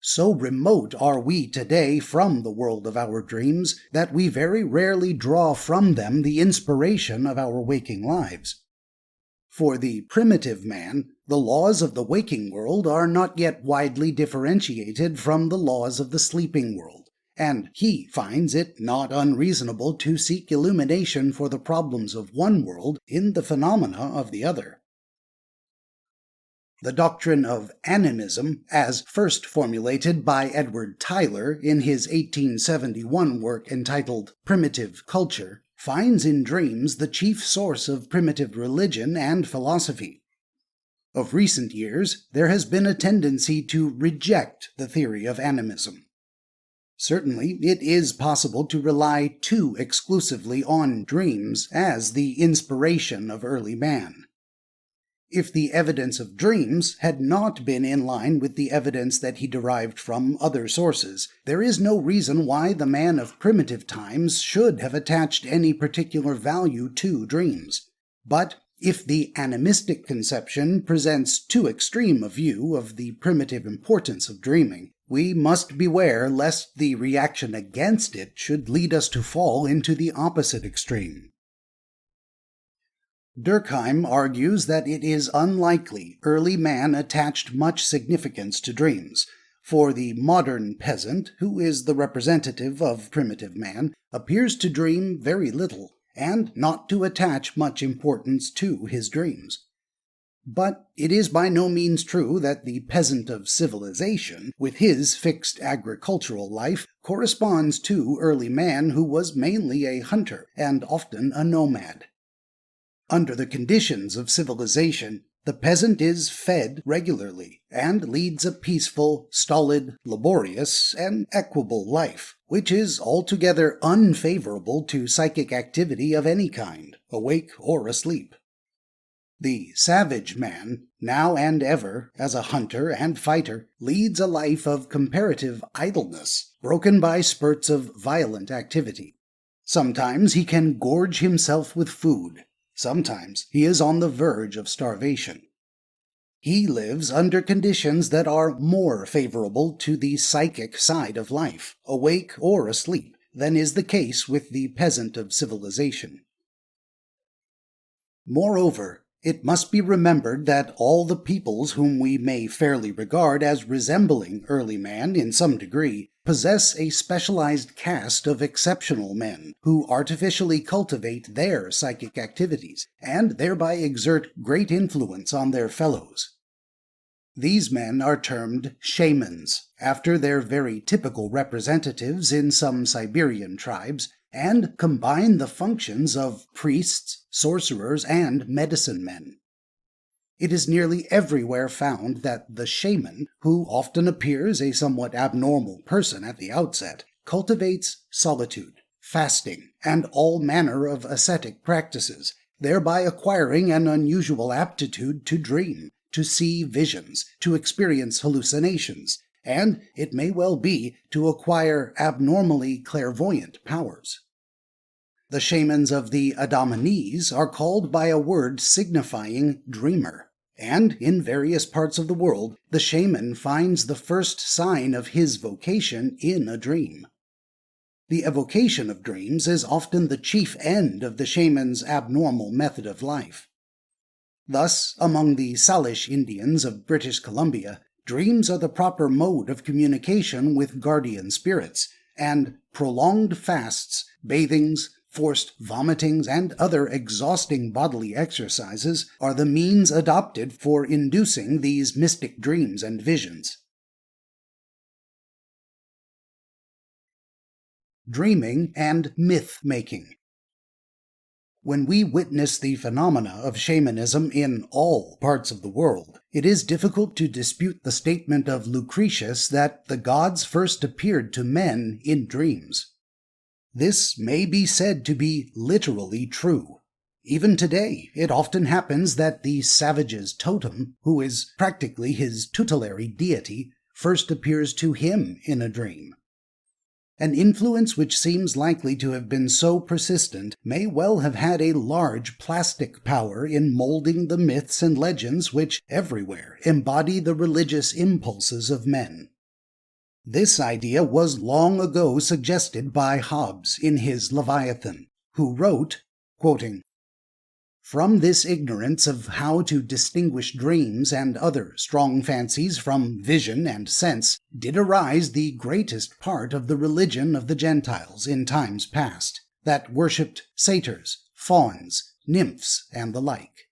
So remote are we today from the world of our dreams that we very rarely draw from them the inspiration of our waking lives. For the primitive man, the laws of the waking world are not yet widely differentiated from the laws of the sleeping world, and he finds it not unreasonable to seek illumination for the problems of one world in the phenomena of the other. The doctrine of animism, as first formulated by Edward Tylor in his 1871 work entitled Primitive Culture, finds in dreams the chief source of primitive religion and philosophy. Of recent years, there has been a tendency to reject the theory of animism. Certainly, it is possible to rely too exclusively on dreams as the inspiration of early man. If the evidence of dreams had not been in line with the evidence that he derived from other sources, there is no reason why the man of primitive times should have attached any particular value to dreams. But if the animistic conception presents too extreme a view of the primitive importance of dreaming, we must beware lest the reaction against it should lead us to fall into the opposite extreme. Durkheim argues that it is unlikely early man attached much significance to dreams, for the modern peasant, who is the representative of primitive man, appears to dream very little, and not to attach much importance to his dreams. But it is by no means true that the peasant of civilization, with his fixed agricultural life, corresponds to early man who was mainly a hunter and often a nomad. Under the conditions of civilization, the peasant is fed regularly and leads a peaceful, stolid, laborious, and equable life, which is altogether unfavorable to psychic activity of any kind, awake or asleep. The savage man, now and ever, as a hunter and fighter, leads a life of comparative idleness, broken by spurts of violent activity. Sometimes he can gorge himself with food. Sometimes he is on the verge of starvation. He lives under conditions that are more favorable to the psychic side of life, awake or asleep, than is the case with the peasant of civilization. Moreover, it must be remembered that all the peoples whom we may fairly regard as resembling early man in some degree possess a specialized caste of exceptional men who artificially cultivate their psychic activities and thereby exert great influence on their fellows. These men are termed shamans, after their very typical representatives in some Siberian tribes, and combine the functions of priests, sorcerers, and medicine men. It is nearly everywhere found that the shaman, who often appears a somewhat abnormal person at the outset, cultivates solitude, fasting, and all manner of ascetic practices, thereby acquiring an unusual aptitude to dream, to see visions, to experience hallucinations, and, it may well be, to acquire abnormally clairvoyant powers. The shamans of the Adamanese are called by a word signifying dreamer, and in various parts of the world the shaman finds the first sign of his vocation in a dream. The evocation of dreams is often the chief end of the shaman's abnormal method of life. Thus, among the Salish Indians of British Columbia, dreams are the proper mode of communication with guardian spirits, and prolonged fasts, bathings, forced vomitings, and other exhausting bodily exercises are the means adopted for inducing these mystic dreams and visions. Dreaming and myth-making. When we witness the phenomena of shamanism in all parts of the world, it is difficult to dispute the statement of Lucretius that the gods first appeared to men in dreams. This may be said to be literally true. Even today, it often happens that the savage's totem, who is practically his tutelary deity, first appears to him in a dream. An influence which seems likely to have been so persistent may well have had a large plastic power in molding the myths and legends which everywhere embody the religious impulses of men. This idea was long ago suggested by Hobbes in his Leviathan, who wrote, quoting, "From this ignorance of how to distinguish dreams and other strong fancies from vision and sense did arise the greatest part of the religion of the Gentiles in times past, that worshipped satyrs, fauns, nymphs, and the like."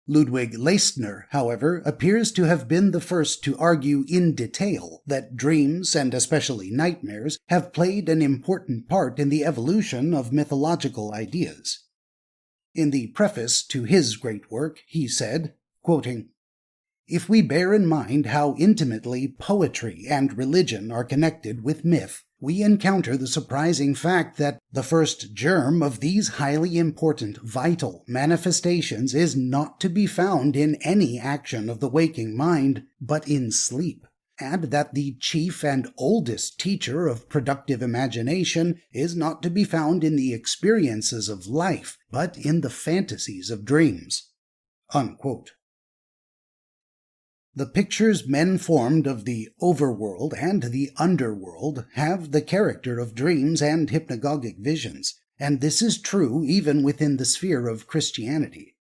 Ludwig Leistner, however, appears to have been the first to argue in detail that dreams, and especially nightmares, have played an important part in the evolution of mythological ideas. In the preface to his great work, he said, quoting, "If we bear in mind how intimately poetry and religion are connected with myth, we encounter the surprising fact that the first germ of these highly important, vital manifestations is not to be found in any action of the waking mind, but in sleep, and that the chief and oldest teacher of productive imagination is not to be found in the experiences of life, but in the fantasies of dreams." Unquote. The pictures men formed of the overworld and the underworld have the character of dreams and hypnagogic visions, and this is true even within the sphere of Christianity.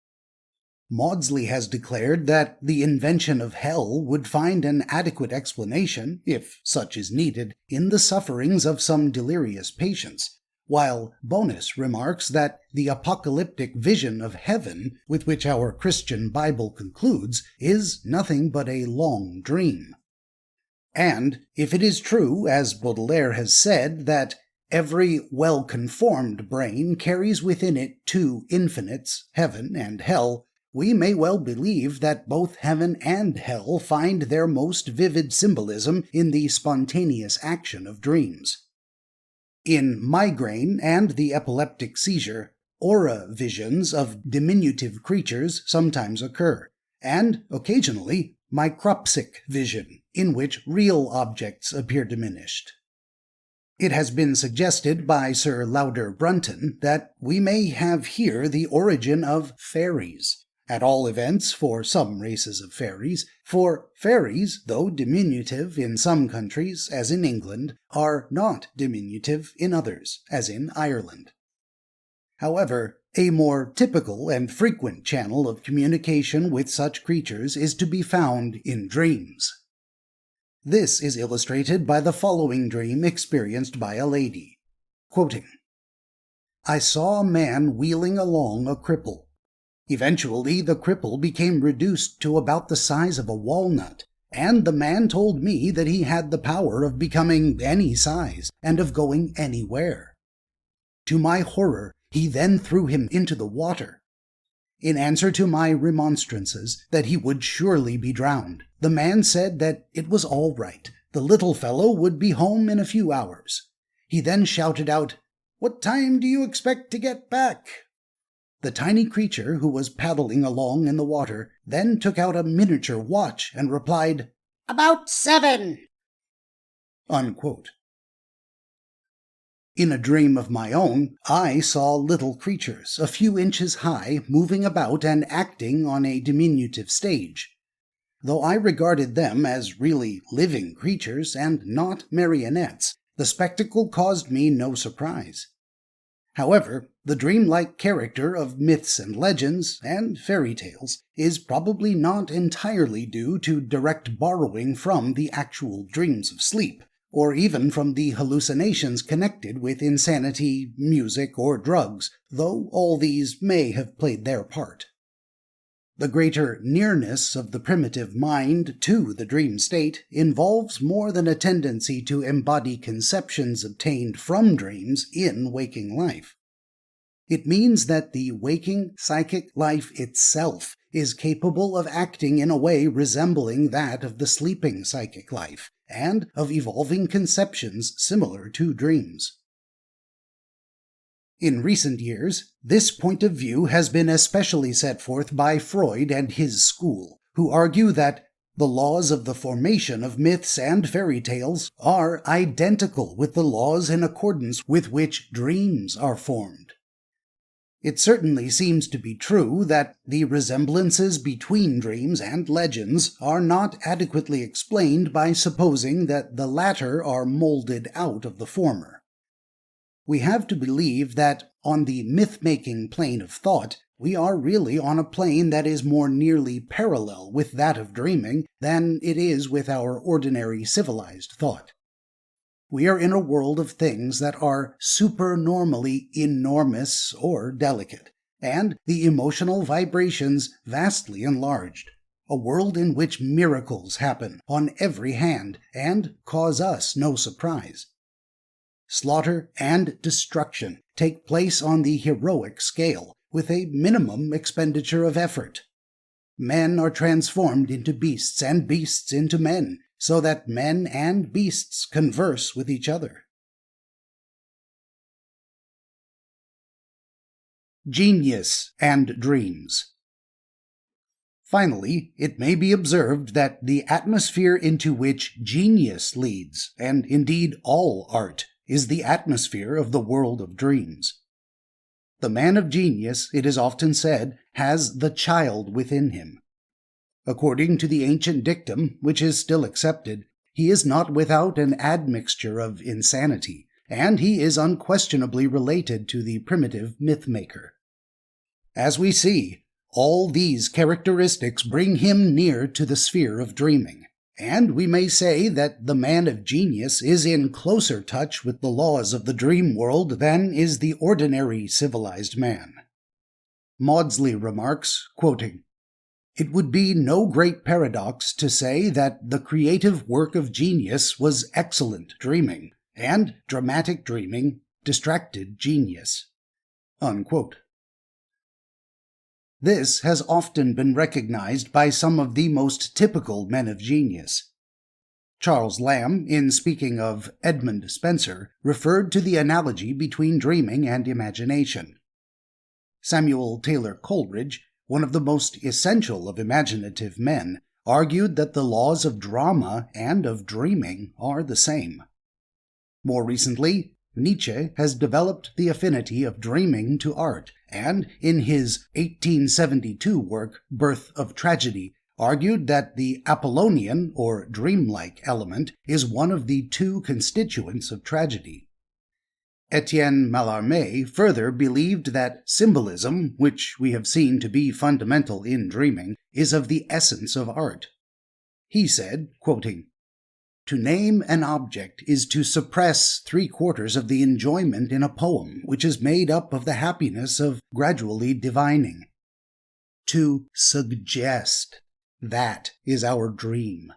Maudsley has declared that the invention of hell would find an adequate explanation, if such is needed, in the sufferings of some delirious patients, while Bonus remarks that the apocalyptic vision of heaven, with which our Christian Bible concludes, is nothing but a long dream. And if it is true, as Baudelaire has said, that every well-conformed brain carries within it two infinites, heaven and hell, we may well believe that both heaven and hell find their most vivid symbolism in the spontaneous action of dreams. In migraine and the epileptic seizure, aura visions of diminutive creatures sometimes occur, and occasionally micropsic vision, in which real objects appear diminished. It has been suggested by Sir Lauder Brunton that we may have here the origin of fairies, at all events for some races of fairies, for fairies, though diminutive in some countries, as in England, are not diminutive in others, as in Ireland. However, a more typical and frequent channel of communication with such creatures is to be found in dreams. This is illustrated by the following dream experienced by a lady. Quoting, "I saw a man wheeling along a cripple. Eventually, the cripple became reduced to about the size of a walnut, and the man told me that he had the power of becoming any size and of going anywhere. To my horror, he then threw him into the water. In answer to my remonstrances that he would surely be drowned, the man said that it was all right. The little fellow would be home in a few hours. He then shouted out, 'What time do you expect to get back?' The tiny creature who was paddling along in the water then took out a miniature watch and replied, 'About 7. Unquote. In a dream of my own, I saw little creatures, a few inches high, moving about and acting on a diminutive stage. Though I regarded them as really living creatures and not marionettes, the spectacle caused me no surprise. However, the dreamlike character of myths and legends, and fairy tales, is probably not entirely due to direct borrowing from the actual dreams of sleep, or even from the hallucinations connected with insanity, music, or drugs, though all these may have played their part. The greater nearness of the primitive mind to the dream state involves more than a tendency to embody conceptions obtained from dreams in waking life. It means that the waking psychic life itself is capable of acting in a way resembling that of the sleeping psychic life, and of evolving conceptions similar to dreams. In recent years, this point of view has been especially set forth by Freud and his school, who argue that the laws of the formation of myths and fairy tales are identical with the laws in accordance with which dreams are formed. It certainly seems to be true that the resemblances between dreams and legends are not adequately explained by supposing that the latter are molded out of the former. We have to believe that, on the myth-making plane of thought, we are really on a plane that is more nearly parallel with that of dreaming than it is with our ordinary civilized thought. We are in a world of things that are supernormally enormous or delicate, and the emotional vibrations vastly enlarged. A world in which miracles happen on every hand and cause us no surprise. Slaughter and destruction take place on the heroic scale, with a minimum expenditure of effort. Men are transformed into beasts and beasts into men, so that men and beasts converse with each other. Genius and dreams. Finally, it may be observed that the atmosphere into which genius leads, and indeed all art, is the atmosphere of the world of dreams. The man of genius, it is often said, has the child within him. According to the ancient dictum, which is still accepted, he is not without an admixture of insanity, and he is unquestionably related to the primitive myth-maker. As we see, all these characteristics bring him near to the sphere of dreaming, and we may say that the man of genius is in closer touch with the laws of the dream world than is the ordinary civilized man. Maudsley remarks, quoting, "It would be no great paradox to say that the creative work of genius was excellent dreaming, and dramatic dreaming distracted genius." Unquote. This has often been recognized by some of the most typical men of genius. Charles Lamb, in speaking of Edmund Spenser, referred to the analogy between dreaming and imagination. Samuel Taylor Coleridge, one of the most essential of imaginative men, argued that the laws of drama and of dreaming are the same. More recently, Nietzsche has developed the affinity of dreaming to art, and in his 1872 work, Birth of Tragedy, argued that the Apollonian, or dreamlike element, is one of the two constituents of tragedy. Etienne Mallarmé further believed that symbolism, which we have seen to be fundamental in dreaming, is of the essence of art. He said, quoting, "To name an object is to suppress 3/4 of the enjoyment in a poem which is made up of the happiness of gradually divining. To suggest, that is our dream.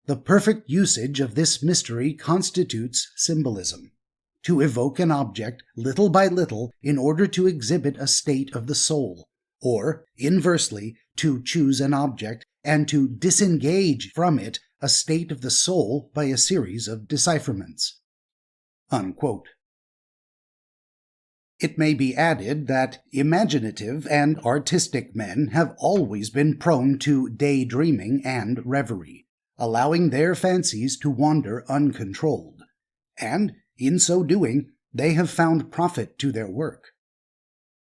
The perfect usage of this mystery constitutes symbolism. To evoke an object little by little in order to exhibit a state of the soul, or, inversely, to choose an object and to disengage from it a state of the soul by a series of decipherments." Unquote. It may be added that imaginative and artistic men have always been prone to daydreaming and reverie, allowing their fancies to wander uncontrolled, and in so doing, they have found profit to their work.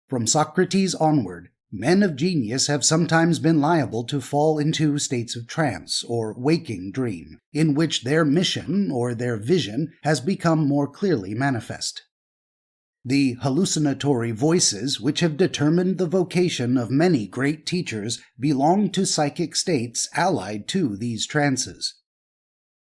From Socrates onward, men of genius have sometimes been liable to fall into states of trance or waking dream, in which their mission or their vision has become more clearly manifest. The hallucinatory voices which have determined the vocation of many great teachers belong to psychic states allied to these trances.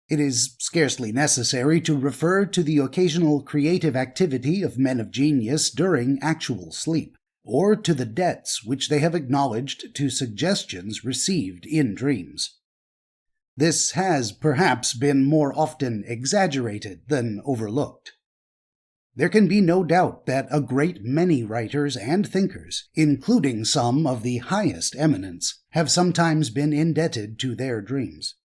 It is scarcely necessary to refer to the occasional creative activity of men of genius during actual sleep, or to the debts which they have acknowledged to suggestions received in dreams. This has perhaps been more often exaggerated than overlooked. There can be no doubt that a great many writers and thinkers, including some of the highest eminence, have sometimes been indebted to their dreams.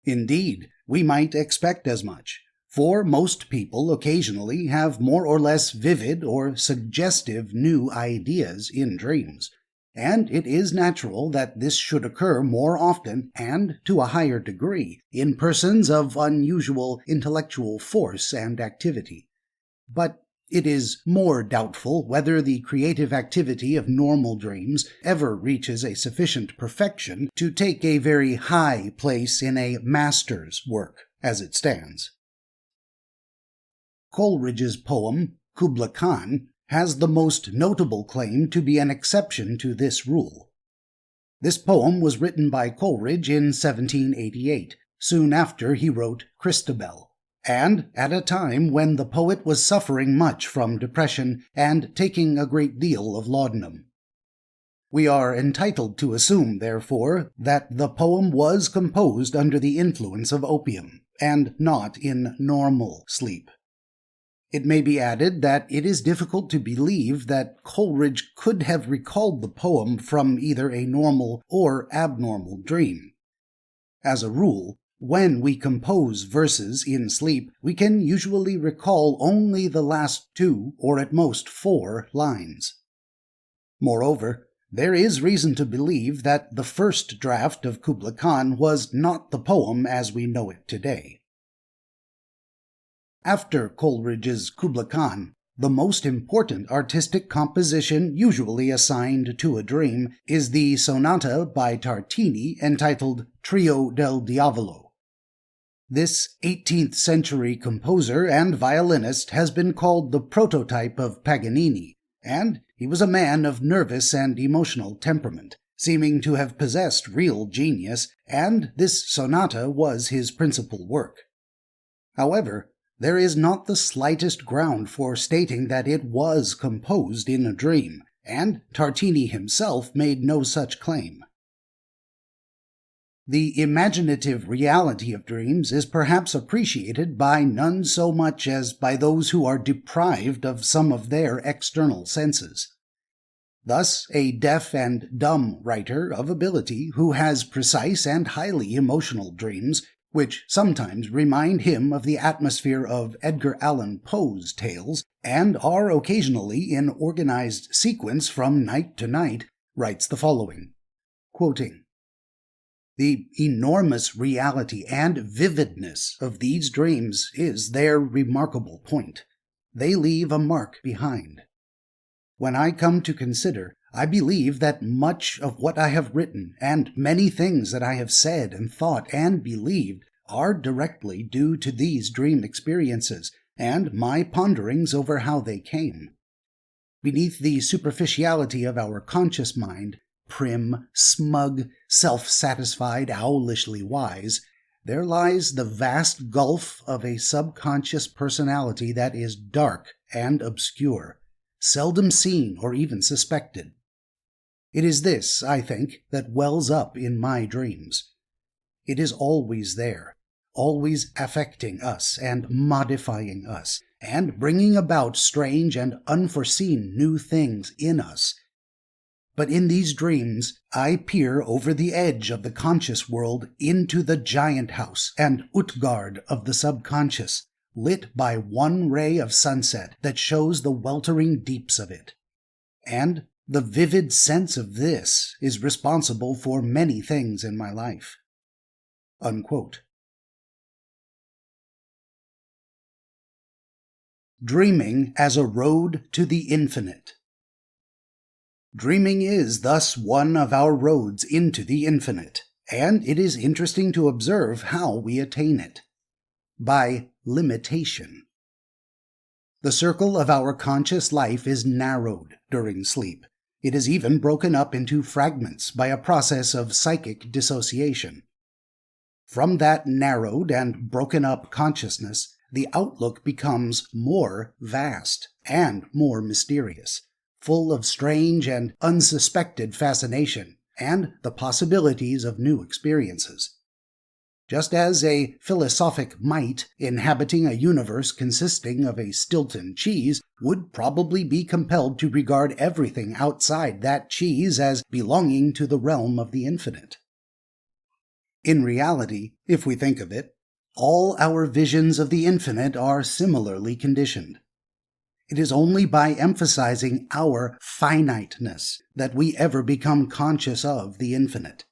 Indeed, we might expect as much, for most people occasionally have more or less vivid or suggestive new ideas in dreams, and it is natural that this should occur more often and to a higher degree in persons of unusual intellectual force and activity. But it is more doubtful whether the creative activity of normal dreams ever reaches a sufficient perfection to take a very high place in a master's work as it stands. Coleridge's poem, Kubla Khan, has the most notable claim to be an exception to this rule. This poem was written by Coleridge in 1788, soon after he wrote Christabel, and at a time when the poet was suffering much from depression and taking a great deal of laudanum. We are entitled to assume, therefore, that the poem was composed under the influence of opium, and not in normal sleep. It may be added that it is difficult to believe that Coleridge could have recalled the poem from either a normal or abnormal dream. As a rule, when we compose verses in sleep, we can usually recall only the last 2 or at most 4 lines. Moreover, there is reason to believe that the first draft of Kubla Khan was not the poem as we know it today. After Coleridge's Kubla Khan, the most important artistic composition usually assigned to a dream is the sonata by Tartini entitled Trio del Diavolo. This 18th century composer and violinist has been called the prototype of Paganini, and he was a man of nervous and emotional temperament, seeming to have possessed real genius, and this sonata was his principal work. However, there is not the slightest ground for stating that it was composed in a dream, and Tartini himself made no such claim. The imaginative reality of dreams is perhaps appreciated by none so much as by those who are deprived of some of their external senses. Thus, a deaf and dumb writer of ability who has precise and highly emotional dreams, which sometimes remind him of the atmosphere of Edgar Allan Poe's tales, and are occasionally in organized sequence from night to night, writes the following, quoting, The enormous reality and vividness of these dreams is their remarkable point. They leave a mark behind. When I come to consider, I believe that much of what I have written and many things that I have said and thought and believed are directly due to these dream experiences and my ponderings over how they came. Beneath the superficiality of our conscious mind, prim, smug, self-satisfied, owlishly wise, there lies the vast gulf of a subconscious personality that is dark and obscure, seldom seen or even suspected. It is this, I think, that wells up in my dreams. It is always there, always affecting us and modifying us, and bringing about strange and unforeseen new things in us. But in these dreams, I peer over the edge of the conscious world into the giant house and Utgard of the subconscious, lit by one ray of sunset that shows the weltering deeps of it. And the vivid sense of this is responsible for many things in my life." Unquote. Dreaming as a road to the infinite. Dreaming is thus one of our roads into the infinite, and it is interesting to observe how we attain it. By limitation. The circle of our conscious life is narrowed during sleep. It is even broken up into fragments by a process of psychic dissociation. From that narrowed and broken up consciousness, the outlook becomes more vast and more mysterious, full of strange and unsuspected fascination and the possibilities of new experiences. Just as a philosophic mite inhabiting a universe consisting of a Stilton cheese would probably be compelled to regard everything outside that cheese as belonging to the realm of the infinite. In reality, if we think of it, all our visions of the infinite are similarly conditioned. It is only by emphasizing our finiteness that we ever become conscious of the infinite.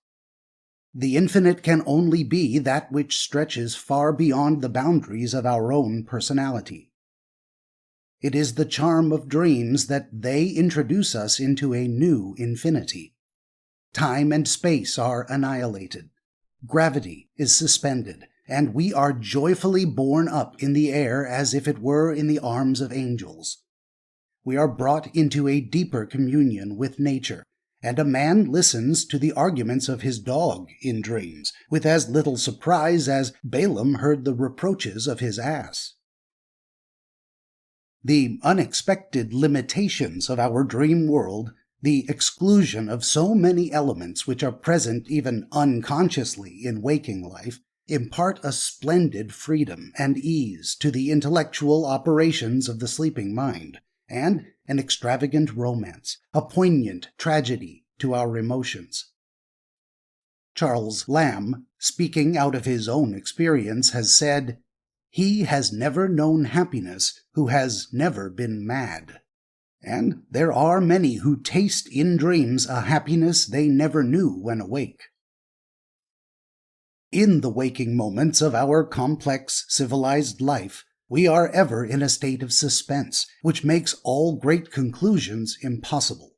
The infinite can only be that which stretches far beyond the boundaries of our own personality. It is the charm of dreams that they introduce us into a new infinity. Time and space are annihilated. Gravity is suspended, and we are joyfully borne up in the air as if it were in the arms of angels. We are brought into a deeper communion with nature, and a man listens to the arguments of his dog in dreams, with as little surprise as Balaam heard the reproaches of his ass. The unexpected limitations of our dream world, the exclusion of so many elements which are present even unconsciously in waking life, impart a splendid freedom and ease to the intellectual operations of the sleeping mind, and an extravagant romance, a poignant tragedy to our emotions. Charles Lamb, speaking out of his own experience, has said, "He has never known happiness who has never been mad." And there are many who taste in dreams a happiness they never knew when awake. In the waking moments of our complex, civilized life, we are ever in a state of suspense, which makes all great conclusions impossible.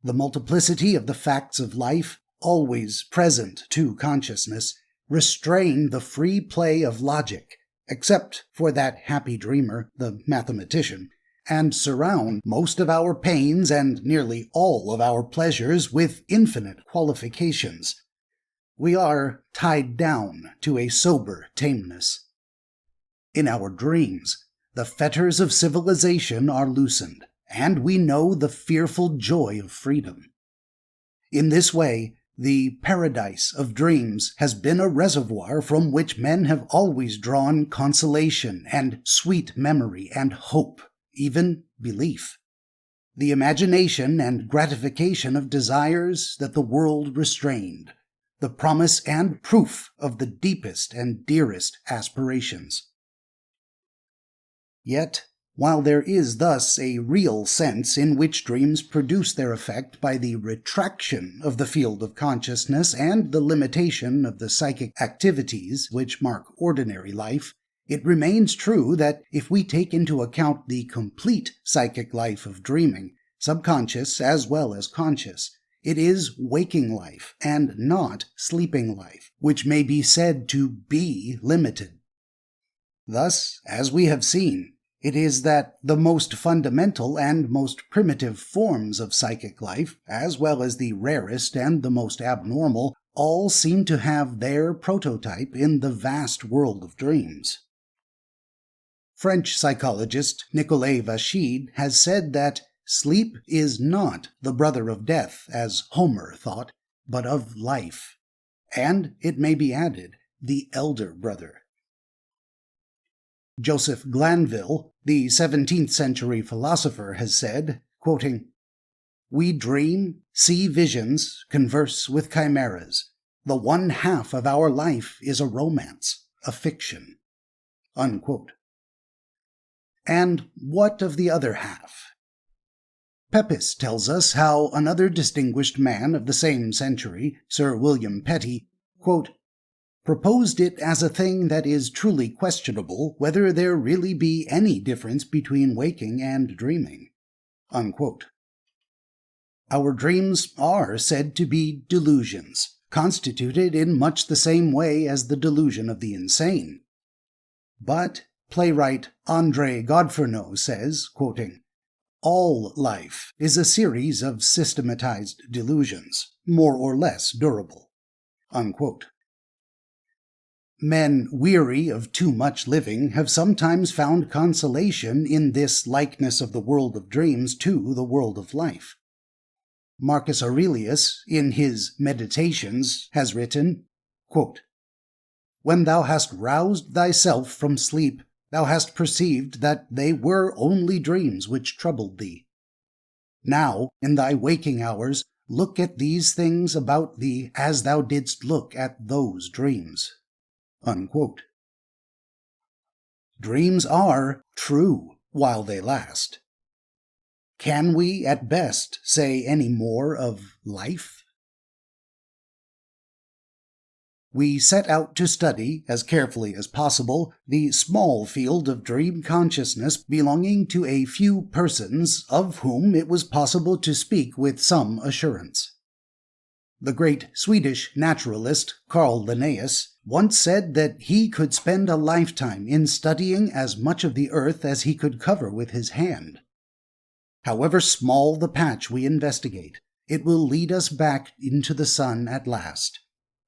The multiplicity of the facts of life, always present to consciousness, restrain the free play of logic, except for that happy dreamer, the mathematician, and surround most of our pains and nearly all of our pleasures with infinite qualifications. We are tied down to a sober tameness. In our dreams, the fetters of civilization are loosened, and we know the fearful joy of freedom. In this way, the paradise of dreams has been a reservoir from which men have always drawn consolation and sweet memory and hope, even belief. The imagination and gratification of desires that the world restrained, the promise and proof of the deepest and dearest aspirations. Yet While there is thus a real sense in which dreams produce their effect by the retraction of the field of consciousness and the limitation of the psychic activities which mark ordinary life, it remains true that if we take into account the complete psychic life of dreaming, subconscious as well as conscious, it is waking life and not sleeping life, which may be said to be limited. Thus, as we have seen, it is that the most fundamental and most primitive forms of psychic life, as well as the rarest and the most abnormal, all seem to have their prototype in the vast world of dreams. French psychologist Nicolas Vachide has said that sleep is not the brother of death, as Homer thought, but of life, and, it may be added, the elder brother. Joseph Glanville, the 17th century philosopher, has said, quoting, "We dream, see visions, converse with chimeras. The one half of our life is a romance, a fiction." Unquote. And what of the other half? Pepys tells us how another distinguished man of the same century, Sir William Petty, quote, "proposed it as a thing that is truly questionable whether there really be any difference between waking and dreaming." Unquote. Our dreams are said to be delusions, constituted in much the same way as the delusion of the insane. But playwright André Godfreneau says, quoting, "All life is a series of systematized delusions, more or less durable." Unquote. Men weary of too much living have sometimes found consolation in this likeness of the world of dreams to the world of life. Marcus Aurelius, in his Meditations, has written, quote, "When thou hast roused thyself from sleep, thou hast perceived that they were only dreams which troubled thee. Now, in thy waking hours, look at these things about thee as thou didst look at those dreams." Unquote. Dreams are true while they last. Can we, at best, say any more of life? We set out to study, as carefully as possible, the small field of dream consciousness belonging to a few persons of whom it was possible to speak with some assurance. The great Swedish naturalist Carl Linnaeus once said that he could spend a lifetime in studying as much of the earth as he could cover with his hand. However small the patch we investigate, it will lead us back into the sun at last.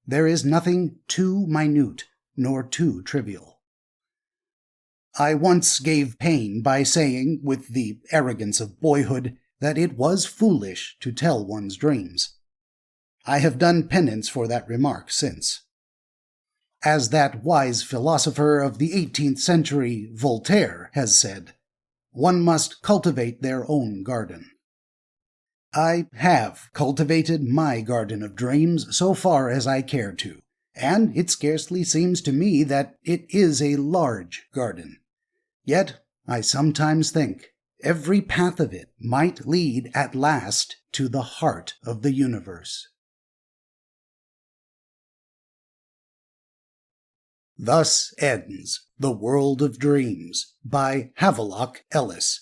There is nothing too minute nor too trivial. I once gave pain by saying, with the arrogance of boyhood, that it was foolish to tell one's dreams. I have done penance for that remark since. As that wise philosopher of the 18th century, Voltaire, has said, one must cultivate their own garden. I have cultivated my garden of dreams so far as I care to, and it scarcely seems to me that it is a large garden. Yet I sometimes think every path of it might lead at last to the heart of the universe. Thus ends The World of Dreams by Havelock Ellis,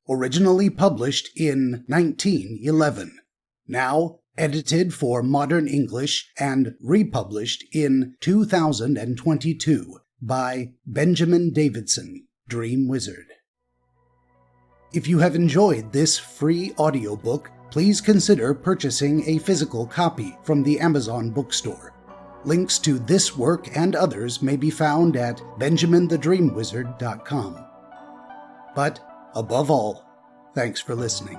originally published in 1911, now edited for modern English and republished in 2022 by Benjamin Davidson, Dream Wizard. If you have enjoyed this free audiobook, please consider purchasing a physical copy from the Amazon bookstore. Links to this work and others may be found at benjaminthedreamwizard.com. But, above all, thanks for listening.